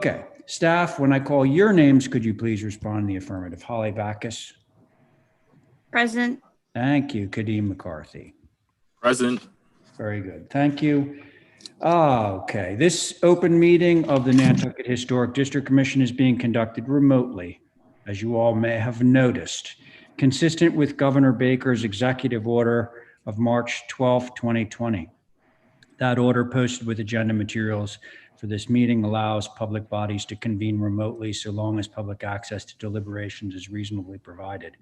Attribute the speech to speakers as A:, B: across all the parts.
A: Okay, staff, when I call your names, could you please respond in the affirmative? Holly Backus.
B: Present.
A: Thank you. Kadeem McCarthy.
C: Present.
A: Very good. Thank you. Okay, this open meeting of the Nantucket Historic District Commission is being conducted remotely, as you all may have noticed, consistent with Governor Baker's executive order of March 12, 2020. That order, posted with agenda materials for this meeting, allows public bodies to convene remotely so long as public access to deliberations is reasonably provided.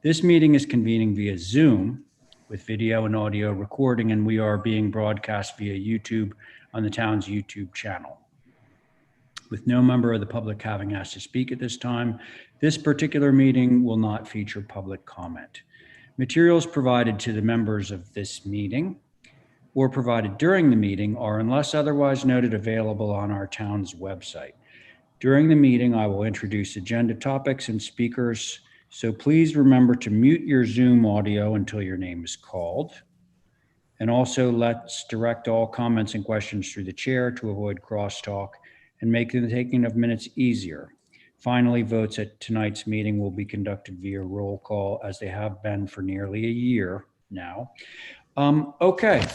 A: This meeting is convening via Zoom with video and audio recording, and we are being broadcast via YouTube on the town's YouTube channel. With no member of the public having asked to speak at this time, this particular meeting will not feature public comment. Materials provided to the members of this meeting or provided during the meeting are, unless otherwise noted, available on our town's website. During the meeting, I will introduce agenda topics and speakers, so please remember to mute your Zoom audio until your name is called. And also, let's direct all comments and questions through the chair to avoid crosstalk and make the taking of minutes easier. Finally, votes at tonight's meeting will be conducted via roll call, as they have been for nearly a year now. Okay,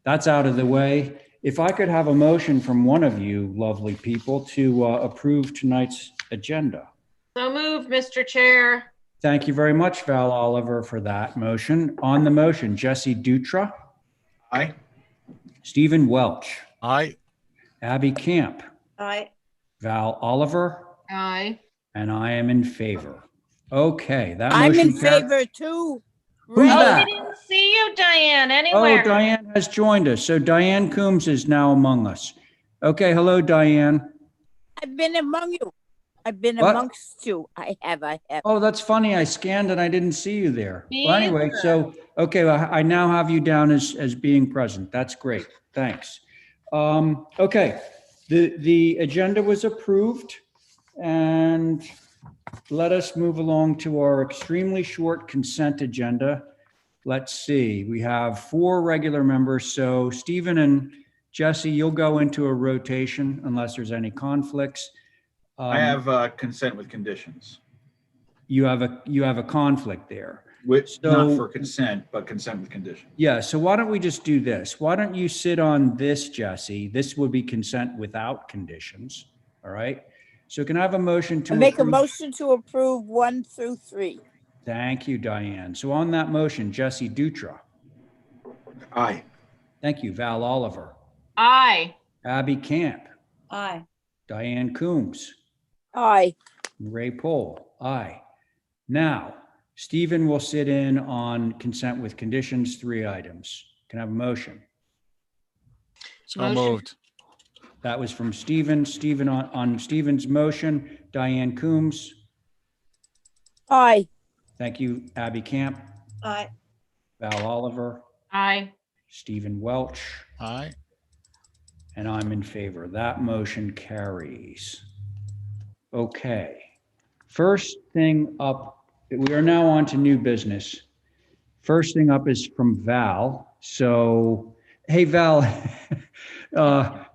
A: that's out of the way. If I could have a motion from one of you lovely people to approve tonight's agenda.
D: So moved, Mr. Chair.
A: Thank you very much, Val Oliver, for that motion. On the motion, Jesse Dutra.
C: Aye.
A: Stephen Welch.
C: Aye.
A: Abby Camp.
B: Aye.
A: Val Oliver.
D: Aye.
A: And I am in favor. Okay, that
E: I'm
A: motion
E: in favor too.
A: Who's
D: Oh,
A: that?
D: we didn't see you, Diane,
A: Oh,
D: anywhere.
A: Diane has joined us. So Diane Coombs is now among us. Okay, hello, Diane.
E: I've been among you. I've been
A: What?
E: amongst you. I have.
A: Oh, that's funny. I scanned and I didn't see you there.
D: Me
A: Well, anyway,
D: either.
A: so, okay, well, I now have you down as being present. That's great. Thanks. Okay, the agenda was approved, and let us move along to our extremely short consent agenda. Let's see, we have 4 regular members. So Stephen and Jesse, you'll go into a rotation unless there's any conflicts.
F: I have consent with conditions.
A: You have a conflict there.
F: Which,
A: So-
F: not for consent, but consent with conditions.
A: Yeah, so why don't we just do this? Why don't you sit on this, Jesse? This would be consent without conditions, all right? So can I have a motion to
E: I make a
A: approve-
E: motion to approve 1 through 3.
A: Thank you, Diane. So on that motion, Jesse Dutra.
F: Aye.
A: Thank you, Val Oliver.
D: Aye.
A: Abby Camp.
B: Aye.
A: Diane Coombs.
E: Aye.
A: Ray Pohl. Aye. Now, Stephen will sit in on consent with conditions, 3 items. Can I have a motion?
C: So
D: Motion.
C: moved.
A: That was from Stephen. Stephen on Stephen's motion. Diane Coombs.
E: Aye.
A: Thank you, Abby Camp.
B: Aye.
A: Val Oliver.
D: Aye.
A: Stephen Welch.
C: Aye.
A: And I'm in favor. That motion carries. Okay. First thing up, we are now on to new business. First thing up is from Val. So, hey, Val,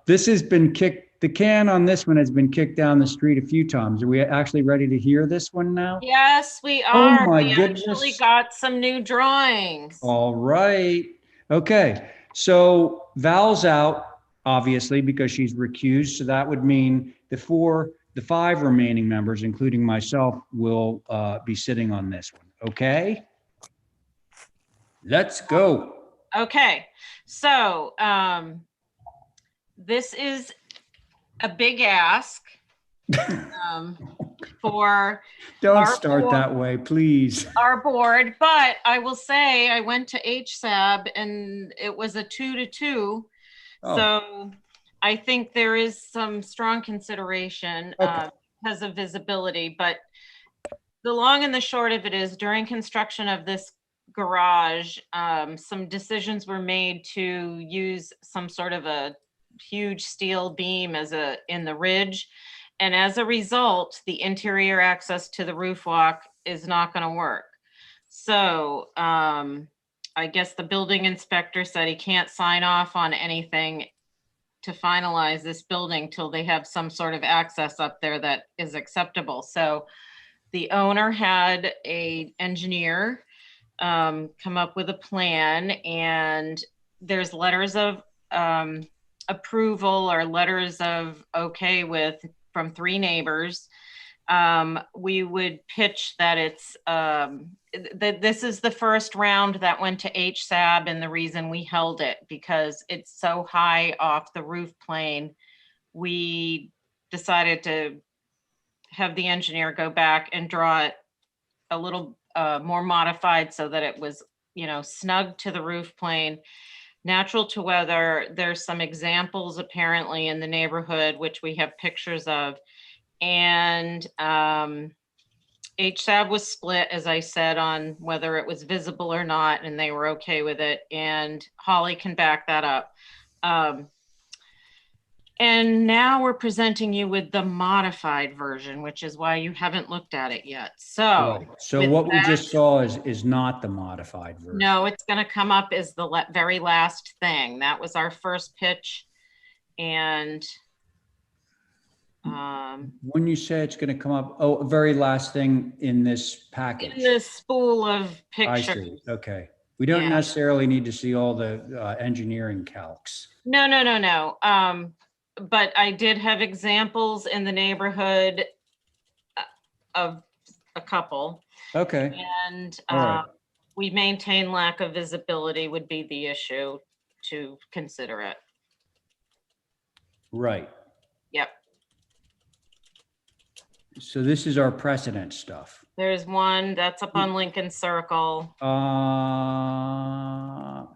A: this has been kicked, the can on this one has been kicked down the street a few times. Are we actually ready to hear this one now?
D: Yes, we
A: Oh
D: are.
A: my
D: We
A: goodness.
D: actually got some new drawings.
A: All right. Okay. So Val's out, obviously, because she's recused. So that would mean the 5 remaining members, including myself, will be sitting on this one. Okay. Let's go.
D: Okay, so this is a big ask for
A: Don't
D: Our
A: start
D: board-
A: that way, please.
D: our board, but I will say I went to HSAB and it was a 2-2.
A: Oh.
D: So I think there is some strong consideration
A: Okay.
D: because of visibility, but the long and the short of it is during construction of this garage, some decisions were made to use some sort of a huge steel beam in the ridge. And as a result, the interior access to the roof walk is not going to work. So I guess the building inspector said he can't sign off on anything to finalize this building till they have some sort of access up there that is acceptable. So the owner had a engineer come up with a plan, and there's letters of approval or letters of okay with from 3 neighbors. We would pitch that it's that this is the first round that went to HSAB, and the reason we held it because it's so high off the roof plane. We decided to have the engineer go back and draw it a little more modified so that it was, snug to the roof plane, natural to weather. There's some examples apparently in the neighborhood, which we have pictures of. And HSAB was split, as I said, on whether it was visible or not, and they were okay with it. And Holly can back that up. And now we're presenting you with the modified version, which is why you haven't looked at it yet. So,
A: Right. So
D: with
A: what we
D: that-
A: just saw is not the modified version.
D: No, it's going to come up as the very last thing. That was our first pitch. And
A: When you say it's going to come up, very last thing in this package.
D: in this spool of
A: I
D: pictures.
A: see. Okay. We don't
D: Yeah.
A: necessarily need to see all the engineering calcs.
D: No. But I did have examples in the neighborhood of a couple.
A: Okay.
D: And
A: All right.
D: we maintain lack of visibility would be the issue to consider it.
A: Right.
D: Yep.
A: So this is our precedent stuff.
D: There's one that's up on Lincoln Circle.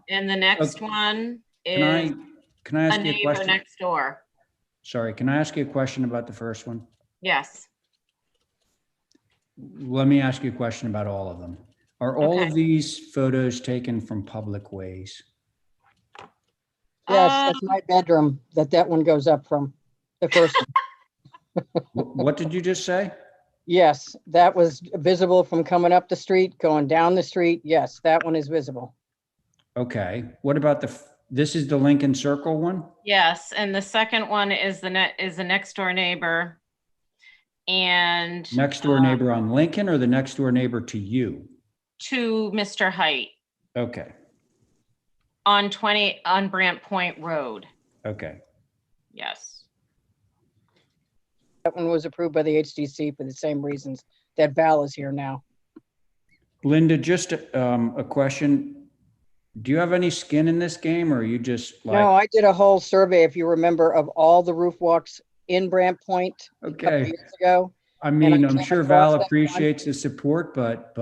D: And the next
A: okay.
D: one
A: Can
D: is
A: I
D: a
A: ask you a
D: neighbor
A: question?
D: next door.
A: Sorry, can I ask you a question about the first one?
D: Yes.
A: Let me ask you a question about all of them. Are all
D: Okay.
A: of these photos taken from public ways?
G: Yes, that's my bedroom that one goes up from, the first one.
A: What did you just say?
G: Yes, that was visible from coming up the street, going down the street. Yes, that one is visible.
A: Okay. What about this is the Lincoln Circle one?
D: Yes, and the second one is the next door neighbor. And
A: Next door neighbor on Lincoln or the next door neighbor to you?
D: to Mr. Height
A: Okay.
D: on Brant Point Road.
A: Okay.
D: Yes.
G: That one was approved by the HDC for the same reasons that Val is here now.
A: Linda, just a question. Do you have any skin in this game or are you just
G: No,
A: like,
G: I did a whole survey, if you remember, of all the roof walks in Brant Point a couple
A: okay.
G: years ago.
A: I mean, I'm
G: came
A: sure
G: across
A: Val
G: that one.
A: appreciates the support, but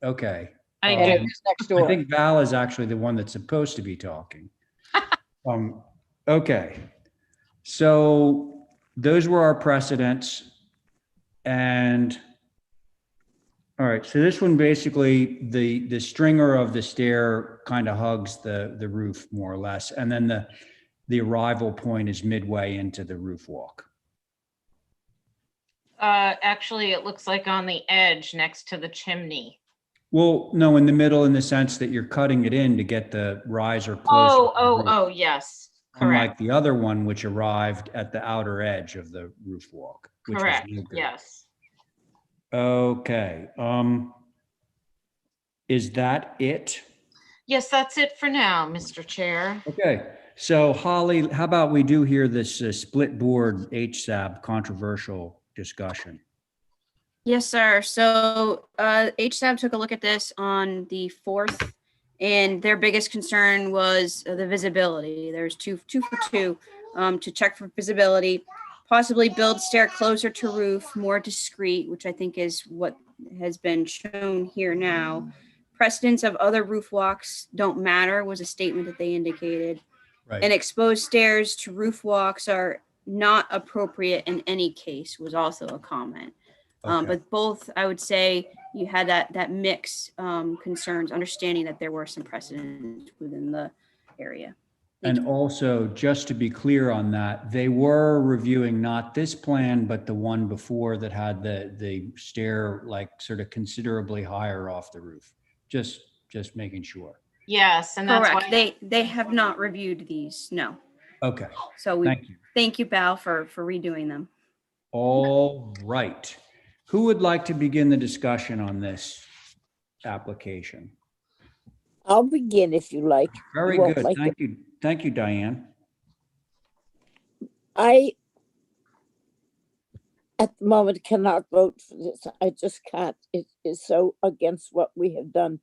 A: okay.
D: I
G: And
D: do.
G: it is next
A: I
G: door.
A: think Val is actually the one that's supposed to be talking. Okay. So those were our precedents. And all right, so this one basically, the stringer of the stair kind of hugs the roof more or less. And then the arrival point is midway into the roof walk.
D: Actually, it looks like on the edge next to the chimney.
A: Well, no, in the middle in the sense that you're cutting it in to get the riser closer. to the roof.
D: Oh, yes.
A: Unlike
D: Correct.
A: the other one, which arrived at the outer edge of the roof walk. Which was
D: Correct.
A: no good.
D: Yes.
A: Okay. Is that it?
D: Yes, that's it for now, Mr. Chair.
A: Okay. So Holly, how about we do hear this split board HSAB controversial discussion?
B: Yes, sir. So HSAB took a look at this on the 4th, and their biggest concern was the visibility. There's two for two to check for visibility, possibly build stair closer to roof, more discreet, which I think is what has been shown here now. Precedents of other roof walks don't matter was a statement that they indicated.
A: Right.
B: And exposed stairs to roof walks are not appropriate in any case was also a comment.
A: Okay.
B: But both, I would say, you had that mix concerns, understanding that there were some precedents within the area. Thank
A: And also, just to be clear on that, they were reviewing not this plan, but the one before that had the stair like sort of considerably higher off the roof. Just making sure.
D: Yes, and that's
B: Correct.
D: why.
B: They have not reviewed these. No.
A: Okay,
B: So we
A: thank you.
B: thank you, Val, for redoing them.
A: All right. Who would like to begin the discussion on this application?
E: I'll begin if you like.
A: Very
E: You won't
A: good.
E: like
A: Thank you. Thank you, Diane.
E: I, at the moment, cannot vote for this. I just can't. It is so against what we have done.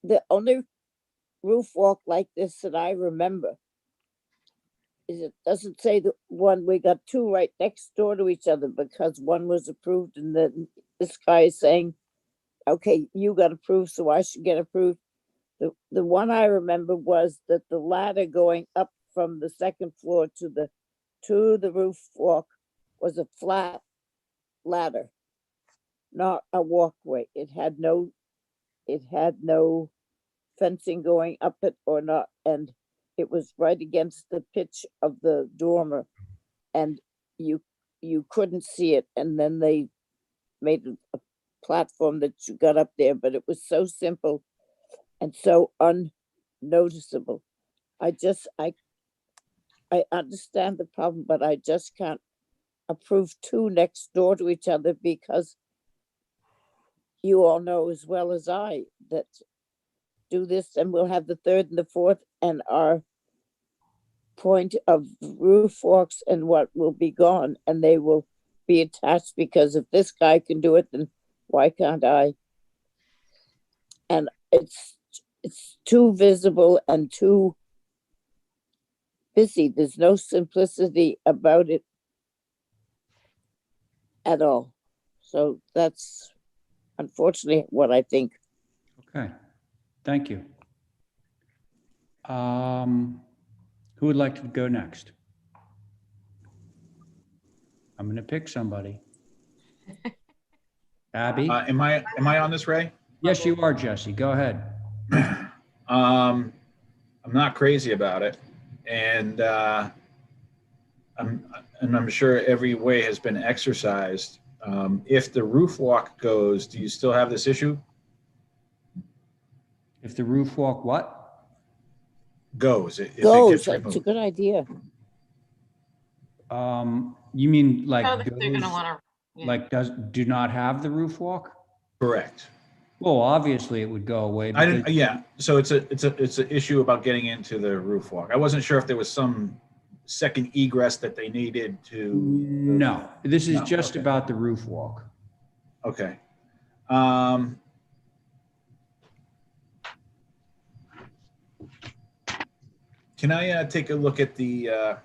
E: The only roof walk like this that I remember is it doesn't say the one, we got two right next door to each other because one was approved and then this guy is saying, okay, you got approved, so I should get approved. The one I remember was that the ladder going up from the second floor to the roof walk was a flat ladder, not a walkway. It had no fencing going up it or not, and it was right against the pitch of the dormer, and you couldn't see it. And then they made a platform that you got up there, but it was so simple and so unnoticeable. I understand the problem, but I just can't approve two next door to each other because you all know as well as I that do this and we'll have the third and the fourth, and our point of roof walks and what will be gone, and they will be attached because if this guy can do it, then why can't I? And it's too visible and too busy. There's no simplicity about it at all. So that's unfortunately what I think.
A: Okay, thank you. Who would like to go next? I'm going to pick somebody. Abby?
F: Am I on this, Ray?
A: Yes, you are, Jesse. Go ahead.
F: I'm not crazy about it, and I'm sure every way has been exercised. If the roof walk goes, do you still have this issue?
A: If the roof walk what?
F: Goes. If it
E: Goes,
F: gets
E: that's a
F: removed.
E: good idea.
A: You mean like
D: Oh, they're gonna
A: goes,
D: wanna, yeah.
A: like do not have the roof walk?
F: Correct.
A: Well, obviously it would go away.
F: I didn't.
A: because-
F: Yeah. So it's an issue about getting into the roof walk. I wasn't sure if there was some second egress that they needed to.
A: No, this is
F: No,
A: just
F: okay.
A: about the roof walk.
F: Okay. Can I take a look at the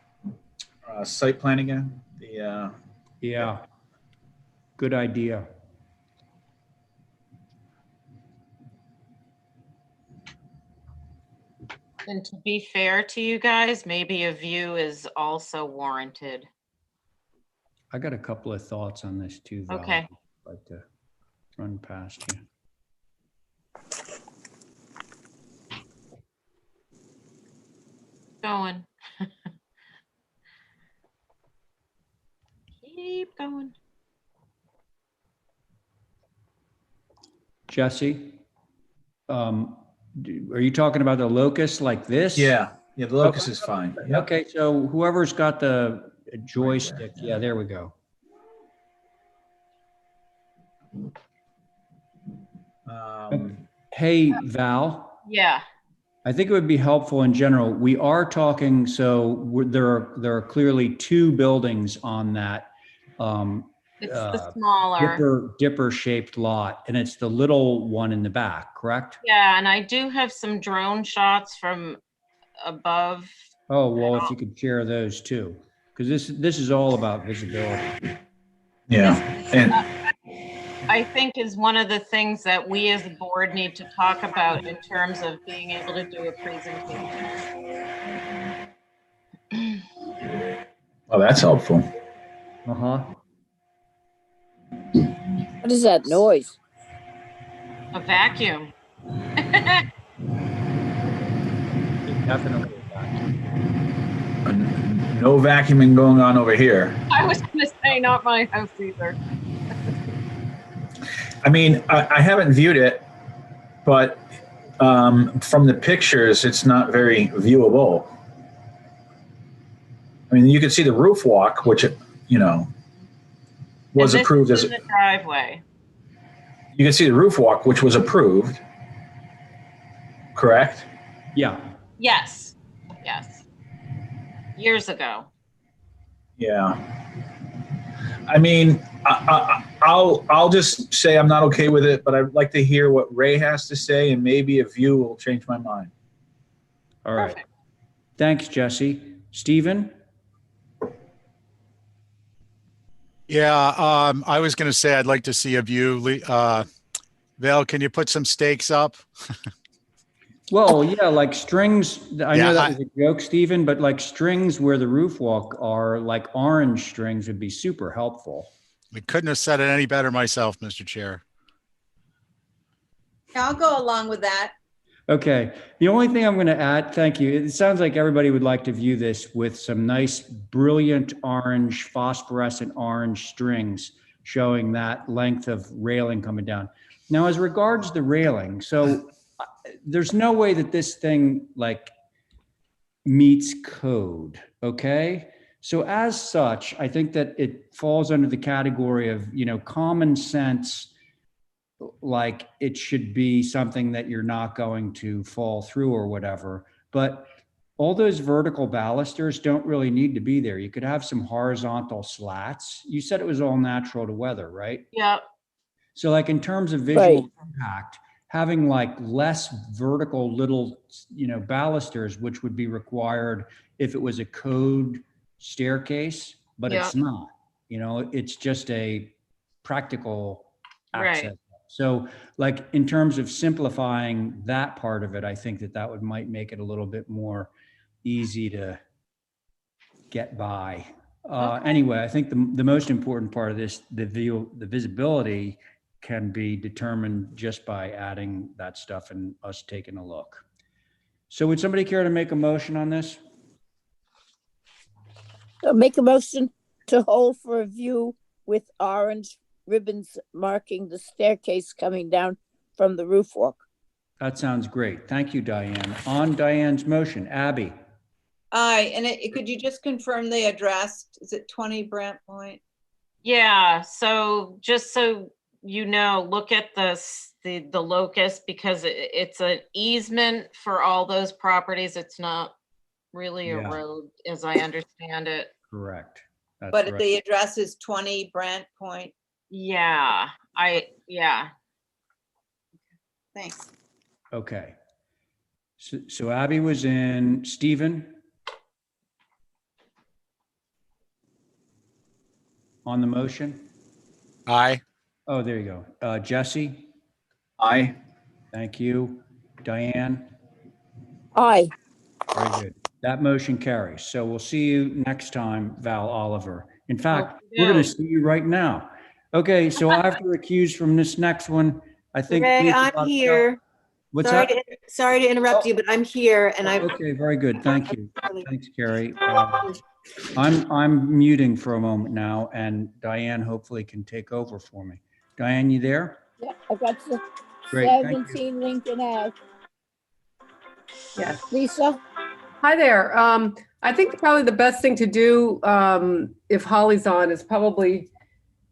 F: site plan again?
A: Yeah. Good idea.
D: And to be fair to you guys, maybe a view is also warranted.
A: I got a couple of thoughts on this too, Val.
D: Okay.
A: I'd like to run past you.
D: Going. Keep going.
A: Jesse, are you talking about the locus like this?
F: Yeah. The locus is fine. Yep.
A: Okay, so whoever's got the joystick, yeah, there we go. Hey, Val,
D: Yeah,
A: I think it would be helpful in general. We are talking, there are clearly two buildings on that
D: it's the smaller.
A: dipper shaped lot, and it's the little one in the back, correct?
D: Yeah, and I do have some drone shots from above.
A: Oh, well, if you could share those too, because this is all about visibility.
F: Yeah. And
D: I think is one of the things that we as a board need to talk about in terms of being able to do a presentation.
F: oh, that's helpful.
A: Uh-huh.
E: What is that noise?
D: A vacuum.
A: Definitely.
F: No vacuuming going on over here.
D: I was gonna say not my house either.
F: I mean, I haven't viewed it, but from the pictures, it's not very viewable. I mean, you can see the roof walk, which, you know, was
D: And this
F: approved
D: is
F: as,
D: in the driveway.
F: you can see the roof walk, which was approved, correct?
A: Yeah.
D: Yes, yes. Years ago.
F: Yeah. I mean, I'll just say I'm not okay with it, but I'd like to hear what Ray has to say, and maybe a view will change my mind.
A: All right.
D: Perfect.
A: Thanks, Jesse. Stephen?
H: Yeah, I was going to say I'd like to see a view. Val, can you put some stakes up?
A: Well, yeah, like strings. I know
H: Yeah,
A: that was a joke, Stephen, but like strings where the roof walk are, like orange strings, would be super helpful.
H: I couldn't have said it any better myself, Mr. Chair.
I: I'll go along with that.
A: Okay. The only thing I'm going to add, thank you. It sounds like everybody would like to view this with some nice, brilliant orange, phosphorescent orange strings showing that length of railing coming down. Now, as regards the railing, so there's no way that this thing like meets code. Okay. So as such, I think that it falls under the category of, you know, common sense. Like it should be something that you're not going to fall through or whatever. But all those vertical balusters don't really need to be there. You could have some horizontal slats. You said it was all natural to weather, right?
D: Yep.
A: So like in terms of visual
E: Right.
A: impact, having like less vertical little, you know, balusters, which would be required if it was a code staircase, but
D: Yeah.
A: it's not, you know, it's just a practical access.
D: Right.
A: So like in terms of simplifying that part of it, I think that that would might make it a little bit more easy to get by. Anyway, I think the most important part of this, the visibility can be determined just by adding that stuff and us taking a look. So would somebody care to make a motion on this?
E: Make a motion to hold for a view with orange ribbons marking the staircase coming down from the roof walk.
A: That sounds great. Thank you, Diane. On Diane's motion, Abby.
I: Aye, and could you just confirm the address? Is it 20 Brant Point?
D: Yeah, so just so you know, look at the locus because it's an easement for all those properties. It's not really a
A: Yeah.
D: road, as I understand it.
A: Correct. That's
I: But
A: right.
I: the address is 20 Brant Point.
D: Yeah, yeah.
I: Thanks.
A: Okay. So Abby was in. Stephen? On the motion?
H: Aye.
A: Oh, there you go. Jesse?
F: Aye.
A: Thank you. Diane?
E: Aye.
A: Very good. That motion carries. So we'll see you next time, Val Oliver. In fact, we're going to see you right now. Okay, so I have to recuse from this next one. I think.
J: Ray,
A: Lisa
J: I'm
A: got-
J: here.
A: What's
J: Sorry
A: that?
J: sorry to interrupt you, but I'm here and I.
A: Okay, very good. Thank you. Thanks, Carrie. I'm muting for a moment now, and Diane hopefully can take over for me. Diane, you there?
E: Yeah, I got the
A: Great, thank you.
E: 17 Lincoln Ave.
G: Yes.
E: Lisa?
K: Hi there. I think probably the best thing to do, if Holly's on, is probably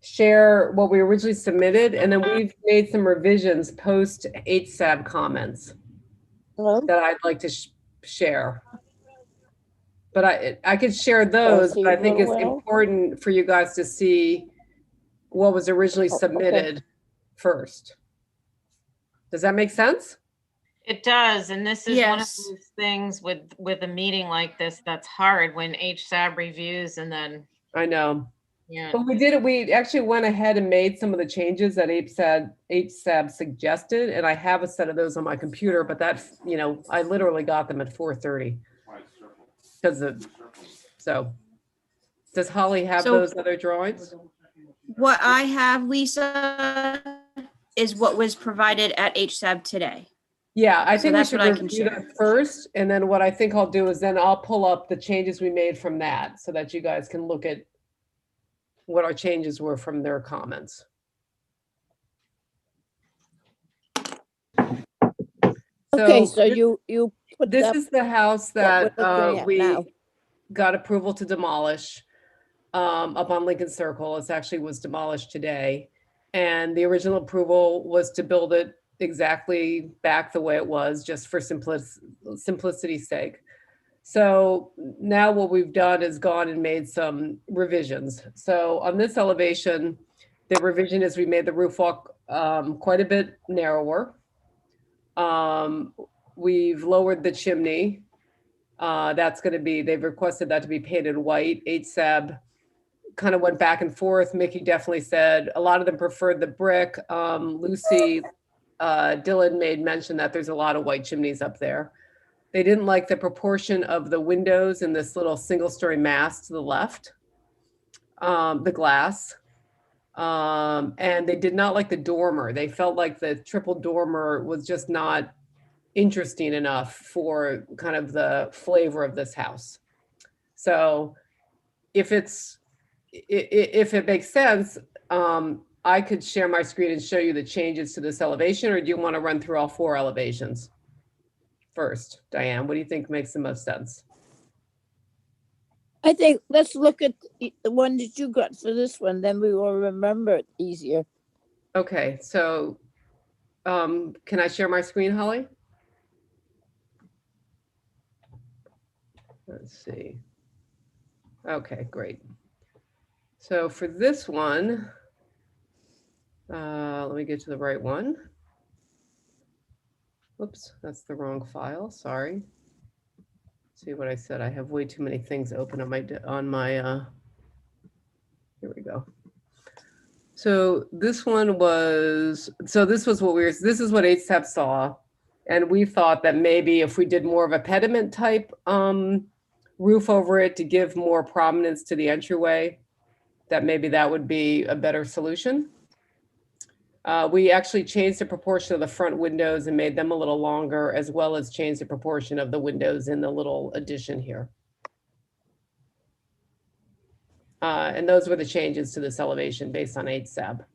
K: share what we originally submitted, and then we've made some revisions post HSAB comments
E: Hello?
K: that I'd like to share. But I could share those, but I think it's important for you guys to see what was originally submitted first. Does that make sense?
D: It does, and this is one of
B: Yes.
D: those things with a meeting like this that's hard when HSAB reviews and then,
K: I know.
D: yeah.
K: But we did it. We actually went ahead and made some of the changes that HSAB suggested, and I have a set of those on my computer. But that, you know, I literally got them at 4:30 because of. So, does Holly have
B: So-
K: those other drawings?
B: What I have, Lisa, is what was provided at HSAB today.
K: Yeah, I
B: So
K: think we
B: that's
K: should
B: what I can
K: review
B: share.
K: that first, and then what I think I'll do is then I'll pull up the changes we made from that, so that you guys can look at what our changes were from their comments.
E: Okay, so you put
K: This
E: up
K: is the house
E: what
K: that
E: we're looking at
K: we
E: now.
K: got approval to demolish up on Lincoln Circle. It actually was demolished today. And the original approval was to build it exactly back the way it was, just for simplicity's sake. So now what we've done is gone and made some revisions. So on this elevation, the revision is we made the roof walk quite a bit narrower. We've lowered the chimney. That's going to be, they've requested that to be painted white. HSAB kind of went back and forth. Mickey definitely said a lot of them preferred the brick. Lucy Dillon made mention that there's a lot of white chimneys up there. They didn't like the proportion of the windows in this little single-story mass to the left, the glass. And they did not like the dormer. They felt like the triple dormer was just not interesting enough for kind of the flavor of this house. So if it makes sense, I could share my screen and show you the changes to this elevation, or do you want to run through all 4 elevations first? Diane, what do you think makes the most sense?
E: I think let's look at the one that you got for this one, then we will remember it easier.
K: Okay, so can I share my screen, Holly? Let's see. Okay, great. So for this one, let me get to the right one. Oops, that's the wrong file, sorry. See what I said, I have way too many things open on my, here we go. So this one was, this is what HSAP saw. And we thought that maybe if we did more of a pediment type roof over it to give more prominence to the entryway, that maybe that would be a better solution. We actually changed the proportion of the front windows and made them a little longer, as well as changed the proportion of the windows in the little addition here. And those were the changes to this elevation based on HSAB.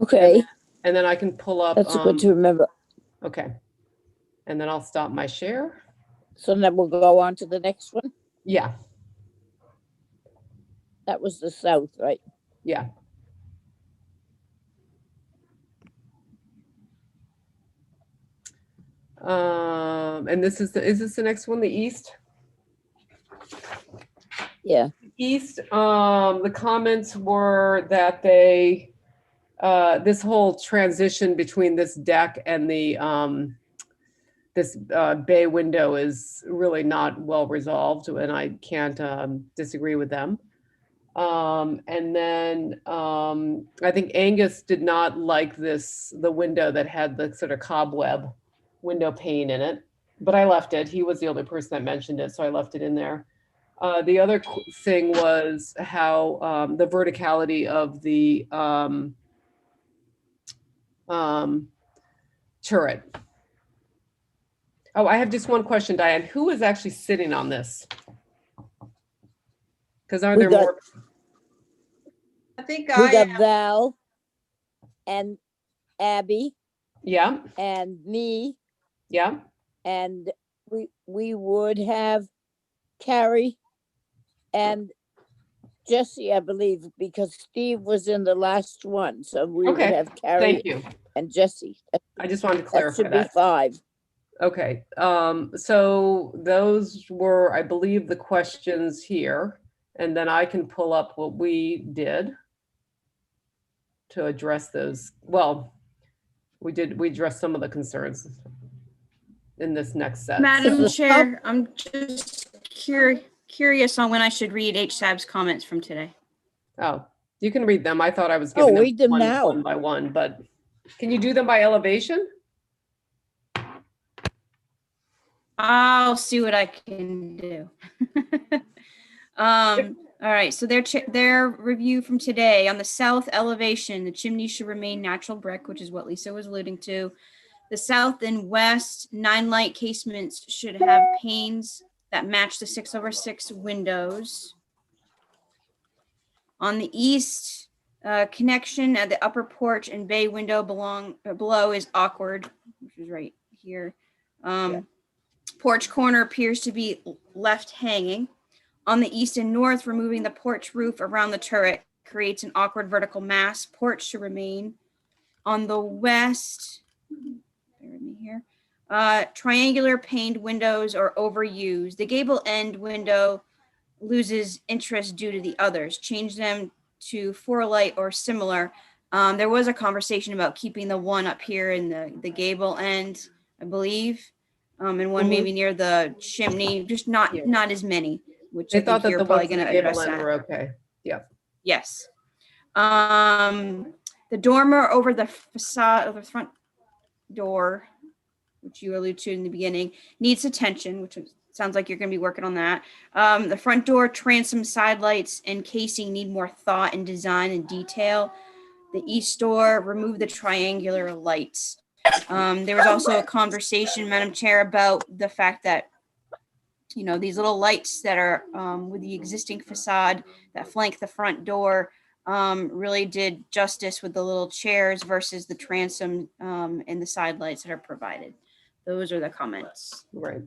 E: Okay.
K: And then I can pull up.
E: That's good to remember.
K: Okay. And then I'll stop my share.
E: So then we'll go on to the next one.
K: Yeah.
E: That was the south, right?
K: Yeah. And is this the next one, the east?
E: Yeah.
K: East, the comments were that they, this whole transition between this deck and the, this bay window is really not well resolved, and I can't disagree with them. And then I think Angus did not like the window that had the sort of cobweb window pane in it, but I left it. He was the only person that mentioned it, so I left it in there. The other thing was how the verticality of the turret. Oh, I have just one question, Diane. Who is actually sitting on this? Because are there more?
I: I think
E: We got Val and Abby.
K: Yeah.
E: And me.
K: Yeah.
E: And we would have Carrie and Jesse, I believe, because Steve was in the last one. So we would have Carrie
K: Thank you.
E: and Jesse.
K: I just wanted to clarify that.
E: That should be 5.
K: Okay. So those were, I believe, the questions here. And then I can pull up what we did to address those. Well, we addressed some of the concerns in this next set.
B: Madam Chair, I'm just curious on when I should read HSAB's comments from today.
K: Oh, you can read them. I thought I was giving them,
E: read them now.
K: One by one, but can you do them by elevation?
B: I'll see what I can do. All right, so their review from today on the south elevation, the chimney should remain natural brick, which is what Lisa was alluding to. The south and west 9-light casements should have panes that match the 6/6 windows. On the east, connection at the upper porch and bay window below is awkward, which is right here. Porch corner appears to be left hanging. On the east and north, removing the porch roof around the turret creates an awkward vertical mass. Porch to remain. On the west, bear with me here, triangular paned windows are overused. The gable end window loses interest due to the others. Change them to 4-light or similar. There was a conversation about keeping the one up here in the gable end, I believe, and one maybe near the chimney, just not as many, which
K: They
B: I
K: thought
B: think
K: that
B: you're
K: the
B: probably
K: ones in
B: going
K: the
B: to
K: gable
B: address
K: end
B: that.
K: were okay. Yeah.
B: Yes. The dormer over the facade of the front door, which you alluded to in the beginning, needs attention, which sounds like you're going to be working on that. The front door, transom, side lights, and casing need more thought and design and detail. The east door, remove the triangular lights. There was also a conversation, Madam Chair, about the fact that, you know, these little lights that are with the existing facade that flank the front door really did justice with the little chairs versus the transom and the side lights that are provided. Those are the comments.
K: Right.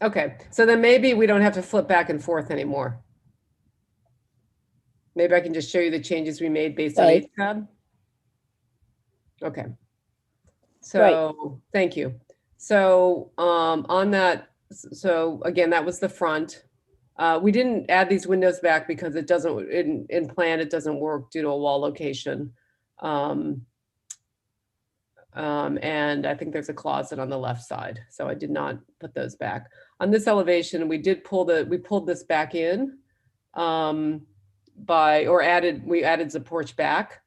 K: Okay. So then maybe we don't have to flip back and forth anymore. Maybe I can just show you the changes we made based on
E: Okay.
K: HSAB. Okay. So thank you. So on that, so again, that was the front. We didn't add these windows back because it doesn't, in plan, it doesn't work due to a wall location. And I think there's a closet on the left side, so I did not put those back. On this elevation, we pulled this back in we added the porch back.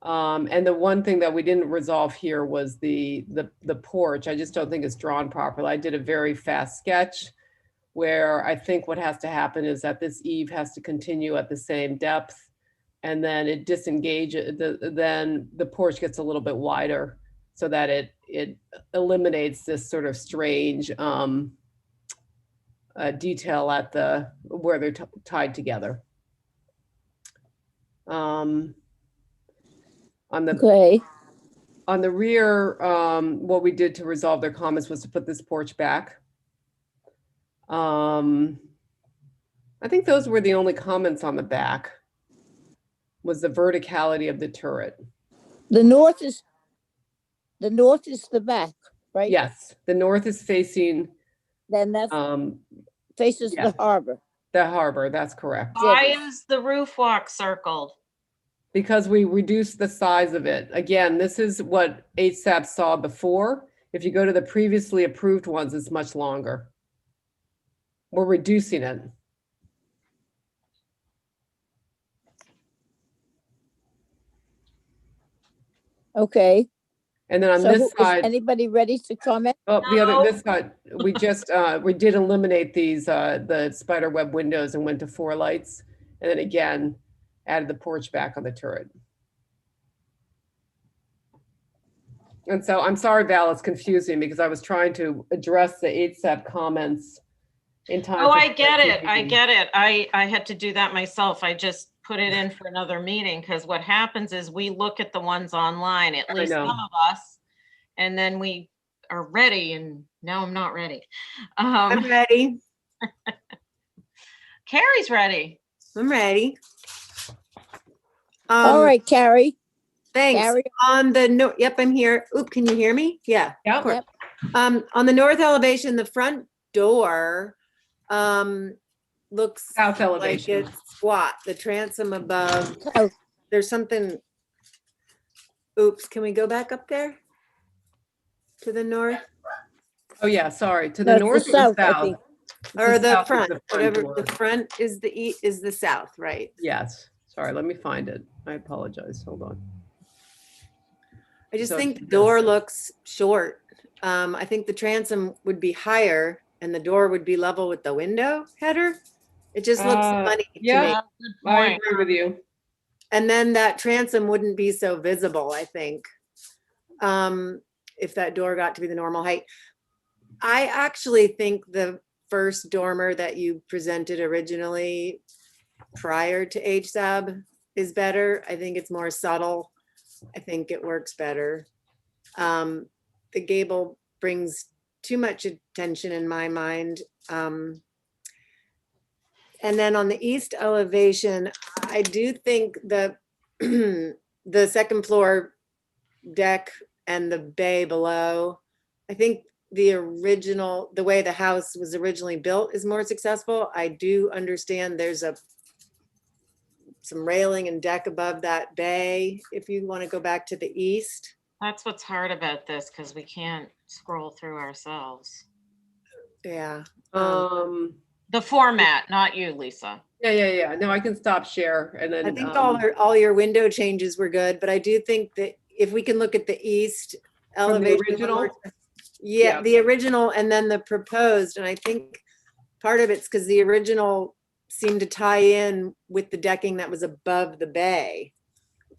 K: And the one thing that we didn't resolve here was the porch. I just don't think it's drawn properly. I did a very fast sketch where I think what has to happen is that this eave has to continue at the same depth, and then it disengages, then the porch gets a little bit wider so that it eliminates this sort of strange detail at where they're tied together. On the rear, what we did to resolve their comments was to put this porch back. I think those were the only comments on the back, was the verticality of the turret.
E: The north is the back, right?
K: Yes, the north is facing,
E: Then that faces the harbor.
K: the harbor, that's correct.
D: Why is the roof walk circled?
K: Because we reduced the size of it. Again, this is what HSAP saw before. If you go to the previously approved ones, it's much longer. We're reducing it.
E: Okay.
K: And then on
E: So
K: this side,
E: is anybody ready to comment?
K: oh, this side, we just, we did eliminate these, the spider web windows and went to 4 lights. And then again, added the porch back on the turret. And so I'm sorry, Val, it's confusing because I was trying to address the HSAP comments in time.
D: Oh, I get it. I get it. I had to do that myself. I just put it in for another meeting because what happens is we look at the ones online, at least some of us, and then we are ready, and now I'm not ready.
J: I'm ready.
D: Carrie's ready.
J: I'm ready.
E: All right, Carrie.
J: Thanks.
E: Carrie.
J: On the yep, I'm here. Oop, can you hear me? Yeah.
K: Yep.
J: On the north elevation, the front door looks
K: South
J: like
K: elevation.
J: it's squat. The transom above.
E: Oh.
J: There's something. Oops, can we go back up there? To the north?
K: Oh yeah, sorry. To
E: No,
K: the
E: it's
K: north
E: the
K: or
E: south, I
K: south?
E: think.
J: Or the
K: south is
J: front,
K: the
J: whatever.
K: door.
J: The front is the east, is the south, right?
K: Yes. Sorry, let me find it. I apologize. Hold on.
J: I just
K: So
J: think the
K: it's
J: door
K: this.
J: looks short. I think the transom would be higher and the door would be level with the window header. It just looks funny to
K: yeah.
J: me.
D: Good
K: I
D: point.
K: agree with you.
J: And then that transom wouldn't be so visible, I think, if that door got to be the normal height. I actually think the first dormer that you presented originally prior to HSAB is better. I think it's more subtle. I think it works better. The gable brings too much attention in my mind. And then on the east elevation, I do think the the second floor deck and the bay below, I think the way the house was originally built is more successful. I do understand there's some railing and deck above that bay if you want to go back to the east.
D: That's what's hard about this, because we can't scroll through ourselves.
J: Yeah.
D: The format, not you, Lisa.
K: Yeah. No, I can stop share and then.
J: I think all your window changes were good, but I do think that if we can look at the east
K: From the
J: elevation.
K: original?
J: Yeah,
K: Yeah.
J: the original and then the proposed, and I think part of it's because the original seemed to tie in with the decking that was above the bay.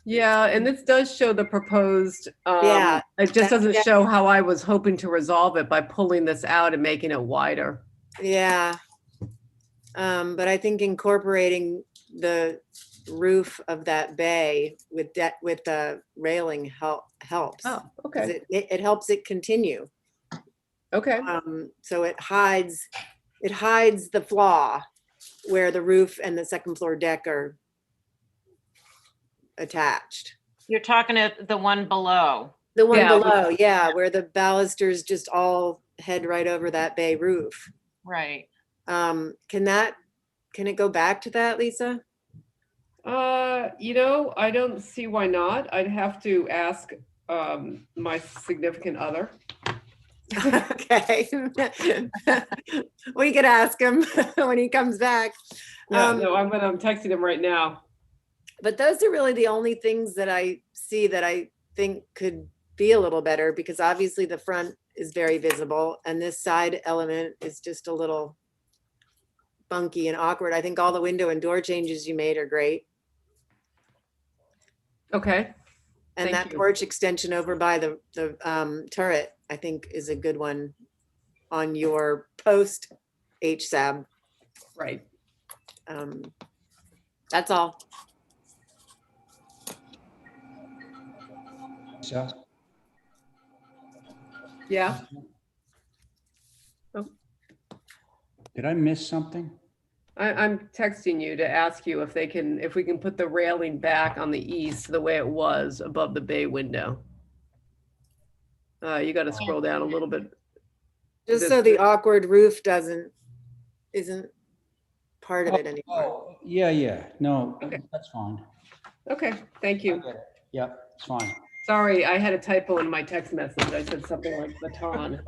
K: Yeah, and this does show the proposed.
J: Yeah,
K: It just doesn't show how I was hoping to resolve it by pulling this out and making it wider.
J: Yeah. But I think incorporating the roof of that bay with the railing helps.
K: Oh,
J: 'Cause
K: okay.
J: it helps it continue.
K: Okay.
J: So it hides the flaw where the roof and the second floor deck are attached.
D: You're talking at the one below.
J: The one
K: Yeah,
J: below, yeah, where the balusters just all head right over that bay roof.
D: Right.
J: Can it go back to that, Lisa?
K: I don't see why not. I'd have to ask my significant other.
J: Okay. We could ask him when he comes back.
K: Yeah, no, I'm texting him right now.
J: But those are really the only things that I see that I think could be a little better, because obviously the front is very visible and this side element is just a little funky and awkward. I think all the window and door changes you made are great.
K: Okay.
J: And
K: Thank
J: that
K: you.
J: porch extension over by the turret, I think is a good one on your post HSAB.
K: Right.
J: That's all.
A: So,
K: Yeah.
A: did I miss something?
K: I'm texting you to ask you if we can put the railing back on the east the way it was above the bay window. You got to scroll down a little bit.
J: Just so the awkward roof isn't part of it anymore.
A: Oh, yeah. No,
K: Okay.
A: that's fine.
K: Okay, thank you.
A: Yep, it's fine.
K: Sorry, I had a typo in my text message. I said something like baton.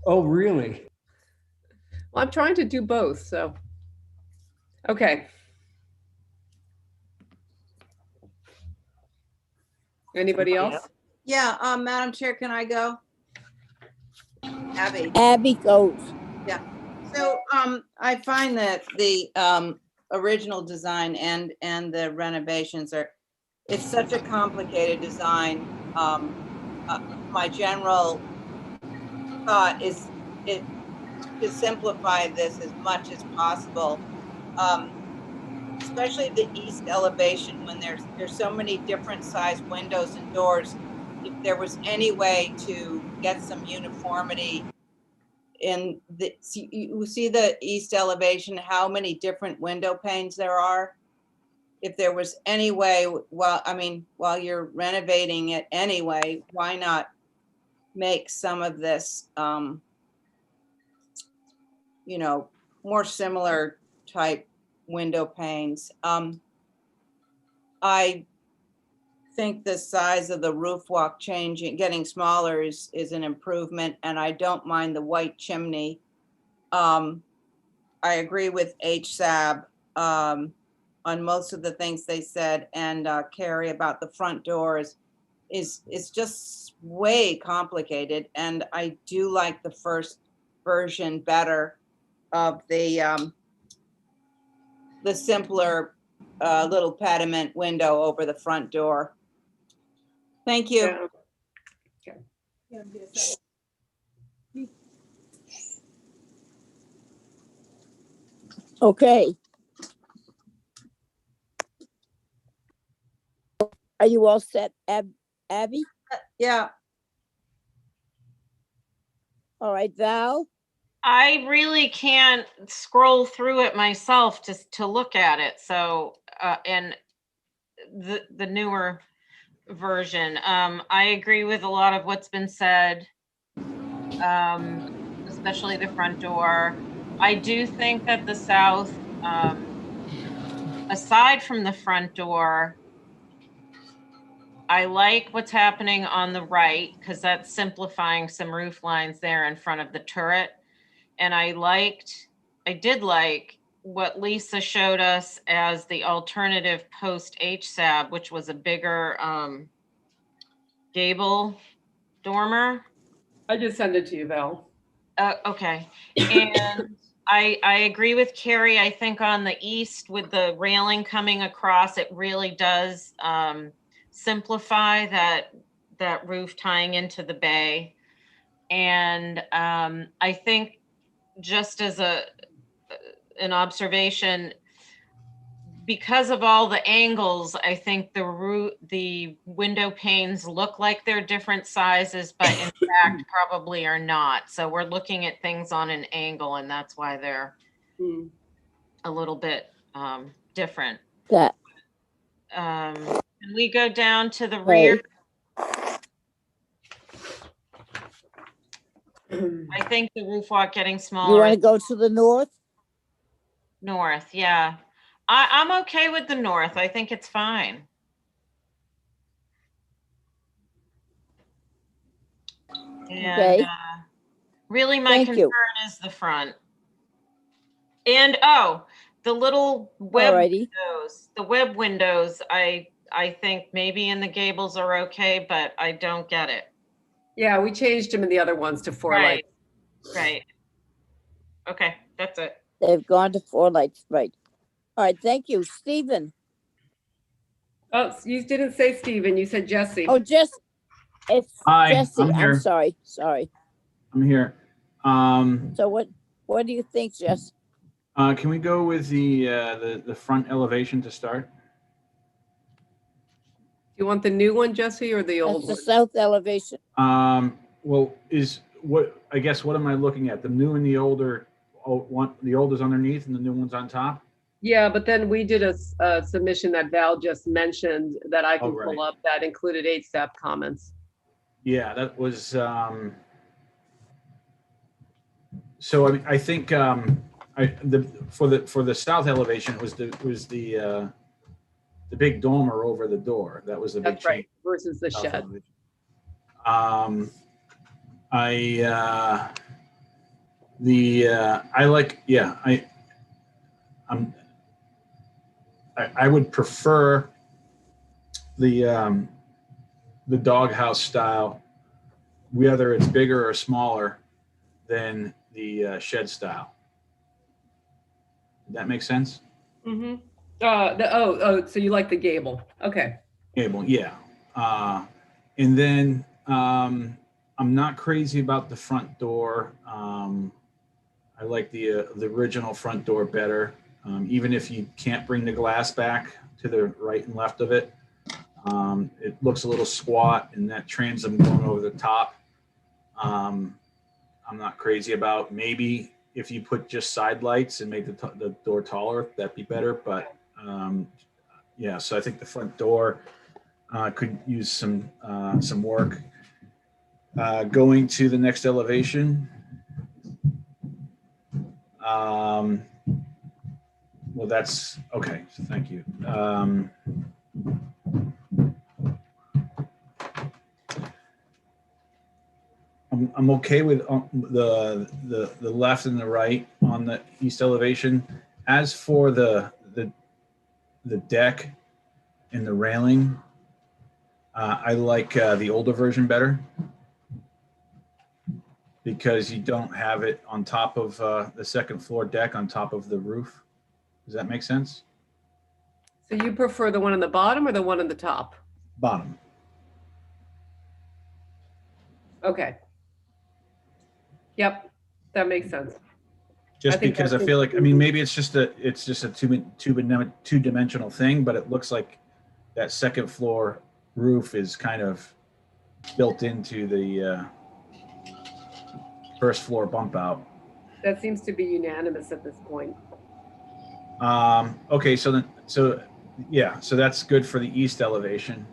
A: Oh, really?
K: Well, I'm trying to do both, so. Okay. Anybody else?
I: Yeah, Madam Chair, can I go?
E: Abby goes.
I: So, I find that the, original design and the renovations it's such a complicated design. My general thought is to simplify this as much as possible. Especially the east elevation, when there's so many different size windows and doors. If there was any way to get some uniformity in you see the east elevation, how many different window panes there are. If there was any way, while you're renovating it anyway, why not make some of this, more similar type window panes. I think the size of the roof walk getting smaller is an improvement, and I don't mind the white chimney. I agree with HSAB on most of the things they said, and Carrie about the front doors is just way complicated, and I do like the first version better of the simpler little pediment window over the front door. Thank you.
K: Yeah.
E: Okay. Are you all set, Abby?
I: Yeah.
E: All right, Val?
D: I really can't scroll through it myself just to look at it. So, and the newer version, I agree with a lot of what's been said, especially the front door. I do think that the south, aside from the front door, I like what's happening on the right because that's simplifying some roof lines there in front of the turret. And I did like what Lisa showed us as the alternative post HSAB, which was a bigger gable dormer.
K: I just sent it to you, Val.
D: Okay. And I agree with Carrie. I think on the east with the railing coming across, it really does simplify that roof tying into the bay. And I think just as an observation, because of all the angles, I think the window panes look like they're different sizes, but in fact probably are not. So we're looking at things on an angle, and that's why they're a little bit different.
E: That,
D: Can we go down to the rear? I think the roof walk getting smaller.
E: you want to go to the north?
D: North, yeah. I'm okay with the north. I think it's fine. And
E: Okay.
D: really my
E: Thank you.
D: concern is the front. And the little web
E: Alrighty.
D: windows, the web windows, I think maybe in the gables are okay, but I don't get it.
K: Yeah, we changed them in the other ones to 4
D: Right.
K: lights.
D: Right. Okay, that's it.
E: They've gone to 4 lights, right. All right, thank you. Stephen?
K: Oh, you didn't say Stephen, you said Jesse.
E: Oh, it's
F: Hi,
E: Jesse.
F: I'm here.
E: Sorry.
F: I'm here.
E: So what do you think, Jess?
F: Can we go with the front elevation to start?
K: You want the new one, Jesse, or the old
E: That's the
K: one?
E: south elevation.
F: Well, I guess what am I looking at? The new and the older, the old is underneath and the new one's on top?
K: Yeah, but then we did a submission that Val just mentioned that I can
F: Oh, right.
K: pull up that included HSAP comments.
F: Yeah, that was, so I think, for the south elevation, it was the big dormer over the door. That was the big
K: That's right,
F: change.
K: versus the
F: South
K: shed.
F: elevation. I would prefer the doghouse style, whether it's bigger or smaller than the shed style. Did that make sense?
K: Mm-hmm. So you like the gable? Okay.
F: Gable, yeah. And then I'm not crazy about the front door. I like the original front door better, even if you can't bring the glass back to the right and left of it. It looks a little squat, and that transom going over the top, I'm not crazy about. Maybe if you put just side lights and make the door taller, that'd be better. But yeah, so I think the front door could use some work. Going to the next elevation. Well, that's okay. So thank you. I'm okay with the left and the right on the east elevation. As for the deck and the railing, I like the older version better because you don't have it on top of the second floor deck on top of the roof. Does that make sense?
K: So you prefer the one on the bottom or the one on the top?
F: Bottom.
K: Okay. Yep, that makes sense.
F: Just
K: think
F: because I
K: that's
F: feel like, I mean, maybe it's just a two-dimensional thing, but it looks like that second floor roof is kind of built into the first floor bump out.
K: That seems to be unanimous at this point.
F: Okay, so that's good for the east elevation.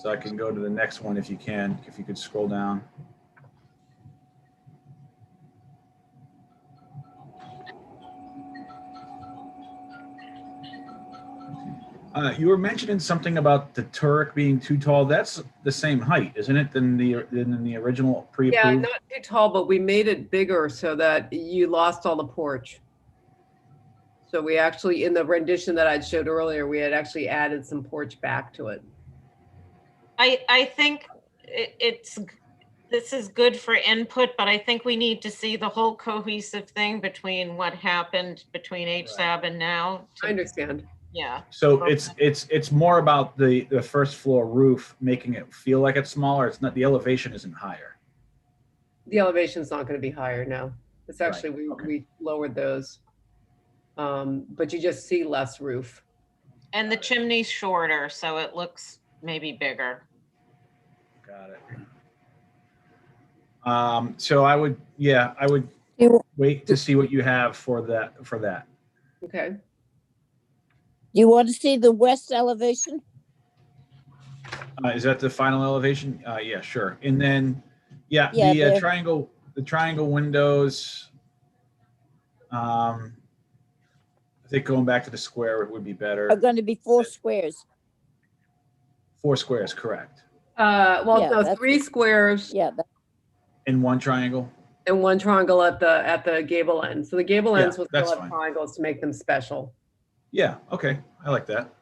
F: So I can go to the next one if you can, if you could scroll down. You were mentioning something about the turret being too tall. That's the same height, isn't it, than the original
K: Yeah,
F: pre-approved?
K: not too tall, but we made it bigger so that you lost all the porch. So we actually, in the rendition that I showed earlier, we had actually added some porch back to it.
D: I think this is good for input, but I think we need to see the whole cohesive thing between what happened between HSAB and now.
K: I understand.
D: Yeah.
F: So it's more about the first floor roof making it feel like it's smaller. It's not, the elevation isn't higher.
K: The elevation's not going to be higher now. It's
F: Right,
K: actually,
F: okay.
K: we lowered those. But you just see less roof.
D: And the chimney's shorter, so it looks maybe bigger.
F: Got it. So I would
E: You,
F: wait to see what you have for that.
K: Okay.
E: you want to see the west elevation?
F: Is that the final elevation? Yeah, sure. And then,
E: Yeah,
F: the
E: there.
F: triangle windows. I think going back to the square would be better.
E: Are going to be 4 squares.
F: 4 squares, correct.
K: Well,
E: Yeah,
K: no,
E: that's-
K: 3 squares
E: Yeah,
F: In one triangle.
K: and 1 triangle at the gable end. So the gable
F: Yeah,
K: ends will
F: that's
K: still have
F: fine.
K: triangles to make them special.
F: Yeah, okay, I like that.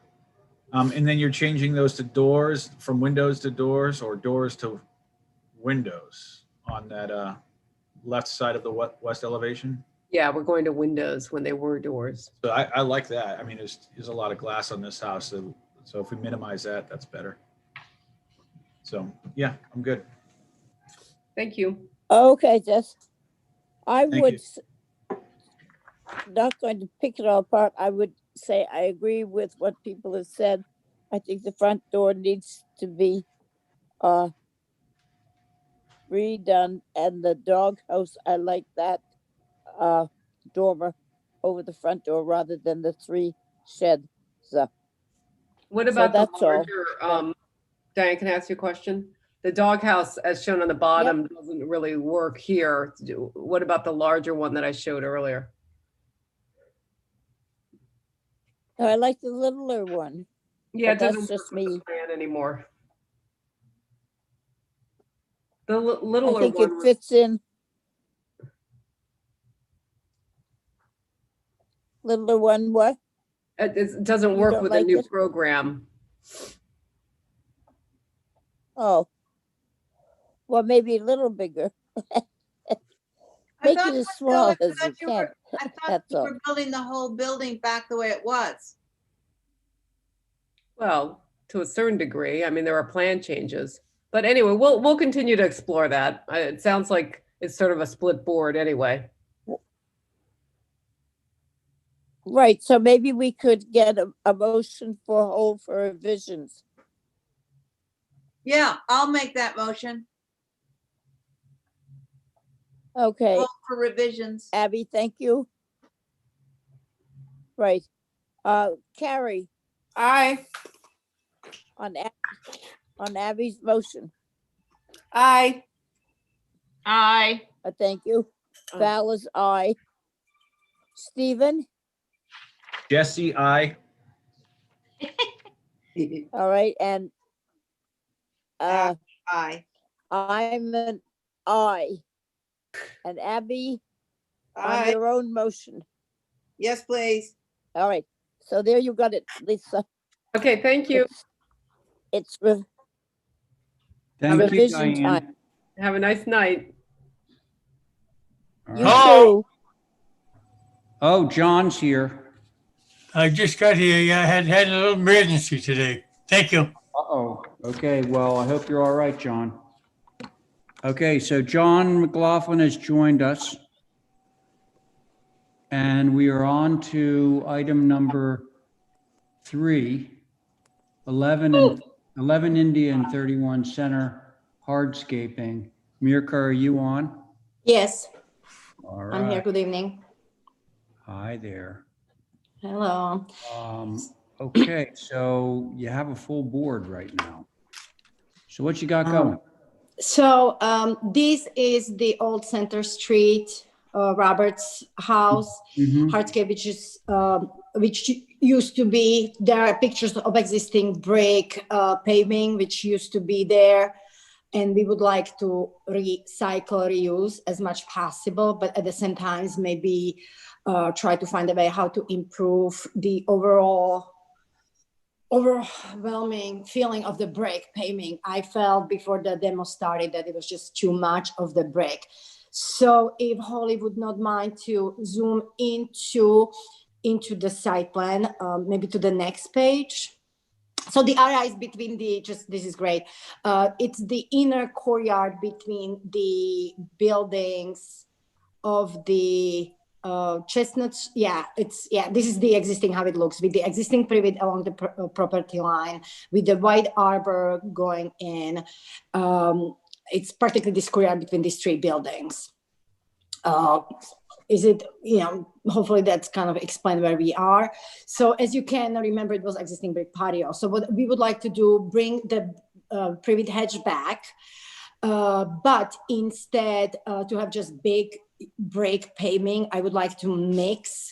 F: And then you're changing those to doors, from windows to doors, or doors to windows on that left side of the west elevation.
K: Yeah, we're going to windows when they were doors.
F: So I like that. I mean, there's a lot of glass on this house, so if we minimize that, that's better. So yeah, I'm good.
K: Thank you.
E: okay, Jess. I
F: Thank
E: would,
F: you.
E: not going to pick it all apart. I would say I agree with what people have said. I think the front door needs to be redone, and the doghouse, I like that dormer over the front door rather than the 3 sheds. So,
K: What
E: So
K: about the
E: that's all.
K: larger, Diane, can I ask you a question? The doghouse, as shown on the bottom, doesn't really work here. What about the larger one that I showed earlier?
E: I like the littler one.
K: Yeah,
E: But
K: it doesn't
E: that's
K: work
E: just
K: with the
E: me.
K: plan anymore. The
E: I
K: littler
E: think it
K: one, was-
E: fits in. Littler one, what?
K: it doesn't
E: You
K: work
E: don't
K: with a
E: like
K: new
E: it?
K: program.
E: Oh. Well, maybe a little bigger.
I: I
E: Make
I: thought
E: it
I: you
E: as
I: were
E: small
I: building-
E: as you can.
I: I thought
E: That's
I: you
E: all.
I: were building the whole building back the way it was.
K: Well, to a certain degree, I mean, there are plan changes. But anyway, we'll continue to explore that. It sounds like it's sort of a split board anyway.
E: Right, so maybe we could get a motion for hold for revisions.
I: Yeah, I'll make that motion.
E: Okay,
I: Hold for revisions.
E: Abby, thank you. Right. Carrie,
J: Aye.
E: on Abby's motion,
J: Aye.
D: Aye.
E: thank you.
J: Oh.
E: Val is aye. Stephen,
F: Jesse, I.
E: all right, and
I: Aye.
E: I'm an aye. And Abby, on
I: Aye.
E: your own motion.
I: Yes, please.
E: All right, so there you got it, Lisa.
K: Okay, thank you.
E: It's
K: Have
A: Thank
K: a
A: you,
E: revision
A: Diane.
E: time.
K: Have a nice night.
A: All
E: You
A: right.
E: too.
A: Oh, John's here.
L: I just got here. Yeah, I had a little emergency today. Thank you.
A: Uh-oh. Okay, well, I hope you're all right, John. Okay, so John McLaughlin has joined us. And we are on to item number 3, 11 India and 31 Center Hardscaping. Mirka, are you on?
M: Yes,
A: All
M: I'm here.
A: right.
M: Good evening.
A: Hi there.
M: Hello.
A: Okay, so you have a full board right now. So what you got going?
M: So this is the old Center Street, Robert's house,
A: Mhm.
M: hardscape, which used to be. There are pictures of existing brick paving, which used to be there, and we would like to recycle, reuse as much possible, but at the same time, maybe try to find a way how to improve the overwhelming feeling of the brick paving. I felt before the demo started that it was just too much of the brick. So if Holly would not mind to zoom into the site plan, maybe to the next page. So the area is between this is great. It's the inner courtyard between the buildings of the Chestnuts. This is the existing, how it looks, with the existing privet along the property line, with the white arbor going in. It's practically this courtyard between these three buildings. Is it, hopefully that's kind of explained where we are. So as you can remember, it was existing brick patio. So what we would like to do, bring the privet hedge back, but instead to have just big brick paving, I would like to mix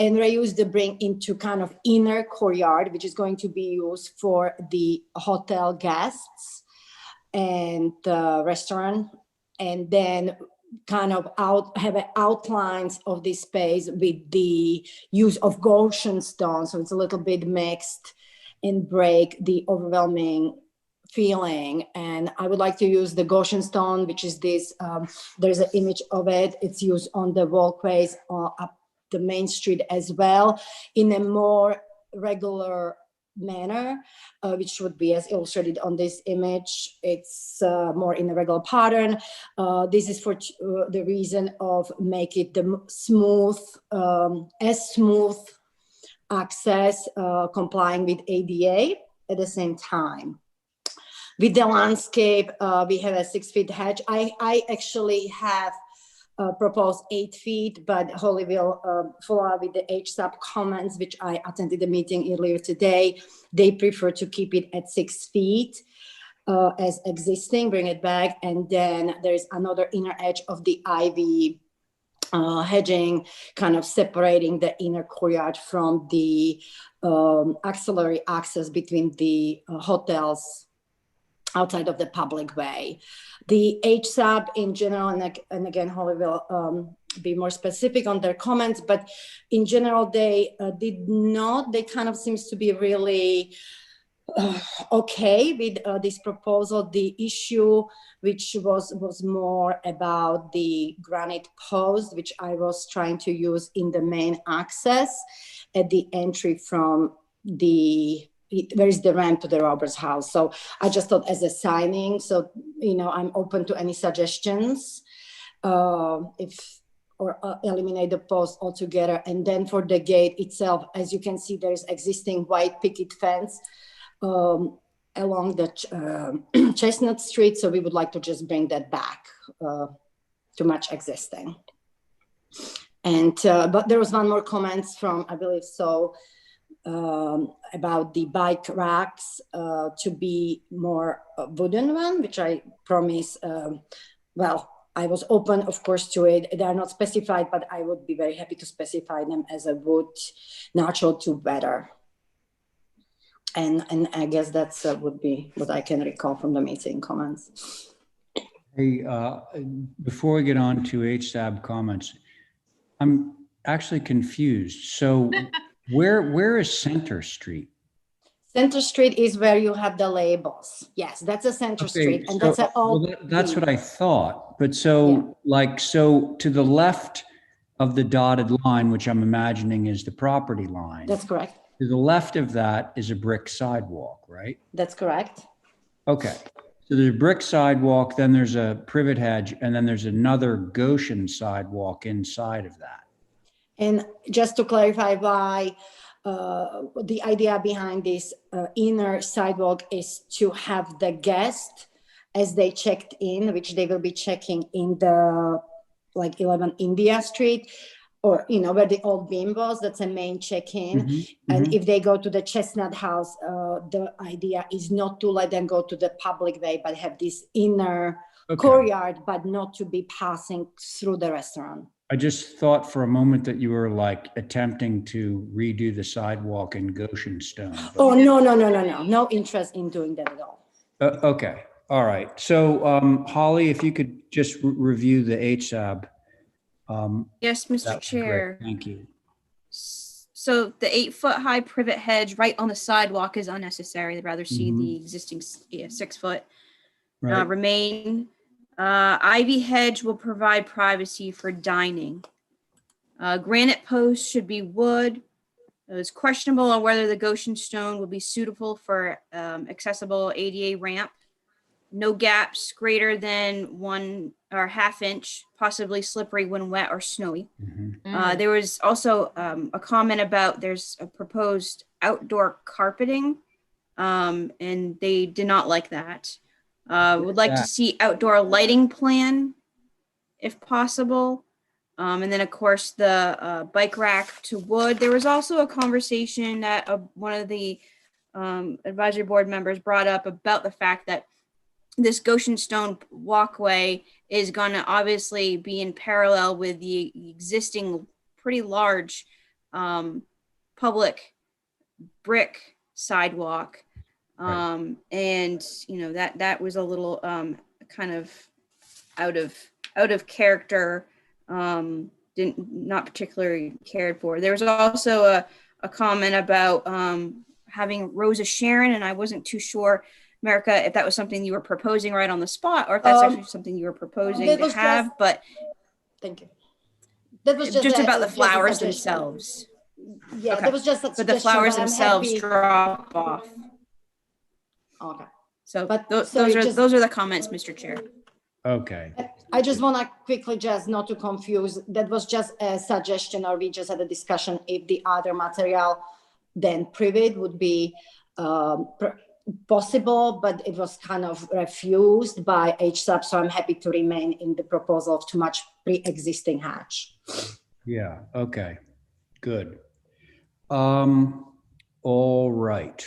M: and reuse the brick into kind of inner courtyard, which is going to be used for the hotel guests and the restaurant, and then kind of have outlines of this space with the use of Goshen stone. So it's a little bit mixed and break the overwhelming feeling. And I would like to use the Goshen stone, which is this, there's an image of it. It's used on the walkways up the main street as well in a more regular manner, which would be as illustrated on this image. It's more in a regular pattern. This is for the reason of make it the smooth access, complying with ADA at the same time. With the landscape, we have a 6 feet hedge. I actually have proposed 8 feet, but Holly will follow up with the HSAP comments, which I attended the meeting earlier today. They prefer to keep it at 6 feet as existing, bring it back. And then there's another inner edge of the ivy hedging, kind of separating the inner courtyard from the auxiliary access between the hotels outside of the public way. The HSAB in general, and again, Holly will be more specific on their comments, but in general, they kind of seems to be really okay with this proposal. The issue, which was more about the granite post, which I was trying to use in the main access at the entry from where is the ramp to the Roberts house. So I just thought as a signing, so, I'm open to any suggestions or eliminate the post altogether. And then for the gate itself, as you can see, there's existing white picket fence along the Chestnut Street. So we would like to just bring that back to match existing. And, but there was one more comments from, I believe so, about the bike racks to be more wooden one, which I promise. I was open, of course, to it. They are not specified, but I would be very happy to specify them as a wood, natural to better. And I guess that's would be what I can recall from the meeting comments.
A: Hey, before we get on to HSAB comments, I'm actually confused. So where is Center Street?
M: Center Street is where you have the labels. Yes, that's a Center Street, and that's
A: that's what I thought. But so to the left of the dotted line, which I'm imagining is the property line.
M: That's correct.
A: To the left of that is a brick sidewalk, right?
M: That's correct.
A: Okay. So there's a brick sidewalk, then there's a privet hedge, and then there's another Goshen sidewalk inside of that.
M: And just to clarify why the idea behind this inner sidewalk is to have the guest as they checked in, which they will be checking in the like 11 India Street, or where the old beam was. That's a main check-in. And if they go to the Chestnut House, the idea is not to let them go to the public way, but have this inner courtyard, but not to be passing through the restaurant.
A: I just thought for a moment that you were like attempting to redo the sidewalk in Goshen Stone.
M: Oh, no interest in doing that at all.
A: Okay, all right. So Holly, if you could just review the HSAB.
B: Yes, Mr. Chair.
A: Thank you.
B: So the 8-foot high privet hedge right on the sidewalk is unnecessary. I'd rather see the existing 6-foot remain. Ivy hedge will provide privacy for dining. Granite posts should be wood. It was questionable on whether the Goshen stone will be suitable for accessible ADA ramp. No gaps greater than 1.5 inch, possibly slippery when wet or snowy. There was also a comment about there's a proposed outdoor carpeting, and they did not like that. Would like to see outdoor lighting plan if possible. And then of course the bike rack to wood. There was also a conversation that one of the advisory board members brought up about the fact that this Goshen stone walkway is going to obviously be in parallel with the existing pretty large public brick sidewalk. And that was a little kind of out of character, not particularly cared for. There was also a comment about having Rosa Sharon, and I wasn't too sure, America, if that was something you were proposing right on the spot, or if that's actually something you were proposing to have. But
M: thank you. That was
B: just about the flowers themselves.
M: Yeah, that was just a
B: but the flowers themselves drop off.
M: Okay.
B: So, but those are the comments, Mr. Chair.
A: Okay.
M: I just want to quickly, just not to confuse, that was just a suggestion, or we just had a discussion if the other material than privet would be possible, but it was kind of refused by HSAB, so I'm happy to remain in the proposal of too much pre-existing hatch.
A: Yeah, okay, good. All right.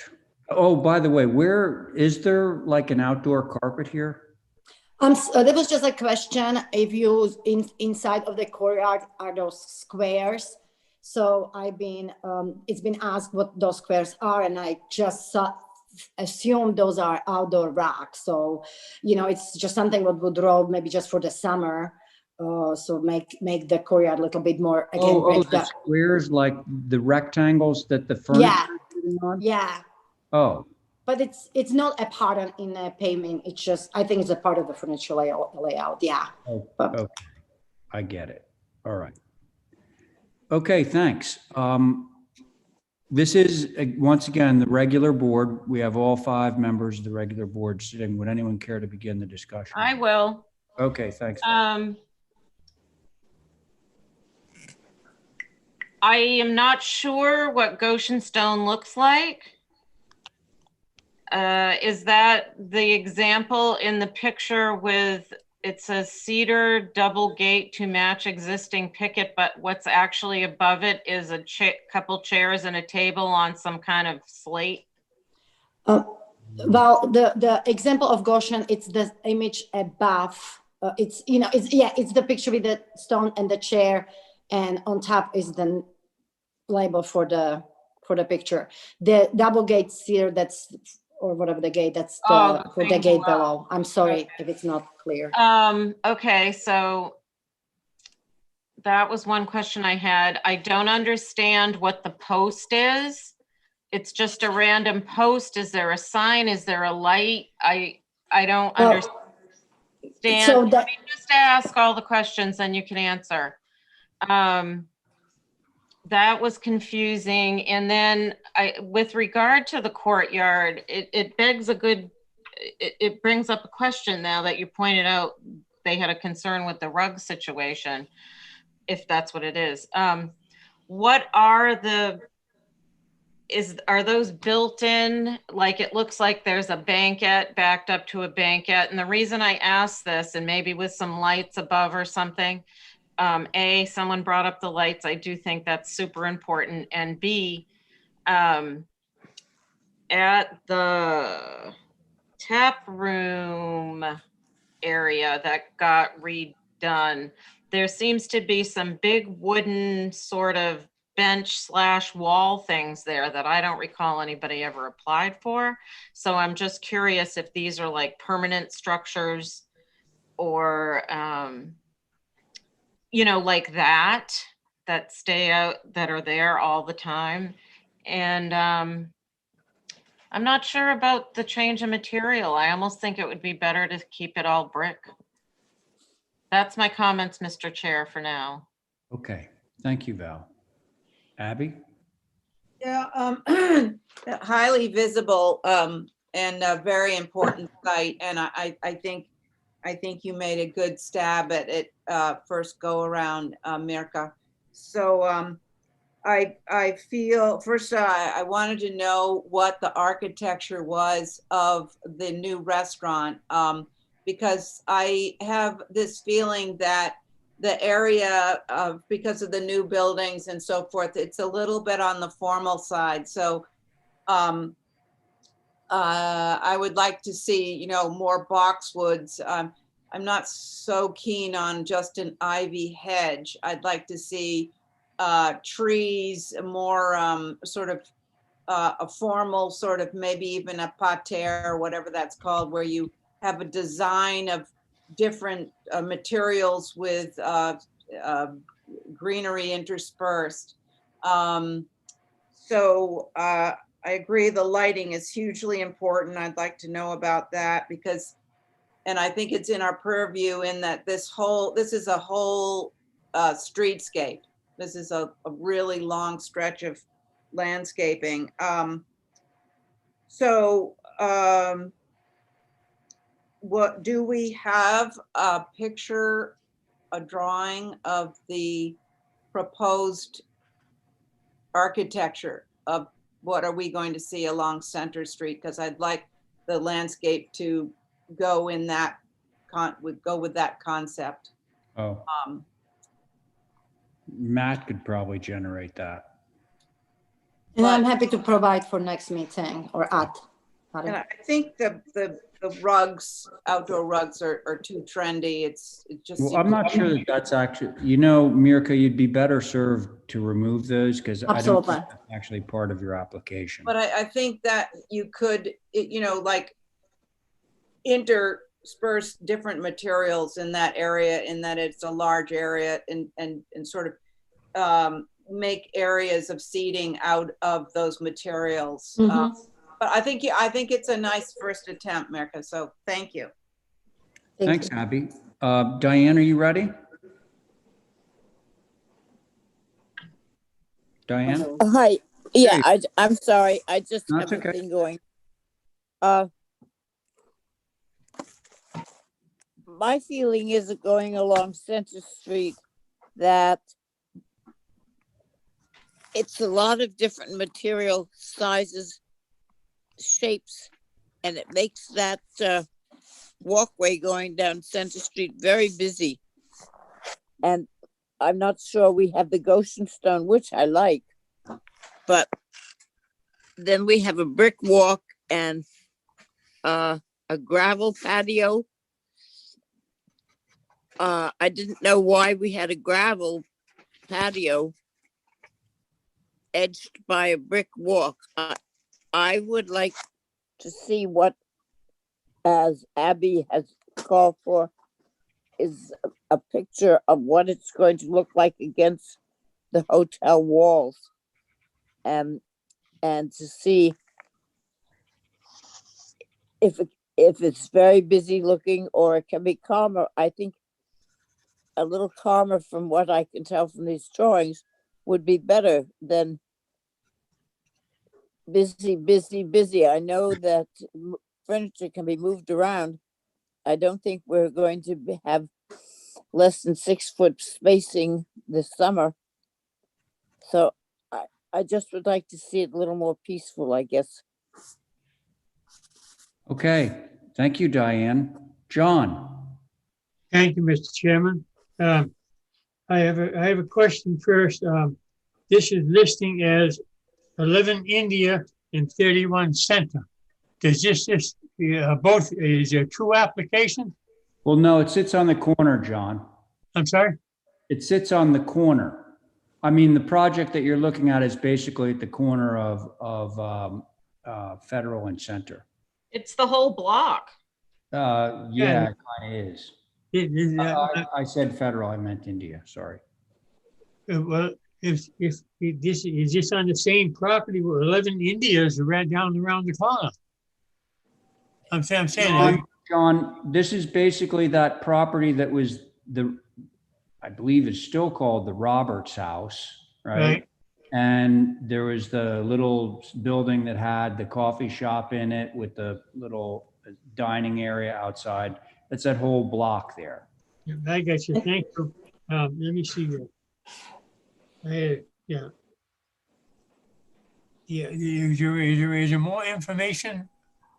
A: Oh, by the way, where is there like an outdoor carpet here?
M: There was just a question. If you inside of the courtyard are those squares? So it's been asked what those squares are, and I just assume those are outdoor racks. So, it's just something what would draw maybe just for the summer. So make the courtyard a little bit more again.
A: The squares, like the rectangles that the furniture is sitting on?
M: Yeah.
A: Oh.
M: But it's not a pattern in a pavement. It's just, I think it's a part of the furniture layout. Yeah.
A: Okay. I get it. All right. Okay, thanks. This is, once again, the regular board. We have all 5 members of the regular board sitting. Would anyone care to begin the discussion?
D: I will.
A: Okay, thanks.
D: I am not sure what Goshen stone looks like. Is that the example in the picture with, it says cedar double gate to match existing picket, but what's actually above it is a couple chairs and a table on some kind of slate?
M: Well, the example of Goshen, it's the image above. It's the picture with the stone and the chair, and on top is the label for the picture. The double gate cedar, that's, or whatever the gate, that's for the gate below. I'm sorry if it's not clear.
D: Okay, so that was one question I had. I don't understand what the post is. It's just a random post. Is there a sign? Is there a light? I don't understand.
M: So
D: Let me just ask all the questions and you can answer. That was confusing. And then with regard to the courtyard, it brings up a question now that you pointed out they had a concern with the rug situation, if that's what it is. What are the are those built in? Like, it looks like there's a banquette backed up to a banquette. And the reason I ask this, and maybe with some lights above or something, someone brought up the lights. I do think that's super important. And B, at the tap room area that got redone, there seems to be some big wooden sort of bench / wall things there that I don't recall anybody ever applied for. So I'm just curious if these are like permanent structures or, like that stay out, that are there all the time. And I'm not sure about the change in material. I almost think it would be better to keep it all brick. That's my comments, Mr. Chair, for now.
A: Okay, thank you, Val. Abby?
I: Yeah, highly visible and a very important site. And I think you made a good stab at it first go around, Mirka. So I feel, first I wanted to know what the architecture was of the new restaurant, because I have this feeling that the area because of the new buildings and so forth, it's a little bit on the formal side. So I would like to see, more boxwoods. I'm not so keen on just an ivy hedge. I'd like to see trees, more sort of a formal sort of, maybe even a parterre or whatever that's called, where you have a design of different materials with greenery interspersed. So I agree the lighting is hugely important. I'd like to know about that because, and I think it's in our purview in that this is a whole streetscape. This is a really long stretch of landscaping. What do we have a picture, a drawing of the proposed architecture of what are we going to see along Center Street? Because I'd like the landscape to go in that go with that concept.
A: Oh, Matt could probably generate that.
M: And I'm happy to provide for next meeting or add.
I: And I think the rugs, outdoor rugs are too trendy. It just.
A: Well, I'm not sure that that's actually, Mirka, you'd be better served to remove those because I don't think that's actually part of your application.
I: But I think that you could, like intersperse different materials in that area, in that it's a large area, and sort of make areas of seating out of those materials. But I think it's a nice first attempt, Mirka. So thank you.
A: Thanks, Abby. Diane, are you ready? Diane?
E: Hi. Yeah, I'm sorry. I just
A: That's
E: have a
A: okay.
E: thing going. My feeling is that going along Center Street that it's a lot of different material sizes, shapes, and it makes that walkway going down Center Street very busy. And I'm not sure we have the Goshen stone, which I like, but then we have a brick walk and a gravel patio. I didn't know why we had a gravel patio edged by a brick walk. I would like to see what, as Abby has called for, is a picture of what it's going to look like against the hotel walls, and to see if it's very busy looking or it can be calmer. I think a little calmer, from what I can tell from these drawings, would be better than busy, busy, busy. I know that furniture can be moved around. I don't think we're going to have less than 6 foot spacing this summer. So I just would like to see it a little more peaceful, I guess.
A: Okay, thank you, Diane. John?
L: Thank you, Mr. Chairman. I have a question first. This is listing as 11 India and 31 Center. Does this both, is there two applications?
A: Well, no, it sits on the corner, John.
L: I'm sorry?
A: It sits on the corner. I mean, the project that you're looking at is basically at the corner of Federal and Center.
D: It's the whole block.
A: Yeah, it kind of is. I said Federal, I meant India, sorry.
L: Well, if this is this on the same property where 11 Indias are right down around the corner? I'm saying.
A: John, this is basically that property that was I believe it's still called the Roberts House, right? And there was the little building that had the coffee shop in it with the little dining area outside. That's that whole block there.
L: I got you. Thank you. Let me see here. Yeah. Is there more information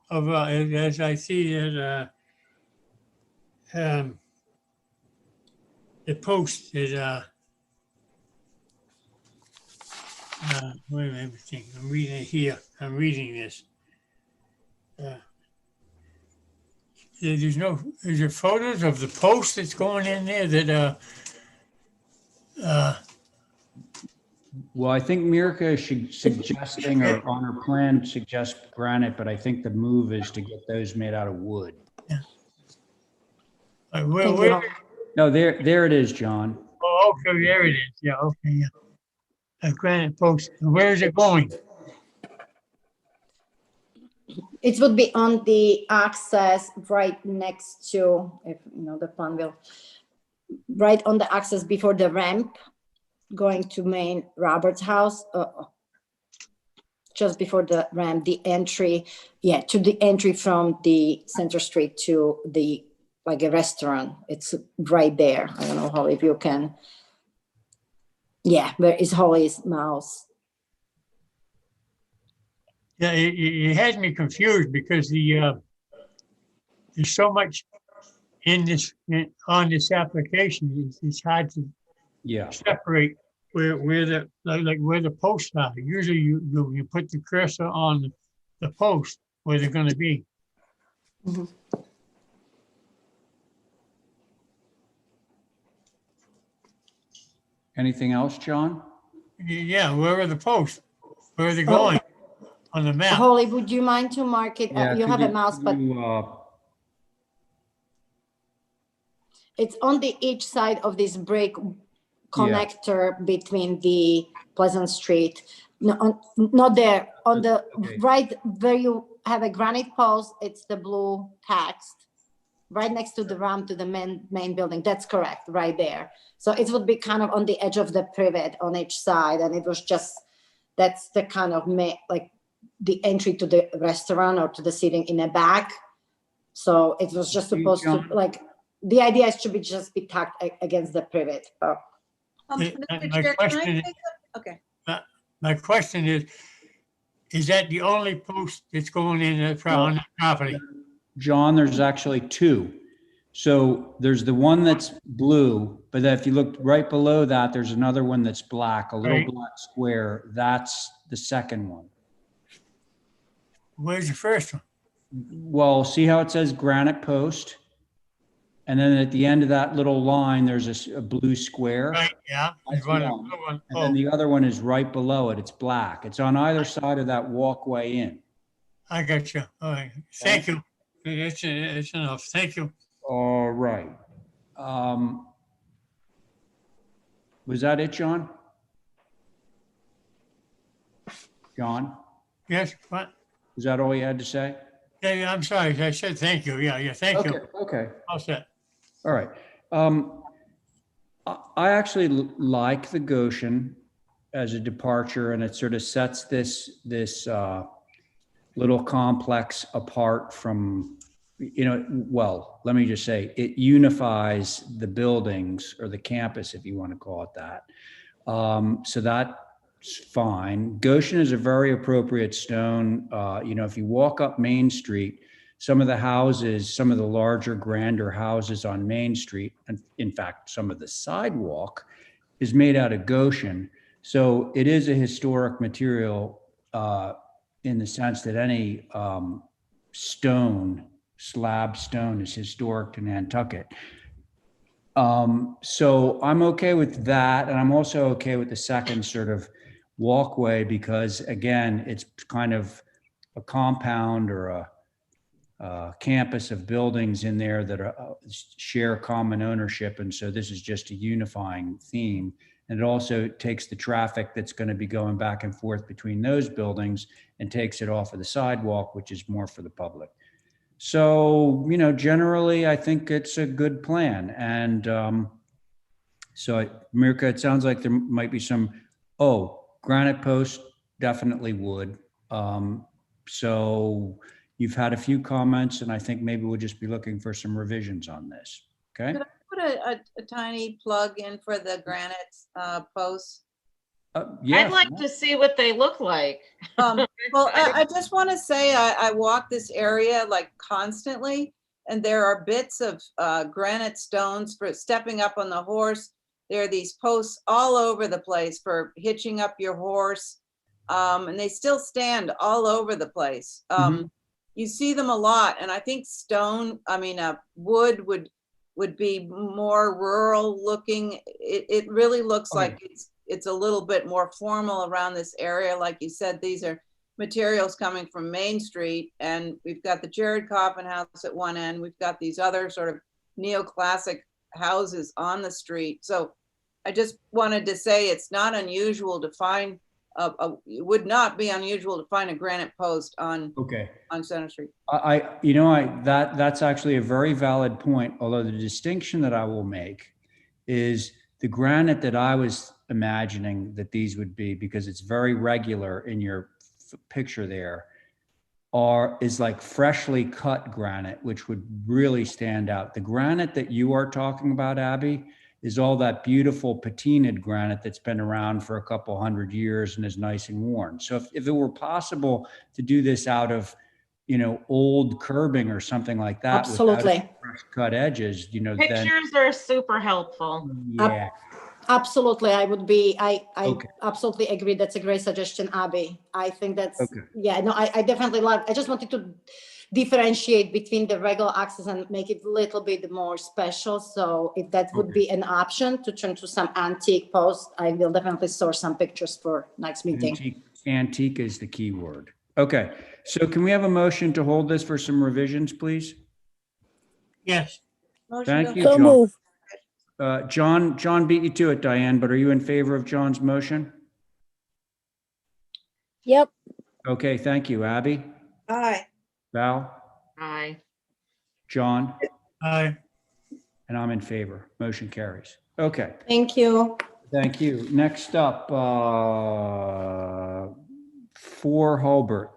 L: of as I see it? The post is wait a minute, I'm reading it here. I'm reading this. Is there photos of the post that's going in there that
A: Well, I think Mirka is suggesting, or on her plan suggests granite, but I think the move is to get those made out of wood.
L: where
A: No, there it is, John.
L: oh, okay, there it is. Yeah, okay, yeah. A granite post. Where is it going?
M: It would be on the access right next to, if you know the plan will, right on the access before the ramp going to main Roberts house, just before the ramp, the entry, to the entry from the Center Street to the, like a restaurant. It's right there. I don't know, Holly, if you can. Yeah, where is Holly's mouse?
L: Yeah, it has me confused because there's so much on this application. It's hard to separate where the where the posts are. Usually you put the cursor on the post where they're going to be.
M: Mm-hmm.
A: Anything else, John?
L: Yeah, where are the posts? Where are they going on the map?
M: Holly, would you mind to mark it? You have a mouse, but it's on the each side of this brick connector between the Pleasant Street. No, not there. On the right where you have a granite post, it's the blue text. Right next to the ramp to the main building. That's correct, right there. So it would be kind of on the edge of the privet on each side. And it was just, that's the kind of like the entry to the restaurant or to the seating in the back. So it was just supposed to, like, the idea is to just be tucked against the privet.
L: My question is that the only post that's going in on the property?
A: John, there's actually two. So there's the one that's blue, but if you look right below that, there's another one that's black, a little black square. That's the second one.
L: Where's the first one?
A: Well, see how it says granite post? And then at the end of that little line, there's a blue square.
L: Right, yeah.
A: That's one. And then the other one is right below it. It's black. It's on either side of that walkway in.
L: I got you. All right. Thank you. It's enough. Thank you.
A: All right. Was that it, John? John?
L: Yes, what?
A: Is that all you had to say?
L: Yeah, I'm sorry. I said thank you. Yeah, thank you.
A: Okay.
L: All set.
A: All right. I actually like the Goshen as a departure, and it sort of sets this little complex apart from, well, let me just say, it unifies the buildings or the campus, if you want to call it that. So that fine. Goshen is a very appropriate stone. You know, if you walk up Main Street, some of the houses, some of the larger, grander houses on Main Street, and in fact, some of the sidewalk is made out of Goshen. So it is a historic material in the sense that any slab stone is historic to Nantucket. So I'm okay with that. And I'm also okay with the second sort of walkway because again, it's kind of a compound or a campus of buildings in there that share common ownership. And so this is just a unifying theme. And it also takes the traffic that's going to be going back and forth between those buildings and takes it off of the sidewalk, which is more for the public. So, you know, generally, I think it's a good plan. And so, Mirka, it sounds like there might be some, granite post, definitely would. So you've had a few comments, and I think maybe we'll just be looking for some revisions on this. Okay.
I: Could I put a tiny plug in for the granite posts?
A: Yeah.
D: I'd like to see what they look like.
I: Well, I just want to say I walk this area like constantly, and there are bits of granite stones for stepping up on the horse. There are these posts all over the place for hitching up your horse, and they still stand all over the place. You see them a lot, and I think wood would be more rural looking. It really looks like it's a little bit more formal around this area. Like you said, these are materials coming from Main Street, and we've got the Jared Coffin House at one end. We've got these other sort of neoclassic houses on the street. So I just wanted to say it's not unusual to find, it would not be unusual to find a granite post on Center Street.
A: That's actually a very valid point. Although the distinction that I will make is the granite that I was imagining that these would be, because it's very regular in your picture there, is like freshly cut granite, which would really stand out. The granite that you are talking about, Abby, is all that beautiful patinaed granite that's been around for a couple hundred years and is nice and worn. So if it were possible to do this out of, old curbing or something like that,
M: Absolutely,
A: fresh cut edges,
D: Pictures are super helpful.
A: Yeah.
M: Absolutely, I absolutely agree. That's a great suggestion, Abby. I think that's, I definitely love, I just wanted to differentiate between the regular access and make it a little bit more special. So if that would be an option to turn to some antique posts, I will definitely source some pictures for next meeting.
A: Antique is the key word. Okay, so can we have a motion to hold this for some revisions, please?
L: Yes.
A: Thank you,
E: So
A: John.
E: move.
A: John beat you to it, Diane, but are you in favor of John's motion?
E: Yep.
A: Okay, thank you. Abby?
I: Aye.
A: Val?
D: Aye.
A: John?
L: Aye.
A: And I'm in favor. Motion carries. Okay,
M: Thank you.
A: thank you. Next up, 4 Halbert.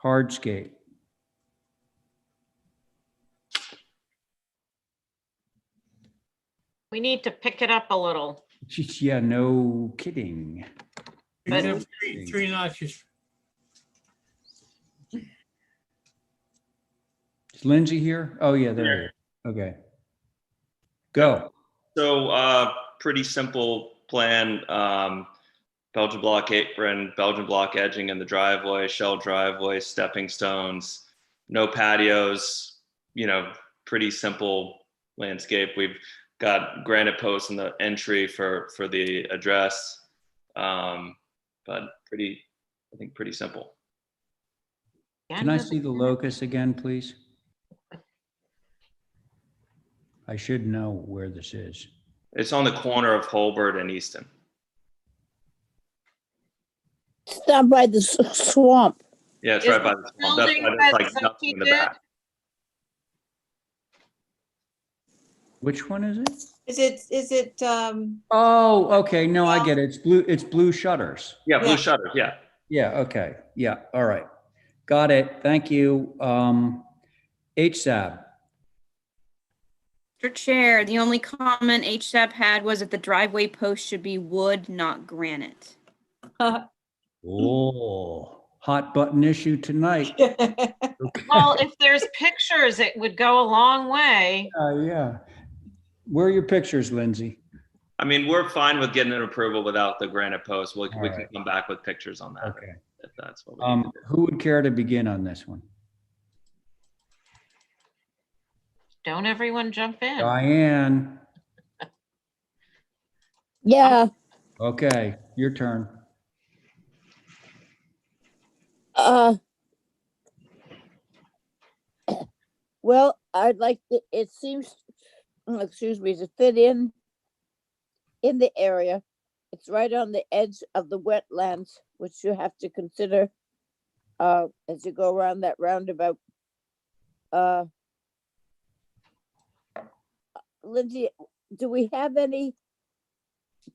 A: Hardscape.
D: We need to pick it up a little.
A: Yeah, no kidding.
D: But-
L: Three notches.
A: Is Lindsay here? Oh, yeah, there he is. Okay. Go.
N: So pretty simple plan. Belgian block apron, Belgian block edging in the driveway, shell driveway, stepping stones, no patios, pretty simple landscape. We've got granite posts in the entry for the address, but pretty simple.
A: Can I see the locus again, please? I should know where this is.
N: It's on the corner of Halbert and Easton.
E: It's down by the swamp.
N: Yeah, it's
D: Is
N: right by
D: the
N: the swamp. That's
D: building
N: why there's like
D: that
N: nothing in the
D: Sophie
N: back.
A: Which one is it?
I: Is it,
A: Oh, okay. No, I get it. It's blue shutters.
N: Yeah, blue shutters. Yeah.
A: Yeah, okay. Yeah, all right. Got it. Thank you. HSAB.
B: Mr. Chair, the only comment HSAP had was that the driveway post should be wood, not granite.
A: Oh, hot button issue tonight.
D: Well, if there's pictures, it would go a long way.
A: Yeah. Where are your pictures, Lindsay?
N: I mean, we're fine with getting an approval without the granite post. We can
A: right.
N: come back with pictures on that.
A: Okay.
N: If that's what we need to do.
A: Who would care to begin on this one?
D: Don't everyone jump in.
A: Diane.
E: Yeah,
A: Okay, your turn.
E: well, I'd like to, it seems, excuse me, to fit in the area. It's right on the edge of the wetlands, which you have to consider as you go around that roundabout. Lindsay, do we have any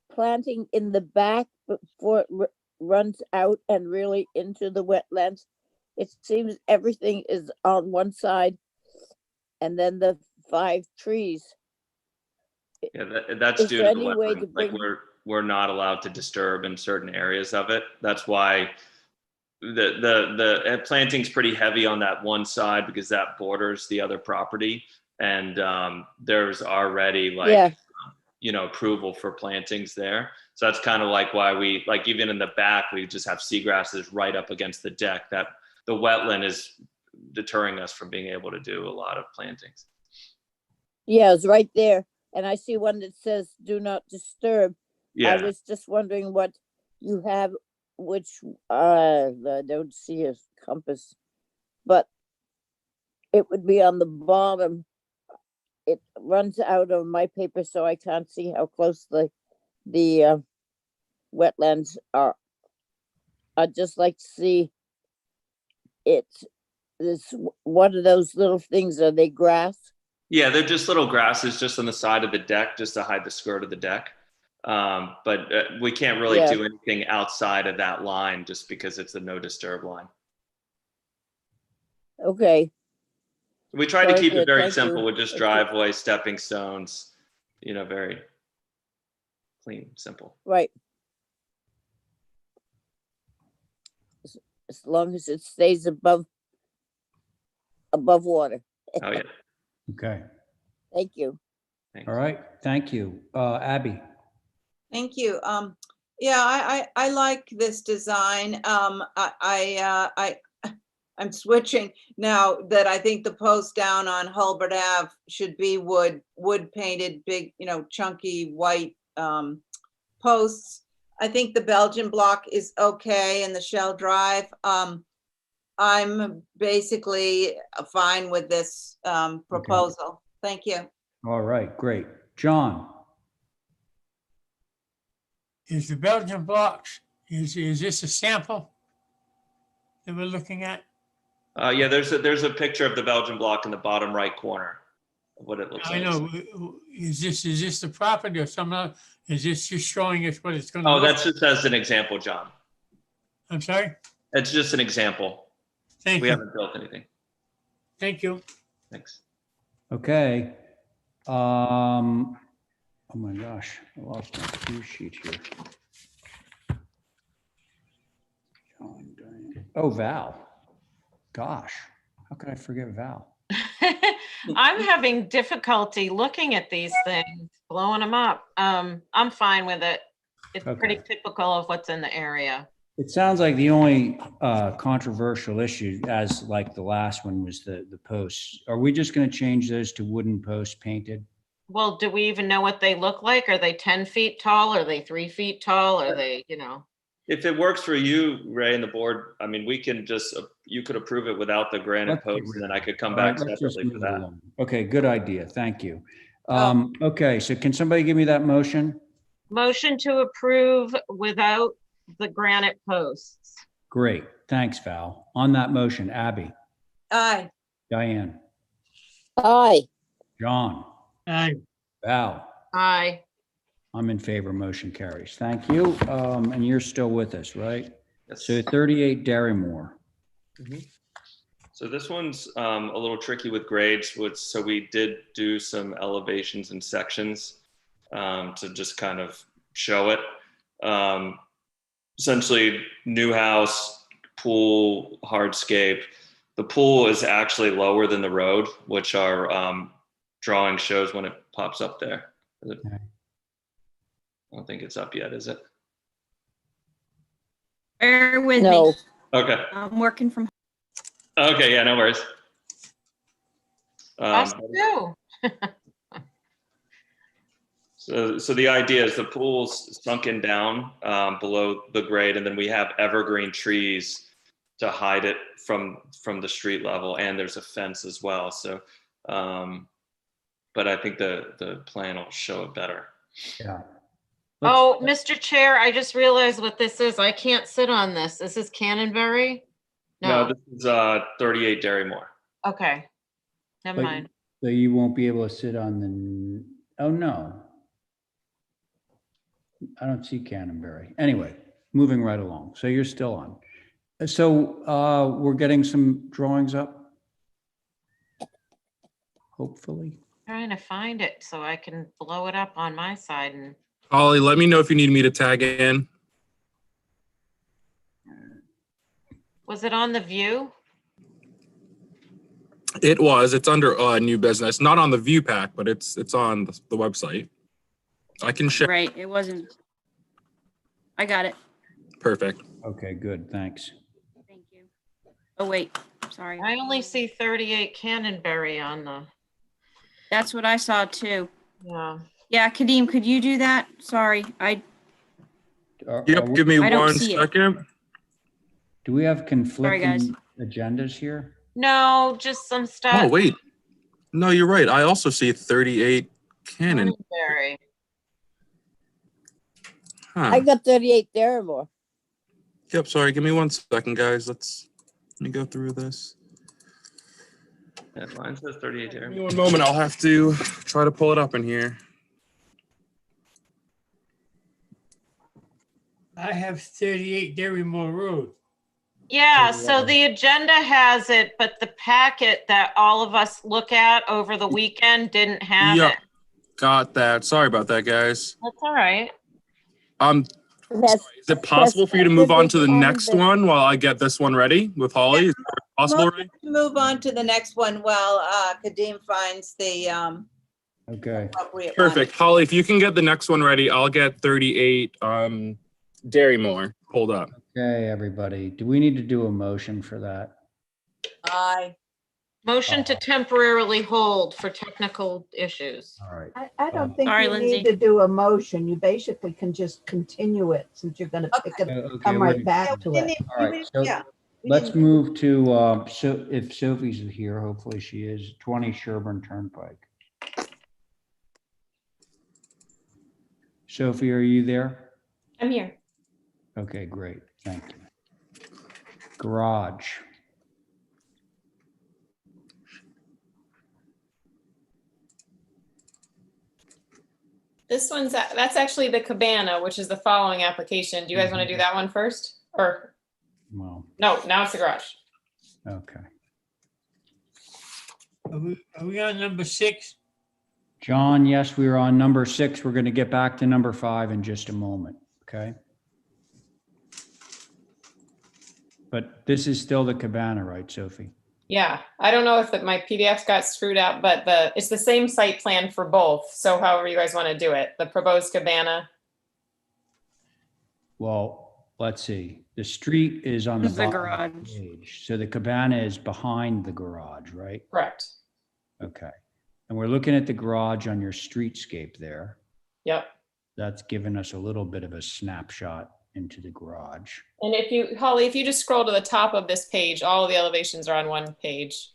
E: planting in the back before it runs out and really into the wetlands? It seems everything is on one side and then the 5 trees.
N: Yeah, that's
E: Is
N: due
E: there
N: to the
E: any way
N: wetland.
E: to
N: Like
E: bring-
N: we're not allowed to disturb in certain areas of it. That's why the planting's pretty heavy on that one side because that borders the other property, and there's already like approval for plantings there. So that's kind of like why we like even in the back we just have seagrasses right up against the deck. That the wetland is deterring us from being able to do a lot of plantings.
E: Yeah, it's right there. And I see one that says do not disturb.
N: Yeah.
E: I was just wondering what you have, which I don't see a compass, but it would be on the bottom. It runs out of my paper, so I can't see how close the wetlands are. I'd just like to see it. This one of those little things. Are they grass?
N: Yeah, they're just little grasses just on the side of the deck, just to hide the skirt of the deck. But we can't really do anything outside of that line just because it's a no disturb line.
E: Okay.
N: We try to keep it very
E: Thank
N: simple
E: you.
N: with just driveway, stepping stones, very clean, simple.
E: Right. As long as it stays above water.
N: Oh, yeah.
A: Okay.
E: Thank you.
A: All right. Thank you. Abby.
I: Thank you. Yeah, I like this design. I'm switching now that I think the post down on Halbert Ave should be wood painted, big, chunky white posts. I think the Belgian block is okay and the shell drive. I'm basically fine with this proposal. Thank you.
A: All right, great. John.
L: Is the Belgian blocks, is this a sample that we're looking at?
N: Yeah, there's a picture of the Belgian block in the bottom right corner of what it looks like.
L: I know. Is this the property or something else? Is this just showing us what it's going to
N: Oh,
L: look
N: that's just as an example, John.
L: I'm sorry?
N: It's just an example.
L: Thank
N: We
L: you.
N: haven't built anything.
L: Thank you.
N: Thanks.
A: Okay. Oh my gosh, I lost my cue sheet here. John, Diane. Oh, Val. Gosh, how could I forget Val?
D: I'm having difficulty looking at these things, blowing them up. I'm fine with it. It's pretty typical of what's in the area.
A: It sounds like the only controversial issue, as like the last one, was the posts. Are we just going to change those to wooden posts painted?
D: Well, do we even know what they look like? Are they 10 feet tall? Are they 3 feet tall? Are they,
N: If it works for you, Ray, and the board, I mean, we can just, you could approve it without the granite post, and then I could come back separately for that.
A: Okay, good idea. Thank you. Okay, so can somebody give me that motion?
D: Motion to approve without the granite posts.
A: Great. Thanks, Val. On that motion, Abby,
I: Aye.
A: Diane,
E: Aye.
A: John,
L: Aye.
A: Val.
D: Aye.
A: I'm in favor. Motion carries. Thank you. And you're still with us, right?
N: Yes.
A: So 38 Derrymore.
N: Mhm. So this one's a little tricky with grades. So we did do some elevations and sections to just kind of show it. Essentially, new house, pool, hardscape. The pool is actually lower than the road, which our drawing shows when it pops up there. I don't think it's up yet, is it?
B: Bear with
E: No.
B: me.
N: Okay.
B: I'm working from.
N: Okay, yeah, no worries.
D: Us too.
N: So the idea is the pool's sunken down below the grade, and then we have evergreen trees to hide it from the street level, and there's a fence as well. So, but I think the plan will show it better.
A: Yeah.
D: Oh, Mr. Chair, I just realized what this is. I can't sit on this. This is Cannonberry?
N: No, this is 38 Derrymore.
D: Okay. Never mind.
A: So you won't be able to sit on the, oh no. I don't see Cannonberry. Anyway, moving right along. So you're still on. So we're getting some drawings up? Hopefully.
D: Trying to find it so I can blow it up on my side. And
C: Holly, let me know if you need me to tag in.
D: was it on the view?
C: It was. It's under new business, not on the view pack, but it's on the website. I can share.
B: Right, it wasn't. I got it.
C: Perfect.
A: Okay, good, thanks.
B: Thank you. Oh, wait, sorry.
D: I only see 38 Cannonberry on the.
B: That's what I saw too.
D: Yeah.
B: Yeah, Kadeem, could you do that? Sorry,
C: Yep, give me
B: I don't
C: one
B: see it.
C: second.
A: Do we have
B: guys.
A: conflicting agendas here?
D: No, just some stuff.
C: Oh, wait. No, you're right. I also see 38 Cannon.
D: Cannonberry.
C: Huh.
E: I got 38 Derrymore.
C: Yep, sorry. Give me one second, guys. Let me go through this.
N: Yeah, mine says 38
C: Give me
N: Derrymore.
C: one moment. I'll have to try to pull it up in here.
L: I have 38 Derrymore Road.
D: Yeah, so the agenda has it, but the packet that all of us look at over the weekend didn't have
C: Yep.
D: it.
C: Got that. Sorry about that, guys.
D: That's all right.
E: That's
C: Is it possible for you to move on to the next
E: specific
C: one while I get this one ready with Holly? Is that possible, right?
I: Move on to the next one while Kadeem finds the
A: Okay,
I: appropriate one.
C: Perfect. Holly, if you can get the next one ready, I'll get 38 Derrymore pulled up.
A: okay, everybody. Do we need to do a motion for that?
I: Aye.
D: Motion to temporarily hold for technical issues.
A: All right.
O: I don't think
B: Sorry,
O: you
B: Lindsay.
O: need to do a motion. You basically can just continue it since you're gonna pick it,
A: Okay,
O: come right
A: wait.
O: back to it.
A: All right, so let's move to, so if Sophie's here, hopefully she is, 20 Sherburn Turnpike. Sophie, are you there?
P: I'm here.
A: Okay, great, thank you. Garage.
P: This one's, that's actually the cabana, which is the following application. Do you guys want to do that one first? Or,
A: Well,
P: no, now it's the garage.
A: okay.
L: Are we on number 6?
A: John, yes, we are on number 6. We're going to get back to number 5 in just a moment, okay? But this is still the cabana, right, Sophie?
P: Yeah, I don't know if my PDFs got screwed out, but it's the same site plan for both. So however you guys want to do it, the proposed cabana.
A: Well, let's see. The street is on the
B: It's the
A: bottom of the
B: garage.
A: page. So the cabana is behind the garage, right?
P: Correct.
A: Okay. And we're looking at the garage on your streetscape there.
P: Yep.
A: That's given us a little bit of a snapshot into the garage.
P: And if you, Holly, if you just scroll to the top of this page, all of the elevations are on one page.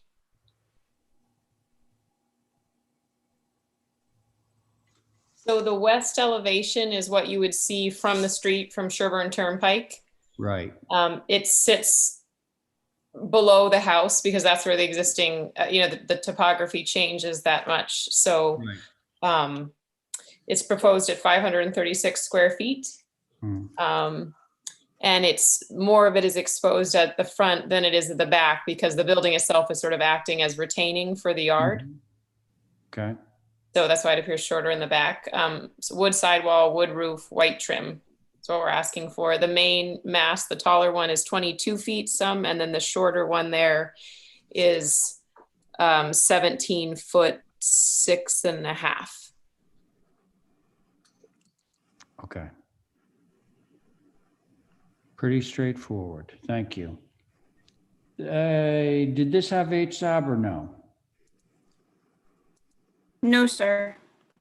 P: So the west elevation is what you would see from the street from Sherburn Turnpike.
A: Right.
P: It sits below the house because that's where the existing, the topography changes that much. So it's proposed at 536 square feet. And And it's more of it is exposed at the front than it is at the back because the building itself is sort of acting as retaining for the yard.
A: Okay.
P: So that's why it appears shorter in the back. So wood sidewall, wood roof, white trim. That's what we're asking for. The main mast, the taller one is 22 feet some, and then the shorter one there is 17 foot 6.5.
A: Okay. Pretty straightforward. Thank you. Did this have HSAB or no?
B: No, sir.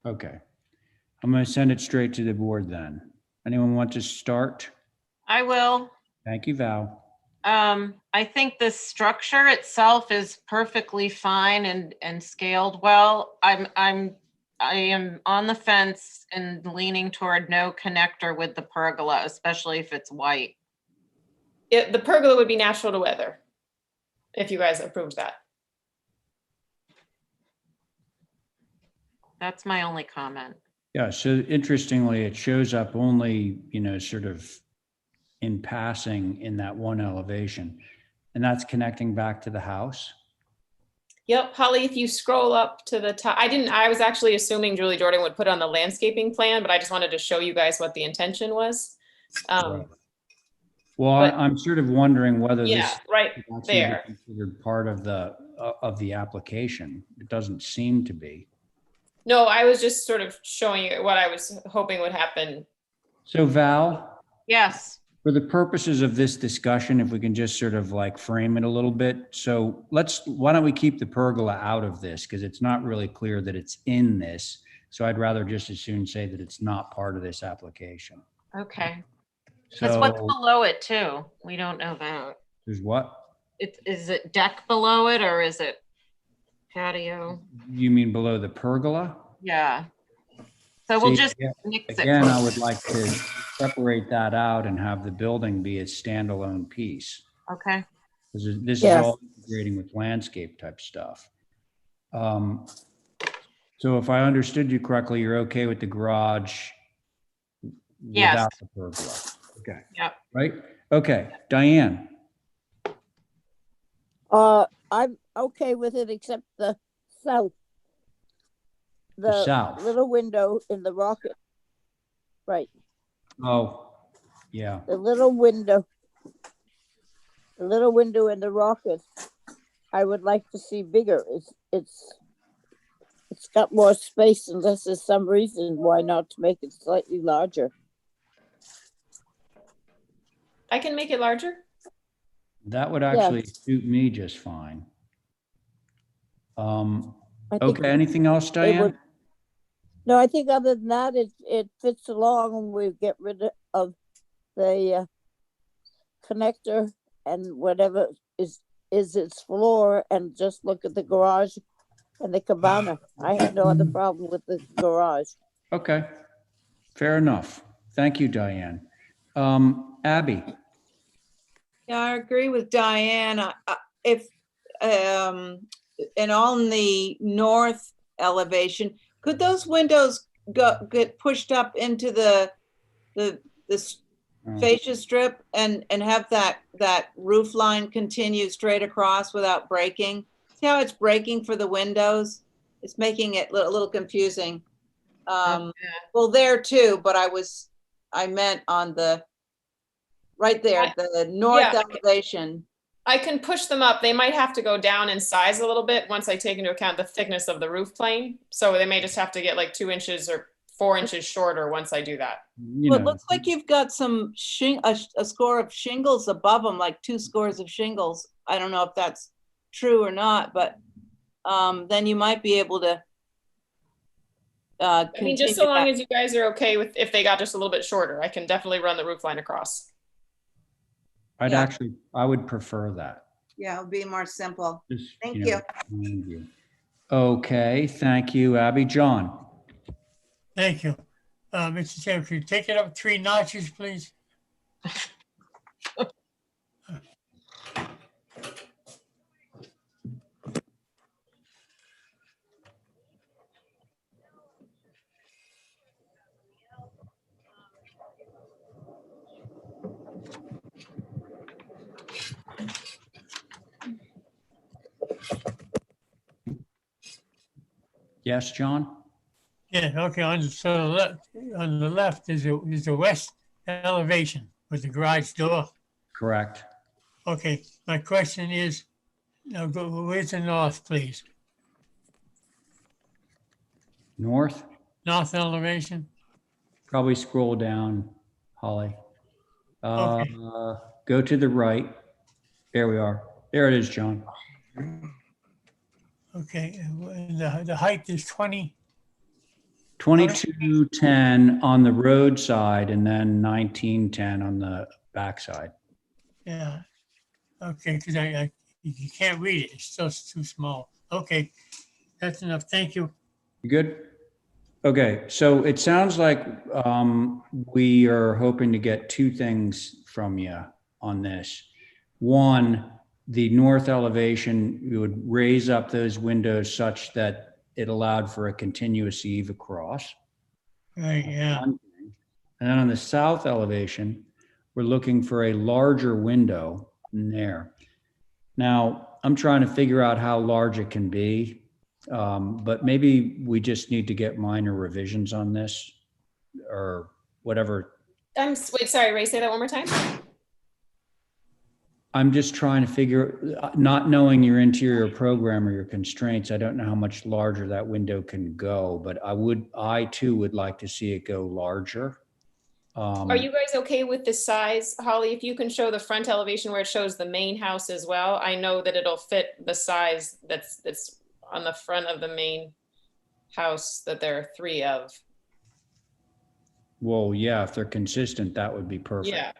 A: Okay. I'm going to send it straight to the board then. Anyone want to start?
D: I will.
A: Thank you, Val.
D: I think the structure itself is perfectly fine and scaled well. I am on the fence and leaning toward no connector with the pergola, especially if it's white.
P: The pergola would be natural to weather if you guys approved that.
D: That's my only comment.
A: Yeah, so interestingly, it shows up only, sort of in passing in that one elevation. And that's connecting back to the house?
P: Yep, Holly, if you scroll up to the top, I was actually assuming Julie Jordan would put on the landscaping plan, but I just wanted to show you guys what the intention was.
A: Right. Well,
P: but-
A: I'm sort of wondering whether
P: Yeah,
A: this
P: right
A: is actually
P: there.
A: considered part of the application. It doesn't seem to be.
P: No, I was just sort of showing you what I was hoping would happen.
A: So Val,
D: Yes.
A: for the purposes of this discussion, if we can just sort of like frame it a little bit. So why don't we keep the pergola out of this? Because it's not really clear that it's in this. So I'd rather just as soon say that it's not part of this application.
D: Okay. Because what's
A: So
D: below it too? We don't know that.
A: there's what?
D: Is it deck below it or is it patio?
A: You mean below the pergola?
D: Yeah. So we'll
A: See,
D: just mix it.
A: Again, I would like to separate that out and have the building be a standalone piece.
D: Okay.
A: Because this is
E: Yes.
A: all integrating with landscape type stuff. So if I understood you correctly, you're okay with the garage
D: Yes.
A: without the pergola? Okay.
D: Yep.
A: Right? Okay. Diane,
E: I'm okay with it except the south.
A: The south.
E: Little window in the rocket. Right,
A: oh, yeah.
E: the little window. The little window in the rocket, I would like to see bigger. It's got more space unless there's some reason why not to make it slightly larger.
P: I can make it larger.
A: That would actually suit me just fine.
E: I think
A: Okay, anything else, Diane?
E: would- No, I think other than that, it fits along and we get rid of the connector and whatever is its floor and just look at the garage and the cabana. I have no other problem with the garage.
A: Okay, fair enough. Thank you, Diane. Abby,
I: Yeah, I agree with Diane. If, and on the north elevation, could those windows get pushed up into the fascia strip and have that roof line continue straight across without breaking? See how it's breaking for the windows? It's making it a little confusing. Well, there too, but I meant on the, right there, the north elevation.
P: I can push them up. They might have to go down in size a little bit once I take into account the thickness of the roof plane. So they may just have to get like 2 inches or 4 inches shorter once I do that.
I: Well, it looks like you've got some a score of shingles above them, like 2 scores of shingles. I don't know if that's true or not, but then you might be able to
P: I mean, just so
I: continue
P: long
I: that.
P: as you guys are okay with if they got just a little bit shorter, I can definitely run the roof line across.
A: I would prefer that.
I: Yeah, it'll be more simple.
A: Just,
I: Thank
A: you know. Okay, thank you, Abby. John,
L: Thank you. Mr. Chairman, could you take it up 3 notches, please?
A: Yes, John?
L: Yeah, okay, on the left is the west elevation with the garage door.
A: Correct.
L: Okay, my question is, now where's the north, please?
A: North,
L: North elevation?
A: probably scroll down, Holly.
L: Okay.
A: Go to the right. There we are. There it is, John.
L: Okay, and the height is 20,
A: 2210 on the road side and then 1910 on the backside.
L: yeah. Okay, because you can't read it, it's still too small. Okay, that's enough, thank you.
A: You good? Okay, so it sounds like we are hoping to get two things from you on this. One, the north elevation, you would raise up those windows such that it allowed for a continuous eave across.
L: Right, yeah.
A: And then on the south elevation, we're looking for a larger window in there. Now, I'm trying to figure out how large it can be, but maybe we just need to get minor revisions on this or whatever.
P: Wait, sorry, Ray, say that one more time.
A: I'm just trying to figure, not knowing your interior program or your constraints, I don't know how much larger that window can go, but I too would like to see it go larger.
P: Are you guys okay with the size? Holly, if you can show the front elevation where it shows the main house as well, I know that it'll fit the size that's on the front of the main house that there are 3 of.
A: Well, yeah, if they're consistent, that would be perfect.
P: Yeah,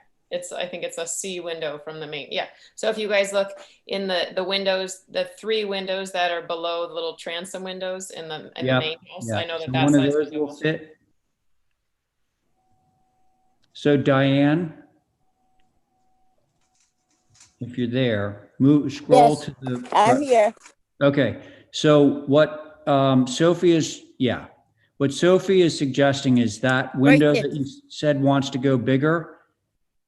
P: I think it's a C window from the main. Yeah. So if you guys look in the windows, the 3 windows that are below the little transom windows in the main house, I know that
A: So
P: that
A: one of
P: size
A: those
P: window
A: will fit. So Diane, if you're there, scroll
E: Yes,
A: to the.
E: I'm here.
A: Okay, so what Sophie is suggesting is that window
E: there.
A: that you said wants to go bigger.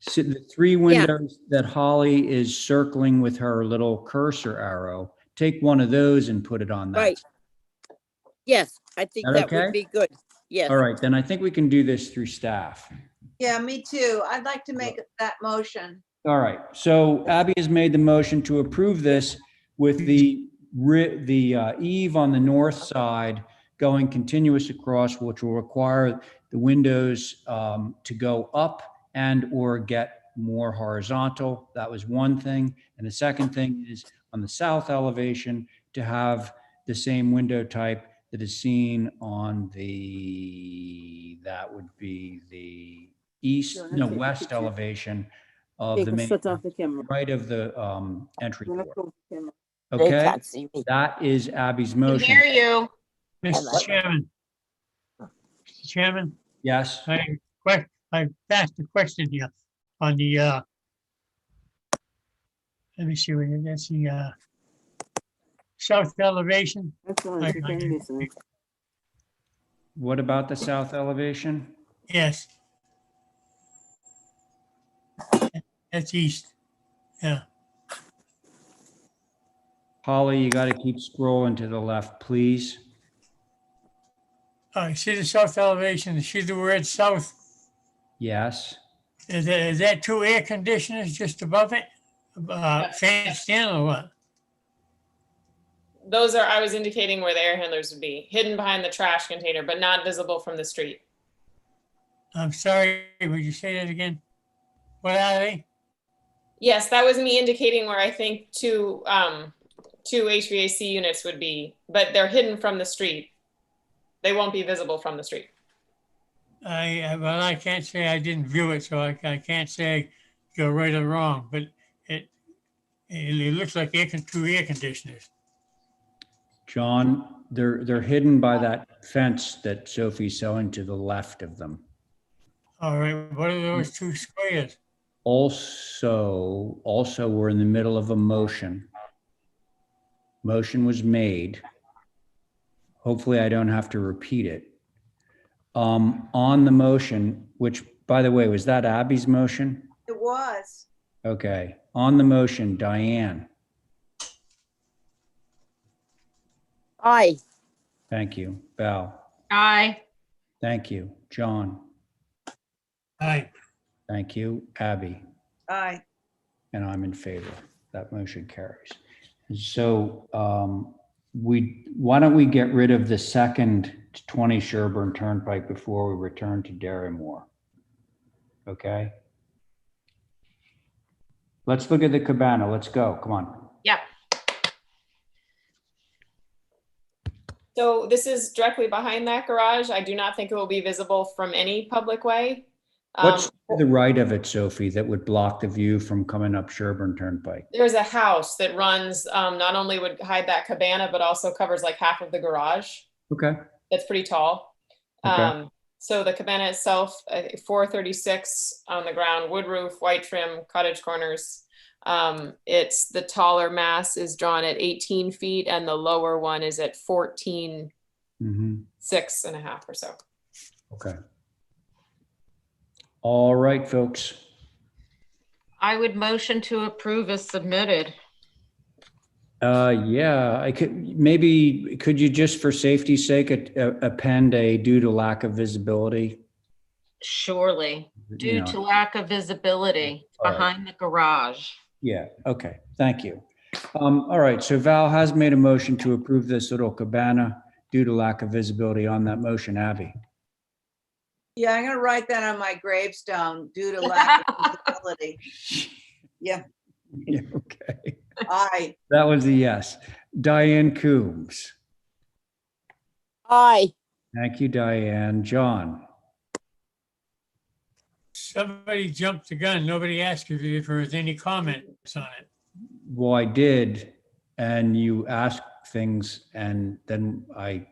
A: So the 3 windows that Holly is circling with her little cursor arrow, take one of those and put it on that.
E: Right. Yes, I think
A: That
E: that
A: okay?
E: would be good. Yes.
A: All right, then I think we can do this through staff.
I: Yeah, me too. I'd like to make that motion.
A: All right, so Abby has made the motion to approve this with the eave on the north side going continuous across, which will require the windows to go up and or get more horizontal. That was one thing. And the second thing is on the south elevation to have the same window type that is seen on that would be the west elevation of the main, right of the entry door. Okay, that is Abby's
D: Can
A: motion.
D: hear you.
L: Mr. Chairman. Mr. Chairman,
A: Yes,
L: I asked a question here on the, let me see, that's the south elevation.
A: what about the south elevation?
L: Yes. That's east, yeah.
A: Holly, you got to keep scrolling to the left, please.
L: All right, see the south elevation, see the word south?
A: Yes.
L: Is that 2 air conditioners just above it? Fenced in or what?
P: Those are, I was indicating where the air handlers would be, hidden behind the trash container, but not visible from the street.
L: I'm sorry, would you say that again? What are they?
P: Yes, that was me indicating where I think two HVAC units would be, but they're hidden from the street. They won't be visible from the street.
L: Well, I can't say I didn't view it, so I can't say you're right or wrong, but it looks like 2 air conditioners.
A: John, they're hidden by that fence that Sophie's showing to the left of them.
L: All right, what are those 2 squares?
A: Also, we're in the middle of a motion. Motion was made. Hopefully I don't have to repeat it. On the motion, which by the way, was that Abby's motion?
I: It was.
A: Okay, on the motion, Diane.
E: Aye.
A: Thank you. Val?
D: Aye.
A: Thank you. John?
L: Aye.
A: Thank you. Abby?
I: Aye.
A: And I'm in favor. That motion carries. So why don't we get rid of the second 20 Sherburn Turnpike before we return to Derrymore? Okay. Let's look at the cabana. Let's go. Come on.
P: Yep. So this is directly behind that garage. I do not think it will be visible from any public way.
A: What's to the right of it, Sophie, that would block the view from coming up Sherburn Turnpike?
P: There's a house that runs, not only would hide that cabana, but also covers like half of the garage.
A: Okay.
P: It's pretty tall.
A: Okay.
P: So the cabana itself, 436 on the ground, wood roof, white trim, cottage corners. It's the taller mass is drawn at 18 feet and the lower one is at 14, 6.5 or so.
A: Okay. All right, folks.
D: I would motion to approve as submitted.
A: Yeah, I could, maybe, could you just for safety's sake append a due to lack of visibility?
D: Surely, due
A: You know.
D: to lack of visibility
A: All right.
D: behind the garage.
A: Yeah, okay, thank you. All right, so Val has made a motion to approve this little cabana due to lack of visibility. On that motion, Abby?
I: Yeah, I'm gonna write that on my gravestone due to lack of visibility. Yeah,
A: Yeah, okay.
I: aye.
A: That was a yes. Diane Coombs?
E: Aye.
A: Thank you, Diane. John?
L: Somebody jumped the gun. Nobody asked you if there was any comments on it.
A: Well, I did, and you asked things, and then I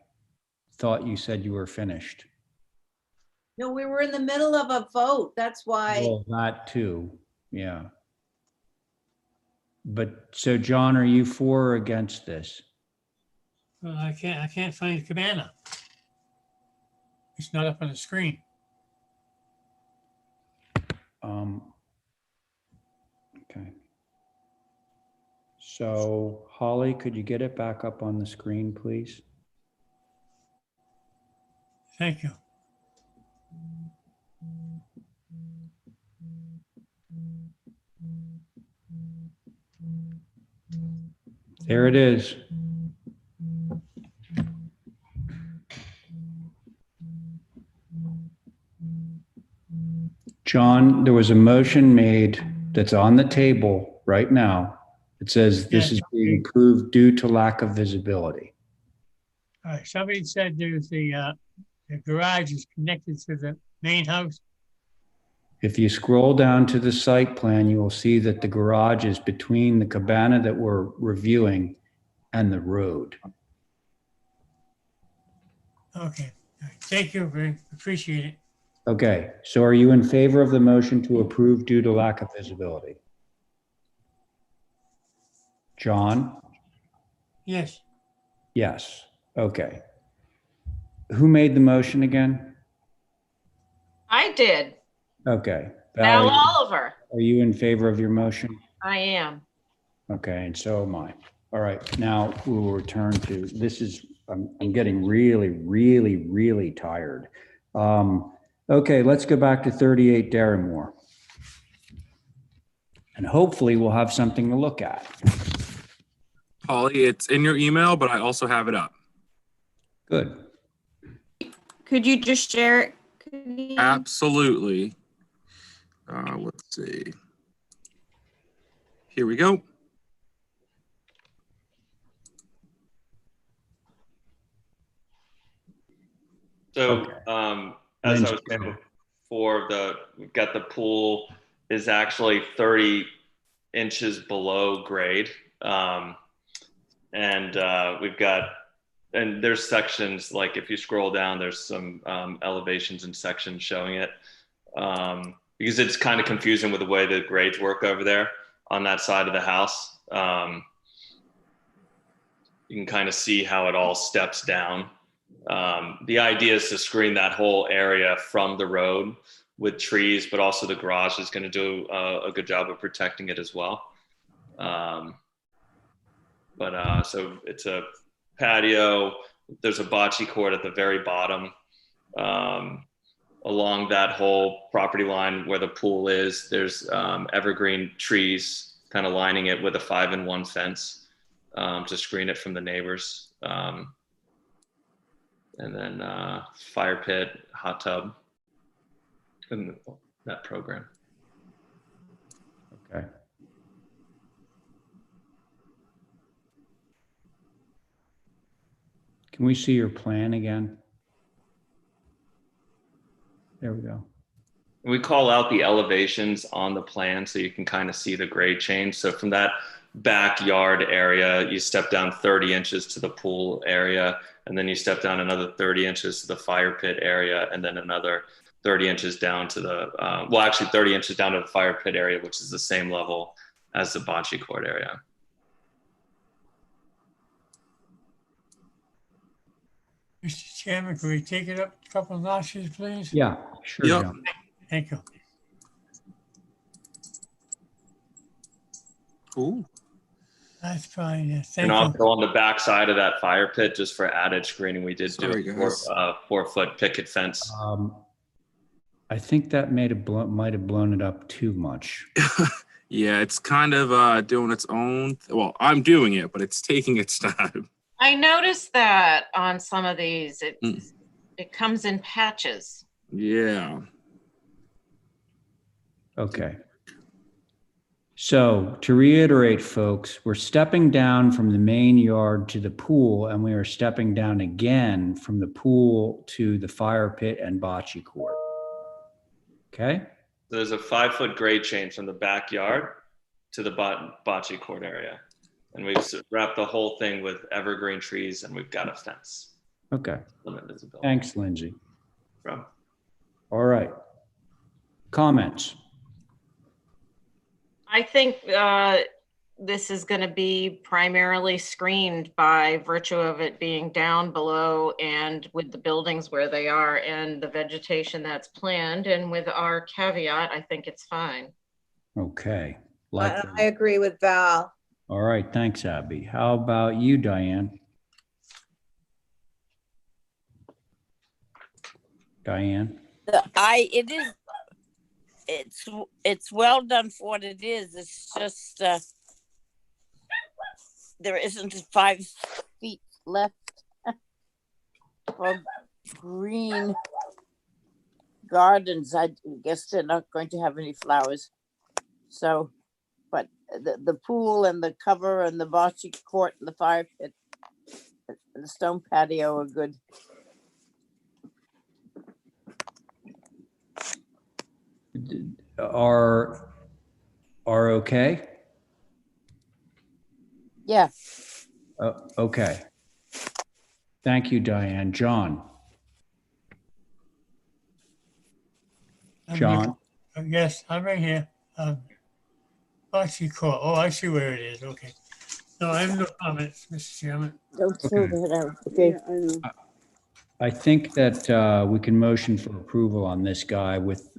A: thought you said you were finished.
I: No, we were in the middle of a vote. That's why.
A: Well, that too, yeah. But, so John, are you for or against this?
L: Well, I can't find the cabana. It's not up on the screen.
A: Okay. So Holly, could you get it back up on the screen, please?
L: Thank you.
A: There it is. John, there was a motion made that's on the table right now. It says this is being approved due to lack of visibility.
L: All right, somebody said there's the garage is connected to the main house.
A: If you scroll down to the site plan, you will see that the garage is between the cabana that we're reviewing and the road.
L: Okay, all right. Thank you, very appreciate it.
A: Okay, so are you in favor of the motion to approve due to lack of visibility? John?
L: Yes,
A: Yes, okay. Who made the motion again?
D: I did.
A: Okay.
D: Val
A: Valerie,
D: Oliver.
A: are you in favor of your motion?
D: I am.
A: Okay, and so am I. All right, now we will return to, this is, I'm getting really tired. Okay, let's go back to 38 Derrymore. And hopefully we'll have something to look at.
C: Holly, it's in your email, but I also have it up.
A: Good.
B: Could you just share it? Could you-
C: Absolutely. Let's see. Here we go.
N: So, as I was saying before, we've got the pool is actually 30 inches below grade. We've got, and there's sections, like if you scroll down, there's some elevations and sections showing it. Because it's kind of confusing with the way the grades work over there on that side of the house. You can kind of see how it all steps down. The idea is to screen that whole area from the road with trees, but also the garage is going to do a good job of protecting it as well. So it's a patio there's a bocce court at the very bottom. Along that whole property line where the pool is, there's evergreen trees kind of lining it with a 5-in-1 fence to screen it from the neighbors. And then fire pit, hot tub, in that program.
A: Okay. Can we see your plan again? There we go.
N: We call out the elevations on the plan so you can kind of see the grade change. So from that backyard area, you step down 30 inches to the pool area, and then you step down another 30 inches to the fire pit area, and then another 30 inches down to the, 30 inches down to the fire pit area, which is the same level as the bocce court area.
L: Mr. Chairman, could we take it up a couple of notches, please?
A: Yeah, sure,
C: Yep.
A: John.
L: Thank you.
C: Cool.
L: That's fine. Yeah. Thank
N: And
L: you.
N: also on the back side of that fire pit, just for added screening, we did
C: Sorry,
N: do a
C: guys.
N: 4-foot picket fence.
A: I think that might have blown it up too much.
C: Yeah, it's kind of doing its own. Well, I'm doing it, but it's taking its time.
D: I noticed that on some of these, it comes in patches.
C: Yeah.
A: Okay. So to reiterate, folks, we're stepping down from the main yard to the pool, and we are stepping down again from the pool to the fire pit and bocce court. Okay?
N: There's a 5-foot grade change from the backyard to the bocce court area. And we've wrapped the whole thing with evergreen trees, and we've got a fence.
A: Okay.
N: Limit visibility.
A: Thanks, Lindsay.
N: From.
A: All right. Comments?
D: I think this is going to be primarily screened by virtue of it being down below and with the buildings where they are and the vegetation that's planned. And with our caveat, I think it's fine.
A: Okay.
I: I agree with Val.
A: All right. Thanks, Abby. How about you, Diane? Diane?
E: It's well done for what it is. It's just there isn't 5 feet left for green gardens. I guess they're not going to have any flowers. So, but the pool and the cover and the bocce court and the fire pit and the stone patio are good.
A: Are okay?
E: Yeah.
A: Okay. Thank you, Diane. John? John?
L: Yes, I'm right here. Bocce court. Oh, I see where it is. Okay. No, I have no comments, Mr. Chairman.
E: Don't throw that out. Okay. I know.
A: I think that we can motion for approval on this guy with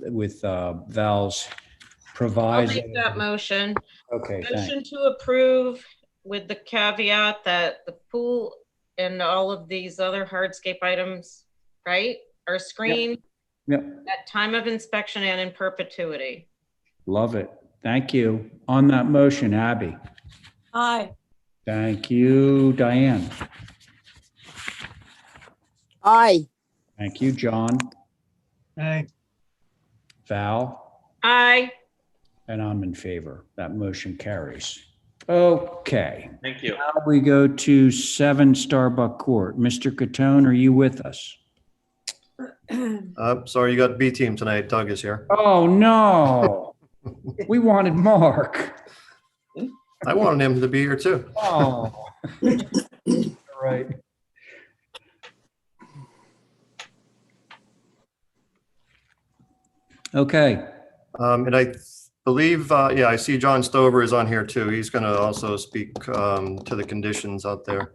A: Val's
D: I'll
A: proviso.
D: make that motion.
A: Okay, thanks.
D: Motion to approve with the caveat that the pool and all of these other hardscape items, right, are screened
A: Yep,
D: at time of inspection and in perpetuity.
A: love it. Thank you. On that motion, Abby.
I: Aye.
A: Thank you, Diane.
E: Aye.
A: Thank you, John.
L: Aye.
A: Val?
D: Aye.
A: And I'm in favor. That motion carries. Okay.
N: Thank you.
A: Now we go to 7 Starbuck Court. Mr. Catone, are you with us?
Q: Sorry, you got B team tonight. Doug is here.
A: Oh, no. We wanted Mark.
Q: I wanted him to be here too.
A: Oh. Right. Okay.
Q: And I believe, yeah, I see John Stover is on here too. He's going to also speak to the conditions out there.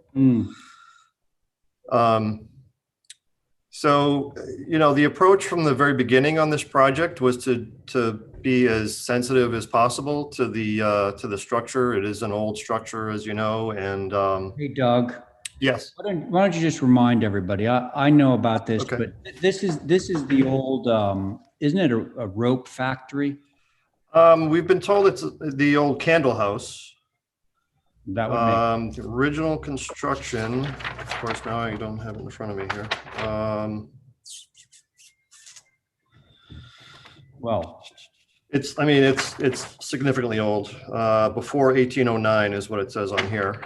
Q: So, you know, the approach from the very beginning on this project was to be as sensitive as possible to the structure. It is an old structure, as you know, and
A: Hey, Doug.
Q: Yes.
A: Why don't you just remind everybody? I know about this,
Q: Okay.
A: but this is the old, isn't it a rope factory?
Q: We've been told it's the old candle house.
A: That would make,
Q: The original construction, of course, now I don't have it in front of me here.
A: well,
Q: I mean, it's significantly old. Before 1809 is what it says on here.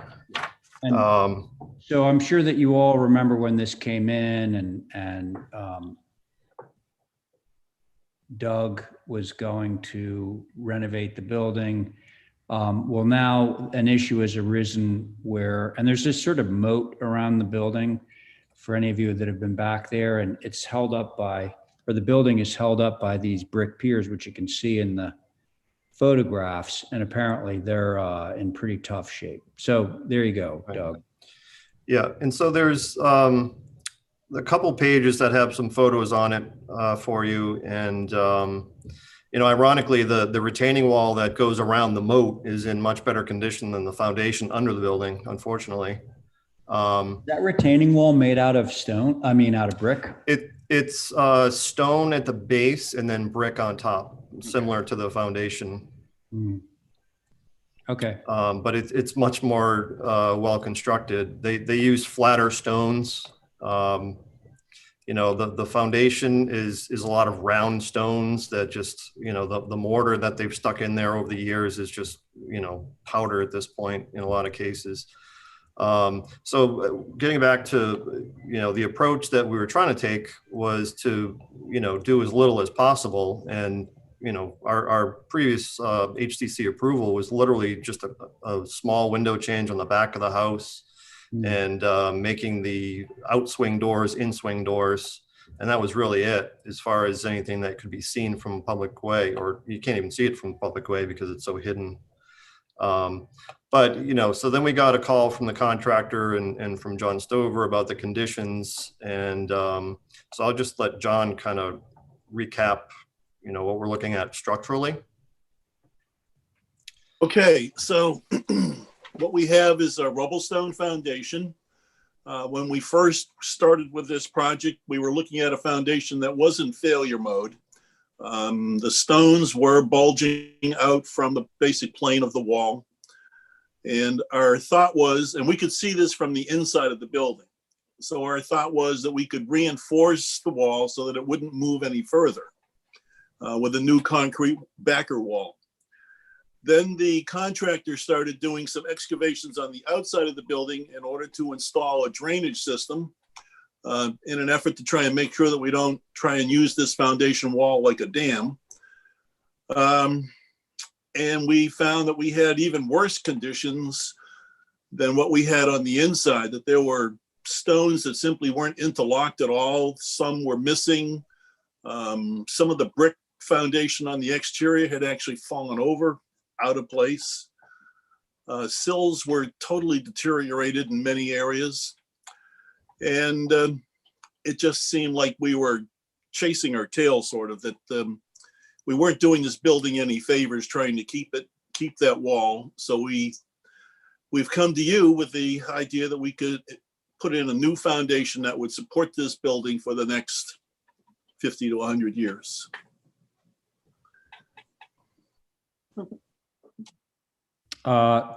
A: and so I'm sure that you all remember when this came in and Doug was going to renovate the building. Well, now an issue has arisen where, and there's this sort of moat around the building for any of you that have been back there, and it's held up by, or the building is held up by these brick piers, which you can see in the photographs, and apparently they're in pretty tough shape. So there you go, Doug.
Q: Yeah, and so there's a couple pages that have some photos on it for you, and you know, ironically, the retaining wall that goes around the moat is in much better condition than the foundation under the building, unfortunately.
A: That retaining wall made out of stone? I mean, out of brick?
Q: It's stone at the base and then brick on top, similar to the foundation.
A: Okay.
Q: But it's much more well constructed. They use flatter stones. You know, the foundation is a lot of round stones that just, you know, the mortar that they've stuck in there over the years is just, you know, powder at this point in a lot of cases. So getting back to, you know, the approach that we were trying to take was to, you know, do as little as possible. And, you know, our previous HTC approval was literally just a small window change on the back of the house and making the outswing doors in-swing doors. And that was really it as far as anything that could be seen from a public way, or you can't even see it from a public way because it's so hidden. But, you know, so then we got a call from the contractor and from John Stover about the conditions. And so I'll just let John kind of recap, you know, what we're looking at structurally.
R: Okay, so what we have is a rubble stone foundation. When we first started with this project, we were looking at a foundation that was in failure mode. The stones were bulging out from the basic plane of the wall. And our thought was, and we could see this from the inside of the building. So our thought was that we could reinforce the wall so that it wouldn't move any further with a new concrete backer wall. Then the contractor started doing some excavations on the outside of the building in order to install a drainage system in an effort to try and make sure that we don't try and use this foundation wall like a dam. And we found that we had even worse conditions than what we had on the inside, that there were stones that simply weren't interlocked at all. Some were missing. Some of the brick foundation on the exterior had actually fallen over, out of place. Sills were totally deteriorated in many areas. And it just seemed like we were chasing our tail, sort of, that we weren't doing this building any favors trying to keep that wall. So we've come to you with the idea that we could put in a new foundation that would support this building for the next 50 to 100 years.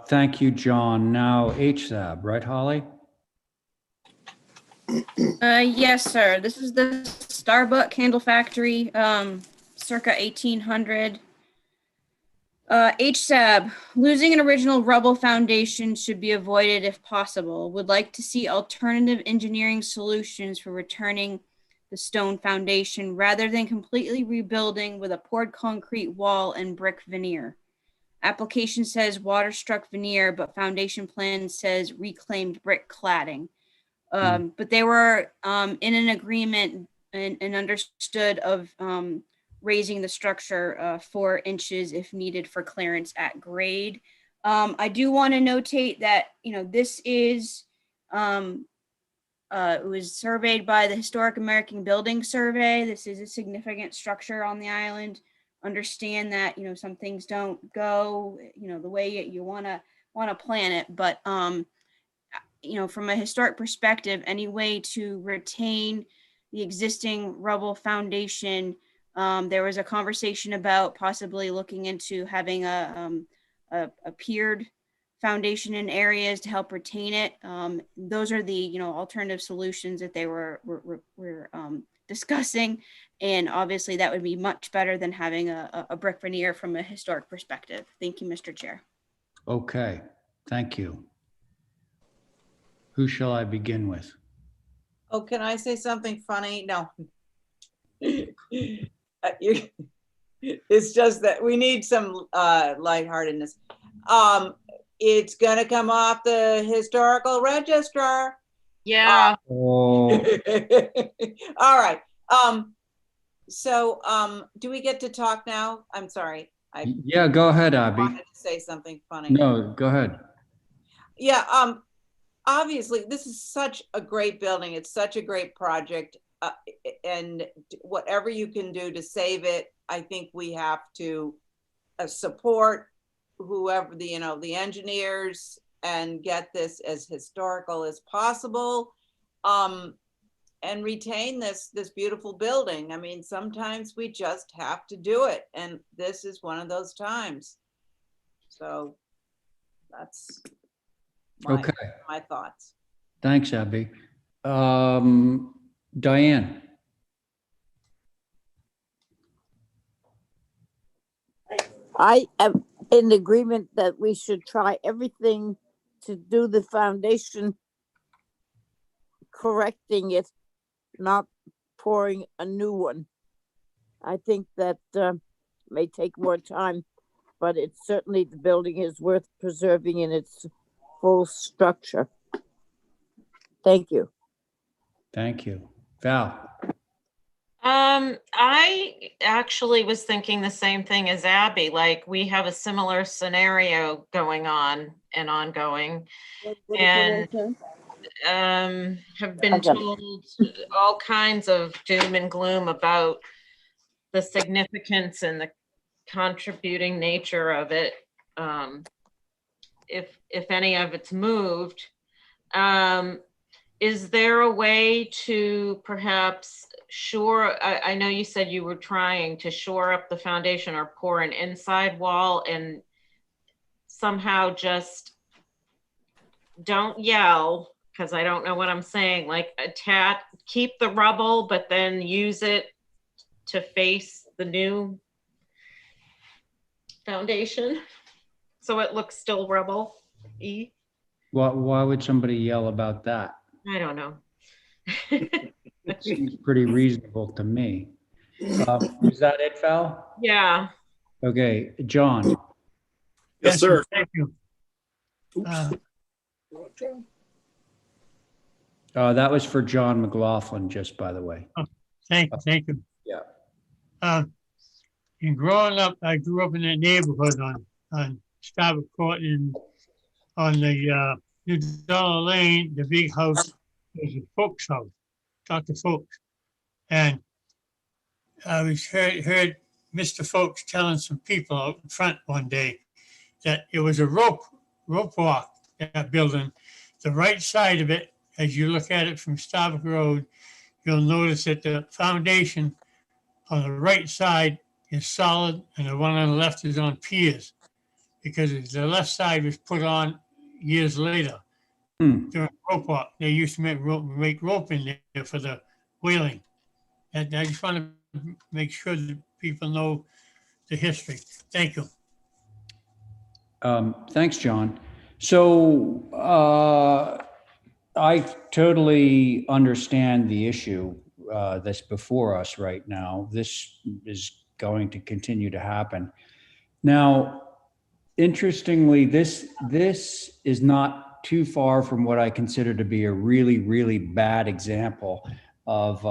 A: Thank you, John. Now HSAB, right, Holly?
B: Yes, sir. This is the Starbuck candle factory, circa 1800. HSAB, losing an original rubble foundation should be avoided if possible. Would like to see alternative engineering solutions for returning the stone foundation rather than completely rebuilding with a poured concrete wall and brick veneer. Application says water-struck veneer, but foundation plan says reclaimed brick cladding. But they were in an agreement and understood of raising the structure 4 inches if needed for clearance at grade. I do want to notate that, you know, this is, it was surveyed by the Historic American Building Survey. This is a significant structure on the island. Understand that, you know, some things don't go, you know, the way you want to plan it, but from a historic perspective, any way to retain the existing rubble foundation. There was a conversation about possibly looking into having a piered foundation in areas to help retain it. Those are the alternative solutions that they were discussing, and obviously that would be much better than having a brick veneer from a historic perspective. Thank you, Mr. Chair.
A: Okay, thank you. Who shall I begin with?
I: Oh, can I say something funny? No. It's just that we need some lightheartedness. It's gonna come off the historical register.
D: Yeah.
A: Oh,
I: All right. So do we get to talk now? I'm sorry. I
A: yeah, go ahead, Abby.
I: wanted to say something funny.
A: No, go ahead.
I: Yeah, obviously this is such a great building. It's such a great project. And whatever you can do to save it, I think we have to support whoever the engineers and get this as historical as possible, and retain this beautiful building. I mean, sometimes we just have to do it, and this is one of those times. So that's my thoughts.
A: Thanks, Abby. Diane.
E: I am in agreement that we should try everything to do the foundation, correcting it, not pouring a new one. I think that may take more time, but it's certainly, the building is worth preserving in its full structure. Thank you.
A: Thank you. Val.
D: I actually was thinking the same thing as Abby. Like, we have a similar scenario going on and ongoing, and have been told all kinds of doom and gloom about the significance and the contributing nature of it. If any of it's moved, is there a way to perhaps I know you said you were trying to shore up the foundation or pour an inside wall, and somehow just, don't yell because I don't know what I'm saying, like keep the rubble, but then use it to face the new foundation so it looks still rubble-y?
A: Why would somebody yell about that?
D: I don't know.
A: Seems pretty reasonable to me. Is that it, Val?
D: Yeah.
A: Okay, John.
R: Yes, sir.
L: Thank you.
A: That was for John McLaughlin, just by the way.
L: Thank you.
A: Yeah.
L: In growing up, I grew up in that neighborhood on Starbuck Court, and on the New Dollar Lane, the big house was a Folks house, Dr. Folks. And I heard Mr. Folks telling some people out in front one day that it was a rope walk, that building. The right side of it, as you look at it from Starbuck Road, you'll notice that the foundation on the right side is solid and the one on the left is on piers, because the left side was put on years later. During rope walk, they used to make rope in there for the whaling. And I just want to make sure that people know the history. Thank you.
A: Thanks, John. So I totally understand the issue that's before us right now. This is going to continue to happen. Now, interestingly, this is not too far from what I consider to be a really, really bad example of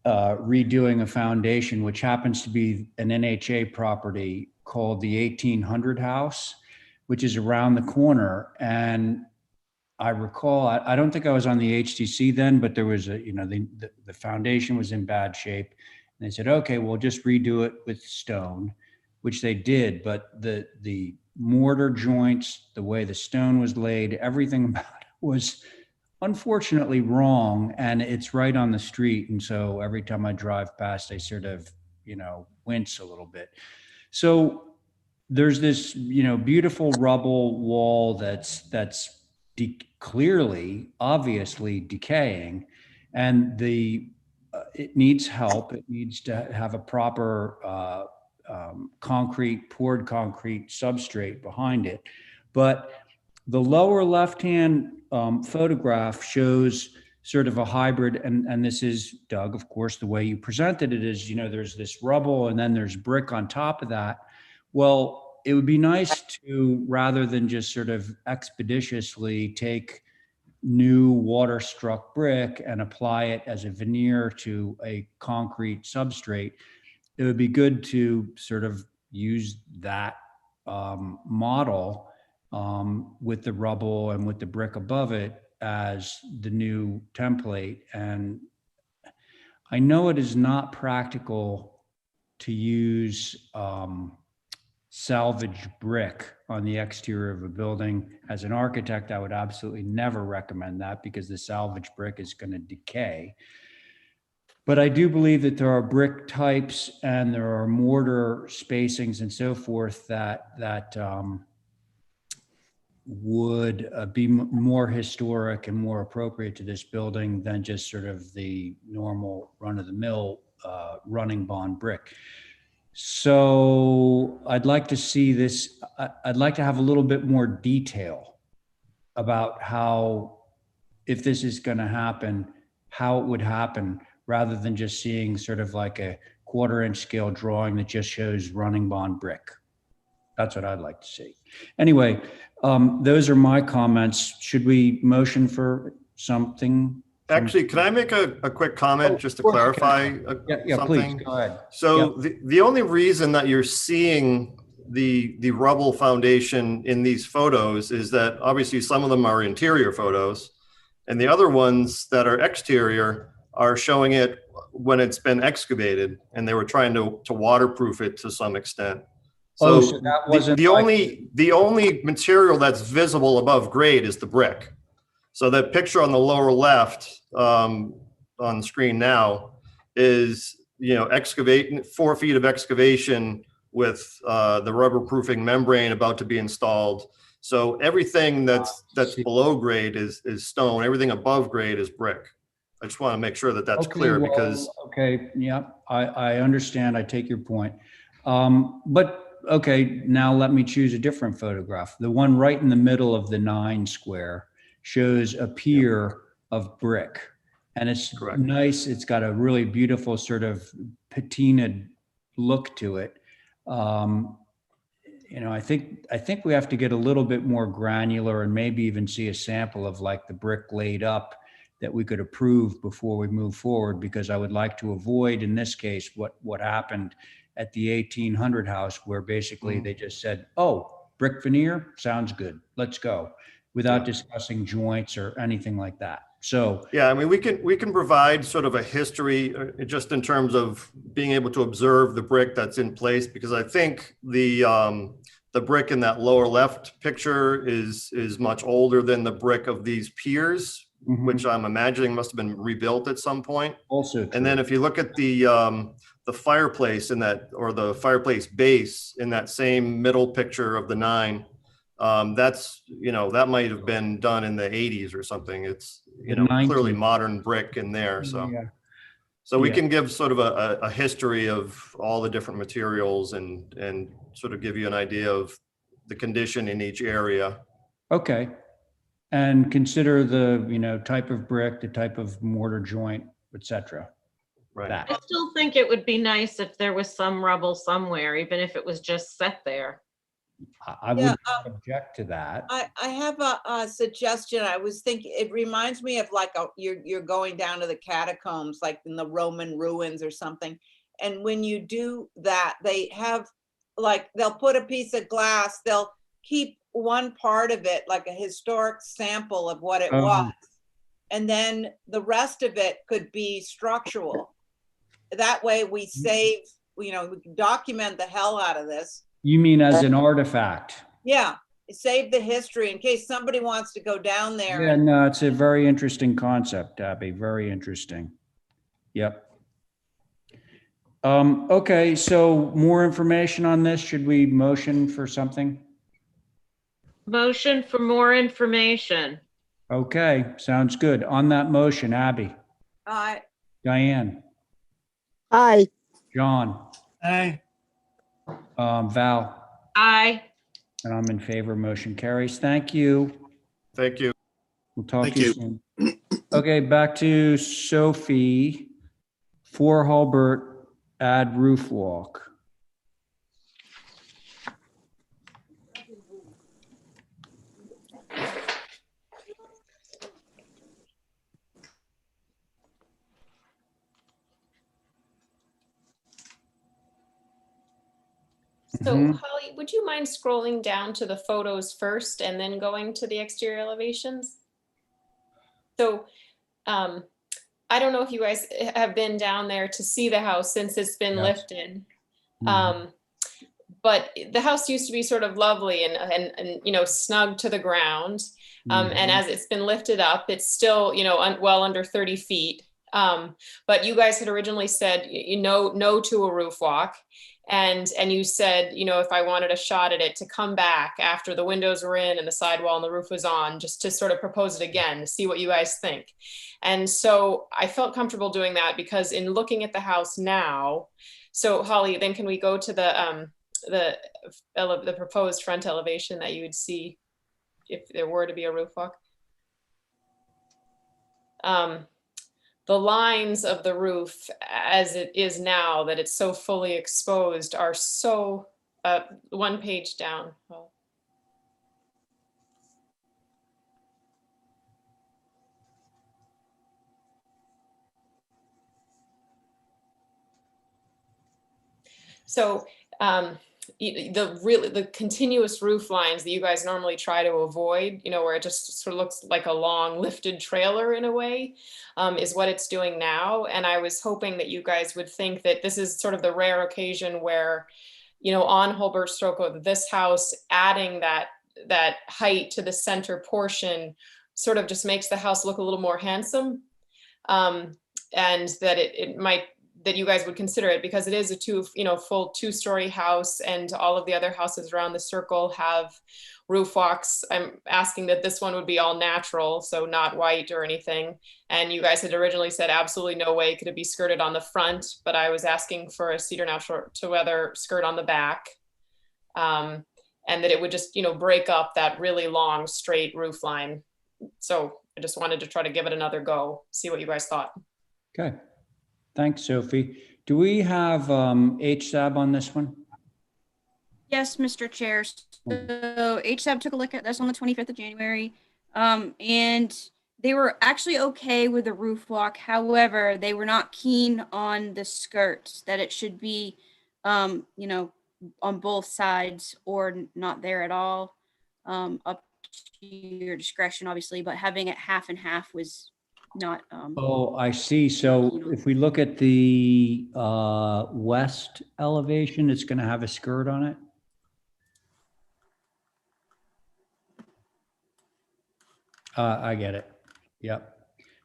A: redoing a foundation, which happens to be an NHA property called the 1800 House, which is around the corner. And I recall, I don't think I was on the HTC then, but there was the foundation was in bad shape. And they said, okay, we'll just redo it with stone, which they did. But the mortar joints, the way the stone was laid, everything about it was unfortunately wrong, and it's right on the street. And so every time I drive past, I sort of, wince a little bit. So there's this, beautiful rubble wall that's clearly, obviously decaying, and it needs help. It needs to have a proper poured concrete substrate behind it. But the lower left-hand photograph shows sort of a hybrid, and this is, Doug, of course, the way you presented it is, there's this rubble and then there's brick on top of that. Well, it would be nice to, rather than just sort of expeditiously take new water-struck brick and apply it as a veneer to a concrete substrate, it would be good to sort of use that model with the rubble and with the brick above it as the new template. And I know it is not practical to use salvage brick on the exterior of a building. As an architect, I would absolutely never recommend that because the salvage brick is going to decay. But I do believe that there are brick types and there are mortar spacings and so forth that would be more historic and more appropriate to this building than just sort of the normal run-of-the-mill running bond brick. So I'd like to see this. I'd like to have a little bit more detail about how, if this is going to happen, how it would happen, rather than just seeing sort of like a 1/4-inch scale drawing that just shows running bond brick. That's what I'd like to see. Anyway, those are my comments. Should we motion for something?
Q: Actually, can I make a quick comment just to clarify
A: Yeah,
Q: something?
A: please, go ahead.
Q: So the only reason that you're seeing the rubble foundation in these photos is that obviously some of them are interior photos, and the other ones that are exterior are showing it when it's been excavated, and they were trying to waterproof it to some extent. So,
A: so that wasn't
Q: the only material that's visible above grade is the brick. So that picture on the lower left on the screen now is, excavating 4 feet of excavation with the rubber proofing membrane about to be installed. So everything that's below grade is stone. Everything above grade is brick. I just want to make sure that that's clear because.
A: Okay, yeah, I understand. I take your point. But okay, now let me choose a different photograph. The one right in the middle of the 9 square shows a pier of brick, and it's nice. It's got a really beautiful sort of patinaed look to it. I think we have to get a little bit more granular and maybe even see a sample of like the brick laid up that we could approve before we move forward, because I would like to avoid, in this case, what happened at the 1800 house, where basically they just said, oh, brick veneer, sounds good, let's go, without discussing joints or anything like that. So
Q: yeah, I mean, we can provide sort of a history just in terms of being able to observe the brick that's in place, because I think the brick in that lower left picture is much older than the brick of these piers, which I'm imagining must have been rebuilt at some point.
A: Also true.
Q: And then if you look at the fireplace in that, or the fireplace base in that same middle picture of the 9, that's, that might have been done in the 80s or something. It's, clearly modern brick in there. So, so we can give sort of a history of all the different materials and sort of give you an idea of the condition in each area.
A: Okay. And consider the, type of brick, the type of mortar joint, etc.
Q: Right.
D: I still think it would be nice if there was some rubble somewhere, even if it was just set there.
A: I wouldn't object to that.
I: I have a suggestion. I was thinking, it reminds me of like you're going down to the catacombs, like in the Roman ruins or something. And when you do that, they have they'll put a piece of glass, they'll keep one part of it, like a historic sample of what it was. And then the rest of it could be structural. That way we save, we can document the hell out of this.
A: You mean as an artifact?
I: Yeah. save the history in case somebody wants to go down there.
A: Yeah, no, it's a very interesting concept, Abby. Very interesting. Yep. Okay, so more information on this. Should we motion for something?
D: Motion for more information.
A: Okay, sounds good. On that motion, Abby,
I: Uh,
A: Diane,
E: Aye.
A: John,
L: Aye.
A: Val,
D: Aye.
A: and I'm in favor. Motion carries. Thank you.
Q: Thank you.
A: We'll talk
R: Thank
A: to you
R: you.
A: soon. Okay, back to Sophie. 4 Halbert, add roof walk.
P: So
A: Mhm.
P: Holly, would you mind scrolling down to the photos first and then going to the exterior elevations? So I don't know if you guys have been down there to see the house since it's been
A: Yes.
P: lifted.
A: Mhm.
P: But the house used to be sort of lovely and you know, snug to the ground. And as it's been lifted up, it's still, you know, well under 30 feet. But you guys had originally said, you know, no to a roof walk. And you said, you know, if I wanted a shot at it, to come back after the windows were in and the sidewall and the roof was on, just to sort of propose it again to see what you guys think. And so I felt comfortable doing that because in looking at the house now, so Holly, then can we go to the proposed front elevation that you would see if there were to be a roof walk? The lines of the roof as it is now, that it's so fully exposed, are so, one page down. Oh. So the continuous roof lines that you guys normally try to avoid, you know, where it just sort of looks like a long lifted trailer in a way, is what it's doing now. And I was hoping that you guys would think that this is sort of the rare occasion where, you know, on Halbert Stroko, this house adding that height to the center portion sort of just makes the house look a little more handsome. And that it might, that you guys would consider it, because it is a full 2-story house, and all of the other houses around the circle have roof walks. I'm asking that this one would be all natural, so not white or anything. And you guys had originally said absolutely no way could it be skirted on the front, but I was asking for a cedar natural to weather skirt on the back. And that it would just, you know, break up that really long straight roof line. So I just wanted to try to give it another go, see what you guys thought.
A: Okay. Thanks, Sophie. Do we have HSAB on this one?
B: Yes, Mr. Chair. So HSAB took a look at this on the 25th of January, and they were actually okay with the roof walk. However, they were not keen on the skirts, that it should be, you know, on both sides or not there at all. Up to your discretion, obviously, but having it half and half was not.
A: Oh, I see. So if we look at the west elevation, it's going to have a skirt on it? I get it. Yep.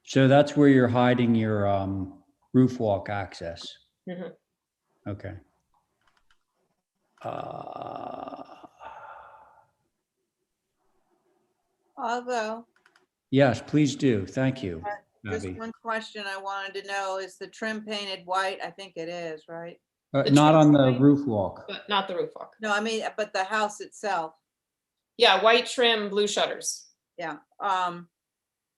A: So that's where you're hiding your roof walk access.
P: Mhm.
A: Okay.
I: Although,
A: Yes, please do. Thank you,
I: just
A: Abby.
I: one question I wanted to know, is the trim painted white? I think it is, right?
A: Not on the roof walk.
P: But not the roof walk.
I: No, I mean, but the house itself.
P: Yeah, white trim, blue shutters.
I: Yeah.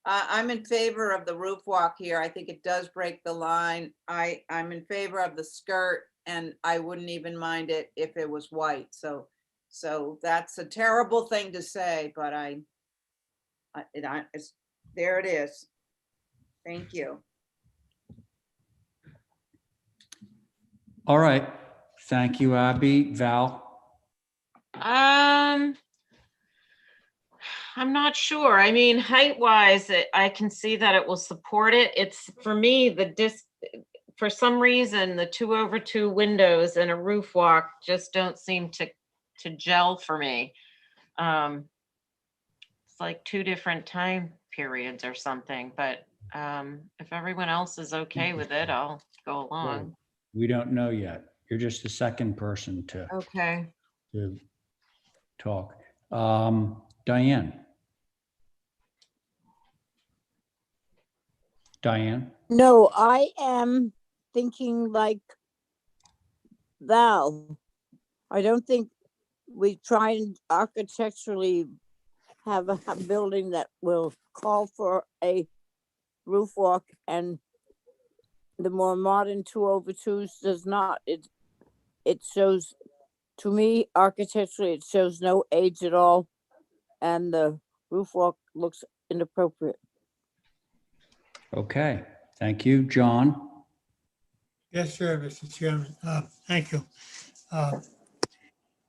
I: I'm in favor of the roof walk here. I think it does break the line. I'm in favor of the skirt, and I wouldn't even mind it if it was white. So that's a terrible thing to say, but it's, there it is. Thank you.
A: All right. Thank you, Abby. Val?
D: I'm not sure. I mean, height wise, I can see that it will support it. It's, for me, for some reason, the 2/2 windows and a roof walk just don't seem to gel for me. It's like 2 different time periods or something, but if everyone else is okay with it, I'll go along.
A: We don't know yet. You're just the second person
D: Okay.
A: to talk. Diane? Diane?
E: No, I am thinking like Val. I don't think we try and architecturally have a building that will call for a roof walk, and the more modern 2/2s does not. It shows, to me, architecturally, it shows no age at all, and the roof walk looks inappropriate.
A: Okay, thank you. John?
L: Yes, sir, Mr. Chairman. Thank you.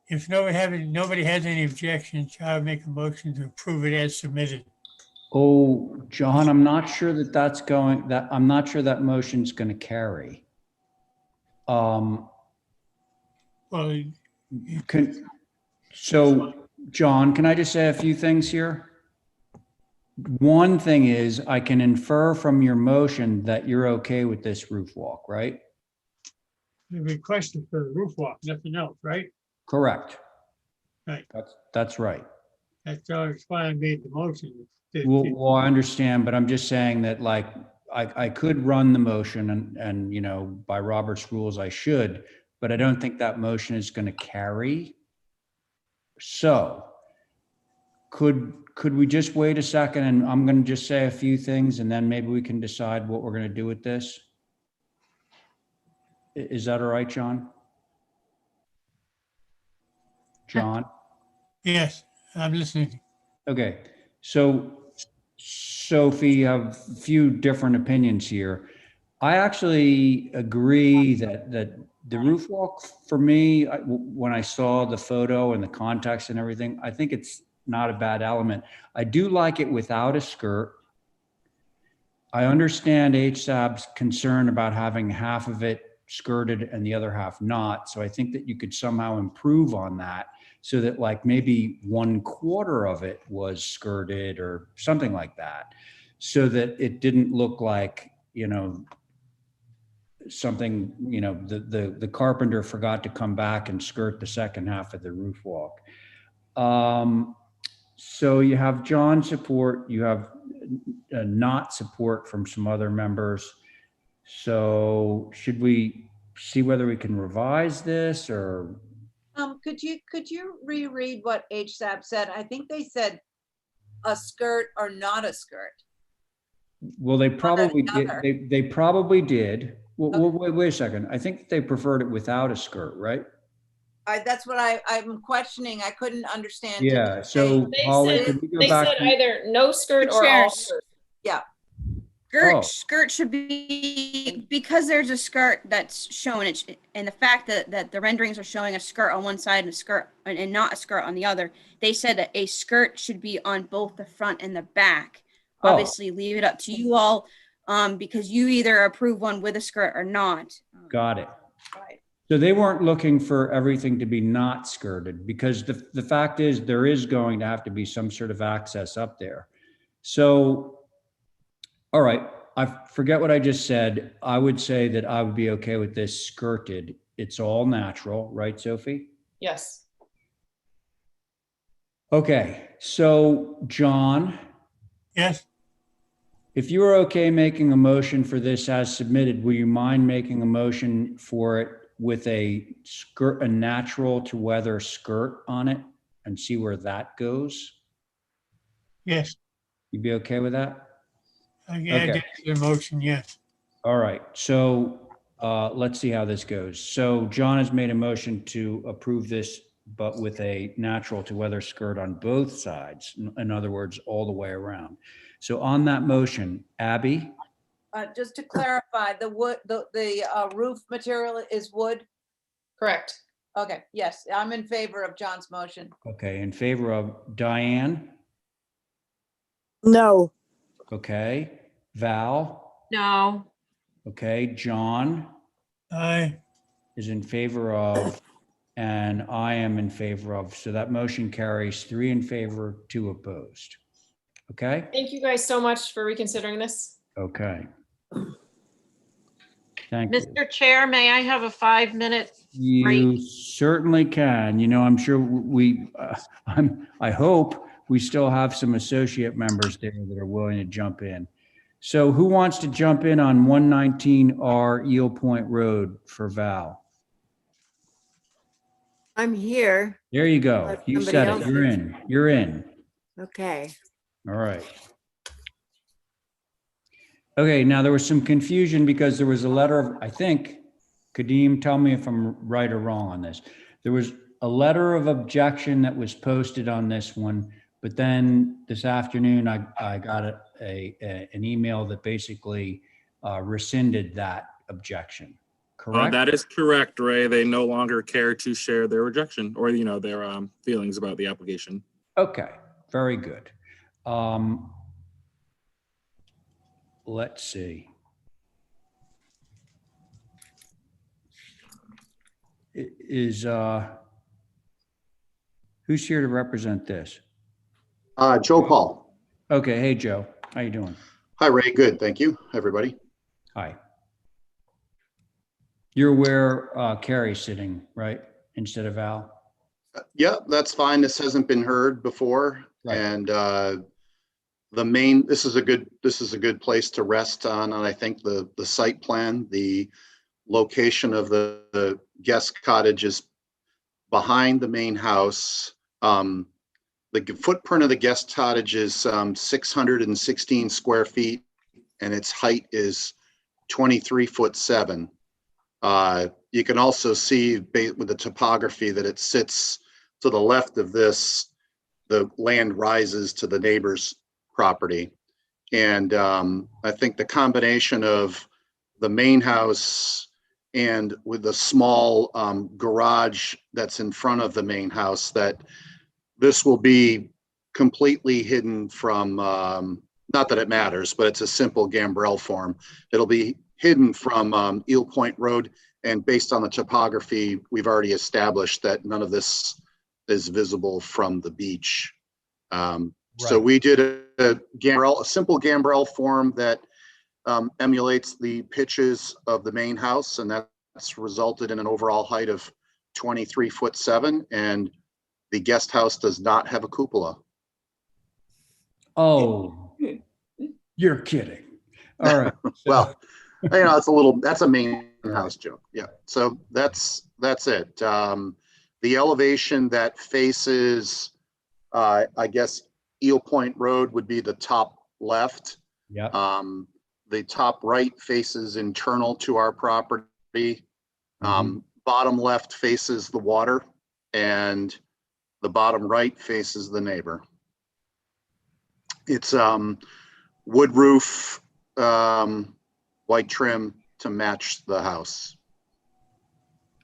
L: If nobody has any objections, I would make a motion to approve it as submitted.
A: Oh, John, I'm not sure I'm not sure that motion's going to carry.
L: Well,
A: So, John, can I just say a few things here? One thing is, I can infer from your motion that you're okay with this roof walk, right?
L: the request is for the roof walk, nothing else, right?
A: Correct.
L: Right.
A: That's right.
L: That's why I made the motion.
A: Well, I understand, but I'm just saying that, like, I could run the motion and, you know, by Robert's rules, I should, but I don't think that motion is going to carry. So could we just wait a second, and I'm going to just say a few things, and then maybe we can decide what we're going to do with this? Is that all right, John? John?
L: Yes, I'm listening.
A: Okay, so Sophie, you have a few different opinions here. I actually agree that the roof walk, for me, when I saw the photo and the context and everything, I think it's not a bad element. I do like it without a skirt. I understand HSAB's concern about having half of it skirted and the other half not. So I think that you could somehow improve on that so that, like, maybe 1/4 of it was skirted or something like that, so that it didn't look like, you know, something, you know, the carpenter forgot to come back and skirt the second half of the roof walk. So you have John's support, you have not support from some other members. So should we see whether we can revise this, or?
I: Could you reread what HSAB said? I think they said a skirt or not a skirt.
A: Well, they probably did. They probably did. Well, wait a second. I think they preferred it without a skirt, right?
I: That's what I'm questioning. I couldn't understand.
A: Yeah. So Holly, could we go
P: They
A: back?
P: said either no skirt or all skirt.
I: Yeah.
B: Skirt should be, because there's a skirt that's shown, and the fact that the renderings are showing a skirt on one side and a skirt and not a skirt on the other, they said that a skirt should be on both the front and the back. Obviously, leave it up to you all, because you either approve one with a skirt or not.
A: Got it.
I: Right.
A: So they weren't looking for everything to be not skirted, because the fact is there is going to have to be some sort of access up there. So, all right, I forget what I just said. I would say that I would be okay with this skirted. It's all natural, right, Sophie?
P: Yes.
A: Okay, so John?
L: Yes.
A: If you are okay making a motion for this as submitted, will you mind making a motion for it with a skirt, a natural to weather skirt on it, and see where that goes?
L: Yes.
A: You'd be okay with that?
L: I add that to the motion, yes.
A: All right, so let's see how this goes. So John has made a motion to approve this, but with a natural to weather skirt on both sides. In other words, all the way around. So on that motion, Abby?
I: Just to clarify, the wood, the roof material is wood?
P: Correct.
I: Okay, yes, I'm in favor of John's motion.
A: Okay, in favor of Diane?
E: No.
A: Okay, Val?
D: No.
A: Okay, John?
L: Aye.
A: Is in favor of and I am in favor of. So that motion carries 3 in favor, 2 opposed. Okay?
P: Thank you guys so much for reconsidering this.
A: Okay. Thank you.
D: Mr. Chair, may I have a 5-minute
A: You
D: break?
A: certainly can. You know, I'm sure I hope we still have some associate members there that are willing to jump in. So who wants to jump in on 119R Eel Point Road for Val?
J: I'm here.
A: There you go.
J: Let
A: You
J: somebody
A: said
J: else
A: it. You're
J: is.
A: in. You're in.
J: Okay.
A: All right. Okay, now there was some confusion because there was a letter of, I think, Kadeem, tell me if I'm right or wrong on this. There was a letter of objection that was posted on this one, but then this afternoon I got an email that basically rescinded that objection. Correct?
C: That is correct, Ray. They no longer care to share their rejection or, their feelings about the application.
A: Okay, very good. Let's see. Is who's here to represent this?
S: Joe Paul.
A: Okay, hey Joe, how you doing?
S: Hi Ray, good, thank you, everybody.
A: Hi. You're where Carrie's sitting, right, instead of Al?
S: Yeah, that's fine. This hasn't been heard before,
A: right.
S: And this is a good place to rest on. And I think the site plan, the location of the guest cottage is behind the main house. The footprint of the guest cottage is 616 square feet, and its height is 23'7". You can also see with the topography that it sits to the left of this. The land rises to the neighbor's property. And I think the combination of the main house and with the small garage that's in front of the main house, that this will be completely hidden from, not that it matters, but it's a simple gambrel form. It'll be hidden from Eel Point Road, and based on the topography, we've already established that none of this is visible from the beach. So we did a simple gambrel form that emulates the pitches of the main house, and that's resulted in an overall height of 23'7", and the guest house does not have a cupola.
A: Oh, you're kidding. All right.
S: Well, it's that's a main house joke. Yeah. So that's it. The elevation that faces, I guess, Eel Point Road would be the top left.
A: Yeah.
S: The top right faces internal to our property. Bottom left faces the water, and the bottom right faces the neighbor. It's wood roof, white trim to match the house.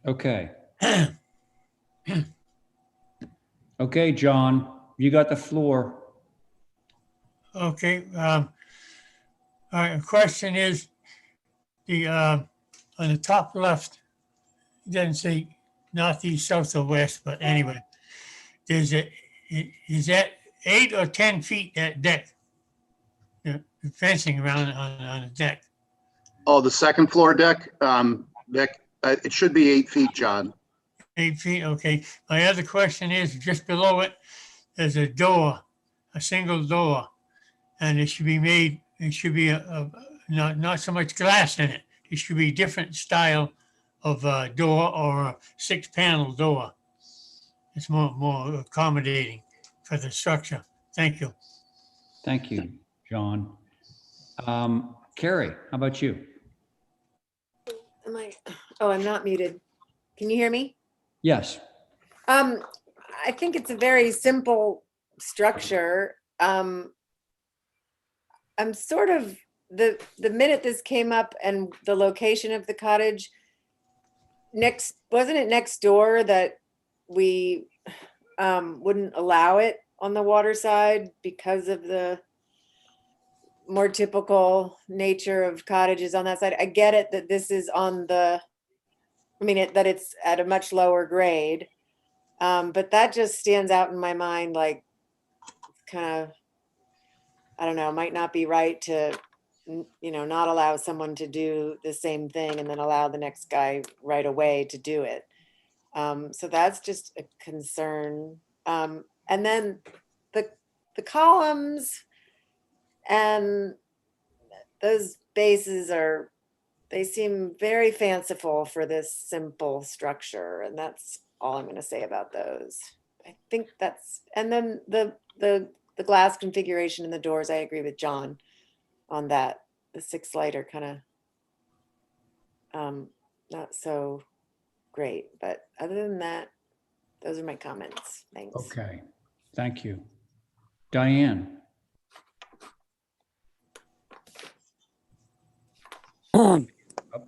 A: Okay. Okay, John, you got the floor.
L: Okay. Question is, on the top left, it doesn't say northeast, south, or west, but anyway, is that 8 or 10 feet, that deck? The fencing around on the deck.
S: Oh, the second floor deck, it should be 8 feet, John.
L: 8 feet, okay. My other question is, just below it, there's a door, a single door, and it should be not so much glass in it. It should be a different style of door, or a 6-panel door. It's more accommodating for the structure. Thank you.
A: Thank you, John. Carrie, how about you?
J: I'm not muted. Can you hear me?
A: Yes.
J: I think it's a very simple structure. I'm sort of, the minute this came up and the location of the cottage, wasn't it next door that we wouldn't allow it on the water side because of the more typical nature of cottages on that side? I get it that this is on the I mean, that it's at a much lower grade. But that just stands out in my mind, like, kind of, I don't know, might not be right to, not allow someone to do the same thing and then allow the next guy right away to do it. So that's just a concern. And then the columns and those bases they seem very fanciful for this simple structure. And that's all I'm going to say about those. I think and then the glass configuration in the doors, I agree with John on that. The 6 light are kind of not so great, but other than that, those are my comments. Thanks.
A: Okay, thank you. Diane? Oh,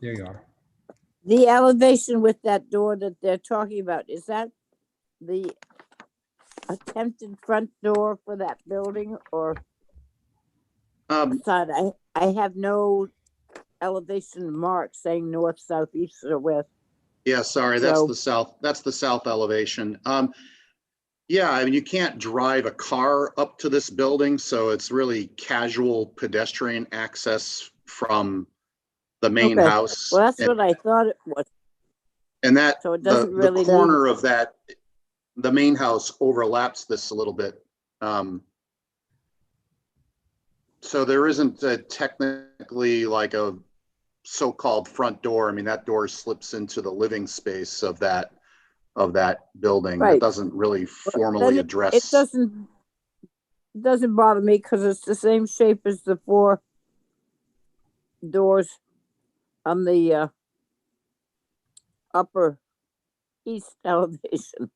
A: there you are.
E: The elevation with that door that they're talking about, is that the attempted front door for that building or side? I have no elevation mark saying north, south, east, or west.
S: Yeah, sorry, that's the south. That's the south elevation. Yeah, I mean, you can't drive a car up to this building, so it's really casual pedestrian access from the main house.
E: Well, that's what I thought it was.
S: And that
E: So it doesn't
S: the
E: really
S: corner of that, the main house overlaps this a little bit. So there isn't technically like a so-called front door. I mean, that door slips into the living space of that building.
E: Right.
S: That doesn't really formally address.
E: It doesn't bother me because it's the same shape as the 4 doors on the upper east elevation.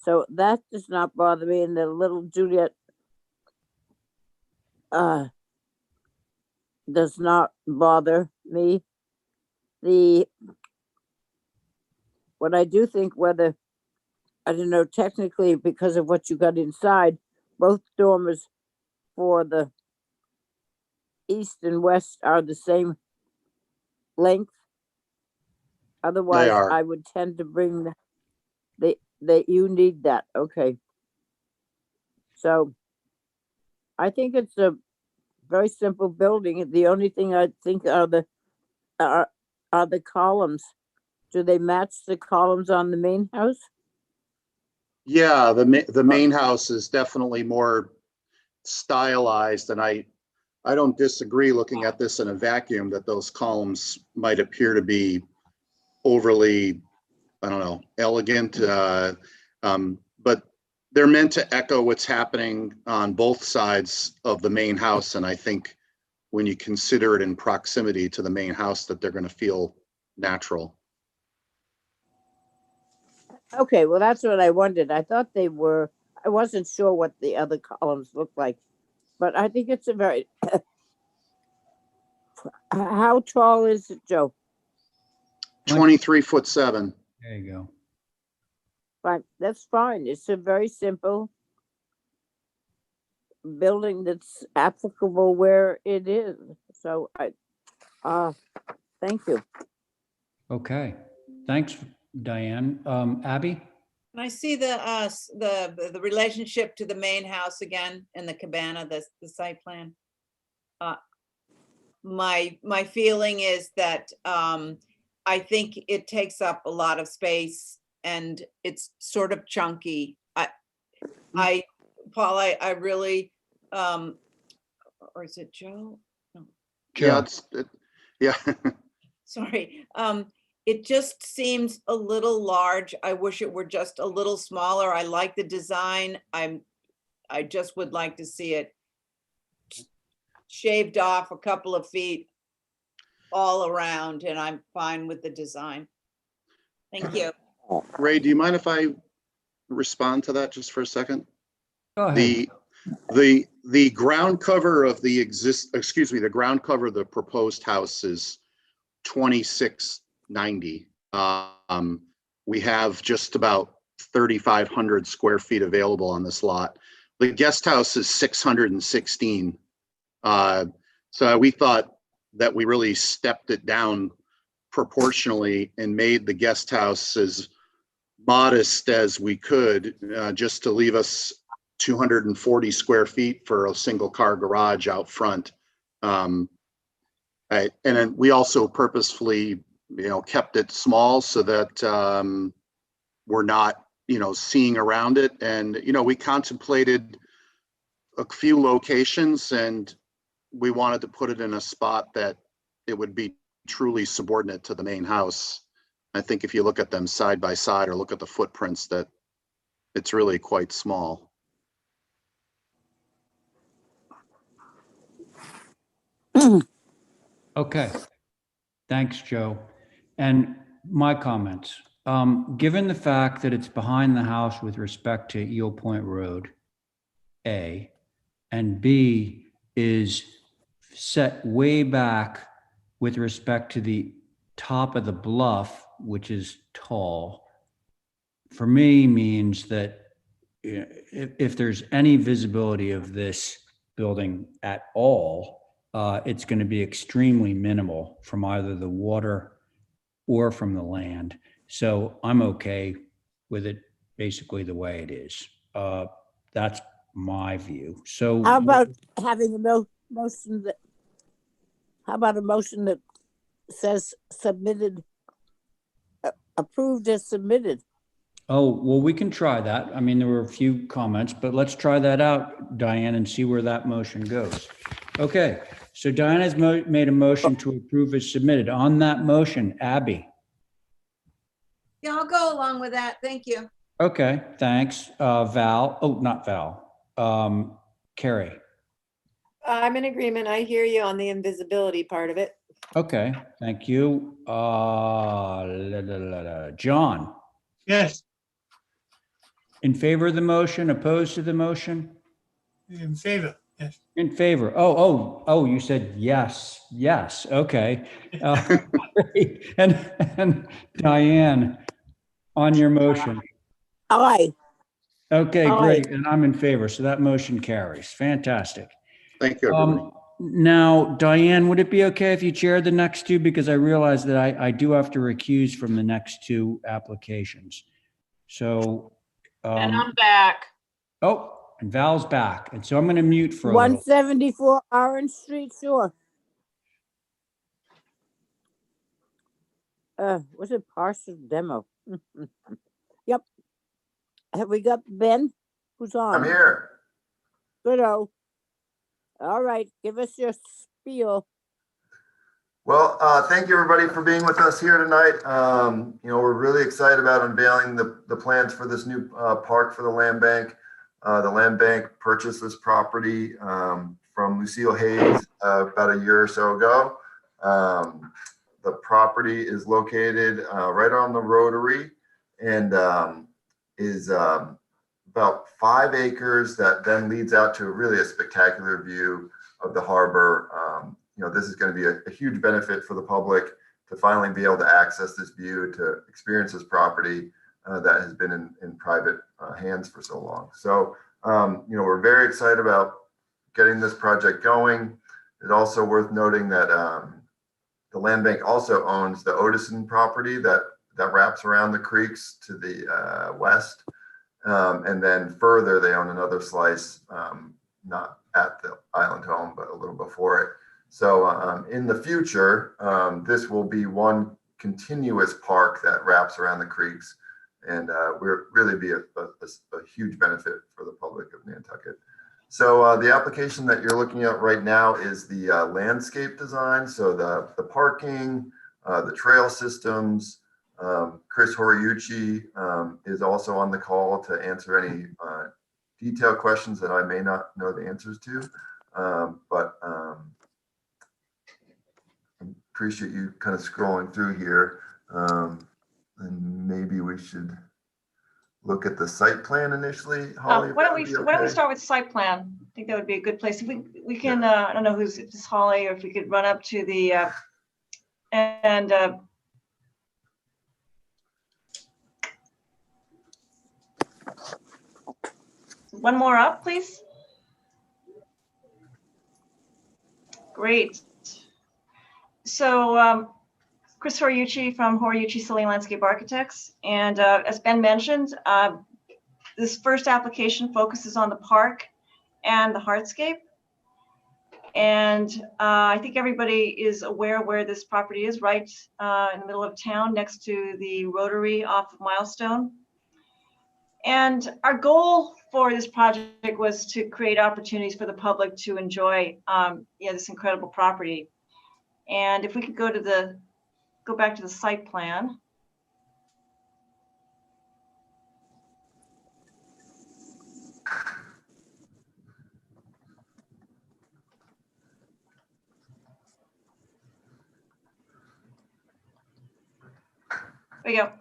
E: So that does not bother me, and the little Juliet does not bother me. What I do think, whether, I don't know, technically because of what you got inside, both dormers for the east and west are the same length. Otherwise, I would tend to bring that you need that. Okay. So I think it's a very simple building. The only thing I think are the columns. Do they match the columns on the main house?
S: Yeah, the main house is definitely more stylized, and I don't disagree looking at this in a vacuum that those columns might appear to be overly, I don't know, elegant, but they're meant to echo what's happening on both sides of the main house. And I think when you consider it in proximity to the main house, that they're going to feel natural.
E: Okay, well, that's what I wondered. I thought they were, I wasn't sure what the other columns looked like, but I think it's a very, how tall is it, Joe?
S: 23'7".
A: There you go.
E: Fine, that's fine. It's a very simple building that's applicable where it is. So thank you.
A: Okay, thanks, Diane. Abby?
I: Can I see the relationship to the main house again in the cabana, the site plan? My feeling is that I think it takes up a lot of space and it's sort of chunky. Paul, I really, or is it Joe? No.
S: Yeah, yeah.
I: Sorry. It just seems a little large. I wish it were just a little smaller. I like the design. I just would like to see it shaved off a couple of feet all around, and I'm fine with the design. Thank you.
S: Ray, do you mind if I respond to that just for a second?
A: Go ahead.
S: The ground cover of the ground cover of the proposed house is 2690. We have just about 3,500 square feet available on this lot. The guest house is 616. So we thought that we really stepped it down proportionally and made the guest house as modest as we could, just to leave us 240 square feet for a single car garage out front. And then we also purposefully, kept it small so that we're not, seeing around it. And, we contemplated a few locations, and we wanted to put it in a spot that it would be truly subordinate to the main house. I think if you look at them side by side or look at the footprints, that it's really quite small.
A: Okay. Thanks, Joe. And my comments. Given the fact that it's behind the house with respect to Eel Point Road, A, and B is set way back with respect to the top of the bluff, which is tall, for me means that if there's any visibility of this building at all, it's going to be extremely minimal from either the water or from the land. So I'm okay with it basically the way it is. That's my view. So
E: How about having a motion that, how about a motion that says submitted, approved as submitted?
A: Oh, well, we can try that. I mean, there were a few comments, but let's try that out, Diane, and see where that motion goes. Okay, so Diane has made a motion to approve as submitted. On that motion, Abby.
I: Yeah, I'll go along with that. Thank you.
A: Okay, thanks. Val, oh, not Val. Carrie.
J: I'm in agreement. I hear you on the invisibility part of it.
A: Okay, thank you. John.
L: Yes,
A: In favor of the motion, opposed to the motion?
L: in favor, yes.
A: In favor. Oh, you said yes, yes, okay. Great. And Diane, on your motion.
E: Aye.
A: Okay,
E: Aye.
A: great, and I'm in favor, so that motion carries. Fantastic.
S: Thank you, everybody.
A: Now, Diane, would it be okay if you chaired the next two? Because I realize that I do have to recuse from the next two applications. So.
D: And I'm back.
A: Oh, and Val's back. And so I'm going to mute for a little.
E: 174 Orange Street, sure. Was it partial demo? Yep. Have we got Ben? Who's on?
T: I'm here.
E: Good-o. All right, give us your spiel.
T: Well, thank you everybody for being with us here tonight. We're really excited about unveiling the plans for this new park for the land bank. The land bank purchased this property from Lucille Hayes about a year or so ago. The property is located right on the Rotary and is about 5 acres that then leads out to really a spectacular view of the harbor. This is going to be a huge benefit for the public to finally be able to access this view, to experience this property that has been in private hands for so long. So, we're very excited about getting this project going. It's also worth noting that the land bank also owns the Odison property that wraps around the creeks to the west. And then further, they own another slice, not at the island home, but a little before it. So in the future, this will be one continuous park that wraps around the creeks, and will really be a huge benefit for the public of Nantucket. So the application that you're looking at right now is the landscape design. So the parking, the trail systems. Chris Horiuchi is also on the call to answer any detailed questions that I may not know the answers to, but appreciate you kind of scrolling through here. And maybe we should look at the site plan initially. Holly,
U: why don't we start with site plan? I think that would be a good place. If we can, I don't know if it's Holly, or if we could run up to the and one more up, please. Great. Chris Horiuchi from Horiuchi Silly Landscape Architects. And as Ben mentioned, this first application focuses on the park and the hardscape. And I think everybody is aware where this property is, right in the middle of town, next to the Rotary off of Milestone. And our goal for this project was to create opportunities for the public to enjoy this incredible property. And if we could go back to the site plan. There we go.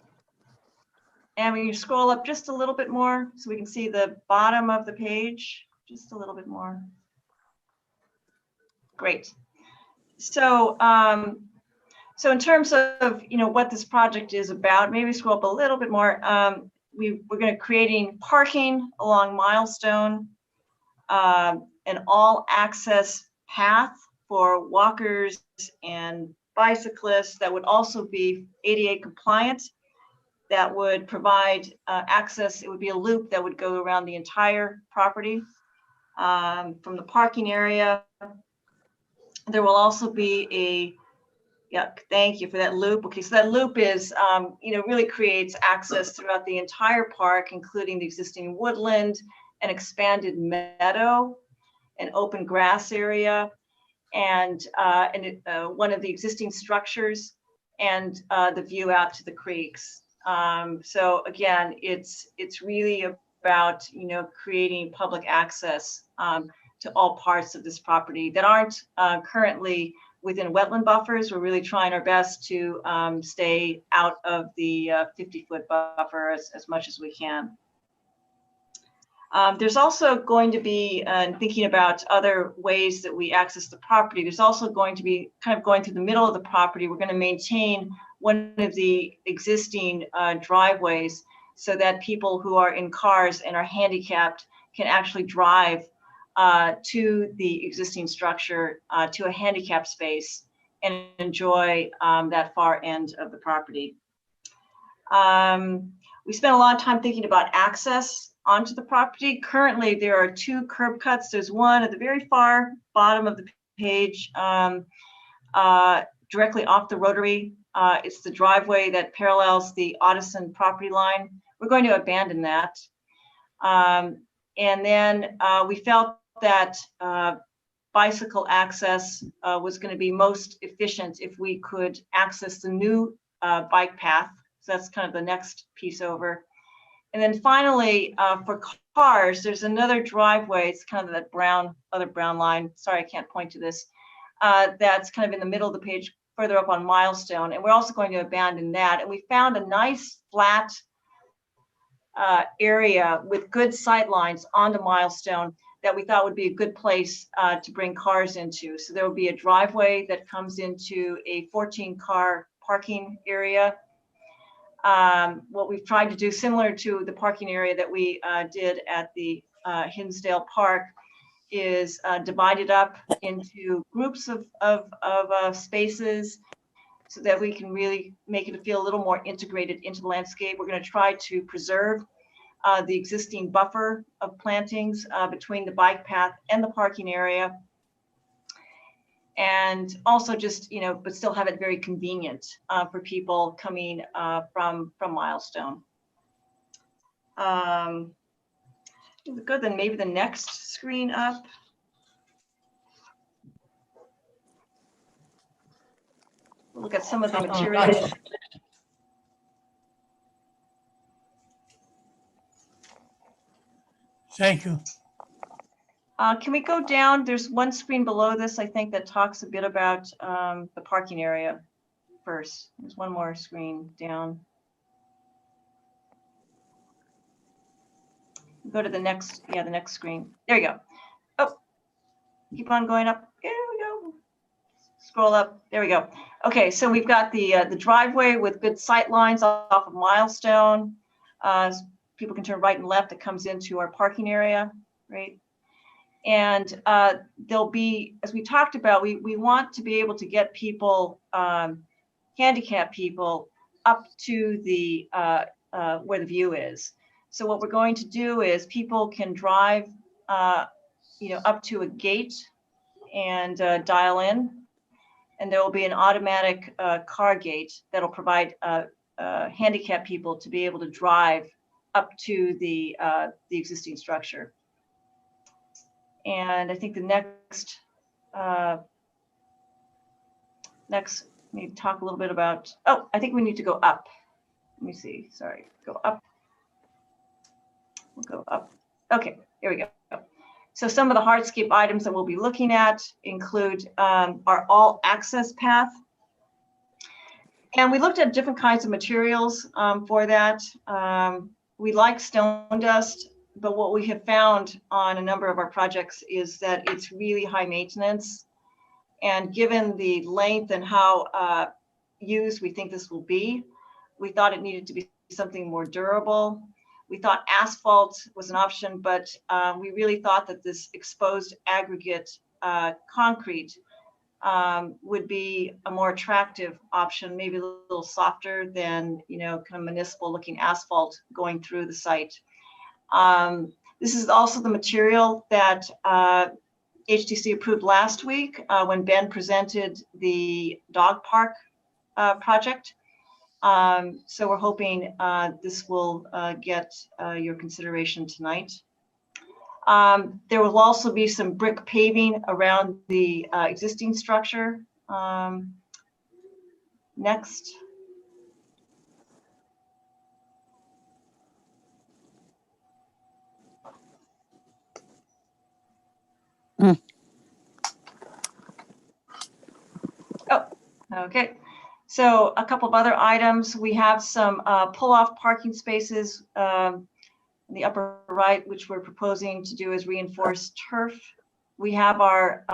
U: And we scroll up just a little bit more so we can see the bottom of the page, just a little bit more. Great. So, so in terms of what this project is about, maybe scroll up a little bit more. We're going to creating parking along Milestone, an all-access path for walkers and bicyclists that would also be ADA compliant. That would provide access. It would be a loop that would go around the entire property from the parking area. There will also be thank you for that loop. Okay, so that loop is, really creates access throughout the entire park, including the existing woodland, an expanded meadow, an open grass area, and one of the existing structures, and the view out to the creeks. So again, it's really about creating public access to all parts of this property that aren't currently within wetland buffers. We're really trying our best to stay out of the 50-foot buffer as much as we can. There's also going to be, thinking about other ways that we access the property, there's also going to be kind of going through the middle of the property. We're going to maintain one of the existing driveways so that people who are in cars and are handicapped can actually drive to the existing structure, to a handicap space, and enjoy that far end of the property. We spent a lot of time thinking about access onto the property. Currently, there are two curb cuts. There's one at the very far bottom of the page, directly off the Rotary. It's the driveway that parallels the Audison property line. We're going to abandon that. And then we felt that bicycle access was going to be most efficient if we could access the new bike path. So that's kind of the next piece over. And then finally, for cars, there's another driveway. It's kind of that other brown line. Sorry, I can't point to this. That's kind of in the middle of the page, further up on Milestone. And we're also going to abandon that. And we found a nice flat area with good sight lines onto Milestone that we thought would be a good place to bring cars into. So there will be a driveway that comes into a 14-car parking area. What we've tried to do, similar to the parking area that we did at the Hinsdale Park, is divide it up into groups of spaces so that we can really make it feel a little more integrated into the landscape. We're going to try to preserve the existing buffer of plantings between the bike path and the parking area. And also just, but still have it very convenient for people coming from Milestone. Good, then maybe the next screen up. Look at some of the materials.
L: Thank you.
U: Can we go down? There's one screen below this, I think, that talks a bit about the parking area first. There's one more screen down. Go to the next, the next screen. There you go. Oh, keep on going up. There we go. Scroll up. There we go. Okay, so we've got the driveway with good sight lines off of Milestone. People can turn right and left. It comes into our parking area, right? And there'll be, as we talked about, we want to be able to get people, handicapped people, up to the where the view is. So what we're going to do is people can drive, up to a gate and dial in, and there will be an automatic car gate that'll provide handicapped people to be able to drive up to the existing structure. And I think the next, we need to talk a little bit about, oh, I think we need to go up. Let me see, sorry, go up. We'll go up. Okay, here we go. So some of the hardscape items that we'll be looking at include our all access path. And we looked at different kinds of materials for that. We like stone dust, but what we have found on a number of our projects is that it's really high maintenance. And given the length and how used we think this will be, we thought it needed to be something more durable. We thought asphalt was an option, but we really thought that this exposed aggregate concrete would be a more attractive option, maybe a little softer than, kind of municipal looking asphalt going through the site. This is also the material that HDC approved last week when Ben presented the dog park project. So we're hoping this will get your consideration tonight. There will also be some brick paving around the existing structure. Next. Oh, okay. So a couple of other items. We have some pull-off parking spaces in the upper right, which we're proposing to do as reinforced turf. We have our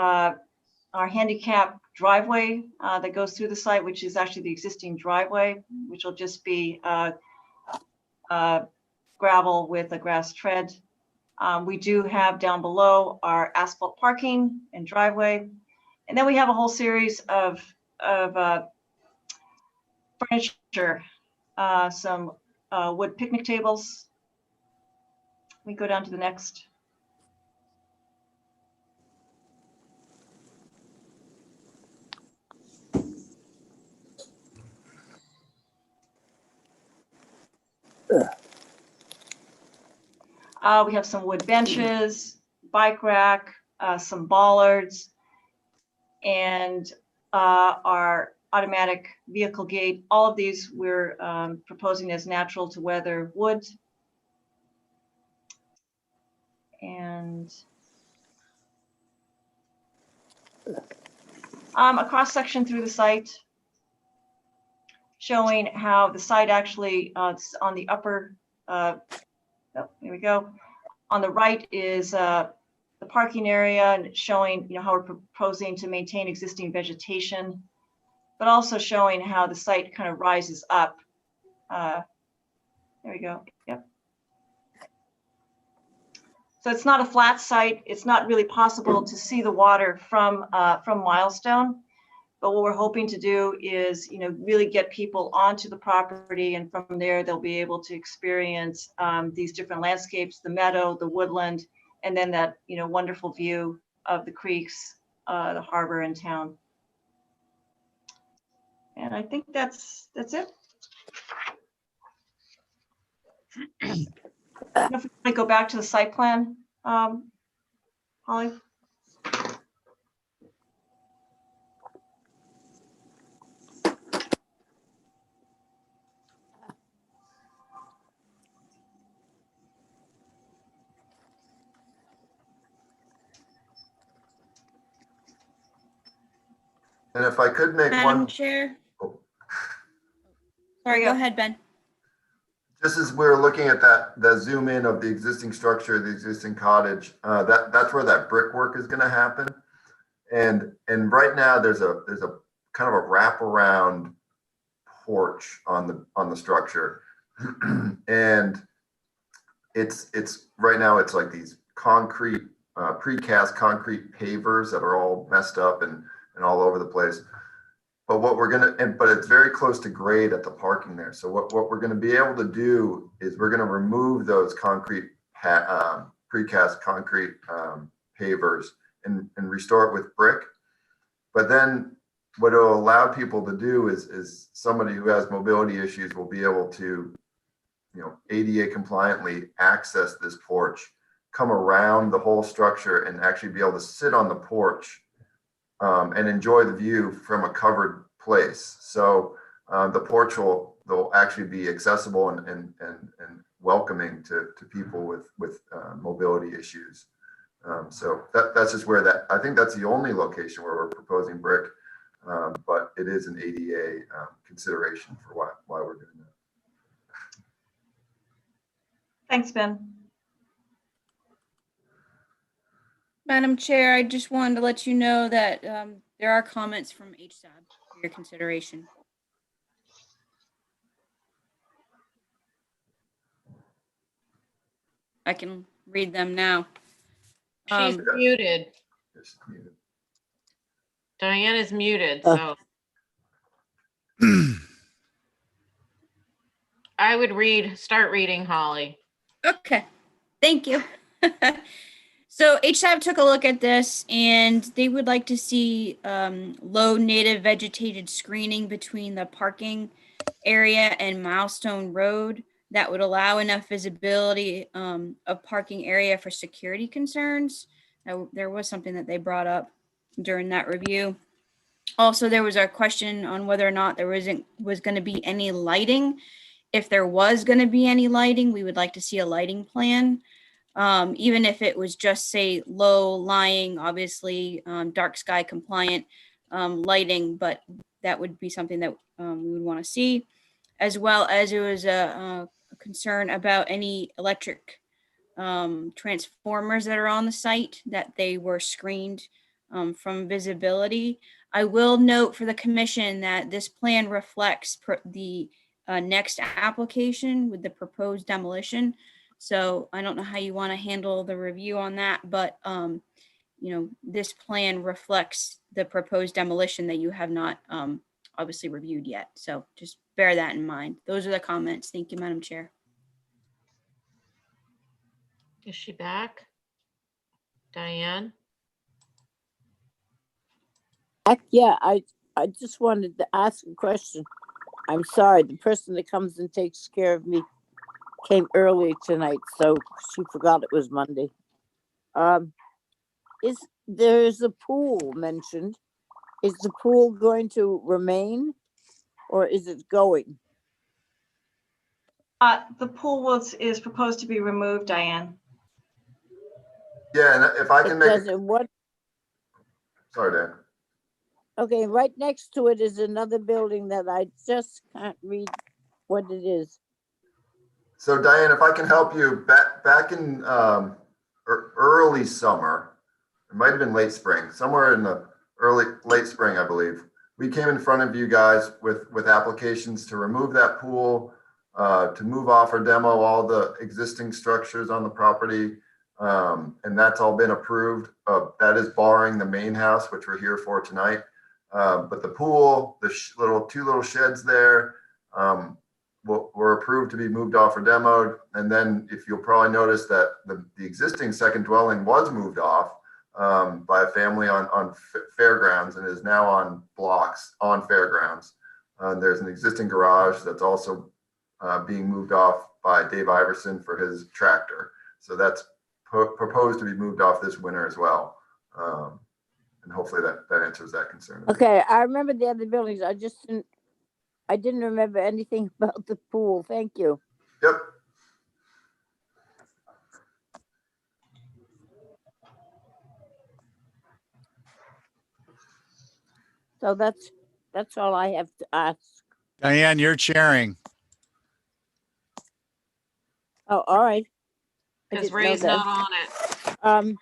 U: handicap driveway that goes through the site, which is actually the existing driveway, which will just be gravel with a grass tread. We do have down below our asphalt parking and driveway. And then we have a whole series of furniture, some wood picnic tables. We go down to the next. We have some wood benches, bike rack, some bollards, and our automatic vehicle gate. All of these we're proposing as natural to weather wood. And a cross section through the site showing how the site actually on the upper, oh, here we go. On the right is the parking area, and it's showing how we're proposing to maintain existing vegetation, but also showing how the site kind of rises up. There we go. Yep. So it's not a flat site. It's not really possible to see the water from Milestone. But what we're hoping to do is, really get people onto the property, and from there they'll be able to experience these different landscapes, the meadow, the woodland, and then that wonderful view of the creeks, the harbor, and town. And I think that's it. I don't know if we want to go back to the site plan, Holly.
T: And if I could make
B: Madam
T: one,
B: Chair.
T: oh,
B: Sorry, go ahead, Ben.
T: just as we're looking at that zoom in of the existing structure, the existing cottage, that's where that brickwork is going to happen. And right now there's a kind of a wraparound porch on the structure, and it's right now it's like these concrete precast concrete pavers that are all messed up and all over the place. But what we're gonna, but it's very close to grade at the parking there. So what we're gonna be able to do is we're gonna remove those concrete, precast concrete pavers and restore it with brick. But then what it'll allow people to do is somebody who has mobility issues will be able to, you know, ADA compliantly access this porch, come around the whole structure and actually be able to sit on the porch and enjoy the view from a covered place. So the porch will actually be accessible and welcoming to people with mobility issues. So that's just where I think that's the only location where we're proposing brick, but it is an ADA consideration for why we're doing that.
U: Thanks, Ben.
B: Madam Chair, I just wanted to let you know that there are comments from HSAB for your consideration. I can read them now.
D: She's muted. Diane is muted, so. I would start reading, Holly.
B: Okay, thank you. So HSAB took a look at this and they would like to see low native vegetated screening between the parking area and Milestone Road that would allow enough visibility of parking area for security concerns. There was something that they brought up during that review. Also, there was a question on whether or not there was going to be any lighting. If there was going to be any lighting, we would like to see a lighting plan. Even if it was just, say, low lying, obviously dark sky compliant lighting, but that would be something that we would want to see, as well as it was a concern about any electric transformers that are on the site, that they were screened from visibility. I will note for the commission that this plan reflects the next application with the proposed demolition. So I don't know how you want to handle the review on that, but you know, this plan reflects the proposed demolition that you have not obviously reviewed yet. So just bear that in mind. Those are the comments. Thank you, Madam Chair.
D: Is she back? Diane?
E: Yeah, I just wanted to ask a question. I'm sorry, the person that comes and takes care of me came early tonight, so she forgot it was Monday. There's a pool mentioned. Is the pool going to remain or is it going?
U: The pool is proposed to be removed, Diane.
T: Yeah, and if I can make
E: what?
T: Sorry, Dan.
E: Okay, right next to it is another building that I just can't read what it is.
T: So Diane, if I can help you, back in early summer, it might have been late spring, somewhere in the late spring, I believe, we came in front of you guys with applications to remove that pool, to move off or demo all the existing structures on the property, and that's all been approved. That is barring the main house, which we're here for tonight. But the pool, the two little sheds there, were approved to be moved off or demoed. And then if you'll probably notice that the existing second dwelling was moved off by a family on Fairgrounds and is now on blocks on Fairgrounds. There's an existing garage that's also being moved off by Dave Iverson for his tractor. So that's proposed to be moved off this winter as well. And hopefully that answers that concern.
E: Okay, I remember the other buildings. I didn't remember anything about the pool. Thank you.
T: Yep.
E: So that's all I have to ask.
H: Diane, you're chairing.
E: Oh, all right.
D: Because Ray's not on it.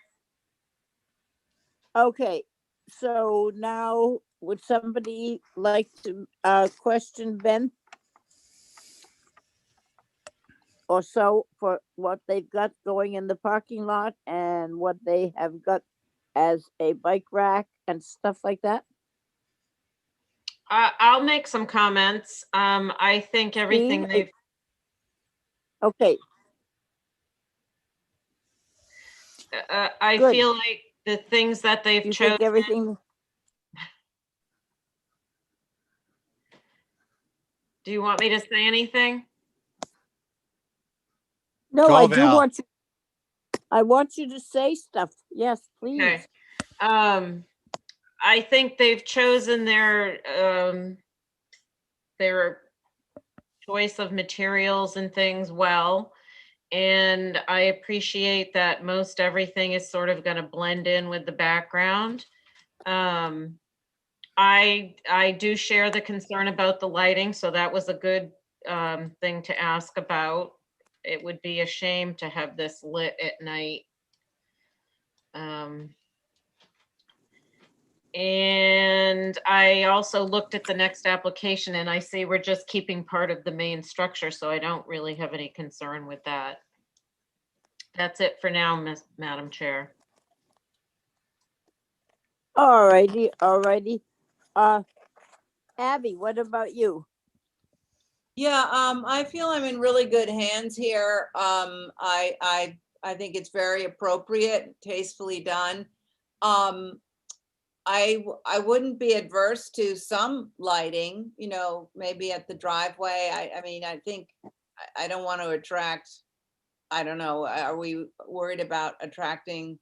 E: Okay, so now would somebody like to question Ben? or so for what they've got going in the parking lot and what they have got as a bike rack and stuff like that?
D: I'll make some comments. I think everything
E: Steve,
D: they've,
E: okay,
D: I
E: good.
D: feel like the things that they've
E: You
D: chosen.
E: think everything,
D: Do you want me to say anything?
E: no,
H: Go,
E: I do
H: Val.
E: want you to say stuff. Yes, please.
D: Okay. I think they've chosen their choice of materials and things well. And I appreciate that most everything is sort of going to blend in with the background. I do share the concern about the lighting, so that was a good thing to ask about. It would be a shame to have this lit at night. And I also looked at the next application and I see we're just keeping part of the main structure, so I don't really have any concern with that. That's it for now, Madam Chair.
E: All righty, all righty. Abby, what about you?
I: Yeah, I feel I'm in really good hands here. I think it's very appropriate, tastefully done. I wouldn't be adverse to some lighting, you know, maybe at the driveway. I mean, I think I don't want to attract, I don't know, are we worried about attracting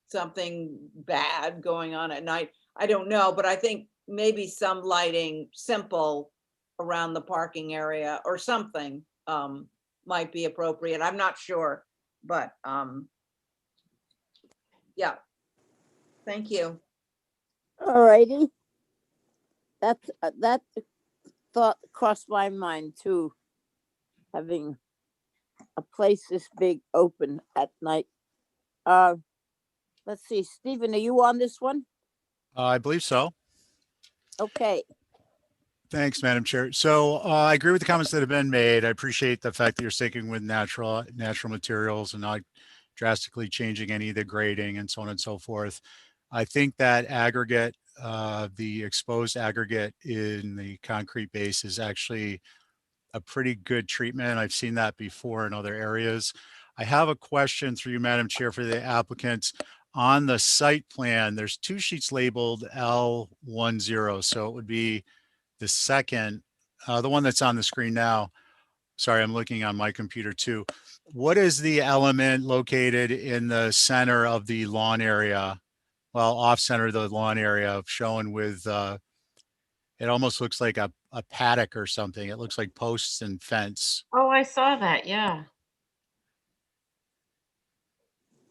I: something bad going on at night? I don't know, but I think maybe some lighting, simple, around the parking area or something might be appropriate. I'm not sure, but yeah. Thank you.
E: All righty. That thought crossed my mind too, having a place this big open at night. Let's see, Stephen, are you on this one?
H: I believe so.
E: Okay.
H: Thanks, Madam Chair. So I agree with the comments that have been made. I appreciate the fact that you're sticking with natural materials and not drastically changing any of the grading and so on and so forth. I think that aggregate, the exposed aggregate in the concrete base is actually a pretty good treatment. I've seen that before in other areas. I have a question through you, Madam Chair, for the applicants. On the site plan, there's two sheets labeled L10, so it would be the second, the one that's on the screen now. Sorry, I'm looking on my computer too. What is the element located in the center of the lawn area? Well, off center of the lawn area, shown with, it almost looks like a paddock or something. It looks like posts and fence.
D: Oh, I saw that, yeah.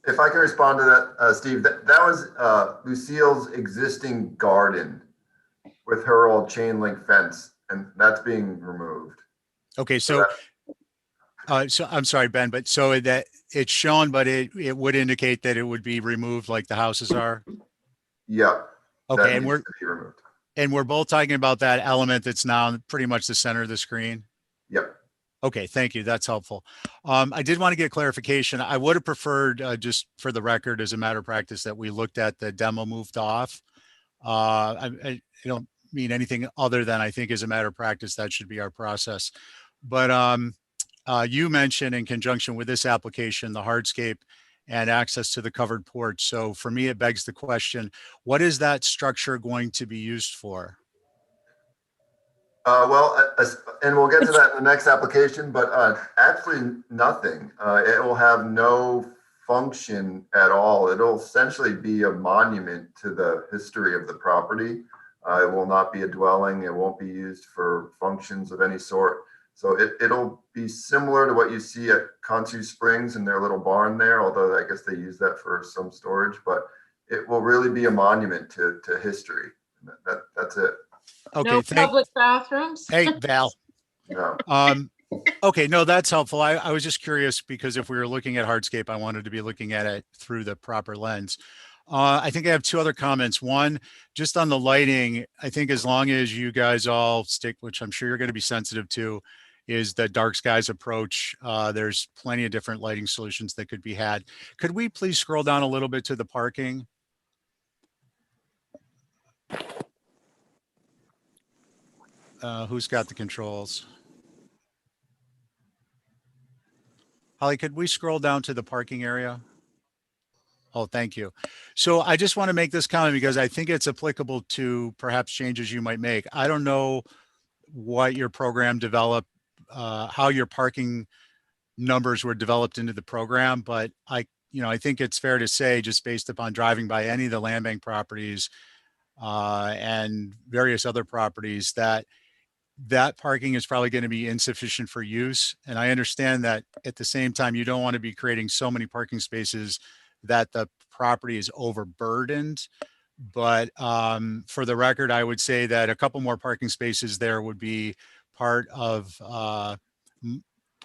T: If I can respond to that, Steve, that was Lucille's existing garden with her old chain link fence, and that's being removed.
H: Okay, so so I'm sorry, Ben, but so that it's shown, but it would indicate that it would be removed like the houses are?
T: Yeah.
H: Okay, and we're both talking about that element that's now pretty much the center of the screen?
T: Yep.
H: Okay, thank you. That's helpful. I did want to get clarification. I would have preferred, just for the record, as a matter of practice, that we looked at the demo moved off. I don't mean anything other than I think as a matter of practice, that should be our process. But you mentioned in conjunction with this application, the hardscape and access to the covered porch. So for me, it begs the question, what is that structure going to be used for?
T: And we'll get to that in the next application, but absolutely nothing. It will have no function at all. It'll essentially be a monument to the history of the property. It will not be a dwelling. It won't be used for functions of any sort. So it'll be similar to what you see at Consu Springs and their little barn there, although I guess they use that for some storage, but it will really be a monument to history. That's it.
H: Okay,
D: no public bathrooms?
H: Hey, Val.
T: No.
H: Okay, no, that's helpful. I was just curious because if we were looking at hardscape, I wanted to be looking at it through the proper lens. I think I have two other comments. One, just on the lighting, I think as long as you guys all stick, which I'm sure you're going to be sensitive to, is the dark skies approach. There's plenty of different lighting solutions that could be had. Could we please scroll down a little bit to the parking? Who's got the controls? Holly, could we scroll down to the parking area? Oh, thank you. So I just want to make this comment because I think it's applicable to perhaps changes you might make. I don't know what your program developed, how your parking numbers were developed into the program, but I think it's fair to say, just based upon driving by any of the land bank properties and various other properties, that parking is probably going to be insufficient for use. And I understand that at the same time, you don't want to be creating so many parking spaces that the property is overburdened. But for the record, I would say that a couple more parking spaces there would be part of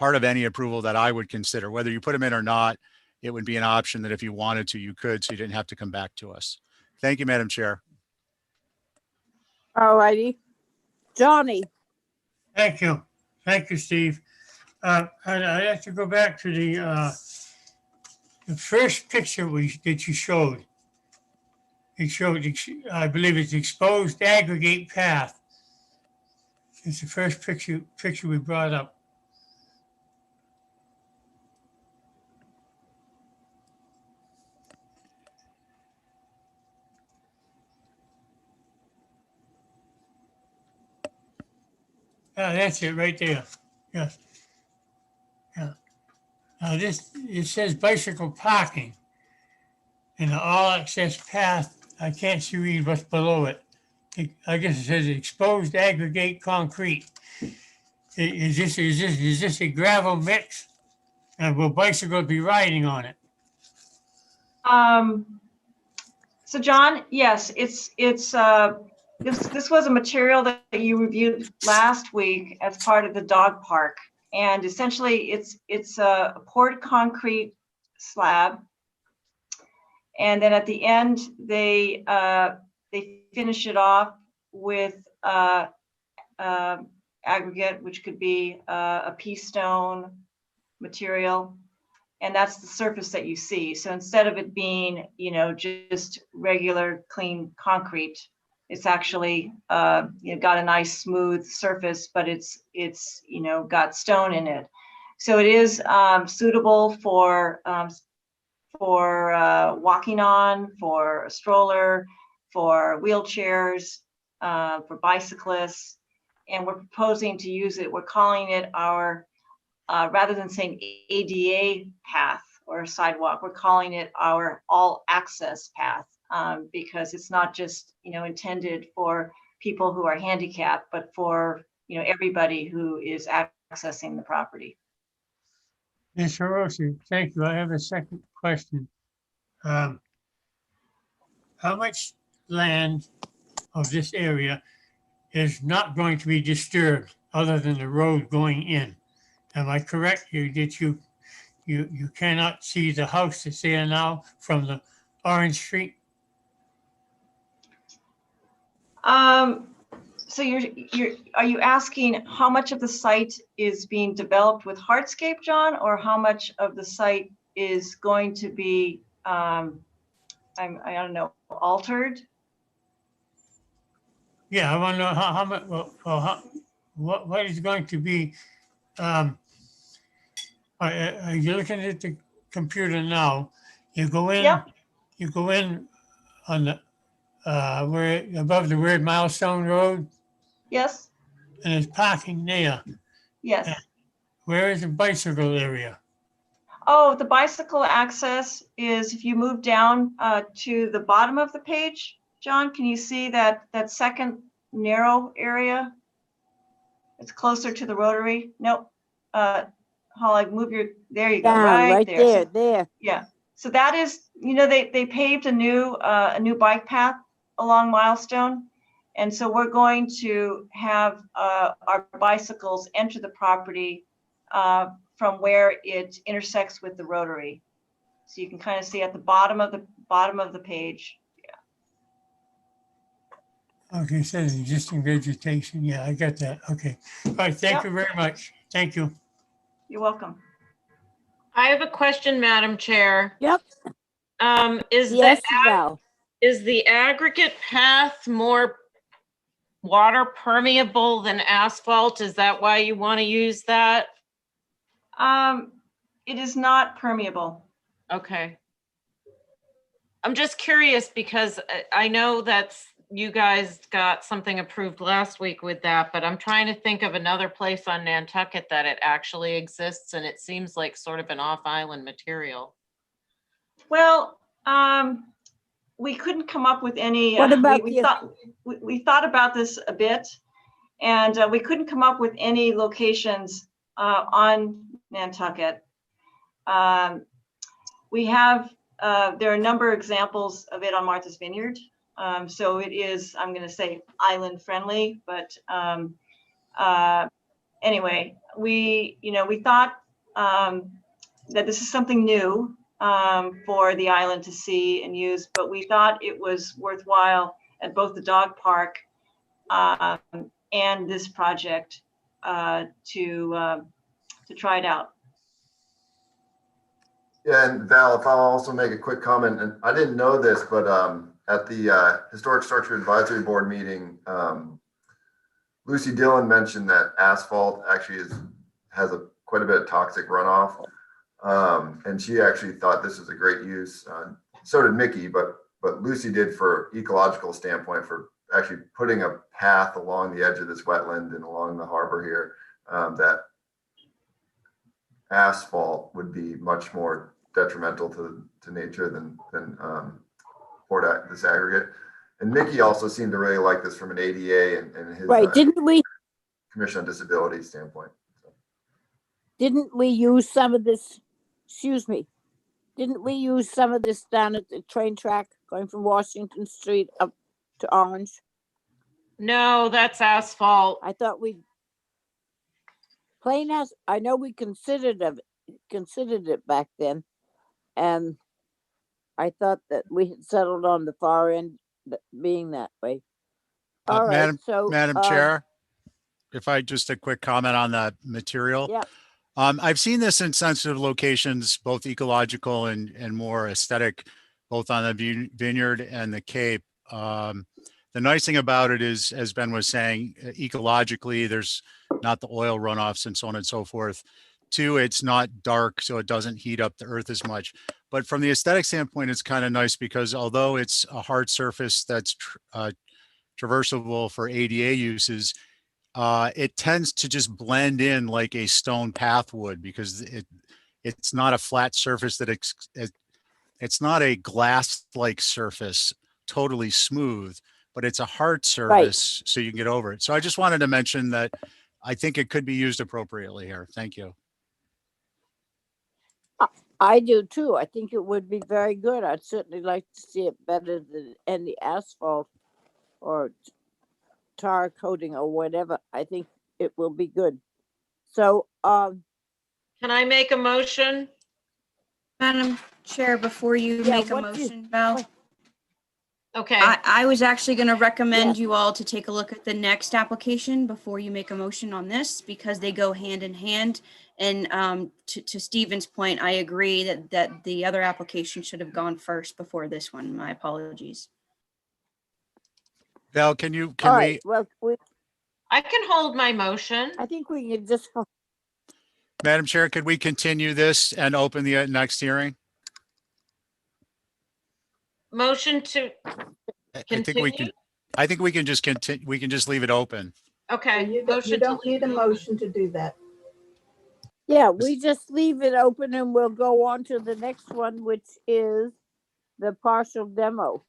H: any approval that I would consider. Whether you put them in or not, it would be an option that if you wanted to, you could, so you didn't have to come back to us. Thank you, Madam Chair.
E: All righty. Johnny.
L: Thank you. Thank you, Steve. I'd have to go back to the first picture that you showed. It showed, I believe it's exposed aggregate path. It's the first picture we brought up. That's it right there. Yes. Yeah. Now it says bicycle parking and the all access path. I can't see read what's below it. I guess it says exposed aggregate concrete. Is this a gravel mix? And will bicycles be riding on it?
U: So John, yes, this was a material that you reviewed last week as part of the dog park. And essentially it's a poured concrete slab. And then at the end, they finish it off with aggregate, which could be a pea stone material. And that's the surface that you see. So instead of it being, just regular clean concrete, it's actually got a nice smooth surface, but it's got stone in it. So it is suitable for walking on, for a stroller, for wheelchairs, for bicyclists, and we're proposing to use it. We're calling it our, rather than saying ADA path or sidewalk, we're calling it our all access path, because it's not just intended for people who are handicapped, but for everybody who is accessing the property.
L: Ms. Hiroshi, thank you. I have a second question. How much land of this area is not going to be disturbed other than the road going in? Am I correct? You cannot see the house that's there now from the Orange Street?
U: So are you asking how much of the site is being developed with hardscape, John, or how much of the site is going to be, I don't know, altered?
L: Yeah, I want to know how much. What is going to be? Are you looking at the computer now? You go in. Yep. You go in on the where above the word Milestone Road.
U: Yes.
L: And there's parking there.
U: Yes.
L: And where is the bicycle area?
U: Oh, the bicycle access is if you move down to the bottom of the page, John, can you see that second narrow area? It's closer to the rotary. Nope. Holly, move your, there you go, right there.
E: There,
U: so,
E: there.
U: Yeah. So that is, they paved a new bike path along Milestone. And so we're going to have our bicycles enter the property from where it intersects with the rotary. So you can kind of see at the bottom of the page.
L: Yeah. Okay, it says existing vegetation. Yeah, I got that. Okay. All right, thank you very much. Thank you.
U: You're welcome.
D: I have a question, Madam Chair.
E: Yep.
D: Is
E: Yes, Val.
D: is the aggregate path more water permeable than asphalt? Is that why you want to use that?
U: It is not permeable.
D: Okay. I'm just curious because I know that's, you guys got something approved last week with that, but I'm trying to think of another place on Nantucket that it actually exists, and it seems like sort of an off-island material.
U: Well, we couldn't come up with any.
E: What about
U: we thought about this a bit, and we couldn't come up with any locations on Nantucket. We have there are a number of examples of it on Martha's Vineyard. So it is, I'm going to say, island friendly, but anyway, we thought that this is something new for the island to see and use, but we thought it was worthwhile at both the dog park and this project to try it out.
T: Yeah, and Val, if I'll also make a quick comment, and I didn't know this, but at the Historic Structure Advisory Board meeting, Lucy Dillon mentioned that asphalt actually has quite a bit of toxic runoff, and she actually thought this was a great use. So did Mickey, but Lucy did for ecological standpoint, for actually putting a path along the edge of this wetland and along the harbor here, that asphalt would be much more detrimental to nature than this aggregate. And Mickey also seemed to really like this from an ADA and his
E: Right, didn't we?
T: Commission on Disability standpoint.
E: Didn't we use some of this? Excuse me. Didn't we use some of this down at the train track going from Washington Street up to Orange?
D: No, that's asphalt.
E: I thought we plain as I know we considered it back then, and I thought that we had settled on the far end being that way. All right,
H: Madam Chair, if I just a quick comment on that material.
E: Yeah.
H: I've seen this in sensitive locations, both ecological and more aesthetic, both on the vineyard and the Cape. The nice thing about it is, as Ben was saying, ecologically, there's not the oil runoffs and so on and so forth. Two, it's not dark, so it doesn't heat up the earth as much. But from the aesthetic standpoint, it's kind of nice because although it's a hard surface that's traversable for ADA uses, it tends to just blend in like a stone path would, because it's not a flat surface that it's not a glass-like surface, totally smooth, but it's a hard surface, so you can get over it. So I just wanted to mention that I think it could be used appropriately here. Thank you.
E: I do too. I think it would be very good. I'd certainly like to see it better than any asphalt or tar coating or whatever. I think it will be good. So,
D: can I make a motion?
B: Madam Chair, before you make a motion, Val?
D: Okay.
B: I was actually going to recommend you all to take a look at the next application before you make a motion on this, because they go hand in hand. And to Stephen's point, I agree that the other application should have gone first before this one. My apologies.
H: Val, can we?
E: Well,
D: I can hold my motion.
E: I think we can just.
H: Madam Chair, could we continue this and open the next hearing?
D: Motion to continue?
H: I think we can just continue. We can just leave it open.
D: Okay.
O: You don't need a motion to do that.
E: Yeah, we just leave it open and we'll go on to the next one, which is the partial demo.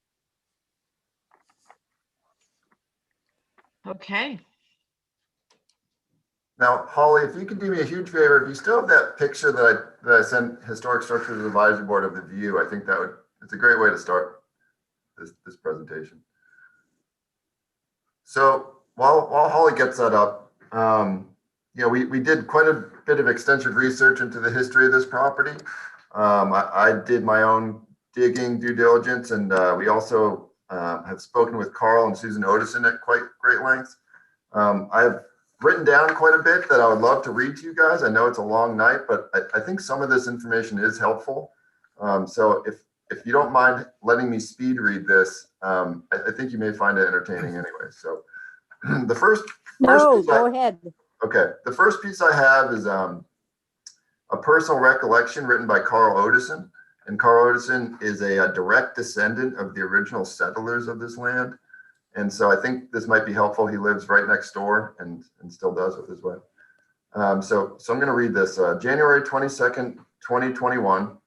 D: Okay.
T: Now, Holly, if you could do me a huge favor, if you still have that picture that I sent Historic Structures Advisory Board of the view, I think it's a great way to start this presentation. So while Holly gets that up, we did quite a bit of extensive research into the history of this property. I did my own digging due diligence, and we also have spoken with Carl and Susan Otison at quite great length. I have written down quite a bit that I would love to read to you guys. I know it's a long night, but I think some of this information is helpful. So if you don't mind letting me speed read this, I think you may find it entertaining anyway. So the first
E: No,
T: piece
E: go ahead.
T: okay, the first piece I have is a personal recollection written by Carl Otteson. And Carl Otteson is a direct descendant of the original settlers of this land. And so I think this might be helpful. He lives right next door and still does with his wife. So I'm going to read this. January 22nd, 2021,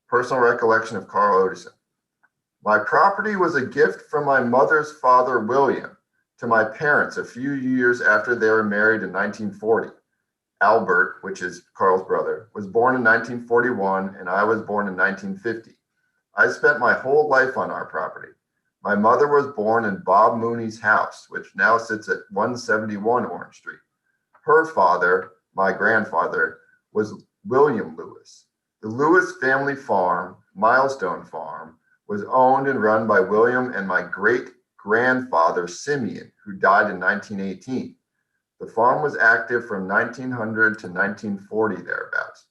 T: personal recollection of Carl Otteson. My property was a gift from my mother's father, William, to my parents a few years after they were married in 1940. Albert, which is Carl's brother, was born in 1941 and I was born in 1950. I spent my whole life on our property. My mother was born in Bob Mooney's house, which now sits at 171 Orange Street. Her father, my grandfather, was William Lewis. The Lewis family farm, Milestone Farm, was owned and run by William and my great-grandfather, Simeon, who died in 1918. The farm was active from 1900 to 1940 thereabouts.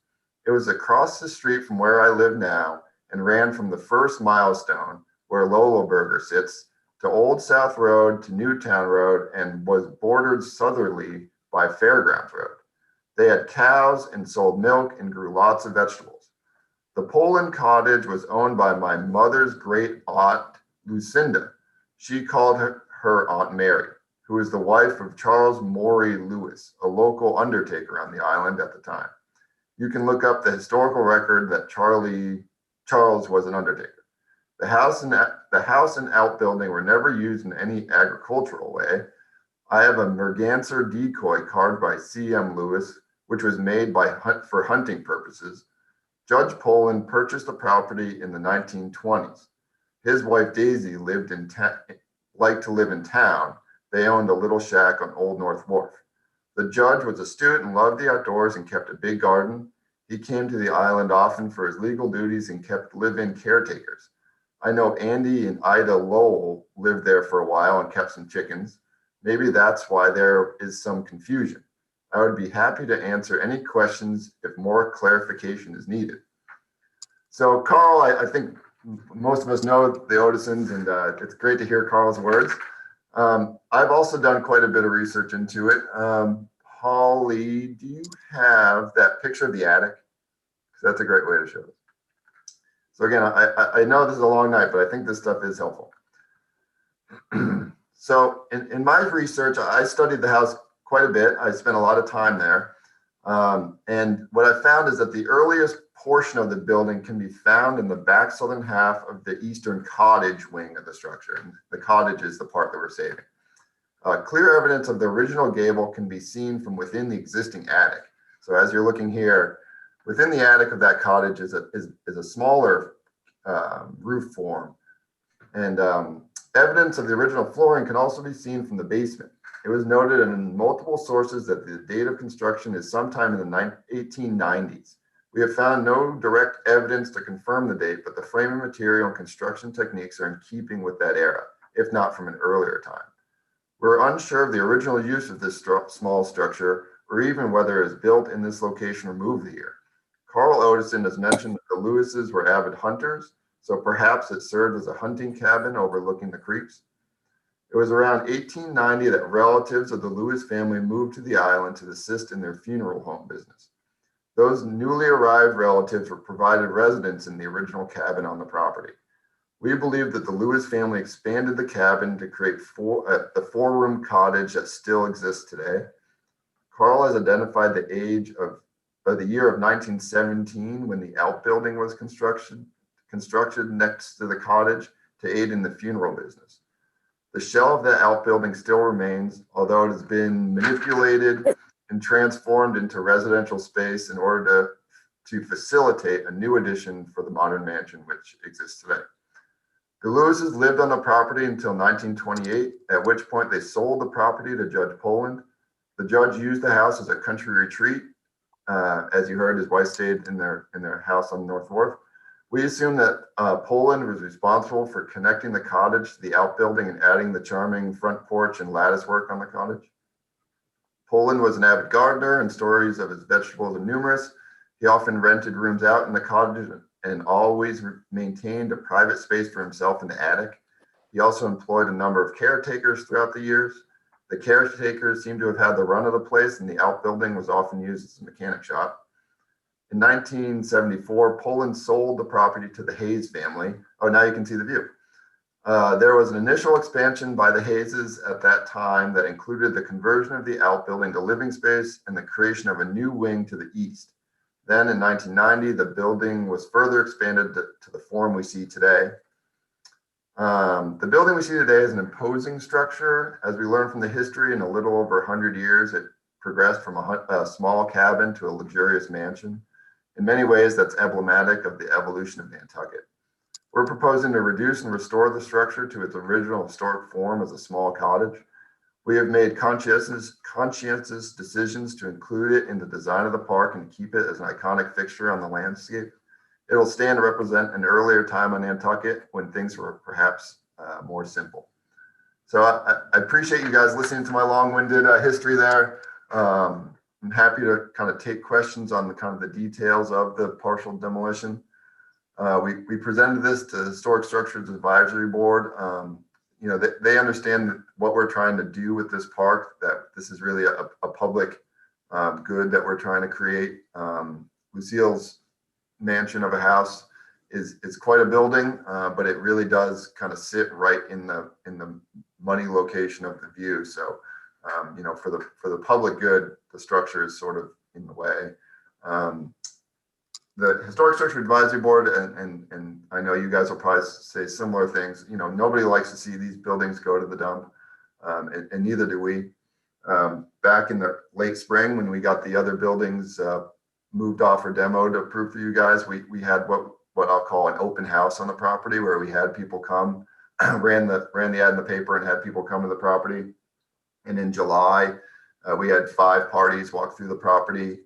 T: It was across the street from where I live now and ran from the first milestone, where Lolo Burger sits, to Old South Road to Newtown Road and was bordered southerly by Fairgrounds Road. They had cows and sold milk and grew lots of vegetables. The Poland cottage was owned by my mother's great aunt, Lucinda. She called her Aunt Mary, who was the wife of Charles Morey Lewis, a local undertaker on the island at the time. You can look up the historical record that Charles was an undertaker. The house and outbuilding were never used in any agricultural way. I have a merganser decoy carved by C.M. Lewis, which was made for hunting purposes. Judge Poland purchased the property in the 1920s. His wife Daisy liked to live in town. They owned a little shack on Old North Wharf. The judge was astute and loved the outdoors and kept a big garden. He came to the island often for his legal duties and kept live-in caretakers. I know Andy and Ida Lowell lived there for a while and kept some chickens. Maybe that's why there is some confusion. I would be happy to answer any questions if more clarification is needed. So Carl, I think most of us know the Ottesons, and it's great to hear Carl's words. I've also done quite a bit of research into it. Holly, do you have that picture of the attic? Because that's a great way to show it. So again, I know this is a long night, but I think this stuff is helpful. So in my research, I studied the house quite a bit. I spent a lot of time there. And what I found is that the earliest portion of the building can be found in the back southern half of the eastern cottage wing of the structure. And the cottage is the part that we're saving. Clear evidence of the original gable can be seen from within the existing attic. So as you're looking here, within the attic of that cottage is a smaller roof form. And evidence of the original flooring can also be seen from the basement. It was noted in multiple sources that the date of construction is sometime in the 1890s. We have found no direct evidence to confirm the date, but the framing material and construction techniques are in keeping with that era, if not from an earlier time. We're unsure of the original use of this small structure, or even whether it was built in this location or moved here. Carl Otteson has mentioned that the Lewises were avid hunters, so perhaps it served as a hunting cabin overlooking the creeks. It was around 1890 that relatives of the Lewis family moved to the island to assist in their funeral home business. Those newly arrived relatives were provided residence in the original cabin on the property. We believe that the Lewis family expanded the cabin to create the four-room cottage that still exists today. Carl has identified the age of the year of 1917 when the outbuilding was constructed next to the cottage to aid in the funeral business. The shell of that outbuilding still remains, although it has been manipulated and transformed into residential space in order to facilitate a new addition for the modern mansion which exists today. The Lewises lived on the property until 1928, at which point they sold the property to Judge Poland. The judge used the house as a country retreat. As you heard, his wife stayed in their house on North Wharf. We assume that Poland was responsible for connecting the cottage to the outbuilding and adding the charming front porch and lattice work on the cottage. Poland was an avid gardener, and stories of his vegetables are numerous. He often rented rooms out in the cottage and always maintained a private space for himself in the attic. He also employed a number of caretakers throughout the years. The caretakers seem to have had the run of the place, and the outbuilding was often used as a mechanic shop. In 1974, Poland sold the property to the Hayes family. Oh, now you can see the view. There was an initial expansion by the Hayeses at that time that included the conversion of the outbuilding to living space and the creation of a new wing to the east. Then in 1990, the building was further expanded to the form we see today. The building we see today is an imposing structure. As we learned from the history, in a little over 100 years, it progressed from a small cabin to a luxurious mansion. In many ways, that's emblematic of the evolution of Nantucket. We're proposing to reduce and restore the structure to its original historic form as a small cottage. We have made conscientious decisions to include it in the design of the park and keep it as an iconic fixture on the landscape. It'll stand to represent an earlier time on Nantucket when things were perhaps more simple. So I appreciate you guys listening to my long-winded history there. I'm happy to kind of take questions on the details of the partial demolition. We presented this to the Historic Structures Advisory Board. They understand what we're trying to do with this park, that this is really a public good that we're trying to create. Lucille's mansion of a house is quite a building, but it really does kind of sit right in the money location of the view. So, for the public good, the structure is sort of in the way. The Historic Structure Advisory Board, and I know you guys will probably say similar things. Nobody likes to see these buildings go to the dump, and neither do we. Back in the late spring, when we got the other buildings moved off or demoed approved for you guys, we had what I'll call an open house on the property, where we had people come, ran the ad in the paper, and had people come to the property. And in July, we had 5 parties walk through the property,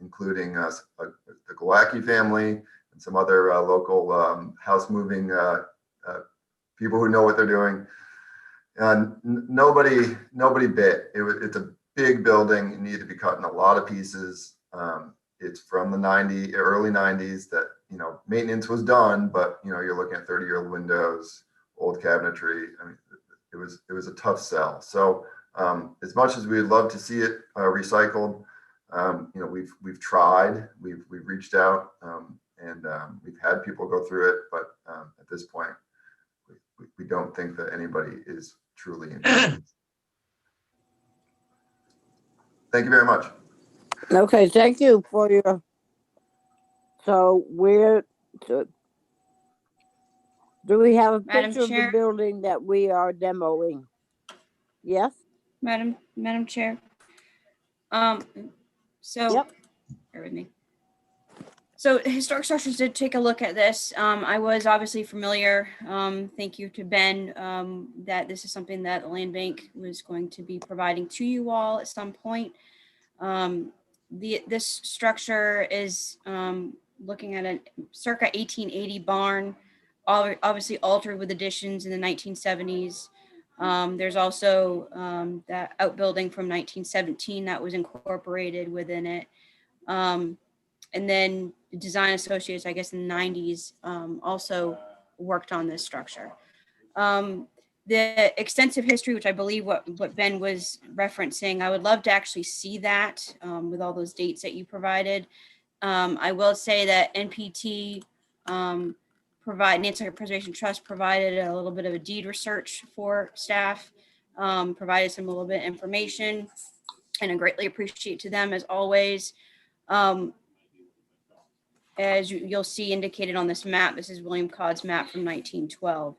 T: including the Glowacki family and some other local house moving people who know what they're doing. And nobody bit. It's a big building. It needed to be cut in a lot of pieces. It's from the early 90s that, maintenance was done, but you're looking at 30-year-old windows, old cabinetry. I mean, it was a tough sell. So as much as we'd love to see it recycled, we've tried, we've reached out, and we've had people go through it, but at this point, we don't think that anybody is truly interested. Thank you very much.
E: Okay, thank you for your, so do we have a
B: Madam
E: picture of
B: Chair?
E: the building that we are demoing? Yes?
B: Madam Chair. So,
E: Yep.
B: bear with me. So Historic Structures did take a look at this. I was obviously familiar, thank you to Ben, that this is something that the Land Bank was going to be providing to you all at some point. This structure is looking at a circa 1880 barn, obviously altered with additions in the 1970s. There's also that outbuilding from 1917 that was incorporated within it. And then Design Associates, I guess in the 90s, also worked on this structure. The extensive history, which I believe what Ben was referencing, I would love to actually see that with all those dates that you provided. I will say that NPT Nantucket Preservation Trust provided a little bit of a deed research for staff, provided some little bit of information, and I greatly appreciate to them as always. As you'll see indicated on this map, this is William Codd's map from 1912.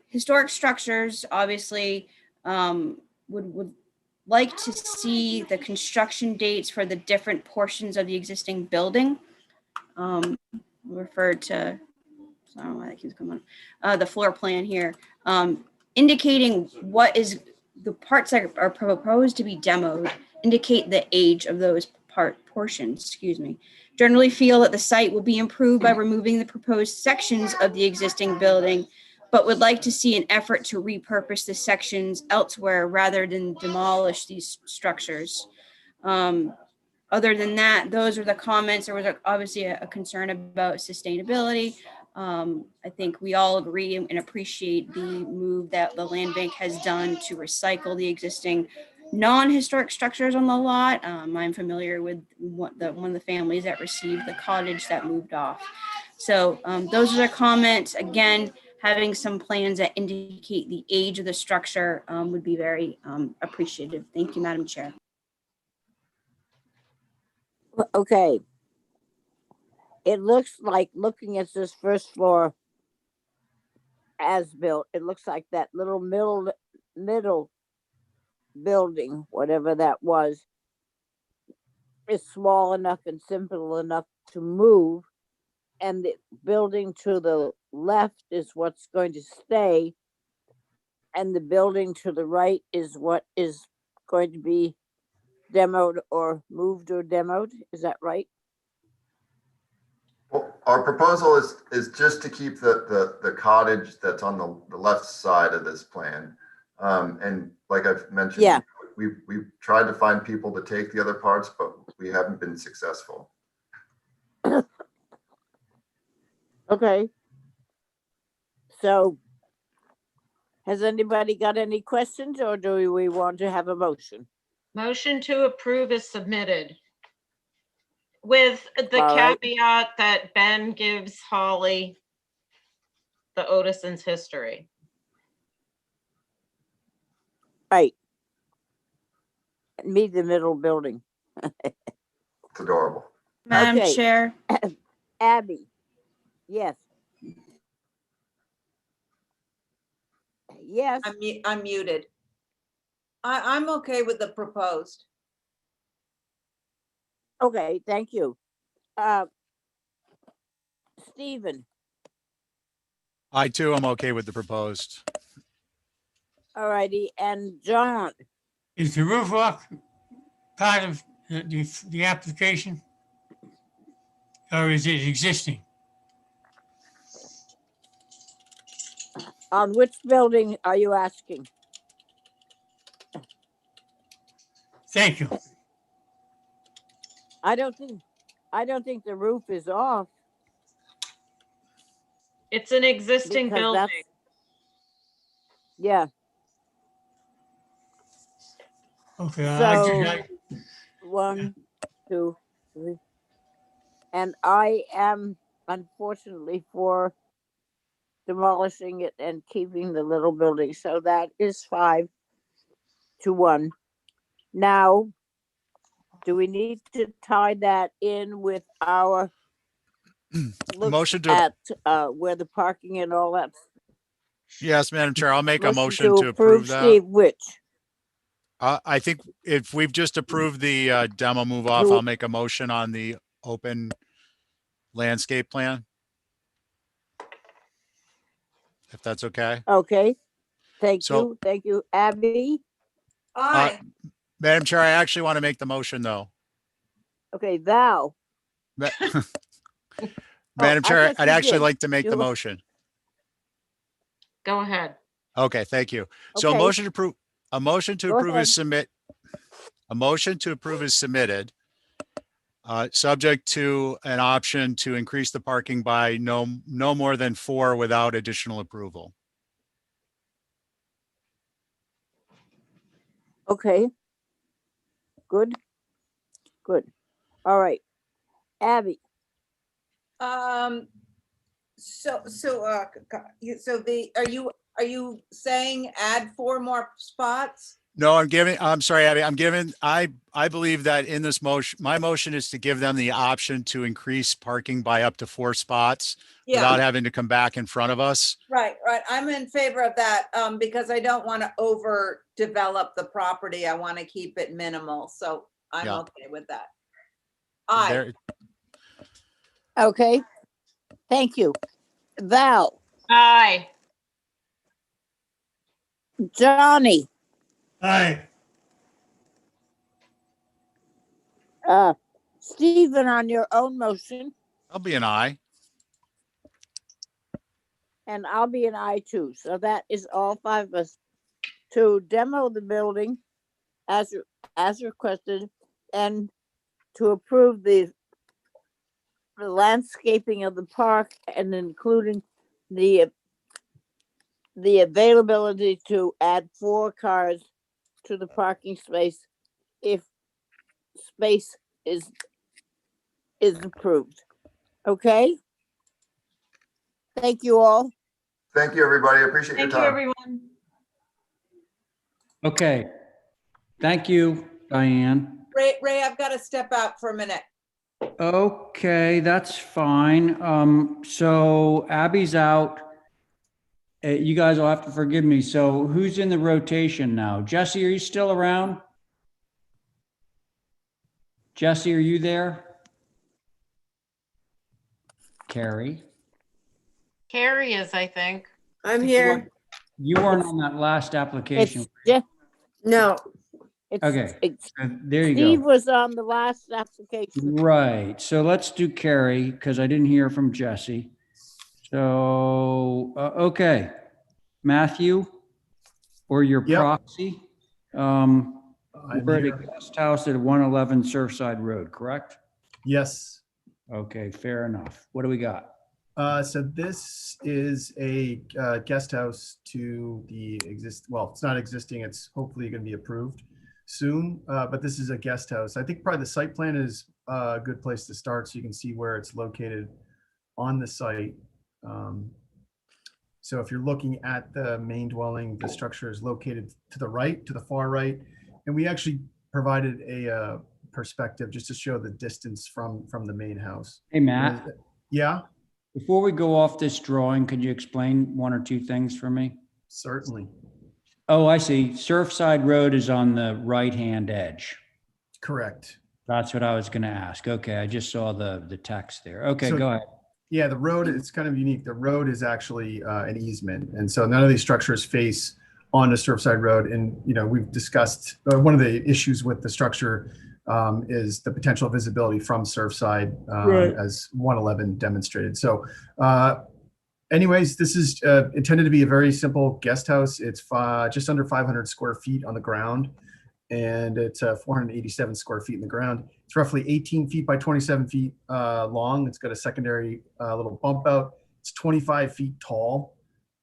B: Historic Structures obviously would like to see the construction dates for the different portions of the existing building. Referred to, I don't know why that keeps coming up, the floor plan here, indicating what is the parts that are proposed to be demoed, indicate the age of those portions, generally feel that the site will be improved by removing the proposed sections of the existing building but would like to see an effort to repurpose the sections elsewhere rather than demolish these structures. Other than that, those are the comments. There was obviously a concern about sustainability. I think we all agree and appreciate the move that the land bank has done to recycle the existing non-historic structures on the lot. I'm familiar with one of the families that received the cottage that moved off. So those are the comments. Again, having some plans that indicate the age of the structure would be very appreciative. Thank you, Madam Chair.
E: Okay. It looks like, looking at this first floor as built, it looks like that little middle building, whatever that was, is small enough and simple enough to move. And the building to the left is what's going to stay. And the building to the right is what is going to be demoed or moved or demoed. Is that right?
T: Well, our proposal is just to keep the cottage that's on the left side of this plan. And like I've mentioned,
E: yeah,
T: we've tried to find people to take the other parts, but we haven't been successful.
E: Okay. So has anybody got any questions, or do we want to have a motion?
D: Motion to approve is submitted with the
E: All right.
D: caveat that Ben gives Holly the Otison's history.
E: Right. Meet the middle building.
T: It's adorable.
B: Madam
E: Okay.
B: Chair.
E: Abby. Yes. Yes.
I: I'm muted. I'm okay with the proposed.
E: Okay, thank you. Stephen.
H: I too am okay with the proposed.
E: All righty, and John.
L: Is the roof walk part of the application? Or is it existing?
E: On which building are you asking?
L: Thank you.
E: I don't think the roof is off.
D: It's an existing
E: because
D: building.
E: Yeah.
L: Okay.
E: So 1, 2, 3. And I am unfortunately for demolishing it and keeping the little building. So that is 5 to 1. Now, do we need to tie that in with our look
H: Motion to
E: at where the parking and all that?
H: Yes, Madam Chair, I'll make a motion
E: to
H: to approve that.
E: Steve, which?
H: I think if we've just approved the demo move off,
E: Who-
H: I'll make a motion on the open landscape plan. If that's okay.
E: Okay. Thank
H: So-
E: you. Thank you. Abby?
I: Aye.
H: Madam Chair, I actually want to make the motion though.
E: Okay, Val?
H: Madam Chair,
E: thought
H: I'd
E: you
H: actually
E: did.
H: like to make the
E: You-
H: motion.
D: Go ahead.
H: Okay, thank you. So a
E: Okay.
H: motion to approve, a motion to
E: Go
H: approve
E: ahead.
H: is a motion to approve is submitted. Subject to an option to increase the parking by no more than 4 without additional approval.
E: Okay. Good. Good. All right. Abby?
I: So are you saying add 4 more spots?
H: No, I'm sorry, Abby, I believe that in this motion, my motion is to give them the option to increase parking by up to 4 spots without having to come back in front of us.
I: Right. I'm in favor of that because I don't want to overdevelop the property. I want to keep it minimal. So I'm okay with that. Aye.
E: Okay. Thank you. Val?
D: Aye.
E: Johnny?
L: Aye.
E: Stephen, on your own motion?
H: I'll be an aye.
E: and I'll be an I too. So that is all 5 of us to demo the building as requested, and to approve the landscaping of the park, and including the availability to add 4 cars to the parking space if space is approved. Okay? Thank you all.
T: Thank you, everybody. I appreciate your
I: Thank you,
T: time.
I: everyone.
A: Okay. Thank you, Diane.
I: Ray, I've got to step out for a minute.
A: Okay, that's fine. So Abby's out. You guys will have to forgive me. So who's in the rotation now? Jesse, are you still around? Jesse, are you there? Carrie?
D: Carrie is, I think.
J: I'm here.
A: You weren't on that last application.
J: No.
A: Okay, there you
E: Steve
A: go.
E: was on the last application.
A: Right, so let's do Carrie, because I didn't hear from Jesse. So, okay, Matthew, or your proxy. We're at a guest house at 111 Surfside Road, correct?
G: Yes.
A: Okay, fair enough. What do we got?
G: So this is a guest house to the well, it's not existing, it's hopefully going to be approved soon, but this is a guest house. I think probably the site plan is a good place to start so you can see where it's located on the site. So if you're looking at the main dwelling, the structure is located to the right, to the far right, and we actually provided a perspective just to show the distance from the main house.
A: Hey, Matt.
G: Yeah?
A: Before we go off this drawing, could you explain 1 or 2 things for me?
G: Certainly.
A: Oh, I see. Surfside Road is on the right-hand edge.
G: Correct.
A: That's what I was going to ask. Okay, I just saw the text there. Okay,
G: So,
A: go ahead.
G: Yeah, the road, it's kind of unique. The road is actually an easement. And so none of these structures face onto Surfside Road. And, you know, we've discussed one of the issues with the structure is the potential visibility from Surfside,
A: Right.
G: as 111 demonstrated. So anyways, this is intended to be a very simple guest house. It's just under 500 square feet on the ground, and it's 487 square feet in the ground. It's roughly 18 feet by 27 feet long. It's got a secondary little bump out. It's 25 feet tall,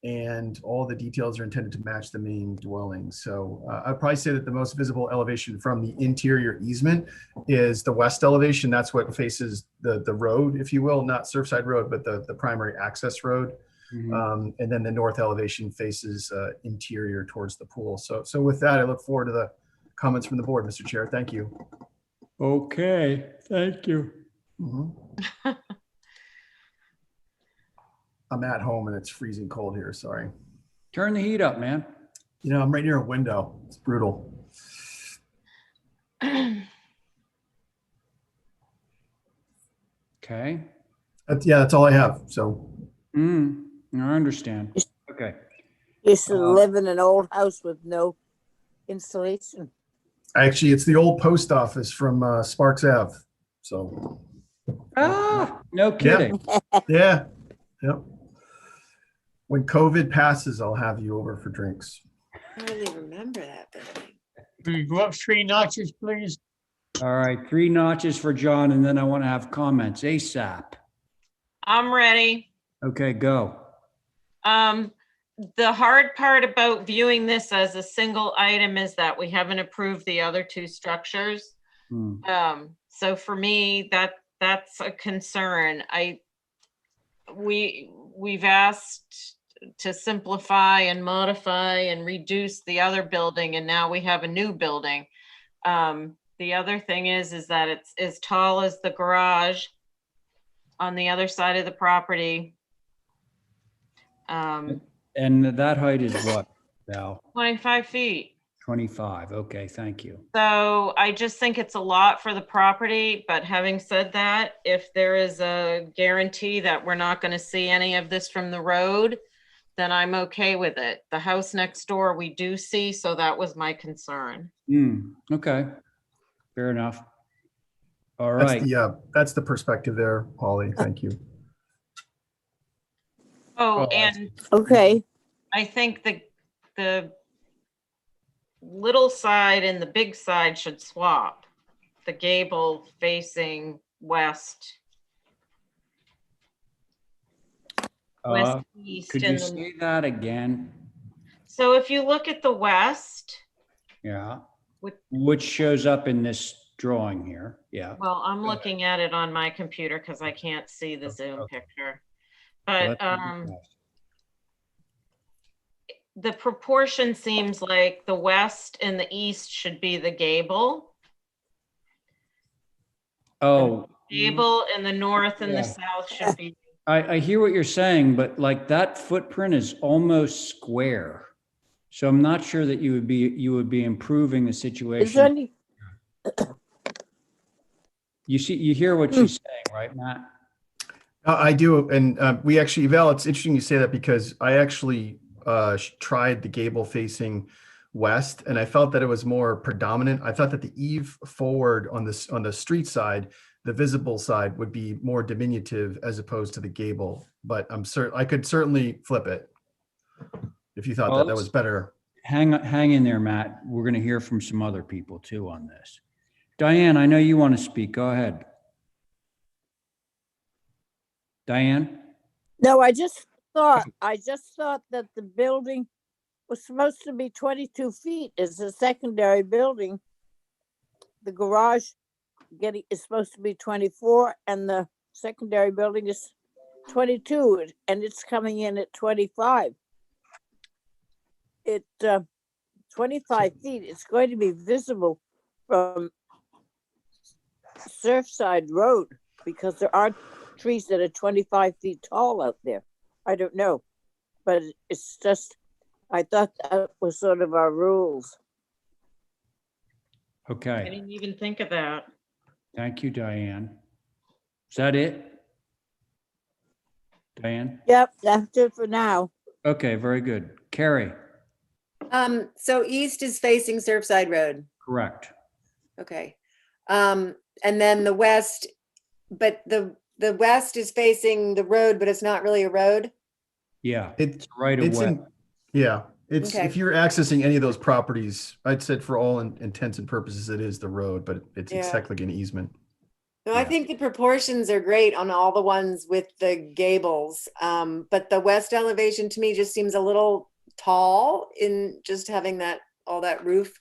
G: and all the details are intended to match the main dwelling. So I'd probably say that the most visible elevation from the interior easement is the west elevation. That's what faces the road, if you will, not Surfside Road, but the primary access road. And then the north elevation faces interior towards the pool. So with that, I look forward to the comments from the board, Mr. Chair. Thank you.
A: Okay, thank you.
G: I'm at home and it's freezing cold here. Sorry.
A: Turn the heat up, man.
G: You know, I'm right near a window. It's brutal.
A: Okay.
G: Yeah, that's all I have. So.
A: I understand. Okay.
E: You should live in an old house with no insulation.
G: Actually, it's the old post office from Sparks Ave. So.
A: No kidding.
G: Yeah. Yep. When COVID passes, I'll have you over for drinks.
J: I don't even remember that building.
L: Will you go up 3 notches, please?
A: All right, 3 notches for John, and then I want to have comments ASAP.
D: I'm ready.
A: Okay, go.
D: The hard part about viewing this as a single item is that we haven't approved the other 2 structures. So for me, that's a concern. We've asked to simplify and modify and reduce the other building, and now we have a new building. The other thing is that it's as tall as the garage on the other side of the property.
A: And that height is what, Val?
D: 25 feet.
A: 25. Okay, thank you.
D: So I just think it's a lot for the property, but having said that, if there is a guarantee that we're not going to see any of this from the road, then I'm okay with it. The house next door we do see, so that was my concern.
A: Okay, fair enough. All right.
G: That's the perspective there, Holly. Thank you.
D: Oh, and
E: Okay,
D: I think the little side and the big side should swap. The gable facing west. West east.
A: Could you
D: and
A: say that again?
D: So if you look at the west,
A: Yeah.
D: What-
A: Which shows up in this drawing here. Yeah.
D: well, I'm looking at it on my computer because I can't see the Zoom picture. But the proportion seems like the west and the east should be the gable.
A: Oh.
D: Gable and the north and
A: Yeah.
D: the south should be.
A: I hear what you're saying, but like that footprint is almost square. So I'm not sure that you would be improving the
E: is there
A: situation.
E: any,
A: You hear what she's saying, right, Matt?
G: I do, and we actually, Val, it's interesting you say that because I actually tried the gable facing west, and I felt that it was more predominant. I thought that the eave forward on the street side, the visible side, would be more diminutive as opposed to the gable. But I could certainly flip it if you thought that was better.
A: Hang in there, Matt. We're going to hear from some other people too on this. Diane, I know you want to speak. Go ahead. Diane?
E: no, I just thought that the building was supposed to be 22 feet. It's a secondary building. The garage is supposed to be 24 and the secondary building is 22 and it's coming in at 25. 25 feet, it's going to be visible from Surfside Road because there are trees that are 25 feet tall out there. I don't know, but it's just, I thought that was sort of our rules.
D: I
A: Okay.
D: didn't even think of that.
A: Thank you, Diane. Is that it? Diane?
E: Yep, that's it for now.
A: Okay, very good. Carrie?
J: So east is facing Surfside Road.
A: Correct.
J: Okay. And then the west, but the west is facing the road, but it's not really a road.
A: Yeah,
G: It's
A: right
G: It's
A: away.
G: it's
J: Okay.
G: if you're accessing any of those properties, I'd said for all intents and purposes, it is the road, but it's
J: Yeah.
G: technically an easement.
J: No, I think the proportions are great on all the ones with the gables. But the west elevation to me just seems a little tall in just having all that roof.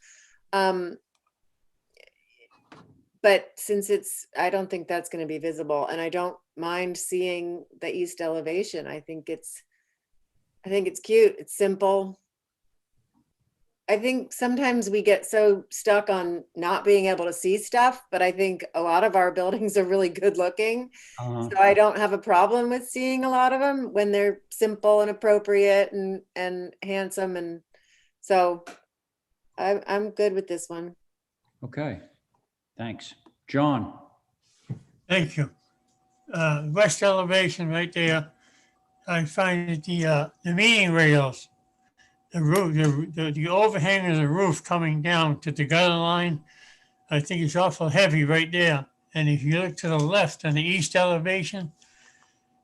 J: But since I don't think that's going to be visible, and I don't mind seeing the east elevation. I think it's cute. It's simple. I think sometimes we get so stuck on not being able to see stuff, but I think a lot of our buildings are really good looking. So I don't have a problem with seeing a lot of them when they're simple and appropriate and handsome. And so I'm good with this one.
A: Okay, thanks. John?
L: Thank you. West elevation right there. I find that the meeting rails, the roof, the overhang of the roof coming down to the gutter line, I think it's awful heavy right there. And if you look to the left on the east elevation,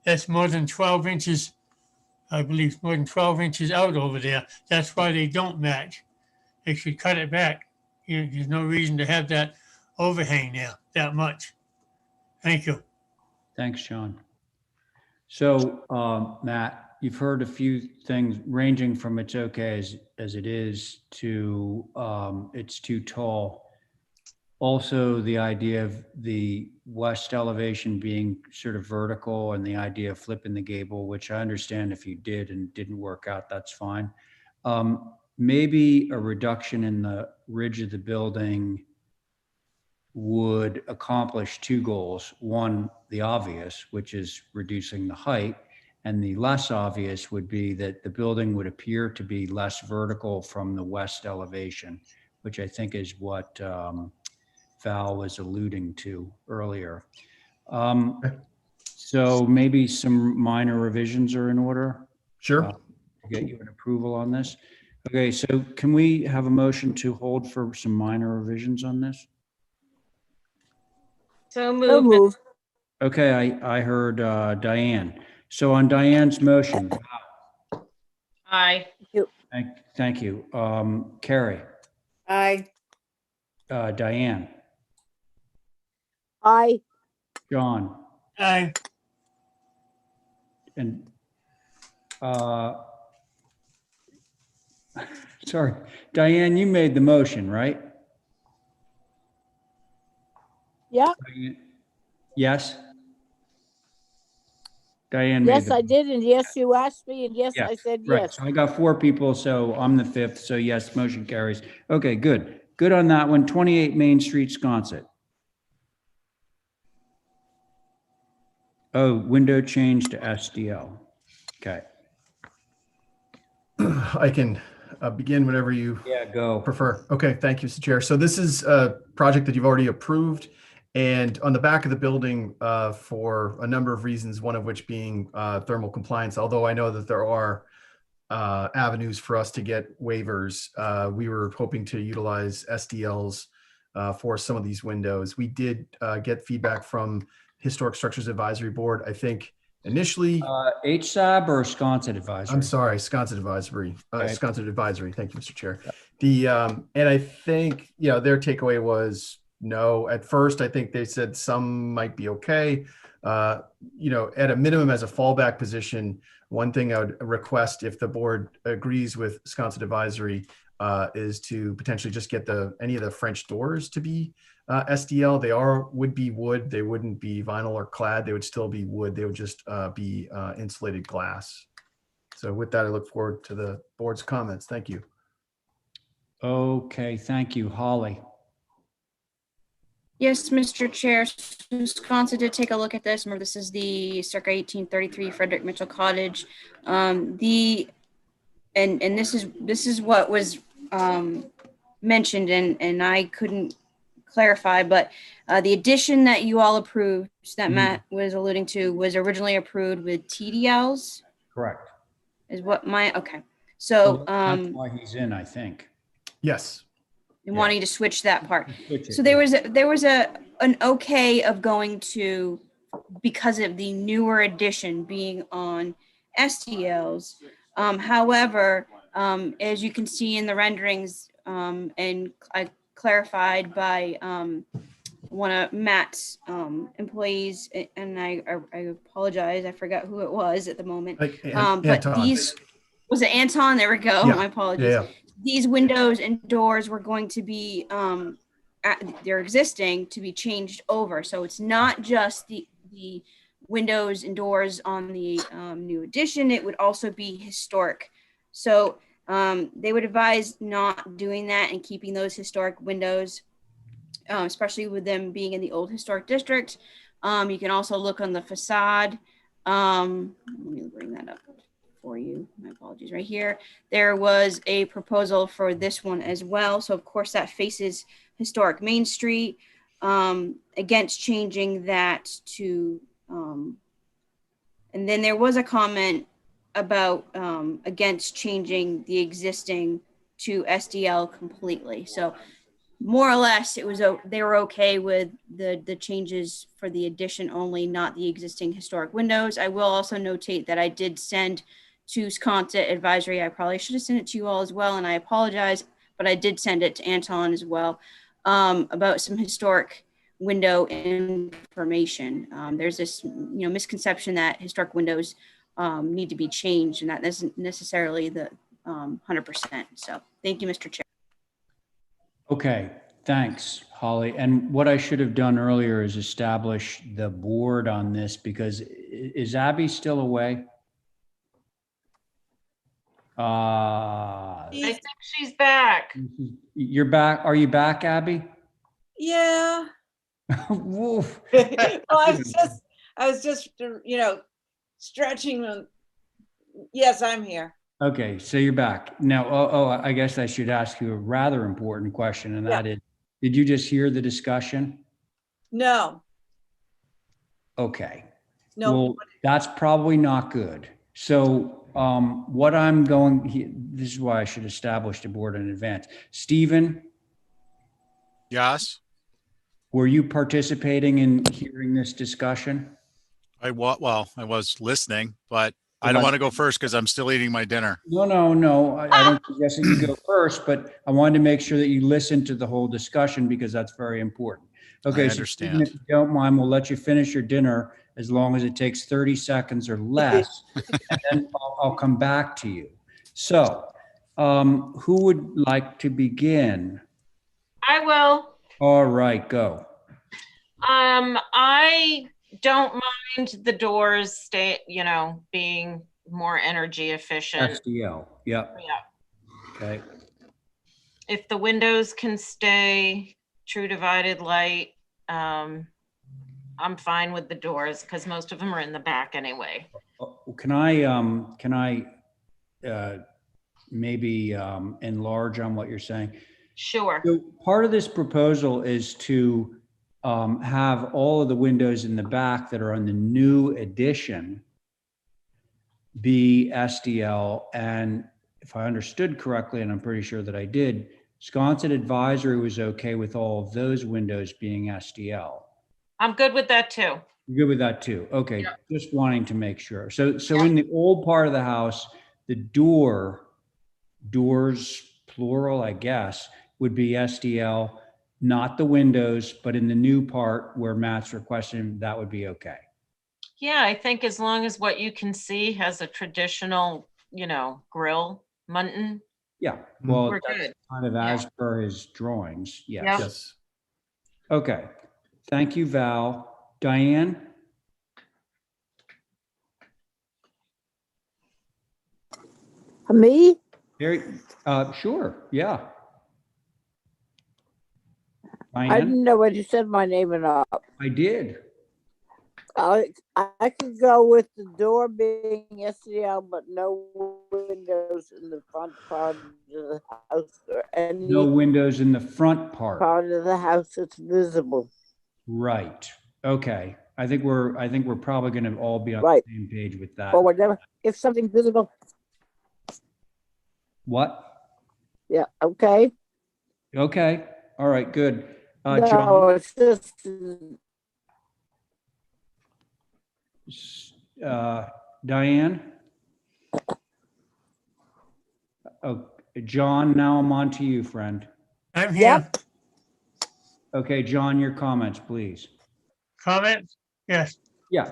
L: that's more than 12 inches, I believe, more than 12 inches out over there. That's why they don't match. They should cut it back. There's no reason to have that overhang there that much. Thank you.
A: Thanks, John. So, Matt, you've heard a few things ranging from it's okay as it is to it's too tall. Also, the idea of the west elevation being sort of vertical and the idea of flipping the gable, which I understand if you did and didn't work out, that's fine. Maybe a reduction in the ridge of the building would accomplish two goals. One, the obvious, which is reducing the height, and the less obvious would be that the building would appear to be less vertical from the west elevation, which I think is what Val was alluding to earlier. So maybe some minor revisions are in order?
G: Sure.
A: To get you an approval on this. Okay, so can we have a motion to hold for some minor revisions on this?
D: So
E: So
D: moved.
E: move.
A: Okay, I heard Diane. So on Diane's motion,
D: Aye.
A: thank you. Carrie,
J: Aye.
A: Diane,
E: Aye.
A: John,
L: Aye.
A: and sorry, Diane, you made the motion, right?
E: Yeah.
A: Yes? Diane made
E: Yes,
A: the.
E: I did. And yes, you asked me. And yes,
A: Yeah,
E: I said
A: right.
E: yes.
A: So I got 4 people, so I'm the 5th. So yes, motion carries. Okay, good. Good on that one. 28 Main Street, Sconset. Oh, window change to SDL. Okay.
G: I can begin whenever you
A: go.
G: prefer. Okay, thank you, Mr. Chair. So this is a project that you've already approved. And on the back of the building, for a number of reasons, one of which being thermal compliance, although I know that there are avenues for us to get waivers, we were hoping to utilize SDLs for some of these windows. We did get feedback from Historic Structures Advisory Board. I think initially
A: HSAB or Sconset Advisory?
G: I'm sorry, Sconset Advisory.
A: Okay.
G: Sconset Advisory. Thank you, Mr. Chair. The and I think their takeaway was no. At first, I think they said some might be okay. At a minimum, as a fallback position, one thing I would request, if the board agrees with Sconset Advisory, is to potentially just get any of the French doors to be SDL. They would be wood. They wouldn't be vinyl or clad. They would still be wood. They would just be insulated glass. So with that, I look forward to the board's comments. Thank you.
A: Okay, thank you. Holly.
B: Yes, Mr. Chair, Sconset did take a look at this. Remember, this is the circa 1833 Frederick Mitchell Cottage. And this is what was mentioned, and I couldn't clarify, but the addition that you all approved, that Matt was alluding to, was originally approved with TDLs.
A: Correct.
B: Is what okay. So
A: that's why he's in, I think.
G: Yes.
B: Wanting to switch that part.
A: Switch
B: So
A: it,
B: there was an okay of going to, because of the newer edition being on STLs. However, as you can see in the renderings, and I clarified by one of Matt's employees, and I apologize, I forgot who it was at the moment.
G: But
B: Anton. Was it Anton? There we go.
G: Yeah.
B: My apologies.
G: Yeah.
B: These windows and doors were going to be, they're existing to be changed over. So it's not just the windows and doors on the new edition. It would also be historic. So they would advise not doing that and keeping those historic windows, especially with them being in the old historic district. You can also look on the facade. Let me bring that up for you. My apologies. Right here, there was a proposal for this one as well. So of course that faces historic Main Street, against changing that to, and then there was a comment about against changing the existing to SDL completely. So more or less it was, they were okay with the changes for the addition only, not the existing historic windows. I will also notate that I did send to Sconset Advisory. I probably should have sent it to you all as well, and I apologize, but I did send it to Anton as well, about some historic window information. There's this misconception that historic windows need to be changed, and that isn't necessarily the 100%. So thank you, Mr. Chair.
A: Okay, thanks, Holly. And what I should have done earlier is establish the board on this, because is Abby still away?
D: I think she's back.
A: You're back. Are you back, Abby?
I: Yeah.
A: Woof.
I: Well, I was just, stretching them. Yes, I'm here.
A: Okay, so you're back. Now, I guess I should ask you a rather important question, and that is, did you just hear the discussion?
I: No.
A: Okay.
I: No.
A: Well, that's probably not good. So what I'm going, this is why I should establish the board in advance. Stephen?
H: Yes.
A: Were you participating in hearing this discussion?
H: I was listening, but I don't want to go first because I'm still eating my dinner.
A: No. I don't suggest that you go first, but I wanted to make sure that you listen to the whole discussion because that's very important. Okay,
H: I
A: so Stephen,
H: understand.
A: if you don't mind, we'll let you finish your dinner as long as it takes 30 seconds or less, and then I'll come back to you. So, who would like to begin?
D: I will.
A: All right, go.
D: I don't mind the doors being more energy efficient.
A: SDL, yep.
D: Yeah.
A: Okay.
D: If the windows can stay true divided light, I'm fine with the doors because most of them are in the back anyway.
A: Can I maybe enlarge on what you're saying?
D: Sure.
A: So part of this proposal is to have all of the windows in the back that are on the new addition be SDL. And if I understood correctly, and I'm pretty sure that I did, Sconset Advisory was okay with all of those windows being SDL.
D: I'm good with that too.
A: You're good with that too? Okay,
D: Yep.
A: just wanting to make sure. So in the old part of the house, the doors, plural, I guess, would be SDL, not the windows, but in the new part where Matt's requesting, that would be okay.
D: Yeah, I think as long as what you can see has a traditional, grill, mutton.
A: Yeah, well,
D: We're
A: that's
D: good.
A: kind of as per his drawings, yes.
D: Yep.
G: Yes.
A: Okay, thank you, Val. Diane?
E: Me?
A: Sure, yeah.
E: I
A: Diane?
E: didn't know when you said my name and up.
A: I did.
E: I could go with the door being SDL, but no windows in the front part of the house or any
A: No windows in the front part.
E: part of the house that's visible.
A: Right. Okay. I think we're probably going to all be on
E: Right.
A: the same page with that.
E: Or whatever. If something's visible.
A: What?
E: Yeah. Okay.
A: Okay. All right. Good.
E: No,
A: John,
E: it's just
A: Diane. Oh, John. Now I'm on to you, friend.
L: I'm here.
A: Okay, John, your comments, please.
L: Comments? Yes.
A: Yeah.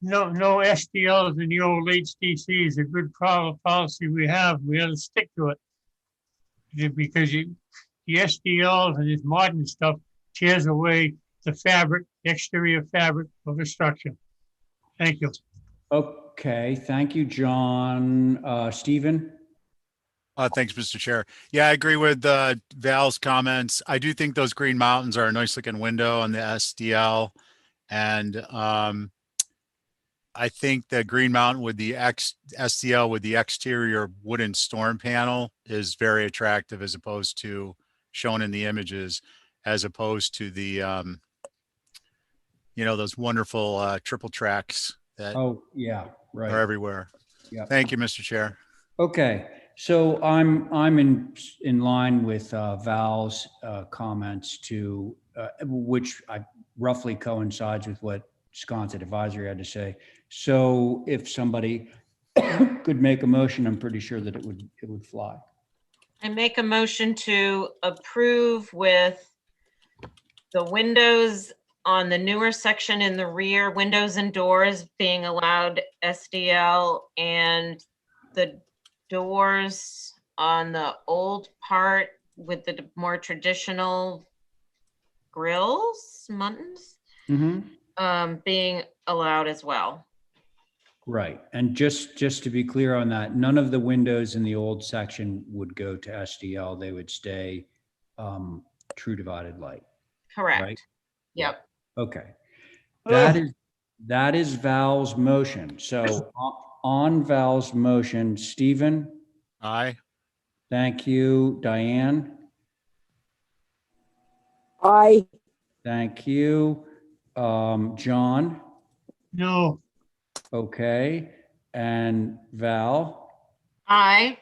L: No SDLs in the old HDCs, a good policy we have. We ought to stick to it. Because the SDLs and this modern stuff tears away the fabric, exterior fabric of the structure. Thank you.
A: Okay, thank you, John. Stephen?
H: Thanks, Mr. Chair. Yeah, I agree with Val's comments. I do think those green mountains are a nice looking window on the SDL. And I think the green mountain with the SDL with the exterior wooden storm panel is very attractive as opposed to shown in the images, as opposed to the, those wonderful triple tracks that
A: Oh, yeah, right.
H: are everywhere.
A: Yeah.
H: Thank you, Mr. Chair.
A: Okay, so I'm in line with Val's comments to which I roughly coincides with what Sconset Advisory had to say. So if somebody could make a motion, I'm pretty sure that it would fly.
D: I make a motion to approve with the windows on the newer section in the rear, windows and doors being allowed SDL, and the doors on the old part with the more traditional grills, muttons, being allowed as well.
A: Right, and just to be clear on that, none of the windows in the old section would go to SDL. They would stay true divided light.
D: Correct.
A: Right?
D: Yep.
A: Okay. That is Val's motion. So on Val's motion, Stephen?
H: Aye.
A: Thank you. Diane?
E: Aye.
A: Thank you. John?
L: No.
A: Okay. And Val?
D: Aye.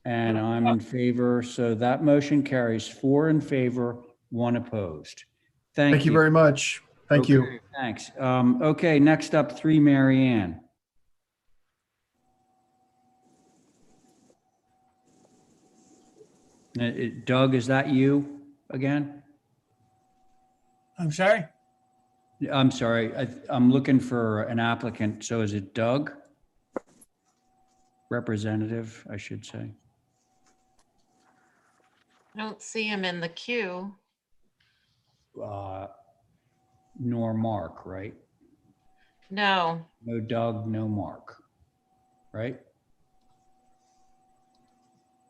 A: And I'm in favor. So that motion carries 4 in favor, 1 opposed. Thank
G: you very much. Thank you.
A: Okay, thanks. Okay, next up, 3 Maryanne. Doug, is that you again?
L: I'm sorry?
A: I'm sorry, I'm looking for an applicant, so is it Doug? Representative, I should say.
D: I don't see him in the queue.
A: Nor Mark, right?
D: No,
A: No Doug, no Mark, right?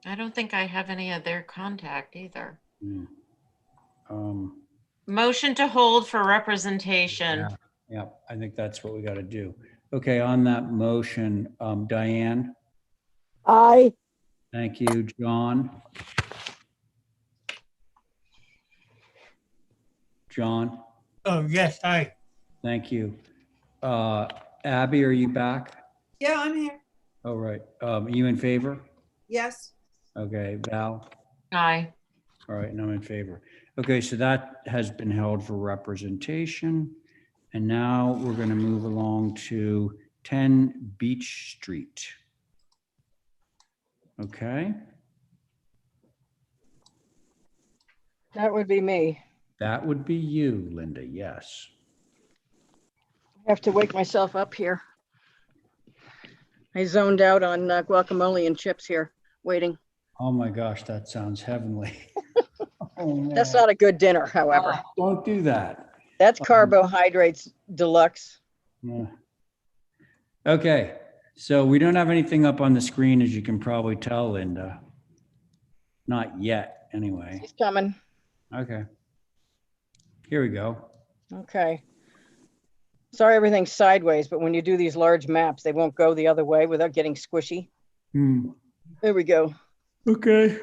D: I don't think I have any of their contact either. Motion to hold for representation.
A: Yeah, I think that's what we got to do. Okay, on that motion, Diane,
O: Aye.
A: thank you. John? John,
L: Oh, yes, aye.
A: thank you. Abby, are you back?
F: Yeah, I'm here.
A: All right. You in favor?
F: Yes.
A: Okay, Val?
D: Aye.
A: All right, and I'm in favor. Okay, so that has been held for representation. And now we're going to move along to 10 Beach Street. Okay,
F: That would be me.
A: that would be you, Linda, yes.
F: I have to wake myself up here. I zoned out on guacamole and chips here, waiting.
A: Oh my gosh, that sounds heavenly. Oh,
F: That's
A: man.
F: not a good dinner, however.
A: Don't do that.
F: That's carbohydrates deluxe.
A: Yeah. Okay, so we don't have anything up on the screen, as you can probably tell, Linda. Not yet, anyway.
F: He's coming.
A: Okay. Here we go.
F: Okay. Sorry, everything's sideways, but when you do these large maps, they won't go the other way without getting squishy. There we go.
A: Okay.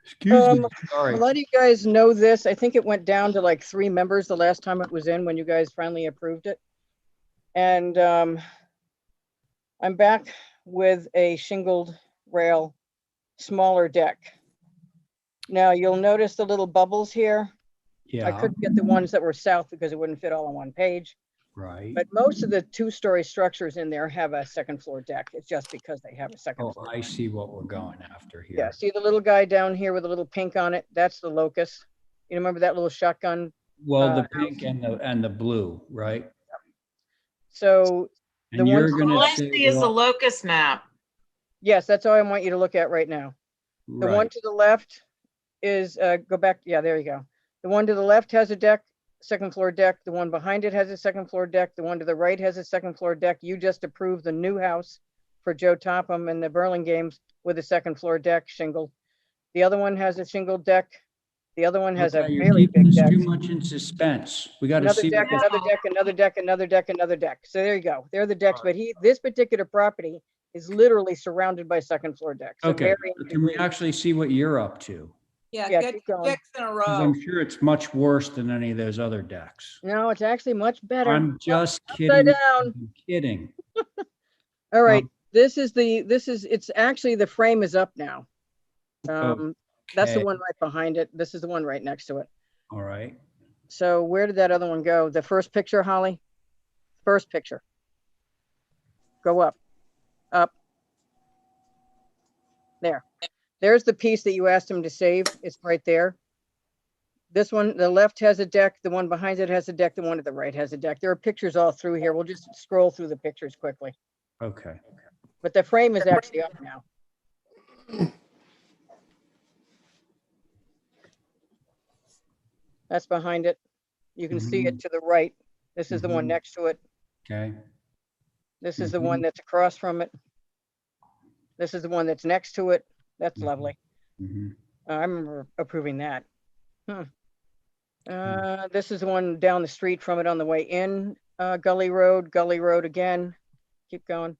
A: Excuse me. Sorry.
F: I'll let you guys know this. I think it went down to like 3 members the last time it was in when you guys finally approved it. And I'm back with a shingled rail, smaller deck. Now you'll notice the little bubbles here.
A: Yeah.
F: I couldn't get the ones that were south because it wouldn't fit all on one page.
A: Right.
F: But most of the 2-story structures in there have a second floor deck. It's just because they have a second floor.
A: I see what we're going after here.
F: Yeah, see the little guy down here with a little pink on it? That's the locust. You remember that little shotgun?
A: Well, the pink and the blue, right?
F: So
A: And you're
F: ones-
A: gonna
D: All I
A: say
D: see is a
A: what?
D: locust map.
F: Yes, that's all I want you to look at right now. The one
A: Right.
F: to the left is, go back, yeah, there you go. The one to the left has a deck, second floor deck. The one behind it has a second floor deck. The one to the right has a second floor deck. You just approved the new house for Joe Topham and the Burlingames with a second floor deck shingled. The other one has a shingled deck. The other one has a
A: Okay, you're
F: very
A: keeping
F: big
A: us
F: deck.
A: too much in suspense. We got to
F: Another
A: see.
F: deck,
A: what-
F: another deck, another deck, another deck, another deck. So there you go. There are the decks, but this particular property is literally surrounded by second floor decks. So
A: Okay,
F: varying
A: can we
F: degrees.
A: actually see what you're up to?
I: Yeah,
F: Yeah,
I: get
F: keep going.
I: decks in a
A: 'Cause
I: row.
A: I'm sure it's much worse than any of those other decks.
F: No, it's actually much better.
A: I'm just
F: Upside
A: kidding.
F: down.
A: I'm kidding.
F: All right, it's actually, the frame is up now. That's the
A: Okay.
F: one right behind it. This is the one right next to it.
A: All right.
F: So where did that other one go? The first picture, Holly? First picture. Go up, up. There. There's the piece that you asked him to save. It's right there. This one, the left has a deck. The one behind it has a deck. The one to the right has a deck. There are pictures all through here. We'll just scroll through the pictures quickly.
A: Okay.
F: But the frame is actually up now. That's behind it. You can see it to the right. This is the one next to it.
A: Okay.
F: This is the one that's across from it. This is the one that's next to it. That's lovely. I remember approving that. This is the one down the street from it on the way in, Gully Road again. Keep going.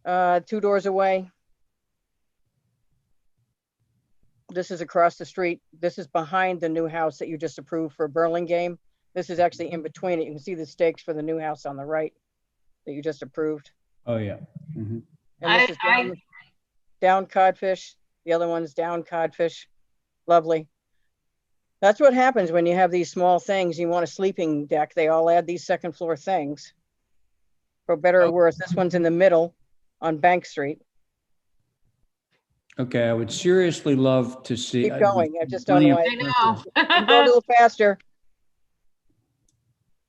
F: Two doors away. This is across the street. This is behind the new house that you just approved for Burlingame. This is actually in between it. You can see the stakes for the new house on the right that you just approved.
A: Oh, yeah. Mhm.
F: And this is down Codfish. The other one's down Codfish. Lovely. That's what happens when you have these small things. You want a sleeping deck. They all add these second floor things. For better or worse, this one's in the middle on Bank Street.
A: Okay, I would seriously love to see.
F: Keep going. I just don't
A: plenty
F: know
A: of
F: why.
D: I know.
F: I'm going a little faster.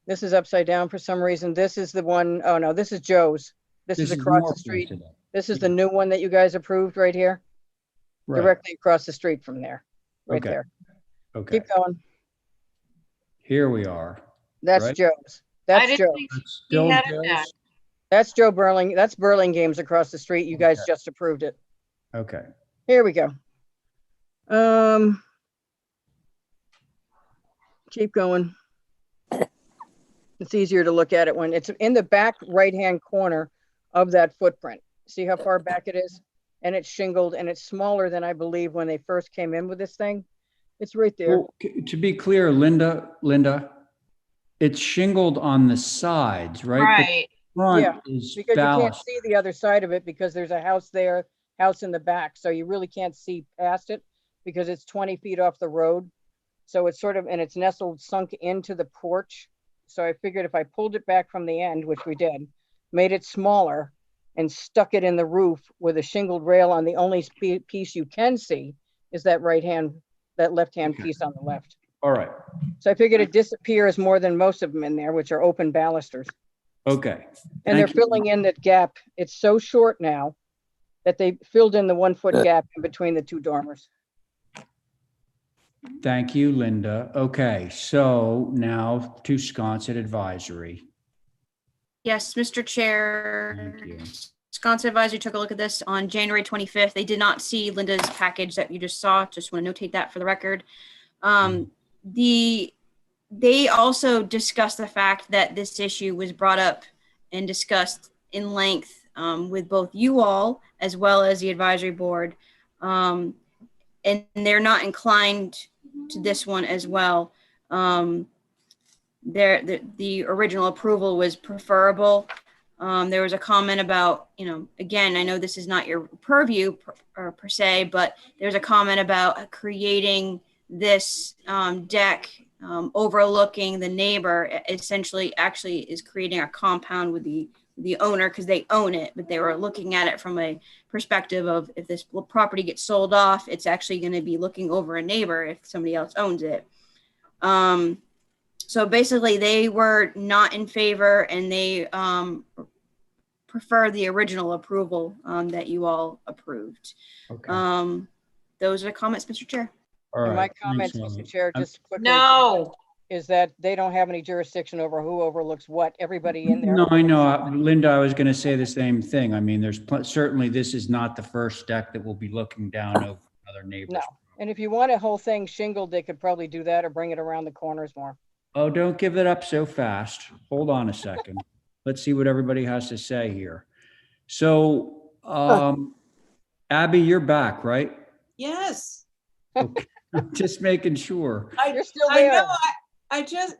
F: This is upside down for some reason. This is the one, oh no, this is Joe's. This is across
A: more
F: the street.
A: place today.
F: This is the new one that you guys approved right here,
A: Right.
F: directly across the street from there, right
A: Okay.
F: there.
A: Okay,
F: Keep going.
A: here we are.
F: That's
A: right?
F: Joe's.
D: I
F: That's
D: didn't
F: Joe.
D: think
A: That's
D: he
A: still
D: had it
A: Joe's?
D: back.
F: That's Joe Burling. That's Burlingame's across the street. You guys just approved it.
A: Okay.
F: Here we go. Keep going. It's easier to look at it when it's in the back right-hand corner of that footprint. See how far back it is? And it's shingled and it's smaller than I believe when they first came in with this thing. It's right there.
A: Well, to be clear, Linda, it's shingled on the sides, right?
D: Right.
A: The front
F: Yeah,
A: is
F: because you can't
A: ballast.
F: see the other side of it because there's a house there, house in the back. So you really can't see past it because it's 20 feet off the road. So it's sort of, and it's nestled, sunk into the porch. So I figured if I pulled it back from the end, which we did, made it smaller and stuck it in the roof with a shingled rail on, the only piece you can see is that that left-hand piece on the left.
A: All right.
F: So I figured it disappears more than most of them in there, which are open balusters.
A: Okay.
F: And they're
A: Thank you.
F: filling in that gap. It's so short now that they filled in the 1 foot gap in between the two dormers.
A: Thank you, Linda. Okay, so now to Sconset Advisory.
B: Yes, Mr. Chair.
A: Thank you.
B: Wisconsin Advisory took a look at this on January 25th. They did not see Linda's package that you just saw. Just want to notate that for the record. They also discussed the fact that this issue was brought up and discussed in length with both you all as well as the advisory board. And they're not inclined to this one as well. The original approval was preferable. There was a comment about, again, I know this is not your purview per se, but there's a comment about creating this deck overlooking the neighbor, essentially actually is creating a compound with the owner because they own it, but they were looking at it from a perspective of if this property gets sold off, it's actually going to be looking over a neighbor if somebody else owns it. So basically they were not in favor and they prefer the original approval that you all approved.
A: Okay.
B: Those are the comments, Mr. Chair.
A: All right.
F: And my
A: Thanks,
F: comments,
A: Ellen.
F: Mr. Chair, just quickly.
D: No.
F: Is that they don't have any jurisdiction over who overlooks what. Everybody in there.
A: No, I know. Linda, I was going to say the same thing. I mean, certainly this is not the first deck that will be looking down over other neighbors.
F: No. And if you want a whole thing shingled, they could probably do that or bring it around the corners more.
A: Oh, don't give it up so fast. Hold on a second. Let's see what everybody has to say here. So, Abby, you're back, right?
I: Yes.
A: Okay. Just making sure.
F: You're still
I: I
F: there.
I: know. I just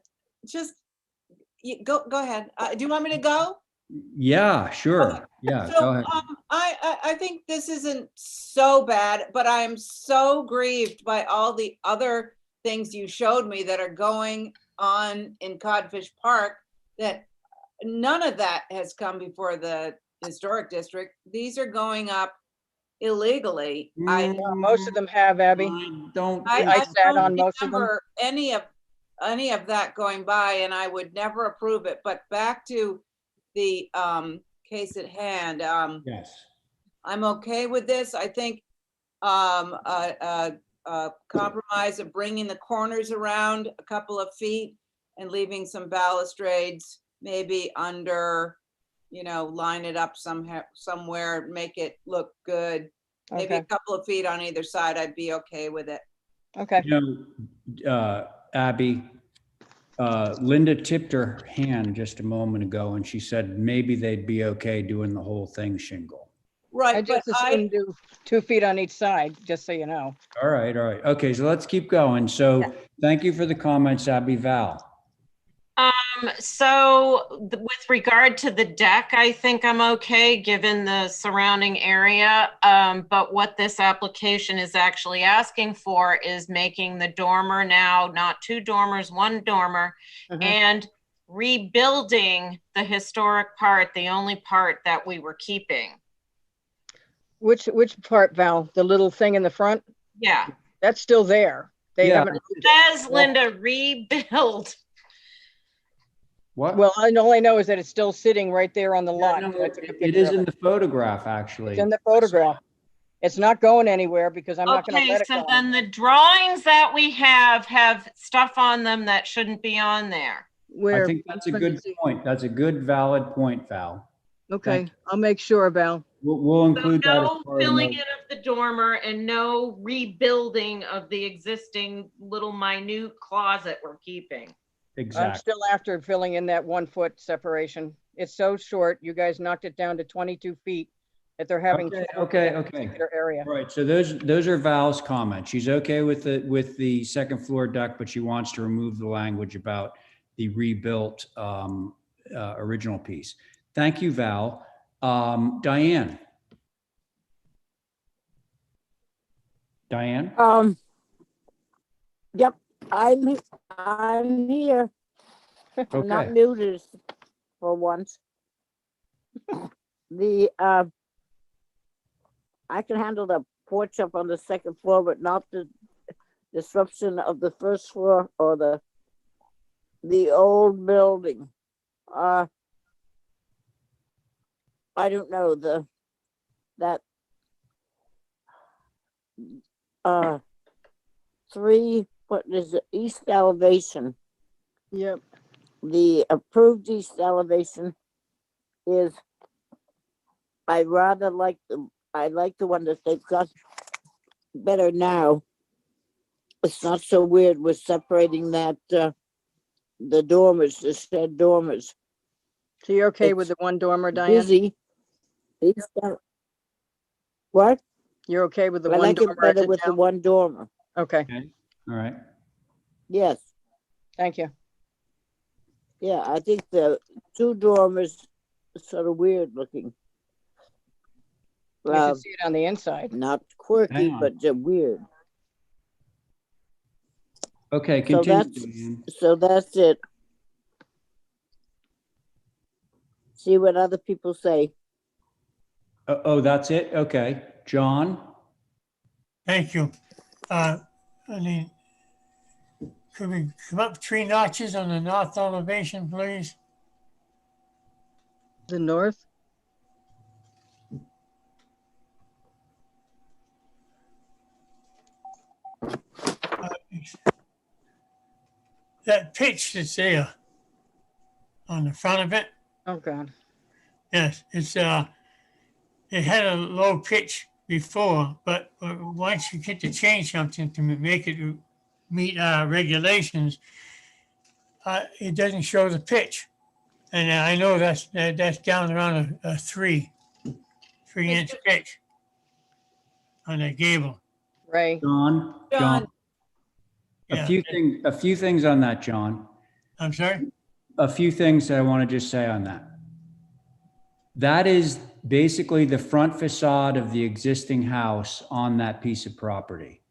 I: go ahead. Do you want me to go?
A: Yeah, sure. Yeah,
I: So
A: go ahead.
I: I think this isn't so bad, but I am so grieved by all the other things you showed me that are going on in Codfish Park that none of that has come before the historic district. These are going up illegally.
F: Most of them have, Abby.
I: I
F: sat
I: don't
F: on most of them.
I: remember any of that going by, and I would never approve it. But back to the case at hand.
A: Yes.
I: I'm okay with this. I think a compromise of bringing the corners around a couple of feet and leaving some balustrades, maybe under, line it up somewhere, make it look good. Maybe
F: Okay.
I: a couple of feet on either side, I'd be okay with it.
F: Okay.
A: Abby, Linda tipped her hand just a moment ago and she said maybe they'd be okay doing the whole thing shingle.
I: Right.
F: I just assumed do 2 feet on each side, just so you know.
A: All right. Okay, so let's keep going. So thank you for the comments, Abby. Val.
D: With regard to the deck, I think I'm okay, given the surrounding area. But what this application is actually asking for is making the dormer now not 2 dormers, 1 dormer, and rebuilding the historic part, the only part that we were keeping.
F: Which part, Val? The little thing in the front?
D: Yeah.
F: That's still there. They
A: Yeah.
F: haven't.
D: Says Linda, rebuild.
A: What?
F: Well, all I know is that it's still sitting right there on the lot.
A: No,
F: I took a
A: it
F: picture
A: is
F: of
A: in the photograph, actually.
F: It's in the photograph. It's not going anywhere because I'm not going to
D: Okay,
F: let it
D: so
F: go.
D: then the drawings that we have stuff on them that shouldn't be on there.
A: I think that's a good point. That's a good, valid point, Val.
F: Okay, I'll make sure, Val.
A: We'll include that as
D: No
A: part of the
D: filling
A: note.
D: in of the dormer and no rebuilding of the existing little minute closet we're keeping.
F: I'm
A: Exactly.
F: still after filling in that 1 foot separation. It's so short. You guys knocked it down to 22 feet that they're having.
A: Okay.
F: Particular area.
A: All right. So those are Val's comments. She's okay with the second floor deck, but she wants to remove the language about the rebuilt original piece. Thank you, Val. Diane. Diane?
E: Yep, I'm here. I'm not
A: Okay.
E: muted for once. I can handle the porch up on the second floor, but not the disruption of the first floor or the old building. I don't know, that 3, what is it, east elevation?
F: Yep.
E: The approved east elevation is, I like the one that they've got better now. It's not so weird with separating that, the dormers, the shed dormers.
F: So you're okay
E: It's
F: with the 1 dormer, Diane?
E: busy. What?
F: You're okay with the
E: I
F: 1
E: like
F: dormer?
E: it better
F: as
E: with the
F: now?
E: 1 dormer.
F: Okay.
A: All right.
E: Yes.
F: Thank you.
E: Yeah, I think the 2 dormers are sort of weird looking.
F: You can see it on the inside.
E: Not quirky,
A: Hang on.
E: but weird.
A: Okay,
E: So
A: continue.
E: that's it. See what other people say.
A: Oh, that's it? Okay. John?
L: Thank you. I mean, could we come up 3 notches on the north elevation, please?
F: The north?
L: That pitch that's there on the front of it.
F: Oh, God.
L: Yes, it had a low pitch before, but once you get to change something to make it meet regulations, it doesn't show the pitch. And I know that's down around a 3-inch pitch on that gable.
F: Ray.
A: John?
L: Yeah.
A: A few things on that, John.
L: I'm sorry?
A: A few things that I want to just say on that. That is basically the front facade of the existing house on that piece of property.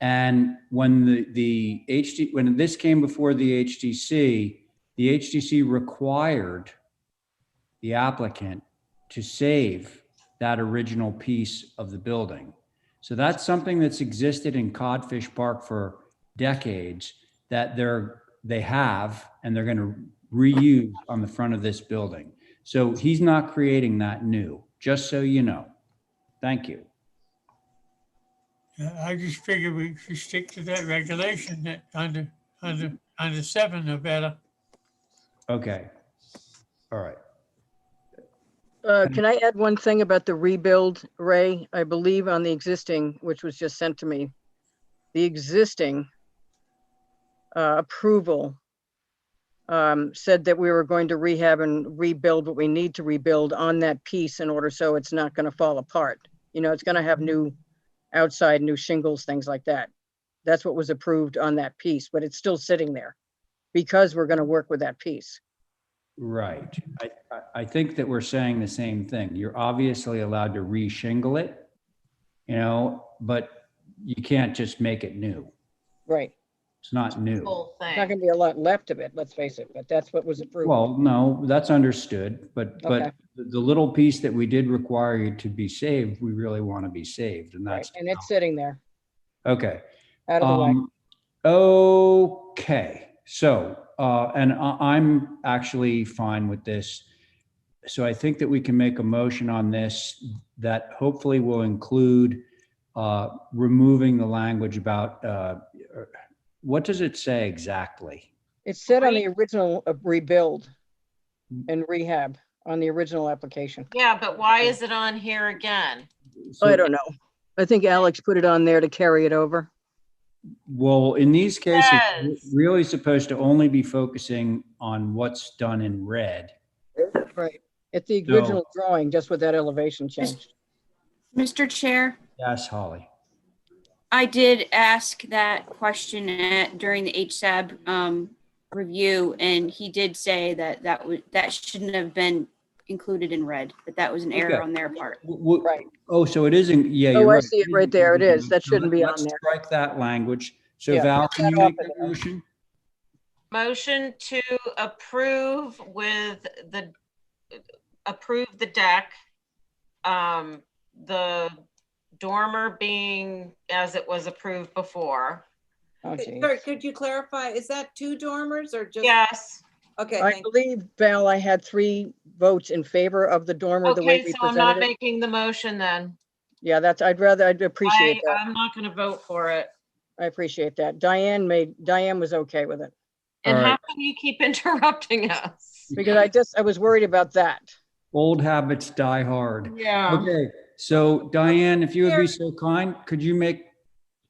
A: And when when this came before the HDC required the applicant to save that original piece of the building. So that's something that's existed in Codfish Park for decades that they have, and they're going to reuse on the front of this building. So he's not creating that new, just so you know. Thank you.
L: I just figured we should stick to that regulation that under 7 or better.
A: Okay. All right.
F: Can I add one thing about the rebuild, Ray? I believe on the existing, which was just sent to me, the existing approval said that we were going to rehab and rebuild what we need to rebuild on that piece in order so it's not going to fall apart. You know, it's going to have new outside, new shingles, things like that. That's what was approved on that piece, but it's still sitting there because we're going to work with that piece.
A: Right. I think that we're saying the same thing. You're obviously allowed to re-shingle it, but you can't just make it new.
F: Right.
A: It's not new.
D: Whole
F: There's
D: thing.
F: not going to be a lot left of it, let's face it, but that's what was approved.
A: Well, no, that's understood, but
F: Okay.
A: the little piece that we did require you to be saved, we really want to be saved, and
F: Right,
A: that's
F: and it's sitting there
A: okay.
F: out of the way.
A: Okay, so and I'm actually fine with this. So I think that we can make a motion on this that hopefully will include removing the language about what does it say exactly?
F: It said on the original rebuild and rehab on the original application.
D: Yeah, but why is it on here again?
F: I don't know. I think Alex put it on there to carry it over.
A: Well, in these cases,
D: Yes.
A: we're really supposed to only be focusing on what's done in red.
F: Right. It's the
A: So-
F: original drawing, just with that elevation changed.
B: Mr. Chair,
A: Yes, Holly.
B: I did ask that question during the HSAB review, and he did say that shouldn't have been included in red, that was an error
A: Okay.
B: on their part.
F: Right.
A: Oh, so it isn't, yeah,
F: Oh,
A: you're
F: I
A: right.
F: see it right there. It is. That shouldn't be on
A: Let's
F: there.
A: strike that language. So
F: Yeah,
A: Val,
F: get
A: can you
F: that off
A: make
F: of
A: that
F: there.
A: motion?
D: Motion to approve the deck. The dormer being as it was approved before.
F: Oh, geez.
I: Sorry, could you clarify, is that 2 dormers or just?
D: Yes.
I: Okay,
F: I
I: thank you.
F: believe, Val, I had 3 votes in favor of the dormer the way
D: Okay,
F: we
D: so I'm not
F: presented it.
D: making the motion then.
F: Yeah, I'd appreciate that.
D: I'm not gonna vote for it.
F: I appreciate that. Diane was okay with it.
D: And
A: All
D: how
A: right.
D: come you keep interrupting us?
F: Because I was worried about that.
A: Old habits die hard.
D: Yeah.
A: Okay, so Diane, if you would be so kind, could you make,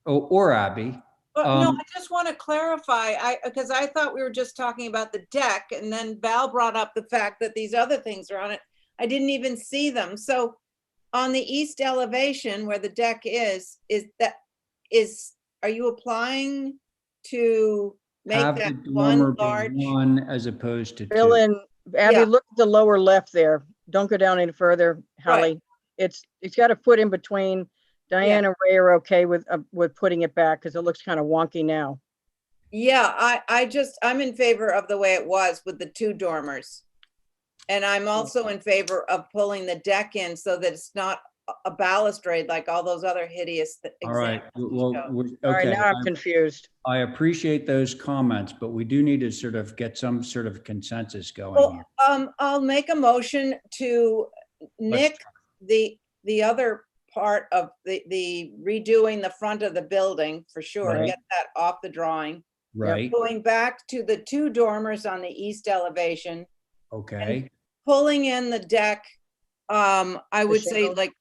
A: or Abby?
I: No, I just want to clarify, because I thought we were just talking about the deck, and then Val brought up the fact that these other things are on it. I didn't even see them. So on the east elevation where the deck is, are you applying to make
A: Have
I: that
A: the dormer
I: one
A: be
I: large?
A: one as opposed to
F: Bill
A: 2.
F: and Abby,
I: Yeah.
F: look at the lower left there. Don't go down any further, Holly. It's got a foot in between. Diane and Ray are okay with putting it back because it looks kind of wonky now.
I: Yeah, I'm in favor of the way it was with the 2 dormers. And I'm also in favor of pulling the deck in so that it's not a balustrade like all those other hideous
A: All right,
I: examples.
A: well,
F: All right,
A: okay.
F: now I'm confused.
A: I appreciate those comments, but we do need to sort of get some sort of consensus going
I: Well,
A: here.
I: I'll make a motion to nick the other part of the redoing the front of the building for sure.
A: Right.
I: Get that off the drawing.
A: Right,
I: Going back to the 2 dormers on the east elevation,
A: okay.
I: pulling in the deck. I would say
F: shingles?
I: like,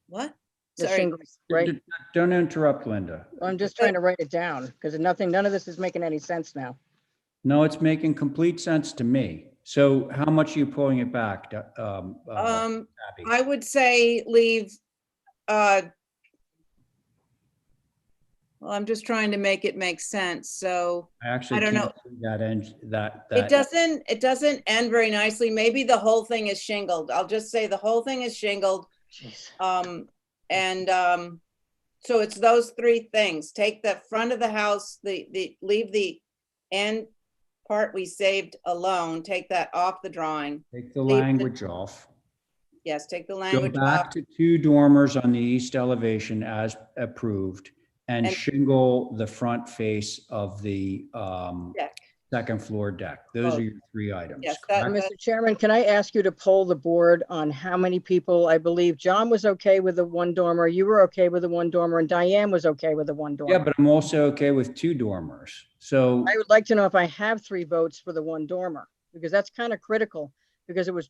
I: what?
F: The
I: Sorry.
F: shingles, right?
A: Don't interrupt, Linda.
F: I'm just trying to write it down because none of this is making any sense now.
A: No, it's making complete sense to me. So how much are you pulling it back, Abby?
I: I would say leave, well, I'm just trying to make it make sense. So
A: I actually
I: I don't
A: can't
I: know.
A: see that end, that.
I: It doesn't end very nicely. Maybe the whole thing is shingled. I'll just say the whole thing is shingled. So it's those 3 things. Take the front of the house, leave the end part we saved alone, take that off the drawing.
A: Take the
I: Leave
A: language off.
I: Yes, take the
A: Go
I: language
A: back
I: off.
A: to 2 dormers on the east elevation as approved and
I: And-
A: shingle the front face of the
I: Deck.
A: second floor deck. Those
I: Oh.
A: are your 3 items.
I: Yes,
A: correct?
F: Mr. Chairman, can I ask you to poll the board on how many people, I believe John was okay with the 1 dormer, you were okay with the 1 dormer, and Diane was okay with the 1 dormer.
A: Yeah, but I'm also okay with 2 dormers. So
F: I would like to know if I have 3 votes for the 1 dormer, because that's kind of critical, because it was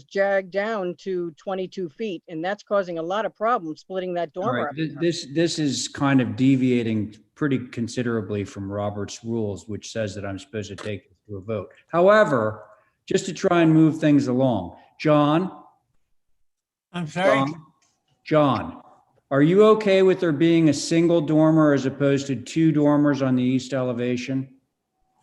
F: jagged down to 22 feet, and that's causing a lot of problems splitting that
A: all
F: dormer
A: right,
F: up.
A: this is kind of deviating pretty considerably from Robert's rules, which says that I'm supposed to take this to a vote. However, just to try and move things along, John?
L: I'm sorry?
A: John, are you okay with there being a single dormer as opposed to 2 dormers on the east elevation?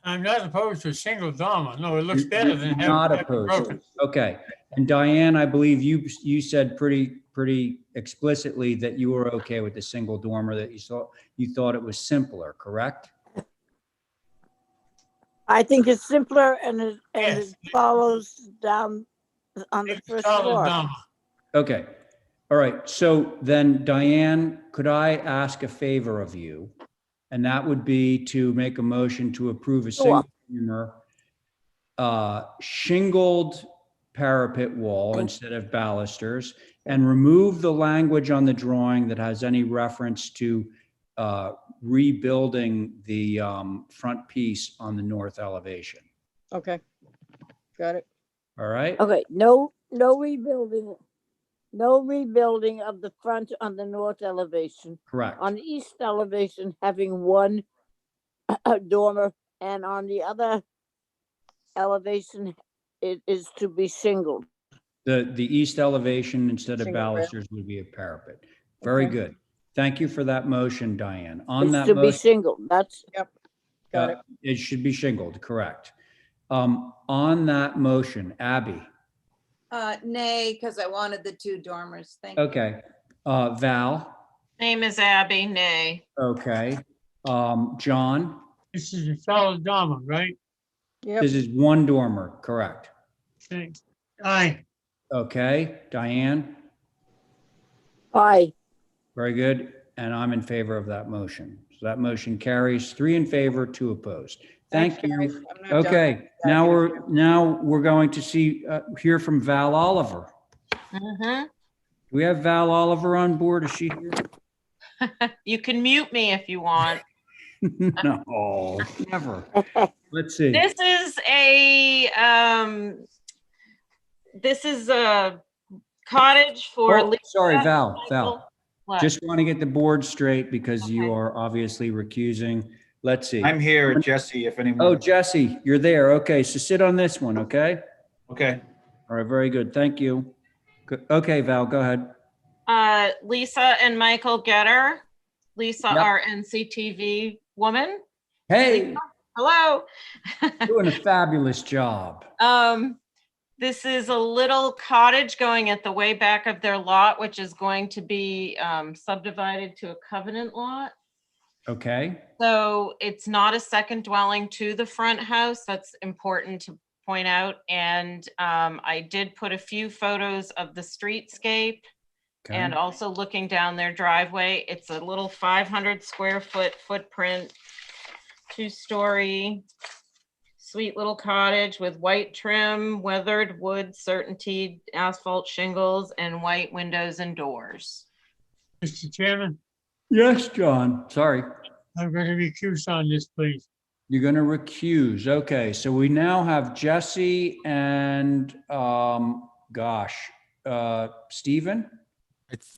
L: I'm not opposed to a single dormer. No, it looks
A: You're-
L: better
A: you're
L: than
A: not
L: having
A: opposed.
L: broken.
A: Okay. And Diane, I believe you said pretty explicitly that you were okay with the single dormer, that you thought it was simpler, correct?
E: I think it's simpler and it
L: Yes.
E: follows down on the first
L: Solid
E: floor.
L: dormer.
A: Okay. All right. So then Diane, could I ask a favor of you? And that would be to make a motion to approve a single dormer, shingled parapet wall instead of balusters, and remove the language on the drawing that has any reference to rebuilding the front piece on the north elevation.
F: Okay, got it.
A: All right?
E: Okay, no rebuilding. No rebuilding of the front on the north elevation.
A: Correct.
E: On the east elevation, having one dormer, and on the other elevation, it is to be shingled.
A: The east elevation instead of
E: Shingle rail.
A: balusters would be a parapet. Very
E: Okay.
A: good. Thank you for that motion, Diane. On
E: It's
A: that
E: to be
A: motion,
E: shingled. That's
F: Yep, got it.
A: it should be shingled, correct. On that motion, Abby.
I: Nay, because I wanted the 2 dormers. Thank you.
A: Okay. Val.
D: Name is Abby, nay.
A: Okay. John.
L: This is a solid dormer, right?
F: Yep.
A: This is one dormer, correct.
L: Thanks. Aye.
A: Okay. Diane.
E: aye.
A: Very good. And I'm in favor of that motion. So that motion carries 3 in favor, 2 opposed. Thank
F: Thanks, guys.
A: you.
F: I'm not done.
A: Okay. Now we're going to hear from Val Oliver.
D: Mhm.
A: Do we have Val Oliver on board? Is she here?
D: You can mute me if you want.
A: No, never. Let's see.
D: This is a cottage for.
A: Oh, sorry,
D: Lisa.
A: Val.
D: What?
A: Just want to get the board straight because you are obviously recusing. Let's see.
K: I'm here, Jesse, if anyone.
A: Oh, Jesse, you're there. Okay, so sit on this one, okay?
K: Okay.
A: All right, very good. Thank you. Good. Okay, Val, go ahead.
D: Lisa and Michael Getter. Lisa,
A: Yep.
D: our NCTV woman.
A: Hey,
D: Lisa, hello.
A: doing a fabulous job.
D: This is a little cottage going at the way back of their lot, which is going to be subdivided to a covenant lot.
A: Okay,
D: So it's not a second dwelling to the front house. That's important to point out. And I did put a few photos of the streetscape
A: okay.
D: and also looking down their driveway. It's a little 500 square foot footprint, 2-story, sweet little cottage with white trim, weathered wood, certainty, asphalt shingles, and white windows and doors.
L: Mr. Chairman,
A: Yes, John, sorry.
L: I'm going to recuse on this, please.
A: You're going to recuse. Okay, so we now have Jesse and, Stephen?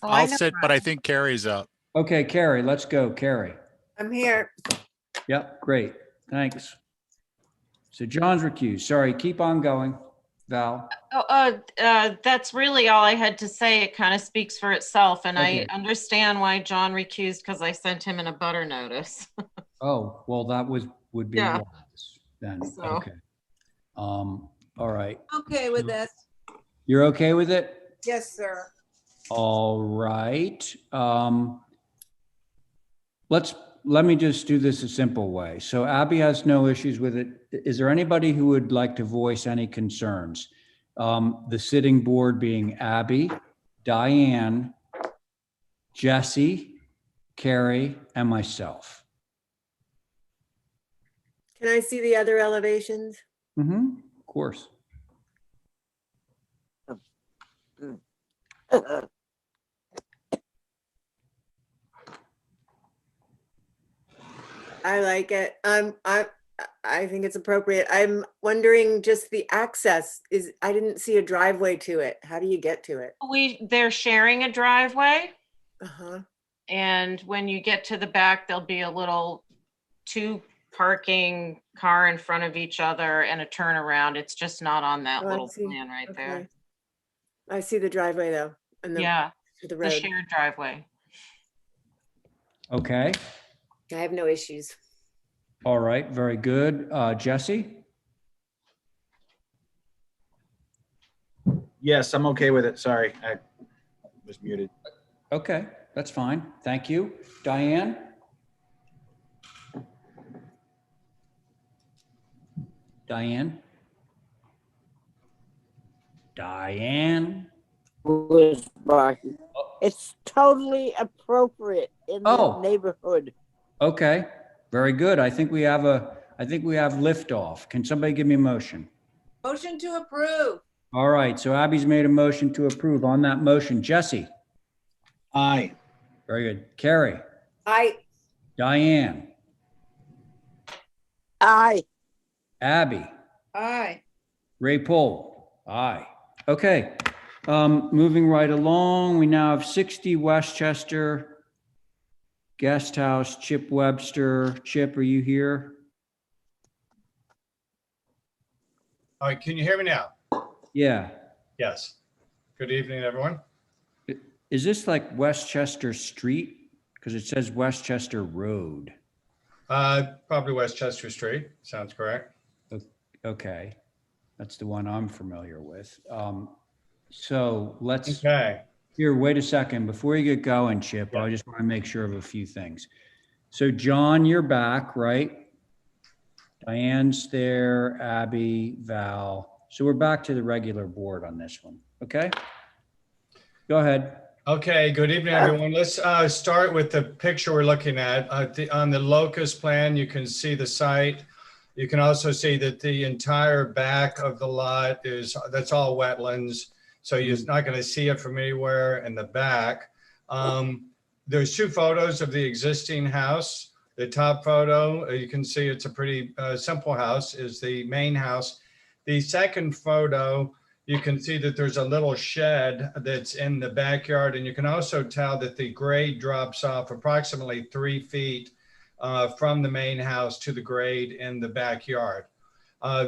H: I'll sit, but I think Carrie's up.
A: Okay, Carrie, let's go, Carrie.
J: I'm here.
A: Yep, great, thanks. So John's recused. Sorry, keep on going, Val.
D: That's really all I had to say. It kind of speaks for itself, and
A: Okay.
D: I understand why John recused because I sent him in a butter notice.
A: Oh, well, that would be
D: Yeah.
A: wise then,
D: So.
A: okay. All right.
I: Okay with this.
A: You're okay with it?
I: Yes, sir.
A: All right. Let me just do this a simple way. So Abby has no issues with it. Is there anybody who would like to voice any concerns? The sitting board being Abby, Diane, Jesse, Carrie, and myself.
J: Can I see the other elevations?
A: Mm-hmm, of course.
J: I like it. I think it's appropriate. I'm wondering just the access is, I didn't see a driveway to it. How do you get to it?
D: They're sharing a driveway,
J: Uh-huh.
D: and when you get to the back, there'll be a little 2 parking car in front of each other and a turnaround. It's just not on that
J: Oh, I
D: little
J: see.
D: plan right there.
J: Okay. I see the driveway though. And
D: Yeah,
J: to the
D: the
J: road.
D: shared driveway.
A: Okay.
J: I have no issues.
A: All right, very good. Jesse?
K: Yes, I'm okay with it. Sorry, I was muted.
A: Okay, that's fine. Thank you. Diane? Diane? Diane?
E: Was barking. It's totally appropriate in the
A: Oh.
E: neighborhood.
A: Okay, very good. I think we have liftoff. Can somebody give me a motion?
I: Motion to approve.
A: All right, so Abby's made a motion to approve. On that motion, Jesse?
K: Aye.
A: Very good. Carrie?
J: I,
A: Diane?
E: Aye.
A: Abby?
I: Aye.
A: Ray Pohl? Aye. Okay, moving right along, we now have 60 Westchester Guest House, Chip Webster. Chip, are you here?
M: All right, can you hear me now?
A: Yeah.
M: Yes. Good evening, everyone.
A: Is this like Westchester Street? Because it says Westchester Road.
M: Probably Westchester Street. Sounds correct.
A: Okay, that's the one I'm familiar with. So let's,
M: Okay.
A: here, wait a second. Before you get going, Chip, I just want to make sure of a few things. So John, you're back, right? Diane's there, Abby, Val. So we're back to the regular board on this one, okay? Go ahead.
M: Okay, good evening, everyone. Let's start with the picture we're looking at. On the locust plan, you can see the site. You can also see that the entire back of the lot that's all wetlands. So you're not going to see it from anywhere in the back. There's two photos of the existing house. The top photo, you can see it's a pretty simple house, is the main house. The second photo, you can see that there's a little shed that's in the backyard, and you can also tell that the grade drops off approximately 3 feet from the main house to the grade in the backyard.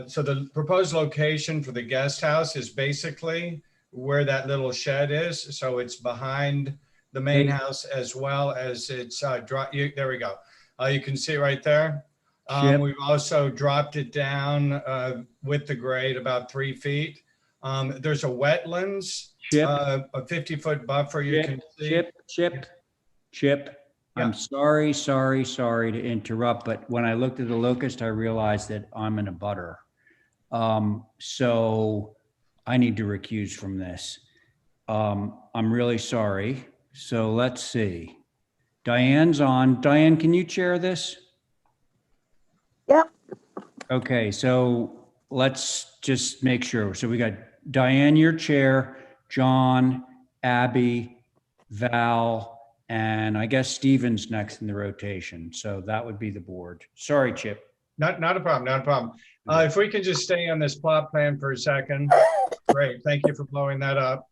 M: So the proposed location for the guest house is basically where that little shed is. So it's behind the main house, as well as it's, there we go. You can see it right there. We've also dropped it down with the grade about 3 feet. There's a wetlands, a 50-foot buffer you can see.
A: Chip. I'm sorry to interrupt, but when I looked at the locust, I realized that I'm in a butter. So I need to recuse from this. I'm really sorry. So let's see. Diane's on. Diane, can you chair this?
E: Yep.
A: Okay, so let's just make sure. So we got Diane, your chair, John, Abby, Val, and I guess Steven's next in the rotation. So that would be the board. Sorry, Chip.
M: Not a problem, not a problem. If we can just stay on this plot plan for a second. Great, thank you for blowing that up.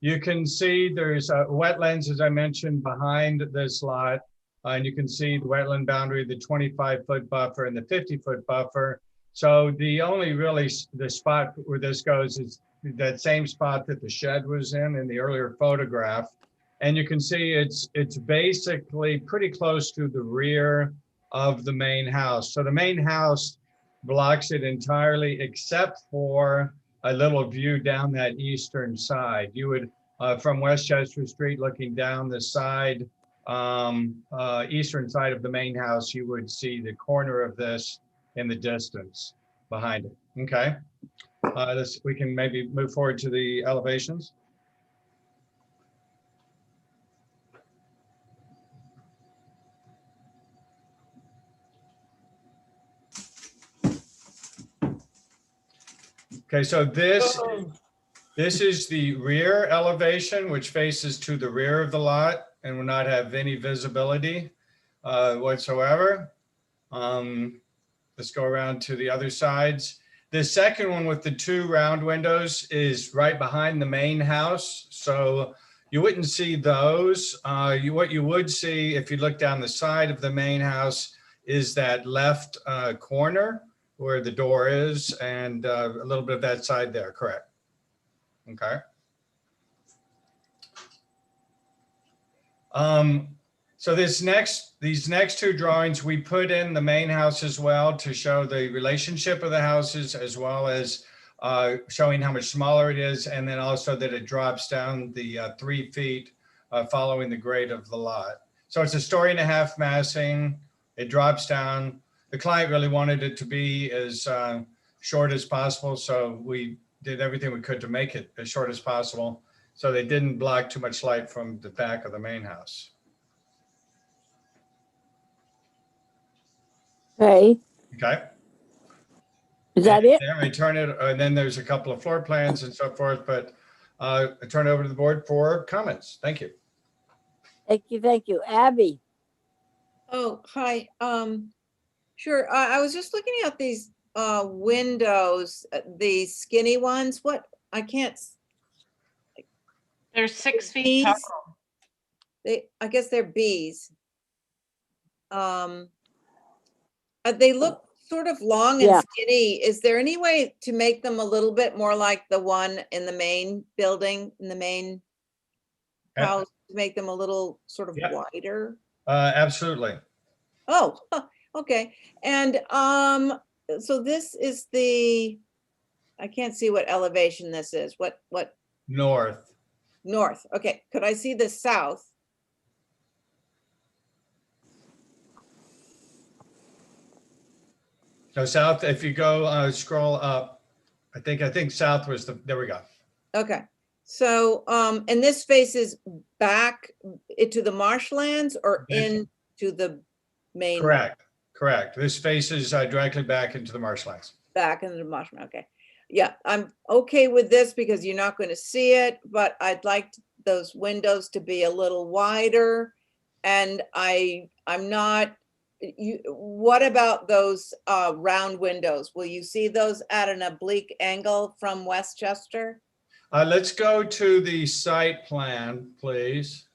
M: You can see there's wetlands, as I mentioned, behind this lot. And you can see the wetland boundary, the 25-foot buffer and the 50-foot buffer. So the only really, the spot where this goes is that same spot that the shed was in the earlier photograph. And you can see it's basically pretty close to the rear of the main house. So the main house blocks it entirely, except for a little view down that eastern side. You would, from Westchester Street, looking down the side, eastern side of the main house, you would see the corner of this in the distance behind it. Okay, we can maybe move forward to the elevations. Okay, so this is the rear elevation, which faces to the rear of the lot and will not have any visibility whatsoever. Let's go around to the other sides. The second one with the two round windows is right behind the main house. So you wouldn't see those. What you would see if you look down the side of the main house is that left corner where the door is, and a little bit of that side there, correct? Okay. So these next two drawings, we put in the main house as well to show the relationship of the houses, as well as showing how much smaller it is, and then also that it drops down the 3 feet following the grade of the lot. So it's a 1.5 story massing. It drops down. The client really wanted it to be as short as possible, so we did everything we could to make it as short as possible, so they didn't block too much light from the back of the main house.
E: Okay,
M: Okay.
E: is that it?
M: Then I turn it, and then there's a couple of floor plans and so forth, but I turn it over to the board for comments. Thank you.
E: Thank you, thank you. Abby?
I: Oh, hi. Sure. I was just looking at these windows, these skinny ones. What, I can't.
D: They're 6 feet tall.
I: I guess they're bees. They look sort of long and
E: Yeah.
I: skinny. Is there any way to make them a little bit more like the one in the main building, in the main house, to make them a little sort of wider?
M: Absolutely.
I: Oh, okay. And so this is I can't see what elevation this is. What?
M: North.
I: North. Okay. Could I see the south?
M: So south, if you go scroll up, I think south was there we go.
I: Okay. So, and this faces back into the marshlands or into the main?
M: Correct. This faces directly back into the marshlands.
I: Back into the marshland. Okay. Yeah, I'm okay with this because you're not going to see it, but I'd like those windows to be a little wider. And I'm not, what about those round windows? Will you see those at an oblique angle from Westchester?
M: Let's go to the site plan, please.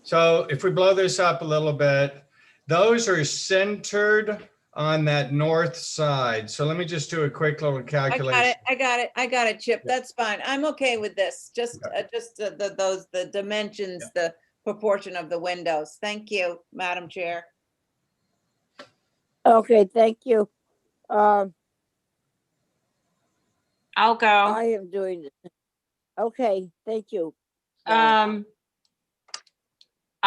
M: So if we blow this up a little bit, those are centered on that north side. So let me just do a quick little calculation.
I: I got it, Chip. That's fine. I'm okay with this. Just the dimensions, the proportion of the windows. Thank you, Madam Chair.
E: Okay, thank you.
D: I'll go.
E: I am doing it. Okay, thank you.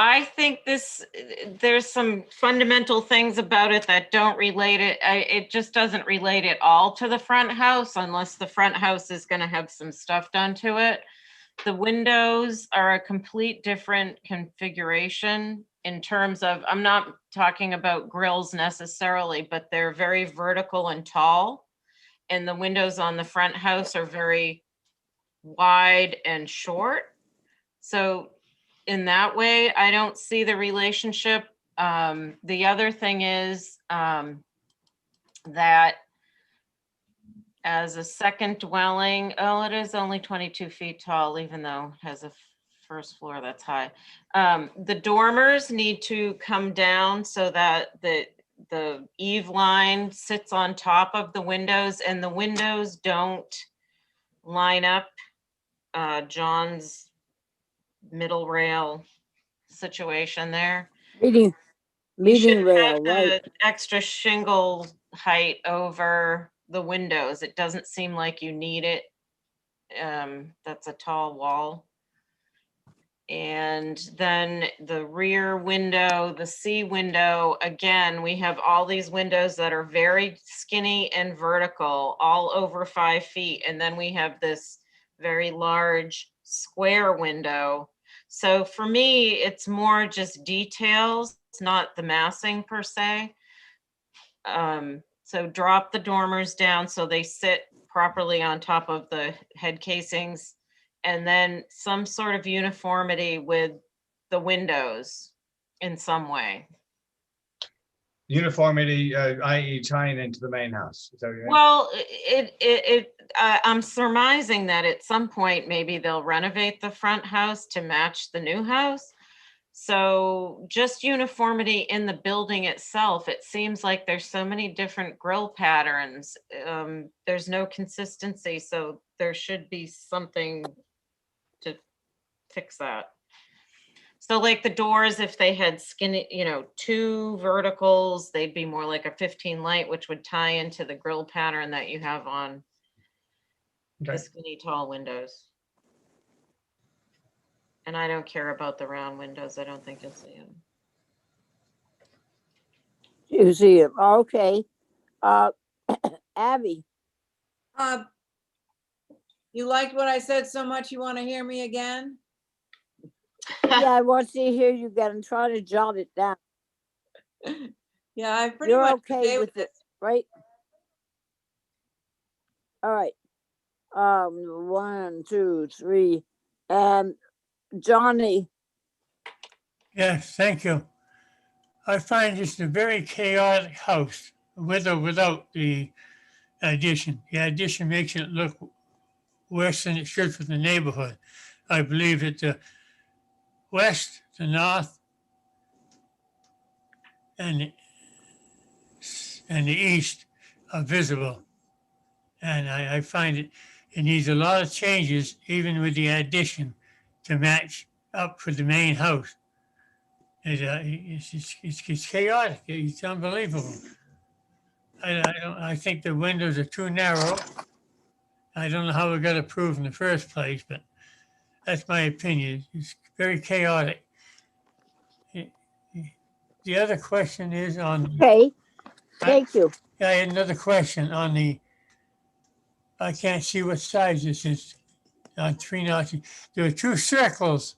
D: I think there's some fundamental things about it that don't relate it. It just doesn't relate at all to the front house unless the front house is going to have some stuff done to it. The windows are a complete different configuration in terms of, I'm not talking about grills necessarily, but they're very vertical and tall. And the windows on the front house are very wide and short. So in that way, I don't see the relationship. The other thing is that as a second dwelling, it is only 22 feet tall, even though it has a first floor that's high. The dormers need to come down so that the eave line sits on top of the windows, and the windows don't line up John's middle rail situation there.
E: Meeting rail,
D: have
E: right?
D: the extra shingle height over the windows. It doesn't seem like you need it. That's a tall wall. And then the rear window, the C window, again, we have all these windows that are very skinny and vertical, all over 5 feet. And then we have this very large square window. So for me, it's more just details, not the massing per se. So drop the dormers down so they sit properly on top of the head casings, and then some sort of uniformity with the windows in some way.
M: Uniformity, i.e. tying into the main house. Is that what you mean?
D: Well, I'm surmising that at some point, maybe they'll renovate the front house to match the new house. So just uniformity in the building itself, it seems like there's so many different grill patterns. There's no consistency, so there should be something to fix that. So like the doors, if they had skinny, you know, 2 verticals, they'd be more like a 15 light, which would tie into the grill pattern that you have on the
M: Okay.
D: skinny tall windows. And I don't care about the round windows. I don't think you'll see them.
E: You see it, okay. Abby,
I: You liked what I said so much you want to hear me again?
E: yeah, I want to hear you again and try to jot it down.
I: Yeah, I pretty
E: You're
I: much
E: okay with it, right? All right. 1, 2, 3, and Johnny.
L: Yes, thank you. I find this a very chaotic house, with or without the addition. The addition makes it look worse than it should for the neighborhood. I believe that the west, the north, and the east are visible. And I find it needs a lot of changes, even with the addition, to match up for the main house. It's chaotic. It's unbelievable. I think the windows are too narrow. I don't know how we got approved in the first place, but that's my opinion. It's very chaotic. The other question is on.
E: Okay, thank you.
L: I had another question on the. I can't see what size this is on 390. There are 2 circles.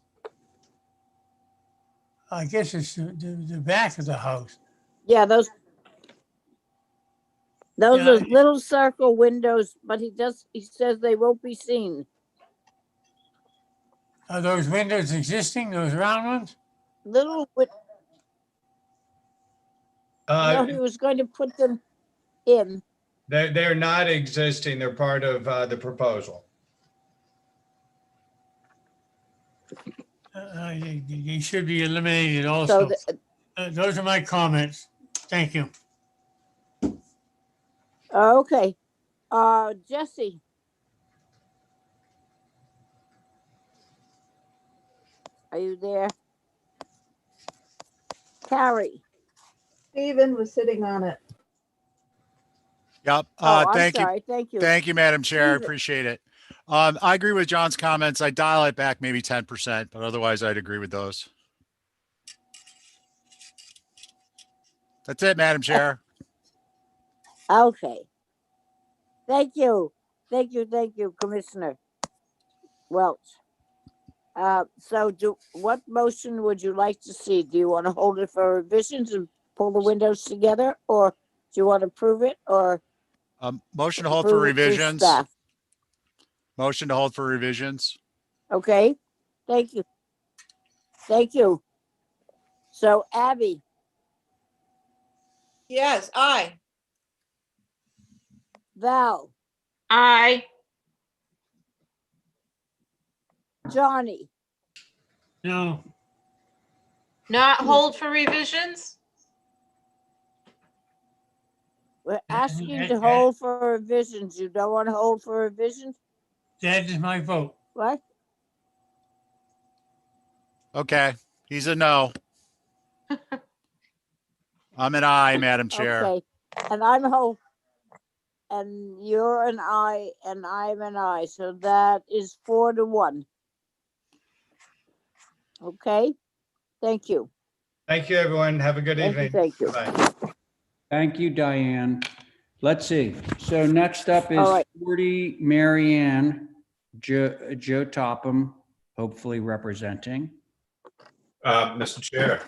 L: I guess it's the back of the house.
E: Yeah, those
L: Yeah,
E: are little circle windows, but he says they won't be seen.
L: Are those windows existing, those round ones?
E: Little, no, he was going to put them in.
M: They're not existing. They're part of the proposal.
L: They should be eliminated also. Those are my comments. Thank you.
E: Okay, Jesse. Are you there? Carrie.
O: Stephen was sitting on it.
H: Yep.
E: I'm
H: Thank you.
E: sorry. Thank you.
H: Thank you, Madam Chair. I
E: Steven.
H: appreciate it. I agree with John's comments. I dial it back maybe 10%, but otherwise I'd agree with those. That's it, Madam Chair.
E: Okay. Thank you. Thank you, Commissioner Welch. So what motion would you like to see? Do you want to hold it for revisions and pull the windows together, or do you want to approve it, or?
H: Motion to hold for
E: approve it through
H: revisions.
E: staff?
H: Motion to hold for revisions.
E: Okay, thank you. Thank you. So Abby,
I: Yes, aye.
E: Val,
D: Aye.
E: Johnny,
L: No,
D: Not hold for revisions?
E: we're asking you to hold for revisions. You don't want to hold for revisions?
L: that is my vote.
E: What?
H: Okay. He's a no. I'm an aye, Madam Chair.
E: Okay, and and you're an aye, and I'm an aye, so that is 4-1. Okay, thank you.
M: Thank you, everyone. Have a good evening.
E: Thank you.
M: Bye.
A: Thank you, Diane. Let's see. So next up is
E: All right.
A: 40 Maryanne, Joe Topham, hopefully representing.
N: Mr. Chair,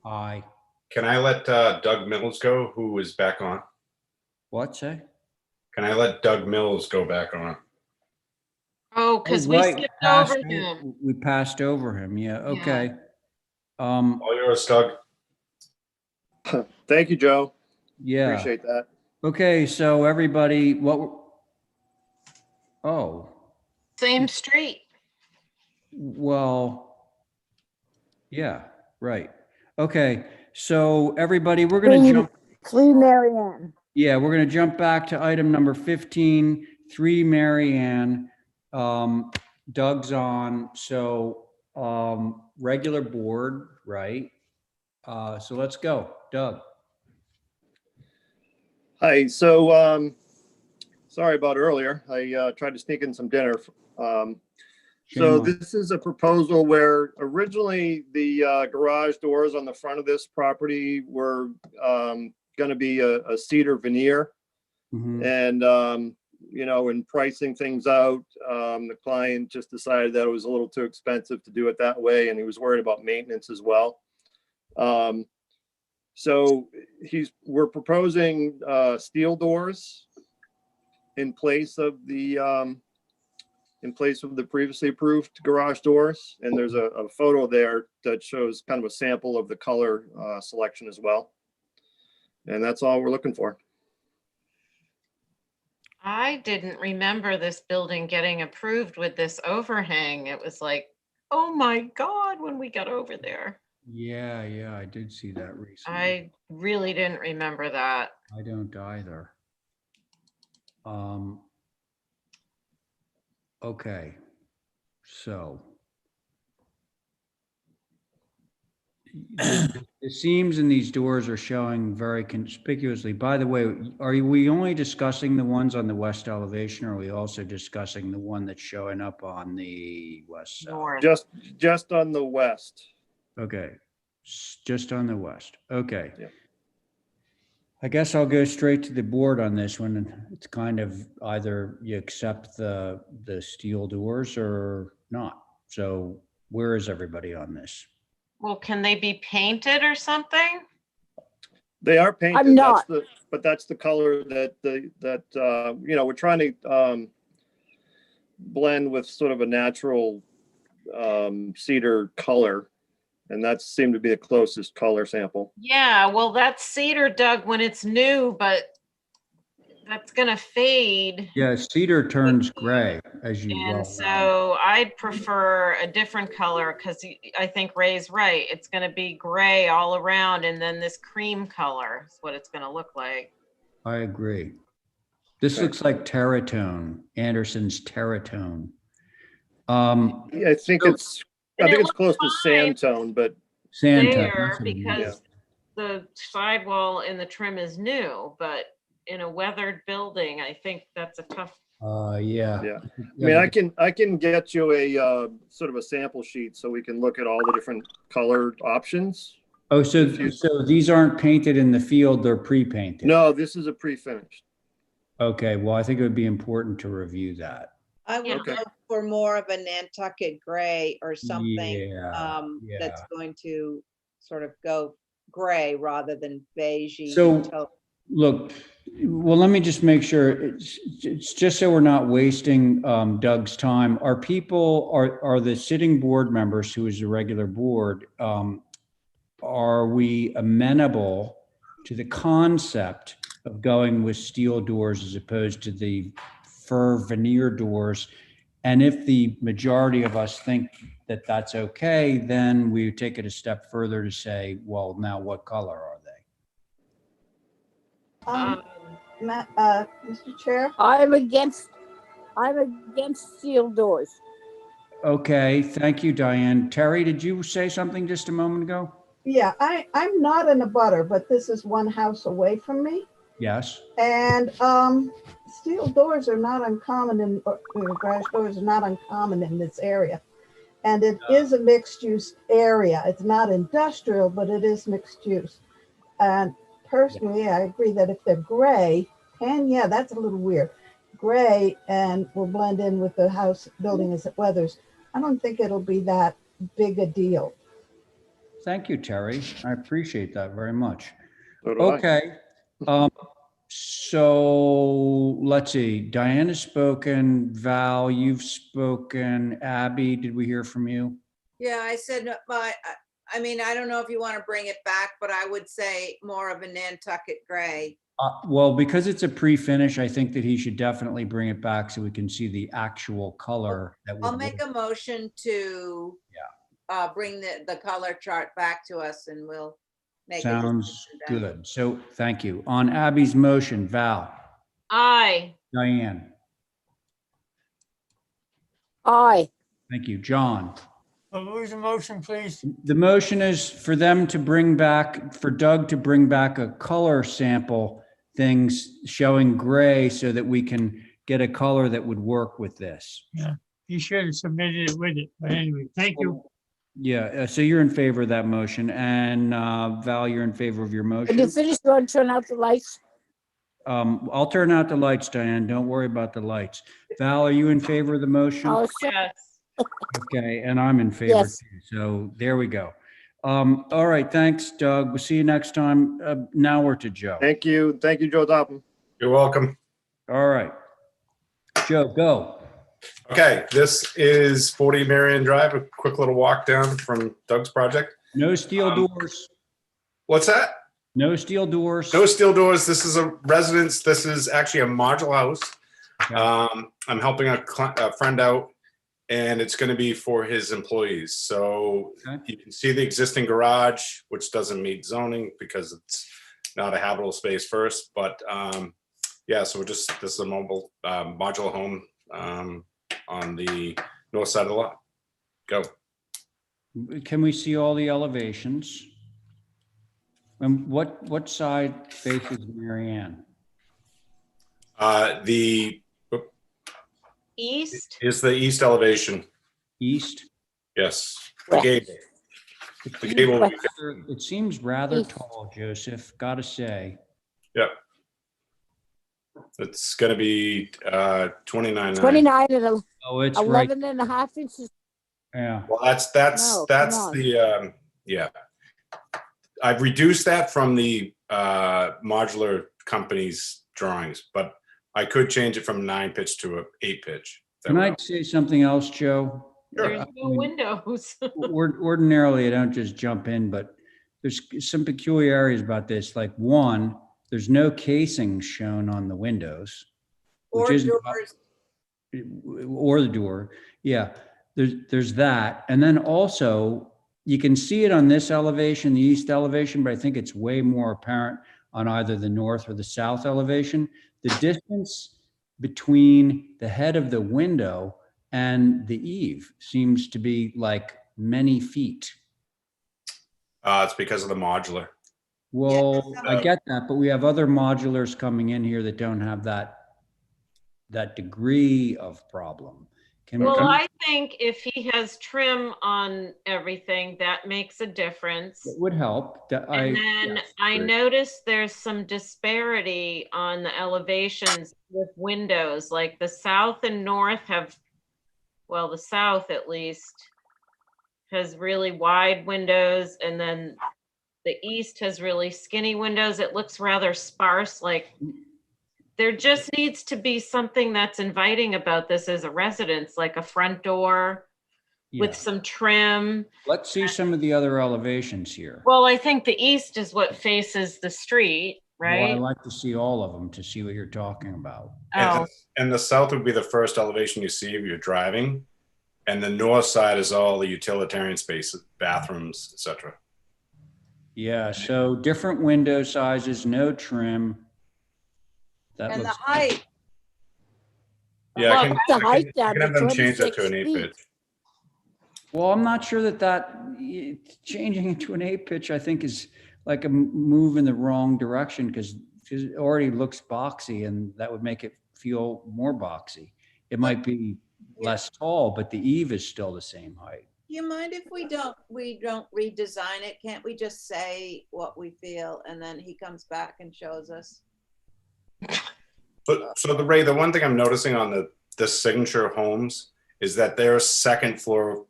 A: Aye.
N: can I let Doug Mills go, who is back on?
A: What, say?
N: Can I let Doug Mills go back on?
D: Oh, because we
A: right,
D: skipped
A: passed
D: over
A: o-
D: him.
A: We passed over him, yeah, okay.
N: All yours, Doug.
Q: Thank you, Joe.
A: Yeah.
Q: Appreciate that.
A: Okay, so everybody, oh,
D: Same street.
A: well, yeah, right. Okay, so everybody, we're gonna jump.
E: 3 Maryanne.
A: Yeah, we're going to jump back to item number 15, 3 Maryanne. Doug's on, so regular board, right? So let's go. Doug.
Q: Hi, so sorry about earlier. I tried to sneak in some dinner. So
A: Shame on-
Q: this is a proposal where originally the garage doors on the front of this property were going to be a cedar veneer.
A: Mhm.
Q: And, you know, in pricing things out, the client just decided that it was a little too expensive to do it that way, and he was worried about maintenance as well. So we're proposing steel doors in place of the previously approved garage doors. And there's a photo there that shows kind of a sample of the color selection as well. And that's all we're looking for.
D: I didn't remember this building getting approved with this overhang. It was like, oh my God, when we got over there.
A: Yeah, I did see that recently.
D: I really didn't remember that.
A: I don't either. Okay, so the seams in these doors are showing very conspicuously. By the way, we only discussing the ones on the west elevation, or are we also discussing the one that's showing up on the west side?
Q: Just on the west.
A: Okay, just on the west. Okay.
Q: Yeah.
A: I guess I'll go straight to the board on this one. It's kind of either you accept the steel doors or not. So where is everybody on this?
D: Well, can they be painted or something?
Q: They are painted.
E: I'm not.
Q: But that's the color that you know, we're trying to blend with sort of a natural cedar color, and that seemed to be the closest color sample.
D: Yeah, well, that's cedar, Doug, when it's new, but that's gonna fade.
A: Yeah, cedar turns gray, as you well know.
D: And so I'd prefer a different color, because I think Ray's right. It's gonna be gray all around, and then this cream color is what it's gonna look like.
A: I agree. This looks like Terratone, Anderson's Terratone.
Q: Yeah, I think it's close to sand tone, but
A: Sand tone,
D: There,
A: that's what it is.
D: because the sidewall in the trim is new, but in a weathered building, I think that's a tough.
A: Yeah.
Q: I mean, I can get you a sort of a sample sheet so we can look at all the different color options.
A: Oh, so these aren't painted in the field, they're pre-painted?
Q: No, this is a pre-finished.
A: Okay, well, I think it would be important to review that.
I: I would
Q: Okay.
I: look for more of a Nantucket gray or something
A: Yeah.
I: that's going to sort of go gray rather than beigey.
A: So, look, well, let me just make sure, it's just so we're not wasting Doug's time. Are the sitting board members, who is the regular board, are we amenable to the concept of going with steel doors as opposed to the fir veneer doors? And if the majority of us think that that's okay, then we take it a step further to say, well, now what color are they?
O: Mr. Chair?
E: I'm against steel doors.
A: Okay, thank you, Diane. Terry, did you say something just a moment ago?
O: Yeah, I'm not in a butter, but this is one house away from me.
A: Yes.
O: And steel doors are not uncommon garage doors are not uncommon in this area. And it is a mixed use area. It's not industrial, but it is mixed use. And personally, I agree that if they're gray, and yeah, that's a little weird, gray and will blend in with the house building as it weathers, I don't think it'll be that big a deal.
A: Thank you, Terry. I appreciate that very much.
Q: So do I.
A: Okay. So let's see. Diane has spoken. Val, you've spoken. Abby, did we hear from you?
I: Yeah, I said, but I mean, I don't know if you want to bring it back, but I would say more of a Nantucket gray.
A: Well, because it's a pre-finish, I think that he should definitely bring it back so we can see the actual color.
I: I'll make a motion to bring the color chart back to us, and we'll make a
A: Sounds
I: decision then.
A: good. So thank you. On Abby's motion, Val,
D: Aye.
A: Diane,
E: Aye.
A: thank you. John,
L: What was the motion, please?
A: The motion is for them to bring back, for Doug to bring back a color sample things showing gray so that we can get a color that would work with this.
L: Yeah, you should have submitted it with it, but anyway, thank you.
A: Yeah, so you're in favor of that motion, and Val, you're in favor of your
E: When you
A: motion.
E: finish, you want to turn out the lights?
A: I'll turn out the lights, Diane. Don't worry about the lights. Val, are you in favor of the motion?
E: Oh, sure.
D: Yes.
A: Okay, and I'm in favor
E: Yes.
A: too. So there we go. All right, thanks, Doug. We'll see you next time. Now we're to Joe.
Q: Thank you, Joe Topham.
N: You're welcome.
A: All right. Joe, go.
N: Okay, this is 40 Maryanne Drive, a quick little walk down from Doug's project.
A: No steel doors.
N: What's that?
A: No steel doors.
N: No steel doors. This is a residence. This is actually a modular house. I'm helping a friend out, and it's going to be for his employees. So you can see the existing garage, which doesn't meet zoning because it's not a habitable space first. But yeah, so this is a mobile modular home on the north side of the lot. Go.
A: Can we see all the elevations? And what side faces Maryanne?
N: The
D: East?
N: is the east elevation.
A: East?
N: Yes. The gable. The gable.
A: It seems rather tall, Joseph, gotta say.
N: Yep. It's gonna be 29.
E: 29 and
A: Oh, it's
E: 11 and a half inches.
A: Yeah.
N: Well, that's
E: No, come on.
N: the yeah. I've reduced that from the modular company's drawings, but I could change it from 9 pitch to a 8 pitch.
A: Can I say something else, Joe?
D: There's no windows.
A: Ordinarily, I don't just jump in, but there's some peculiarities about this. Like one, there's no casing shown on the windows.
I: Or
A: isn't-
I: doors.
A: Or the door. Yeah, there's that. And then also, you can see it on this elevation, the east elevation, but I think it's way more apparent on either the north or the south elevation. The distance between the head of the window and the eave seems to be like many feet.
N: It's because of the modular.
A: Well, I get that, but we have other modulars coming in here that don't have that degree of problem.
D: Well, I think if he has trim on everything, that makes a difference.
A: It would help.
D: And then I noticed there's some disparity on the elevations with windows, like the south and north have, well, the south at least has really wide windows, and then the east has really skinny windows. It looks rather sparse, like there just needs to be something that's inviting about this as a residence, like a front door with some trim.
A: Let's see some of the other elevations here.
D: Well, I think the east is what faces the street,
A: Well,
D: right?
A: I like to see all of them to see what you're talking about.
N: And the south would be the first elevation you see if you're driving. And the north side is all the utilitarian spaces, bathrooms, etc.
A: Yeah, so different window sizes, no trim. That
I: And the
A: looks
I: height,
N: Yeah, I can,
E: the
N: I
E: height
N: can, I
E: down
N: can
E: to
N: have them change that to
E: 26
N: an 8
E: feet.
N: pitch.
A: Well, I'm not sure that changing it to an 8 pitch, I think, is like a move in the wrong direction because it already looks boxy and that would make it feel more boxy. It might be less tall, but the eave is still the same height.
I: do you mind if we don't redesign it? Can't we just say what we feel and then he comes back and shows us?
N: But so the one thing I'm noticing on the signature homes is that their second floor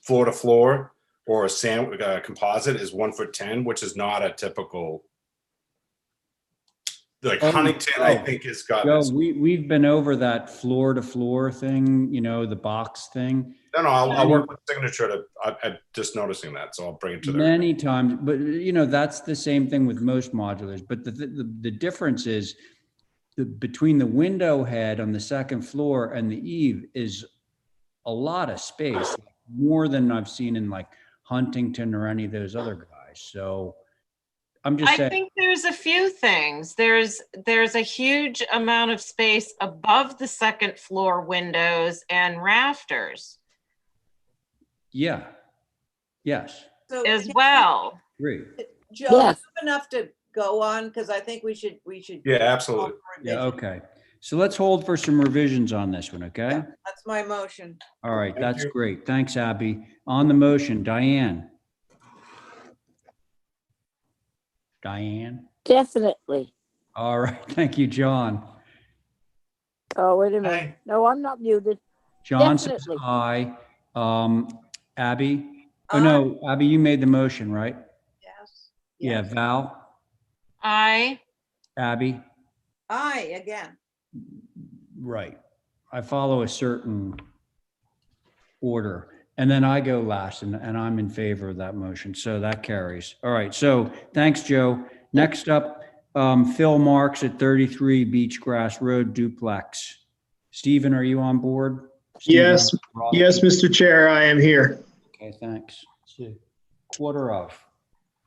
N: to floor or a composite is 1'10", which is not a typical. Like Huntington, I think has got.
A: Joe, we've been over that floor to floor thing, the box thing.
N: No, I'll work with signature I'm just noticing that, so I'll bring it to their.
A: Many times, but that's the same thing with most modulars. But the difference is between the window head on the second floor and the eave is a lot of space, more than I've seen in like Huntington or any of those other guys. So I'm just saying.
D: I think there's a few things. There's a huge amount of space above the second floor windows and rafters.
A: Yeah. Yes.
I: So
D: as
I: can-
D: well.
A: Agree.
I: Joe,
E: Yes.
I: you have enough to go on, because I think we should.
N: Yeah, absolutely.
I: call for
A: Yeah,
I: revision.
A: okay. So let's hold for some revisions on this one, okay?
I: Yeah, that's my motion.
A: All right,
N: Thank
A: that's
N: you.
A: great. Thanks, Abby. On the motion, Diane. Diane?
E: Definitely.
A: All right, thank you, John.
E: Oh, wait a minute.
M: Aye.
E: No, I'm not muted.
A: John says
E: Definitely.
A: aye. Abby? Oh, no, Abby, you made the motion, right?
I: Yes.
A: Yeah, Val?
D: Aye.
A: Abby?
I: Aye, again.
A: Right. I follow a certain order. And then I go last, and I'm in favor of that motion. So that carries. All right. So thanks, Joe. Next up, Phil Marks at 33 Beachgrass Road duplex. Stephen, are you on board? Stephen,
R: Yes,
A: Roth?
R: yes, Mr. Chair, I am here.
A: Okay, thanks. Quarter of.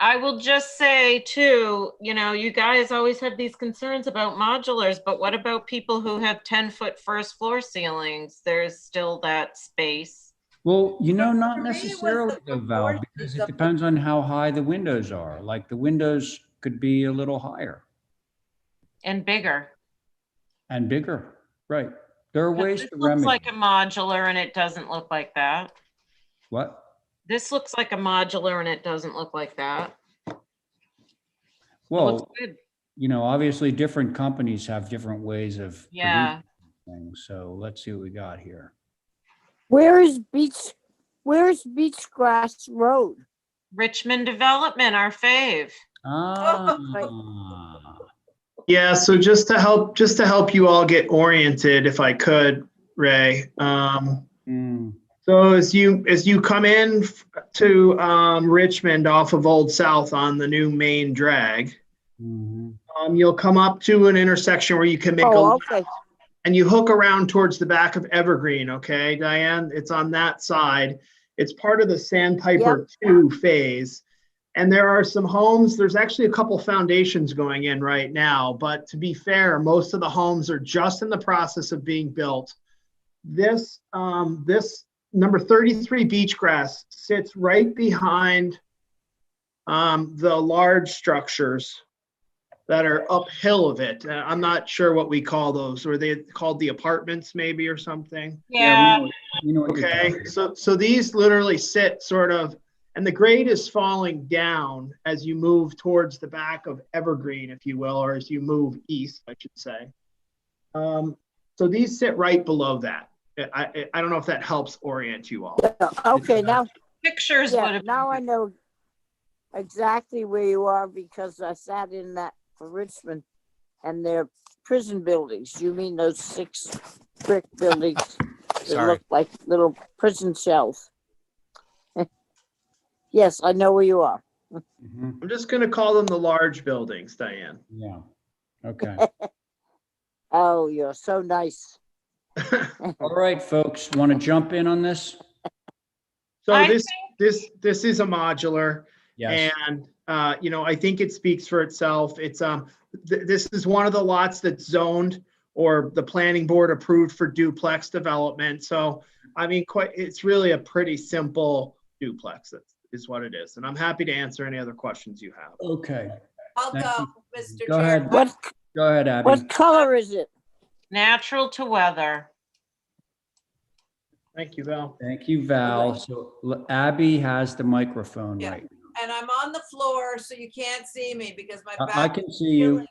D: I will just say too, you guys always have these concerns about modulars, but what about people who have 10-foot first floor ceilings? There's still that space.
A: Well, not
I: For me, it was
A: necessarily
I: the
A: though, Val, because it depends on how high the windows are. Like the windows could be a little higher
D: And bigger.
A: and bigger. Right. There are ways
D: This
A: to
D: looks
A: remedy.
D: like a modular and it doesn't look like that.
A: What?
D: This looks like a modular and it doesn't look like that.
A: Well,
D: looks good.
A: Obviously different companies have different ways of
D: Yeah.
A: producing things. So let's see what we got here.
E: Where's Beachgrass Road?
D: Richmond Development, our fave.
A: Ah.
R: Yeah, so just to help you all get oriented, if I could, Ray. So as you come in to Richmond off of Old South on the new main drag, you'll come up to an intersection where you can make a left, and you hook around towards the back of Evergreen. Okay, Diane, it's on that side. It's part of the Sandpiper 2 phase. And there are some homes, there's actually a couple foundations going in right now, but to be fair, most of the homes are just in the process of being built. This number 33 Beachgrass sits right behind the large structures that are uphill of it. I'm not sure what we call those. Are they called the apartments maybe or something?
D: Yeah.
R: Okay, so these literally sit sort of, and the grade is falling down as you move towards the back of Evergreen, if you will, or as you move east, I should say. So these sit right below that. I don't know if that helps orient you all.
E: Okay, now
D: pictures would have.
E: Now I know exactly where you are because I sat in that for Richmond, and they're prison buildings. You mean those 6 brick buildings that
H: Sorry.
E: look like little prison shells? Yes, I know where you are.
R: I'm just going to call them the large buildings, Diane.
A: Yeah. Okay.
E: Oh, you're so nice.
A: All right, folks, want to jump in on this?
R: So this is a modular,
A: Yes.
R: and I think it speaks for itself. It's this is one of the lots that's zoned or the planning board approved for duplex development. So I mean, it's really a pretty simple duplex. Is what it is, and I'm happy to answer any other questions you have.
A: Okay.
I: I'll
A: Thank
I: go,
A: you.
I: Mr.
A: Go
I: Chair.
A: ahead. Go ahead, Abby.
E: What color is it?
D: Natural to weather.
R: Thank you, Val.
A: Thank you, Val. So Abby has the microphone right.
I: And I'm on the floor, so you can't see me because my back.
A: I can see you.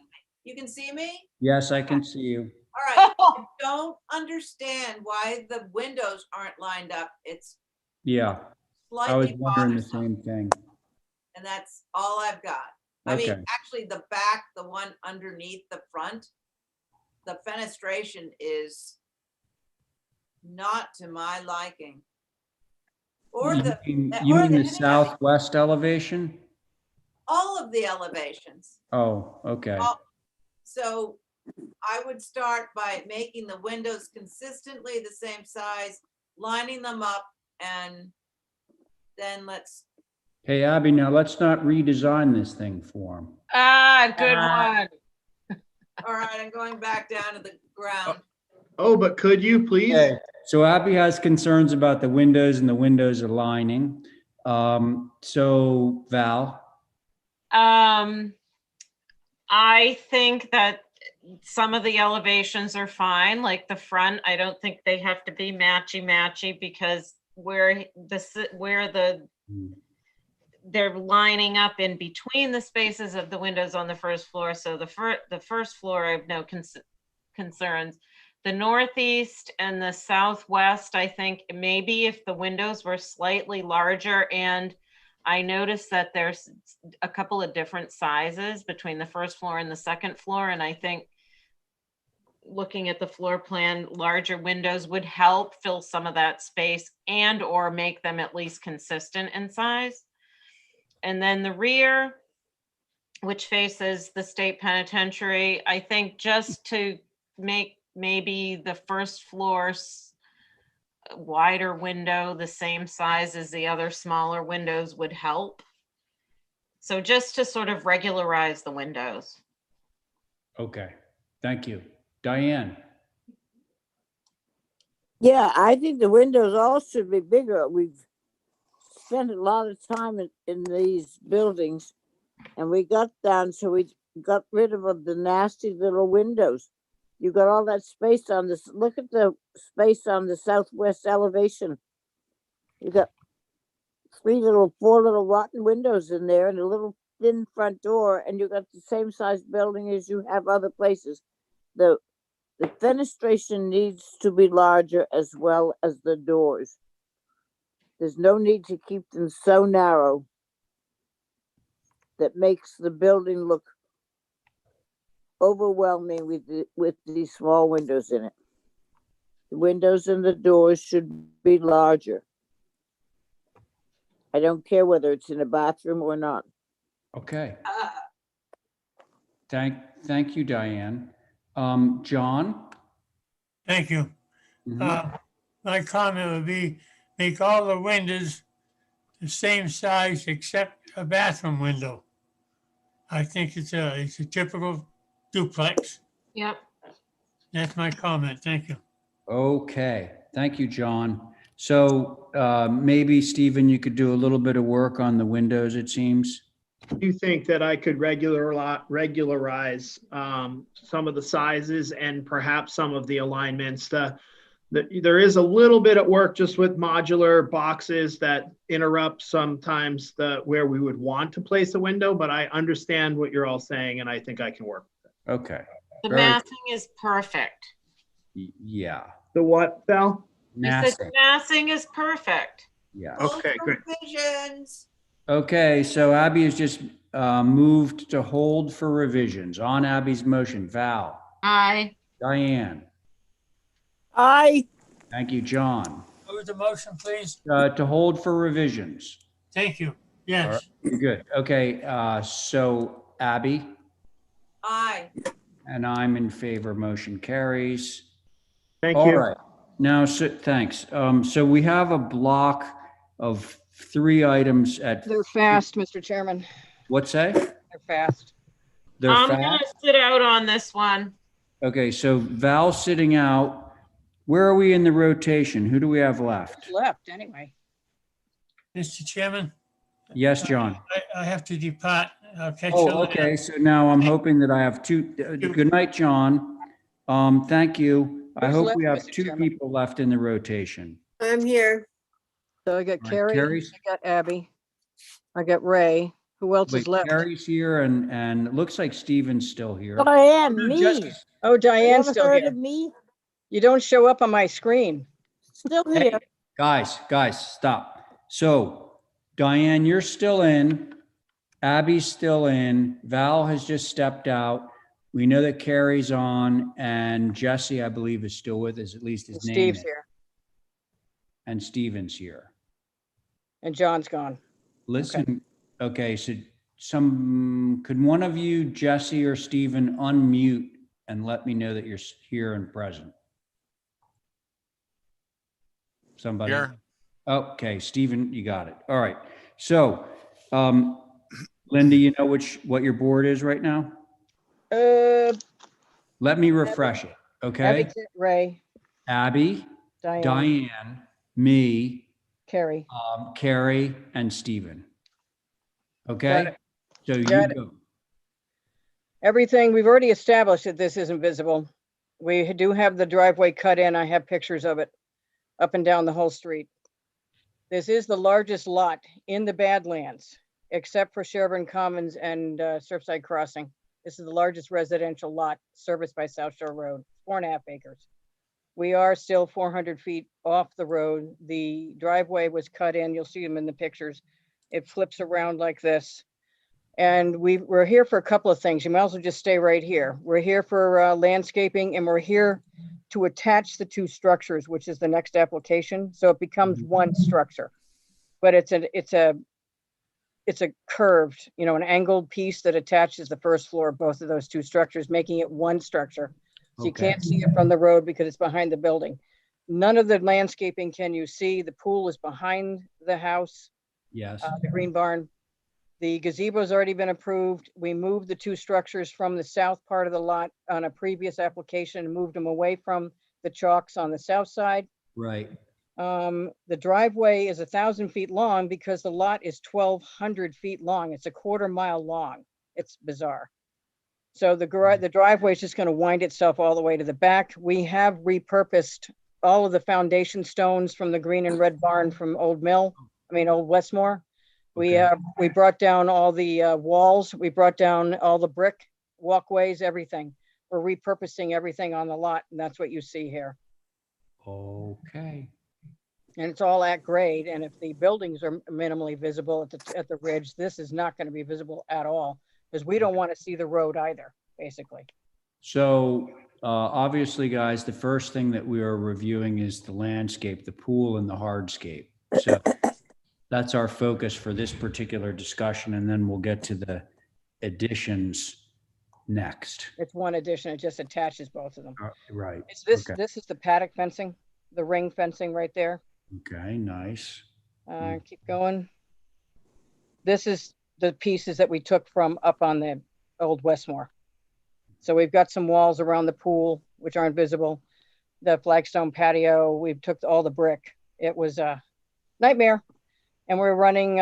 I: You can see me?
A: Yes, I can see you.
I: All right. I don't understand why the windows aren't lined up. It's
A: Yeah. I was
I: slightly
A: wondering the
I: bothersome,
A: same thing.
I: and that's all I've got. I mean,
A: Okay.
I: actually, the back, the one underneath the front, the fenestration is not to my liking. Or
A: You
I: the,
A: mean,
I: or
A: the
I: the,
A: southwest elevation?
I: all of the elevations.
A: Oh, okay.
I: So I would start by making the windows consistently the same size, lining them up, and then let's.
A: Hey, Abby, now let's not redesign this thing for him.
D: Ah, good one.
I: All right, I'm going back down to the ground.
R: Oh, but could you please?
A: So Abby has concerns about the windows and the windows aligning. So Val,
D: I think that some of the elevations are fine, like the front. I don't think they have to be matchy because where they're lining up in between the spaces of the windows on the first floor. So the first floor, I have no concerns. The northeast and the southwest, I think maybe if the windows were slightly larger, and I noticed that there's a couple of different sizes between the first floor and the second floor. And I think looking at the floor plan, larger windows would help fill some of that space and or make them at least consistent in size. And then the rear, which faces the state penitentiary, I think just to make maybe the first floor wider window the same size as the other smaller windows would help. So just to sort of regularize the windows.
A: okay, thank you. Diane,
E: Yeah, I think the windows all should be bigger. We've spent a lot of time in these buildings, and we got down, so we got rid of the nasty little windows. You got all that space on this. Look at the space on the southwest elevation. You got four little rotten windows in there and a little thin front door, and you got the same size building as you have other places. The fenestration needs to be larger as well as the doors. There's no need to keep them so narrow that makes the building look overwhelming with these small windows in it. The windows and the doors should be larger. I don't care whether it's in a bathroom or not.
A: okay. Thank you, Diane. John?
L: Thank you.
A: Mhm.
L: My comment would be, make all the windows the same size except a bathroom window. I think it's a typical duplex.
D: Yep.
L: That's my comment. Thank you.
A: Okay, thank you, John. So maybe Stephen, you could do a little bit of work on the windows, it seems.
R: Do you think that I could regularize some of the sizes and perhaps some of the alignments? There is a little bit at work just with modular boxes that interrupt sometimes where we would want to place a window, but I understand what you're all saying and I think I can work with it.
A: Okay.
D: The massing is perfect.
A: Yeah.
R: The what, Val?
D: I said the massing is perfect.
A: Yeah.
R: Okay, good.
I: Revisions.
A: Okay, so Abby has just moved to hold for revisions. On Abby's motion, Val,
D: Aye.
A: Diane,
E: Aye.
A: thank you, John.
L: What was the motion, please?
A: To hold for revisions.
L: Thank you.
A: All
L: Yes.
A: right, you're good. Okay, so Abby,
I: Aye.
A: and I'm in favor, motion carries.
R: Thank
A: All
R: you.
A: right, now, so thanks. So we have a block of 3 items at.
F: They're fast, Mr. Chairman.
A: What's that?
F: They're fast.
A: They're
D: I'm
A: fast?
D: gonna sit out on this one.
A: Okay, so Val's sitting out. Where are we in the rotation? Who do we have left?
F: Left, anyway.
L: Mr. Chairman,
A: Yes, John.
L: I have to depart. I'll catch you
A: Oh,
L: later.
A: okay. So now I'm hoping that I have 2. Good night, John. Thank you. I
F: Who's
A: hope
F: left,
A: we have
F: Mr.
A: 2
F: Chairman?
A: people left in the rotation.
J: I'm here.
F: So I got
A: All right,
F: Carrie,
A: Carrie's-
F: I got Abby, I got Ray. Who else is
A: Wait,
F: left?
A: Carrie's here and it looks like Steven's still here.
E: Diane,
F: no,
E: me.
F: Oh, Diane's
E: Never
F: still
E: heard
F: here.
E: of me?
F: You don't show up on my screen.
E: Still
A: Hey,
E: here.
A: guys, stop. So Diane, you're still in. Abby's still in. Val has just stepped out. We know that Carrie's on and Jesse, I believe, is still with us, at least his name
F: Steve's
A: is.
F: here
A: And Steven's here.
F: and John's gone.
A: Listen, okay, so could one of you, Jesse or Steven, unmute and let me know that you're here and present? Somebody?
H: Here.
A: Okay, Steven, you got it. All right. So, Linda, you know what your board is right now?
F: Uh,
A: Let me refresh it, okay?
F: Abby, Ray.
A: Abby, Diane, me,
F: Carrie.
A: Carrie, and Stephen.
F: Got
A: Okay?
F: it.
A: So you
F: Got it.
A: go.
F: Everything, we've already established that this isn't visible. We do have the driveway cut in. I have pictures of it up and down the whole street. This is the largest lot in the Badlands, except for Sherburn Commons and Surfside Crossing. This is the largest residential lot serviced by South Shore Road, 4.5 acres. We are still 400 feet off the road. The driveway was cut in. You'll see them in the pictures. It flips around like this. And we're here for a couple of things. You might as well just stay right here. We're here for landscaping, and we're here to attach the two structures, which is the next application. So it becomes one structure, but it's a curved, an angled piece that attaches the first floor of both of those two structures, making it one structure. So you can't see it from the road because it's behind the building. None of the landscaping can you see. The pool is behind the house.
A: Yes.
F: The green barn. The gazebo's already been approved. We moved the two structures from the south part of the lot on a previous application and moved them away from the chalks on the south side.
A: Right.
F: The driveway is 1,000 feet long because the lot is 1,200 feet long. It's a 1/4 mile long. It's bizarre. So the driveway is just going to wind itself all the way to the back. We have repurposed all of the foundation stones from the green and red barn from Old Westmore. We brought down all the walls. We brought down all the brick walkways, everything. We're repurposing everything on the lot, and that's what you see here.
A: Okay.
F: And it's all at grade. And if the buildings are minimally visible at the ridge, this is not going to be visible at all because we don't want to see the road either, basically.
A: So obviously, guys, the first thing that we are reviewing is the landscape, the pool, and the hardscape. So that's our focus for this particular discussion, and then we'll get to the additions next.
F: It's one addition. It just attaches both of them.
A: Right.
F: This is the paddock fencing, the ring fencing right there.
A: Okay, nice.
F: Keep going. This is the pieces that we took from up on the old Westmore. So we've got some walls around the pool, which aren't visible. The flagstone patio, we took all the brick. It was a nightmare. And we're running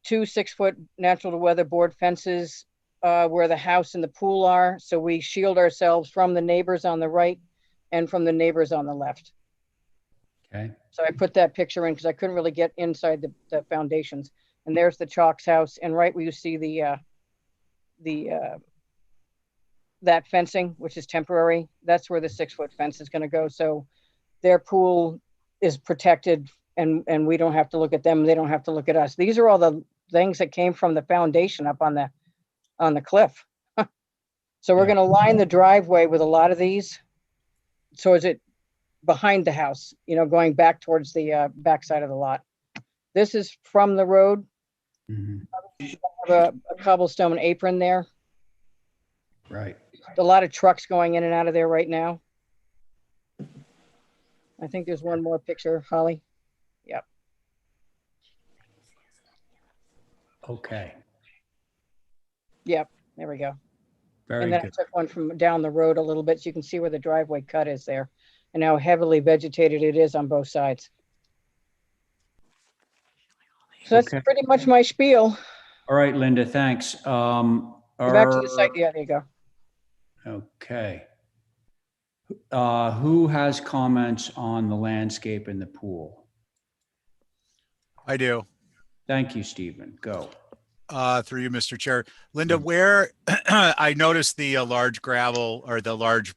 F: 2 6-foot natural to weather board fences where the house and the pool are. So we shield ourselves from the neighbors on the right and from the neighbors on the left.
A: Okay.
F: So I put that picture in because I couldn't really get inside the foundations. And there's the Chalks house. And right where you see that fencing, which is temporary, that's where the 6-foot fence is going to go. So their pool is protected and we don't have to look at them. They don't have to look at us. These are all the things that came from the foundation up on the cliff. So we're going to line the driveway with a lot of these. So is it behind the house, going back towards the backside of the lot. This is from the road. Have a cobblestone apron there.
A: Right.
F: A lot of trucks going in and out of there right now. I think there's one more picture, Holly. Yep.
A: Okay.
F: Yep. There we go.
A: Very
F: and then
A: good.
F: I took one from down the road a little bit so you can see where the driveway cut is there and how heavily vegetated it is on both sides. So that's pretty much my spiel.
A: All right, Linda, thanks.
F: Back to the site. Yeah, there you go.
A: Okay. Who has comments on the landscape and the pool?
H: I do.
A: Thank you, Stephen. Go.
H: Through you, Mr. Chair. Linda, where I noticed the large gravel or the large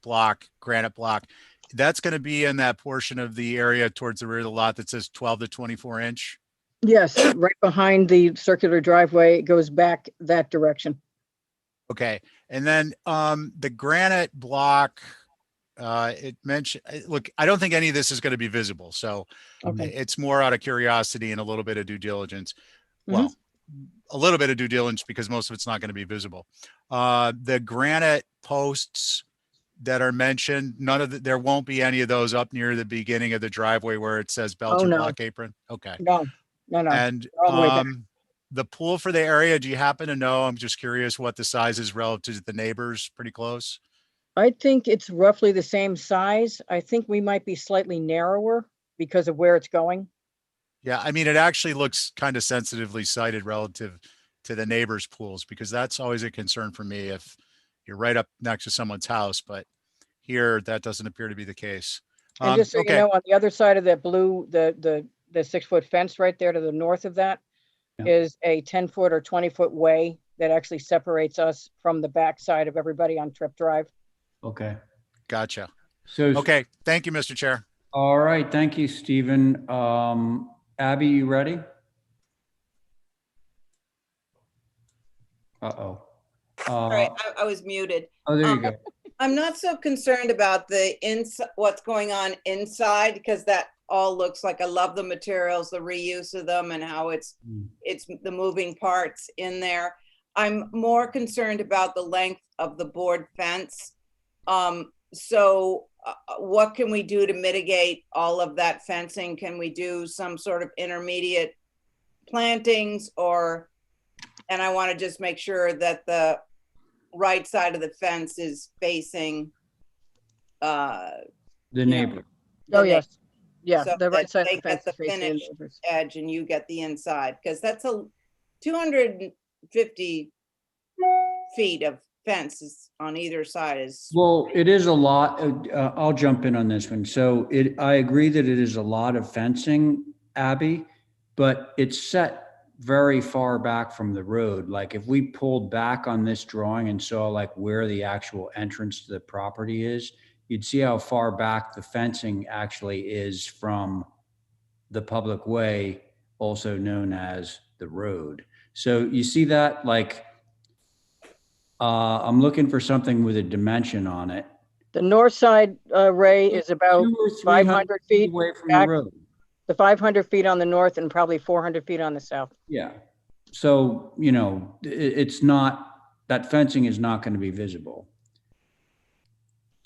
H: granite block, that's going to be in that portion of the area towards the rear of the lot that says 12 to 24 inch?
F: Yes, right behind the circular driveway. It goes back that direction.
H: Okay. And then the granite block, it mentioned, look, I don't think any of this is going to be visible. So it's more out of curiosity and a little bit of due diligence. Well, a little bit of due diligence because most of it's not going to be visible. The granite posts that are mentioned, there won't be any of those up near the beginning of the driveway where it says Belgian block apron. Okay.
F: No.
H: And the pool for the area, do you happen to know? I'm just curious what the size is relative to the neighbors. Pretty close.
F: I think it's roughly the same size. I think we might be slightly narrower because of where it's going.
H: Yeah, I mean, it actually looks kind of sensitively sited relative to the neighbors' pools, because that's always a concern for me if you're right up next to someone's house, but here that doesn't appear to be the case.
F: And just so you
H: Okay,
F: know, on the other side of that blue, the 6-foot fence right there to the north of that is a 10-foot or 20-foot way that actually separates us from the backside of everybody on Trip Drive.
A: Okay.
H: gotcha.
A: So,
H: Okay, thank you, Mr. Chair.
A: all right. Thank you, Stephen. Abby, you ready? Uh-oh.
I: Sorry, I was muted.
A: Oh, there you go.
I: I'm not so concerned about the what's going on inside, because that all looks like, I love the materials, the reuse of them, and how it's the moving parts in there. I'm more concerned about the length of the board fence. So what can we do to mitigate all of that fencing? Can we do some sort of intermediate plantings, and I want to just make sure that the right side of the fence is facing
A: The neighbor.
F: Oh, yes. Yeah,
I: so
F: the right
I: that
F: side
I: they
F: of the fence
I: get
F: is
I: the
F: facing the
I: finished
F: neighbors.
I: edge and you get the inside, because that's a 250 feet of fences on either side is.
A: Well, it is a lot. I'll jump in on this one. So I agree that it is a lot of fencing, Abby, but it's set very far back from the road. Like if we pulled back on this drawing and saw like where the actual entrance to the property is, you'd see how far back the fencing actually is from the public way, also known as the road. So you see that, like, I'm looking for something with a dimension on it.
F: The north side, Ray, is about
A: 200 or
F: 500 feet
A: away from
F: back.
A: the road.
F: The 500 feet on the north and probably 400 feet on the south.
A: Yeah. So, you know, it's not, that fencing is not going to be visible.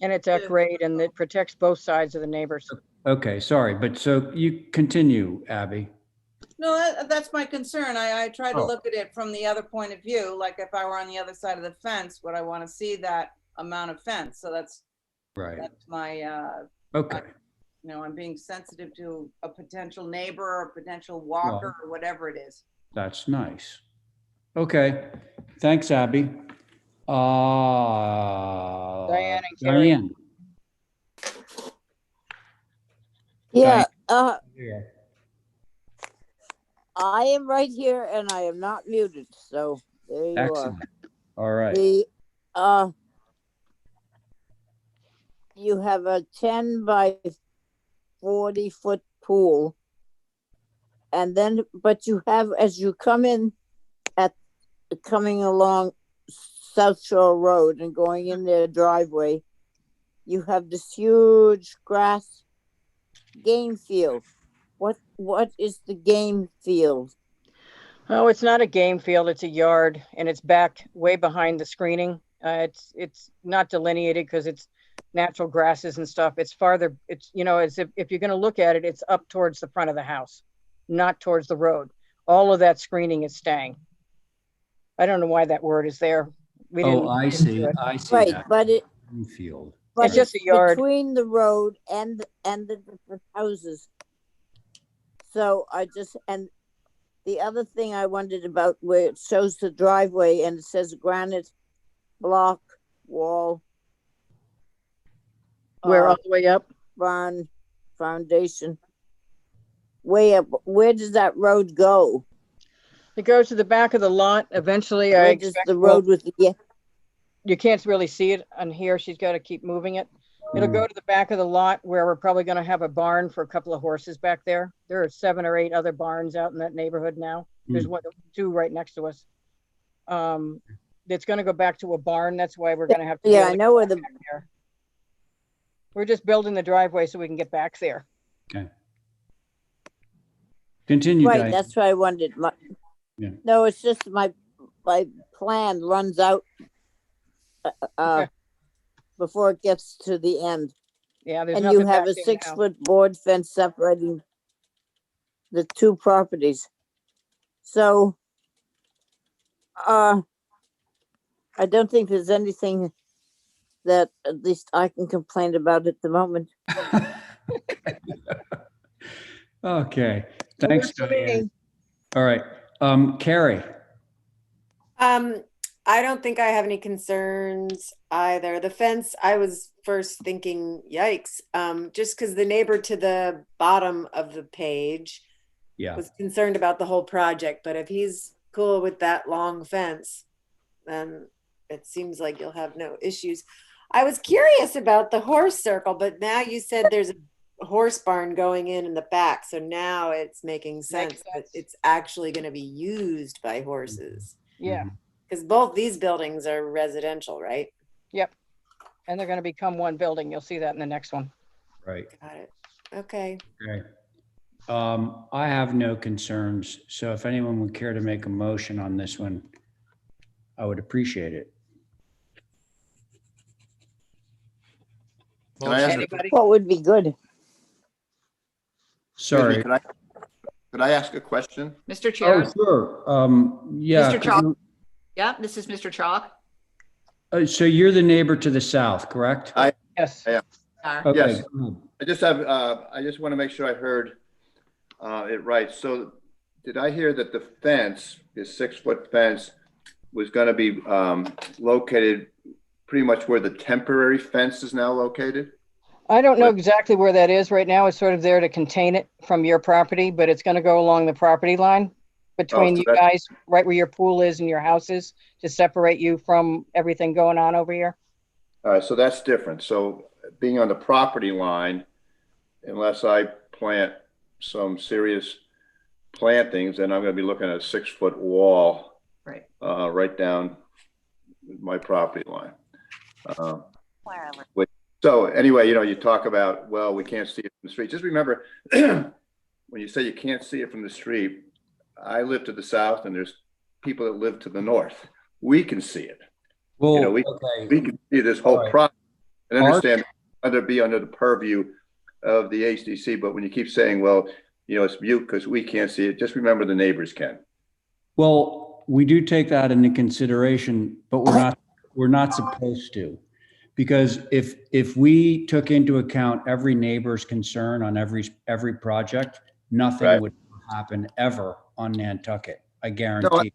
F: And it's at grade and it protects both sides of the neighbors.
A: Okay, sorry. But so you continue, Abby.
I: No, that's my concern. I try to
A: Oh.
I: look at it from the other point of view. Like if I were on the other side of the fence, would I want to see that amount of fence? So that's my,
A: Okay.
I: I'm being sensitive to a potential neighbor or a potential walker or whatever it is.
A: That's nice. Okay. Thanks, Abby.
F: Diane and Carrie.
A: Diane.
E: Yeah,
A: Yeah.
E: I am right here and I am not muted, so there you
A: Excellent.
E: are.
A: All right.
E: You have a 10 by 40-foot pool. And then, but you have, as you coming along South Shore Road and going in their driveway, you have this huge grass game field. What is the game field?
F: Oh, it's not a game field, it's a yard, and it's back way behind the screening. It's not delineated because it's natural grasses and stuff. It's farther, it's, as if you're going to look at it, it's up towards the front of the house, not towards the road. All of that screening is staying. I don't know why that word is there. We didn't.
A: I see. I see.
E: Right,
A: that.
E: but
A: Field.
F: It's just a yard
E: between the road and the different houses. So and the other thing I wondered about, where it shows the driveway and it says granite block wall.
F: Where all the way up?
E: Barn foundation. Way up. Where does that road go?
F: It goes to the back of the lot. Eventually,
E: Where
F: I
E: does
F: expect
E: the road with the
F: you can't really see it on here. She's got to keep moving it. It'll go to the back of the lot where we're probably going to have a barn for a couple of horses back there. There are 7 or 8 other barns out in that neighborhood now. There's 2 right next to us. It's going to go back to a barn. That's why we're going to have to.
E: Yeah, I know where
F: there. We're just building the driveway so we can get back there.
A: Okay. Continue.
E: Right,
A: Diane.
E: that's what I wondered. No, it's just my plan runs out before it gets to the end.
F: Yeah, there's
E: and you
F: nothing
E: have a
F: back there now.
E: 6-foot board fence separating the 2 properties. So I don't think there's anything that at least I can complain about at the moment.
A: Okay, thanks,
F: Works for
A: Diane.
F: me.
A: All right, Carrie.
J: I don't think I have any concerns either. The fence, I was first thinking, yikes, just because the neighbor to the bottom of the page
A: Yeah.
J: was concerned about the whole project, but if he's cool with that long fence, then it seems like you'll have no issues. I was curious about the horse circle, but now you said there's a horse barn going in the back, so now it's making sense that it's actually going to be used by horses.
F: Yeah.
J: Because both these buildings are residential, right?
F: Yep. And they're going to become one building. You'll see that in the next one.
A: Right.
J: Got it. Okay.
A: Okay. I have no concerns. So if anyone would care to make a motion on this one, I would appreciate it.
K: Can I ask,
E: What would be good?
A: Sorry.
K: could I ask a question?
P: Mr. Chair?
A: Oh, sure. Yeah.
P: Mr. Chalk? Yeah, this is Mr. Chalk.
A: So you're the neighbor to the south, correct?
F: Yes.
K: I am.
A: Okay.
K: Yes. I just have, I just want to make sure I heard it right. So did I hear that the fence, this 6-foot fence, was going to be located pretty much where the temporary fence is now located?
F: I don't know exactly where that is right now. It's sort of there to contain it from your property, but it's going to go along the property line between you guys, right where your pool is and your house is, to separate you from everything going on over here.
K: All right, so that's different. So being on the property line, unless I plant some serious plantings, then I'm going to be looking at a 6-foot wall,
P: right,
K: right down my property line. So anyway, you know, you talk about, well, we can't see it from the street. Just remember, when you say you can't see it from the street, I live to the south and there's people that live to the north. We can see it.
A: Well,
K: you know, we can see this whole process and understand whether it be under the purview of the HDC. But when you keep saying, well, you know, it's mute because we can't see it, just remember the neighbors can.
A: Well, we do take that into consideration, but we're not supposed to. Because if we took into account every neighbor's concern on every project, nothing would happen ever on Nantucket. I guarantee.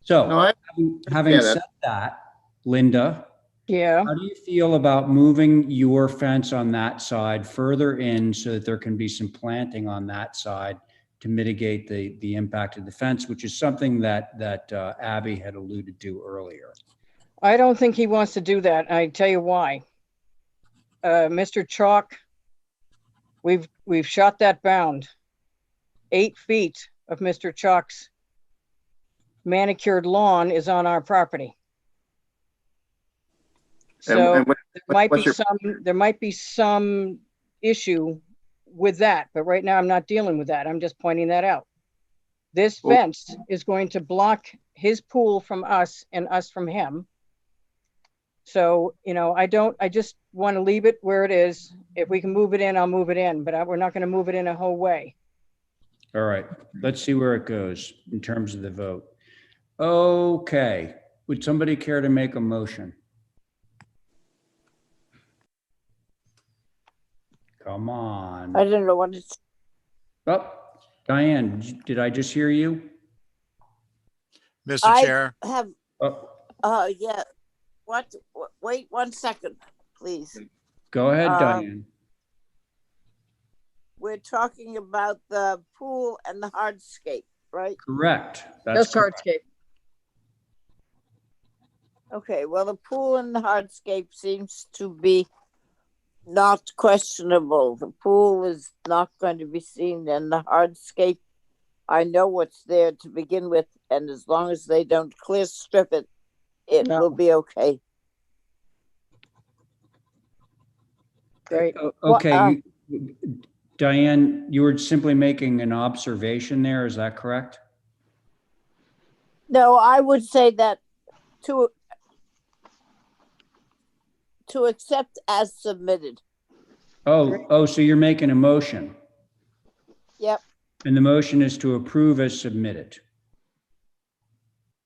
A: Having said that, Linda,
F: yeah,
A: how do you feel about moving your fence on that side further in so that there can be some planting on that side to mitigate the impact of the fence, which is something that Abby had alluded to earlier?
F: I don't think he wants to do that. I tell you why. Mr. Chalk, we've shot that bound. 8 feet of Mr. Chalk's manicured lawn is on our property. So there might be some issue with that, but right now I'm not dealing with that. I'm just pointing that out. This fence is going to block his pool from us and us from him. So, you know, I just want to leave it where it is. If we can move it in, I'll move it in, but we're not going to move it in a whole way.
A: All right, let's see where it goes in terms of the vote. Okay, would somebody care to make a motion? Come on.
E: I don't know what it's.
A: Oh, Diane, did I just hear you?
H: Mr. Chair.
E: I have, yeah. What? Wait 1 second, please.
A: Go ahead, Diane.
E: We're talking about the pool and the hardscape, right?
A: Correct.
F: That's hardscape.
E: Okay, well, the pool and the hardscape seems to be not questionable. The pool is not going to be seen, and the hardscape, I know what's there to begin with, and as long as they don't clear strip it, it will be okay.
F: Great.
A: Okay, Diane, you were simply making an observation there. Is that correct?
E: No, I would say that to accept as submitted.
A: Oh, so you're making a motion.
E: Yep.
A: And the motion is to approve as submitted.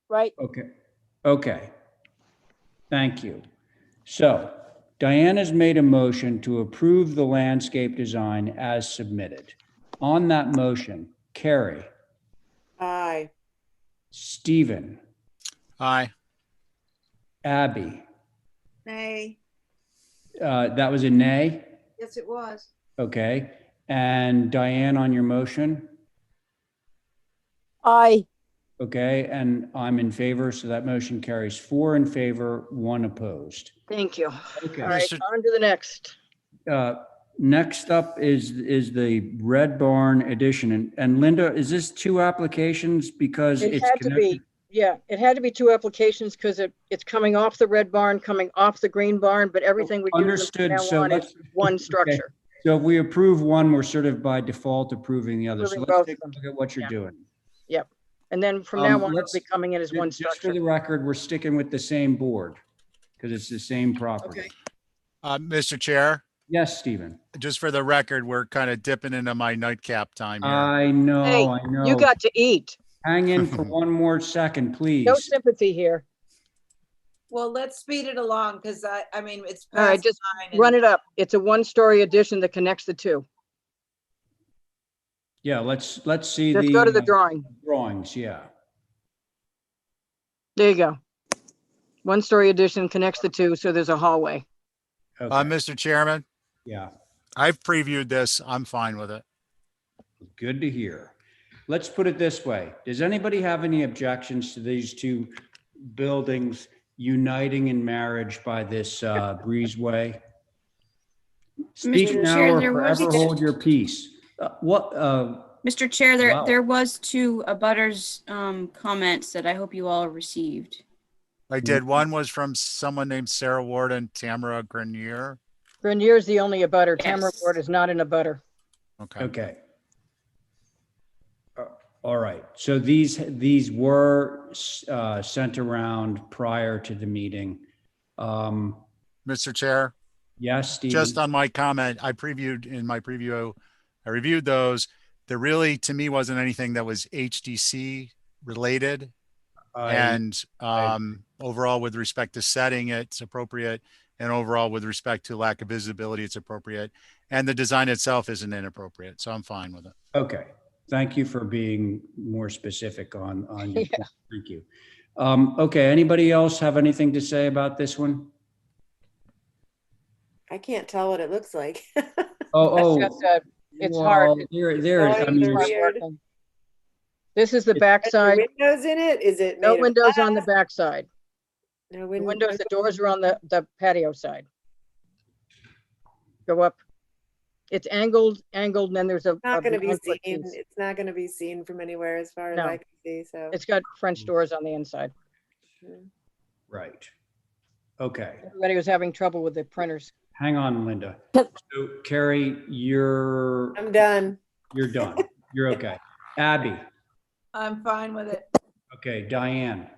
E: Right.
A: Okay. Thank you. So Diane has made a motion to approve the landscape design as submitted. On that motion, Carrie,
J: Aye.
A: Stephen,
H: Aye.
A: Abby,
I: Nay.
A: that was a nay?
I: Yes, it was.
A: Okay. And Diane on your motion?
E: Aye.
A: Okay, and I'm in favor, so that motion carries 4 in favor, 1 opposed.
F: Thank you.
A: Okay.
F: All right, on to the next.
A: Next up is the Red Barn addition. And Linda, is this 2 applications because
F: It
A: it's
F: had to
A: connected?
F: be, yeah, it had to be 2 applications because it's coming off the Red Barn, coming off the Green Barn, but everything we do from
A: Understood.
F: now
A: So
F: on is one structure.
A: So if we approve one, we're sort of by default approving the other. So
F: Approving
A: let's
F: both
A: take
F: of
A: a look at what you're
F: Yeah.
A: doing.
F: Yep. And then from now on, it'll
A: let's-
F: be coming in as one
A: Just for
F: structure.
A: the record, we're sticking with the same board because it's the same property.
F: Okay.
H: Mr. Chair,
A: Yes, Stephen.
H: just for the record, we're kind of dipping into my nightcap time here.
A: I know,
F: Hey,
A: I know.
F: you got to eat.
A: Hang in for one more second, please.
F: No sympathy here.
I: Well, let's speed it along because I mean, it's
F: All right,
I: past
F: just
I: 9 and-
F: run it up. It's a 1-story addition that connects the 2.
A: Yeah, let's see
F: Let's
A: the
F: go to the drawing.
A: drawings. Yeah.
F: There you go. 1-story addition connects the 2, so there's a hallway.
A: Okay.
H: Mr. Chairman,
A: Yeah.
H: I've previewed this. I'm fine with it.
A: Good to hear. Let's put it this way. Does anybody have any objections to these 2 buildings uniting in marriage by this breezeway? Speak
B: Mr.
A: now
B: Chair,
A: or
B: there was-
A: forever hold your peace.
B: Mr. Chair,
A: Wow.
B: there was 2 abutters comments that I hope you all received.
H: I did. One was from someone named Sarah Ward and Tamara Grenier.
F: Grenier's the only abutter. Tamara
B: Yes.
F: Ward is not an abutter.
H: Okay.
A: Okay. All right. So these were sent around prior to the meeting.
H: Mr. Chair,
A: Yes, Steve.
H: just on my comment, I previewed in my preview, I reviewed those. There really, to me, wasn't anything that was HDC related. And overall, with respect to setting, it's appropriate. And overall, with respect to lack of visibility, it's appropriate. And the design itself isn't inappropriate. So I'm fine with it.
A: Okay. Thank you for being more specific on your
F: Yeah.
A: point. Thank you. Okay. Anybody else have anything to say about this one?
J: I can't tell what it looks like.
A: Oh,
F: That's just, it's
A: well,
F: hard.
A: There. I mean,
J: Drawings are
A: it's-
J: weird.
F: This is the
J: Are there
F: backside.
J: windows in it? Is it
F: No
J: made of
F: windows on the
J: glass?
F: backside.
J: No
F: The
J: windows.
F: windows, the doors are on the patio side. Go up. It's angled, and then there's a.
J: Not going to be
F: 1-foot
J: seen.
F: piece.
J: It's not going to be seen from anywhere as far as
F: No.
J: I can see. So
F: It's got French doors on the inside.
A: right. Okay.
F: Everybody was having trouble with the printers.
A: Hang on, Linda. So Carrie,
J: I'm done.
A: you're done. You're okay. Abby.
I: I'm fine with it.
A: Okay. Diane.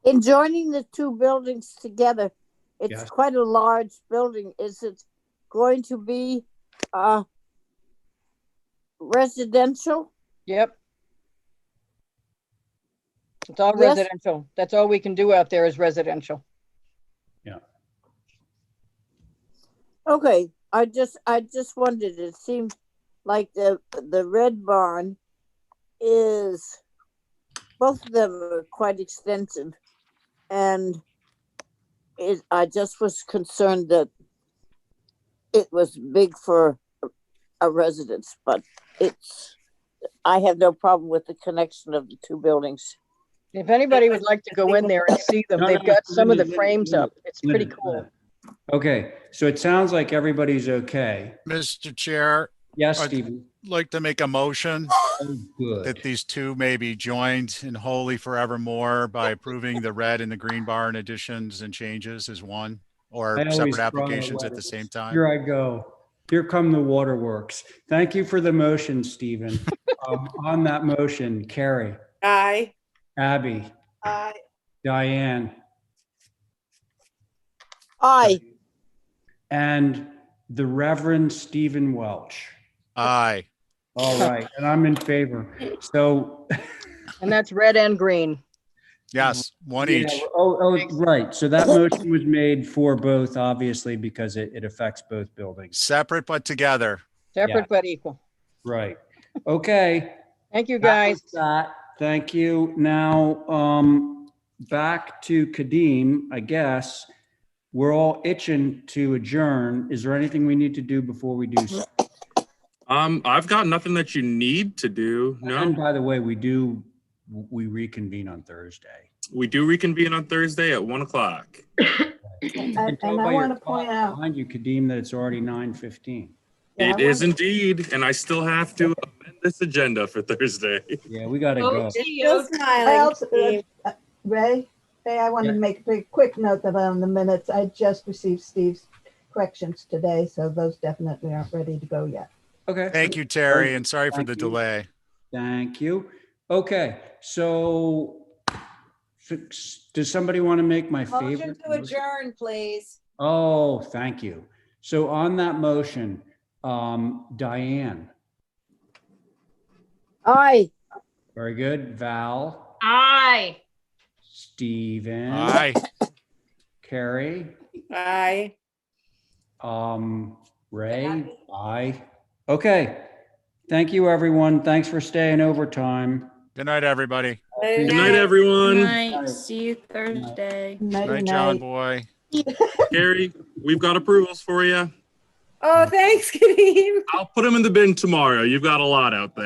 E: In joining the 2 buildings together, it's
A: Yes.
E: quite a large building. Is it going to be residential?
F: Yep. It's all
E: Yes.
F: residential. That's all we can do out there is residential.
E: Okay, I just wondered. It seemed like the Red Barn is, both of them are quite extensive, and I just was concerned that it was big for a residence, but I have no problem with the connection of the 2 buildings.
F: If anybody would like to go in there and see them,
A: No,
F: they've
A: no,
F: got some of the
A: Linda,
F: frames
A: Linda,
F: up. It's pretty
A: Linda,
F: cool.
A: Linda. Okay. So it sounds like everybody's okay.
H: Mr. Chair,
A: Yes,
H: I'd
A: Stephen.
H: like to make a motion
A: Oh, good.
H: that these 2 may be joined in wholly forevermore by approving the red and the green barn additions and changes as one, or
A: I always
H: separate
A: try
H: applications at the
A: waterworks.
H: same time.
A: Here I go. Here come the waterworks. Thank you for the motion, Stephen. On that motion, Carrie,
J: Aye.
A: Abby,
J: Aye.
A: Diane,
E: Aye.
A: and the Reverend Stephen Welch.
H: Aye.
A: All right. And I'm in favor. So,
F: And that's red and green.
H: Yes, one
A: yeah,
H: each.
A: right. So that motion was made for both, obviously, because it affects both buildings.
H: Separate but together.
F: Separate
A: Yeah.
F: but equal.
A: Right. Okay.
F: Thank you,
A: That was
F: guys.
A: that. Thank you. Now, back to Kadeem, I guess. We're all itching to adjourn. Is there anything we need to do before we do so?
C: I've got nothing that you need to do.
A: And
C: No,
A: by the way, we reconvene on Thursday.
C: we do reconvene on Thursday at 1 o'clock.
A: You can tell
O: And I
A: by your
O: want to point
A: clock
O: out,
A: behind you, Kadeem, that it's already 9:15.
O: Yeah, I
C: It is
O: want-
C: indeed, and I still have to amend this agenda for Thursday.
A: Yeah, we gotta go.
J: Still
O: I
J: smiling.
O: also,
J: Steve.
O: Ray, I wanted to make a very quick note that on the minutes, I just received Steve's corrections today, so those definitely aren't ready to go yet.
A: Okay.
H: Thank you, Terry, and sorry for
A: Thank
H: the
A: you.
H: delay.
A: Thank you. Okay, so does somebody want to make my
I: Motion
A: favorite?
I: to adjourn, please.
A: Oh, thank you. So on that motion, Diane,
E: Aye.
A: very good. Val,
D: Aye.
A: Steven,
H: Aye.
A: Carrie,
J: Aye.
A: Ray, aye. Okay. Thank you, everyone. Thanks for staying overtime.
H: Good night, everybody.
C: Good night, everyone.
B: Good night. See you Thursday.
H: Night, John boy.
C: Gary, we've got approvals for you.
J: Oh, thanks, Kadeem.
C: I'll put them in the bin tomorrow. You've got a lot out there.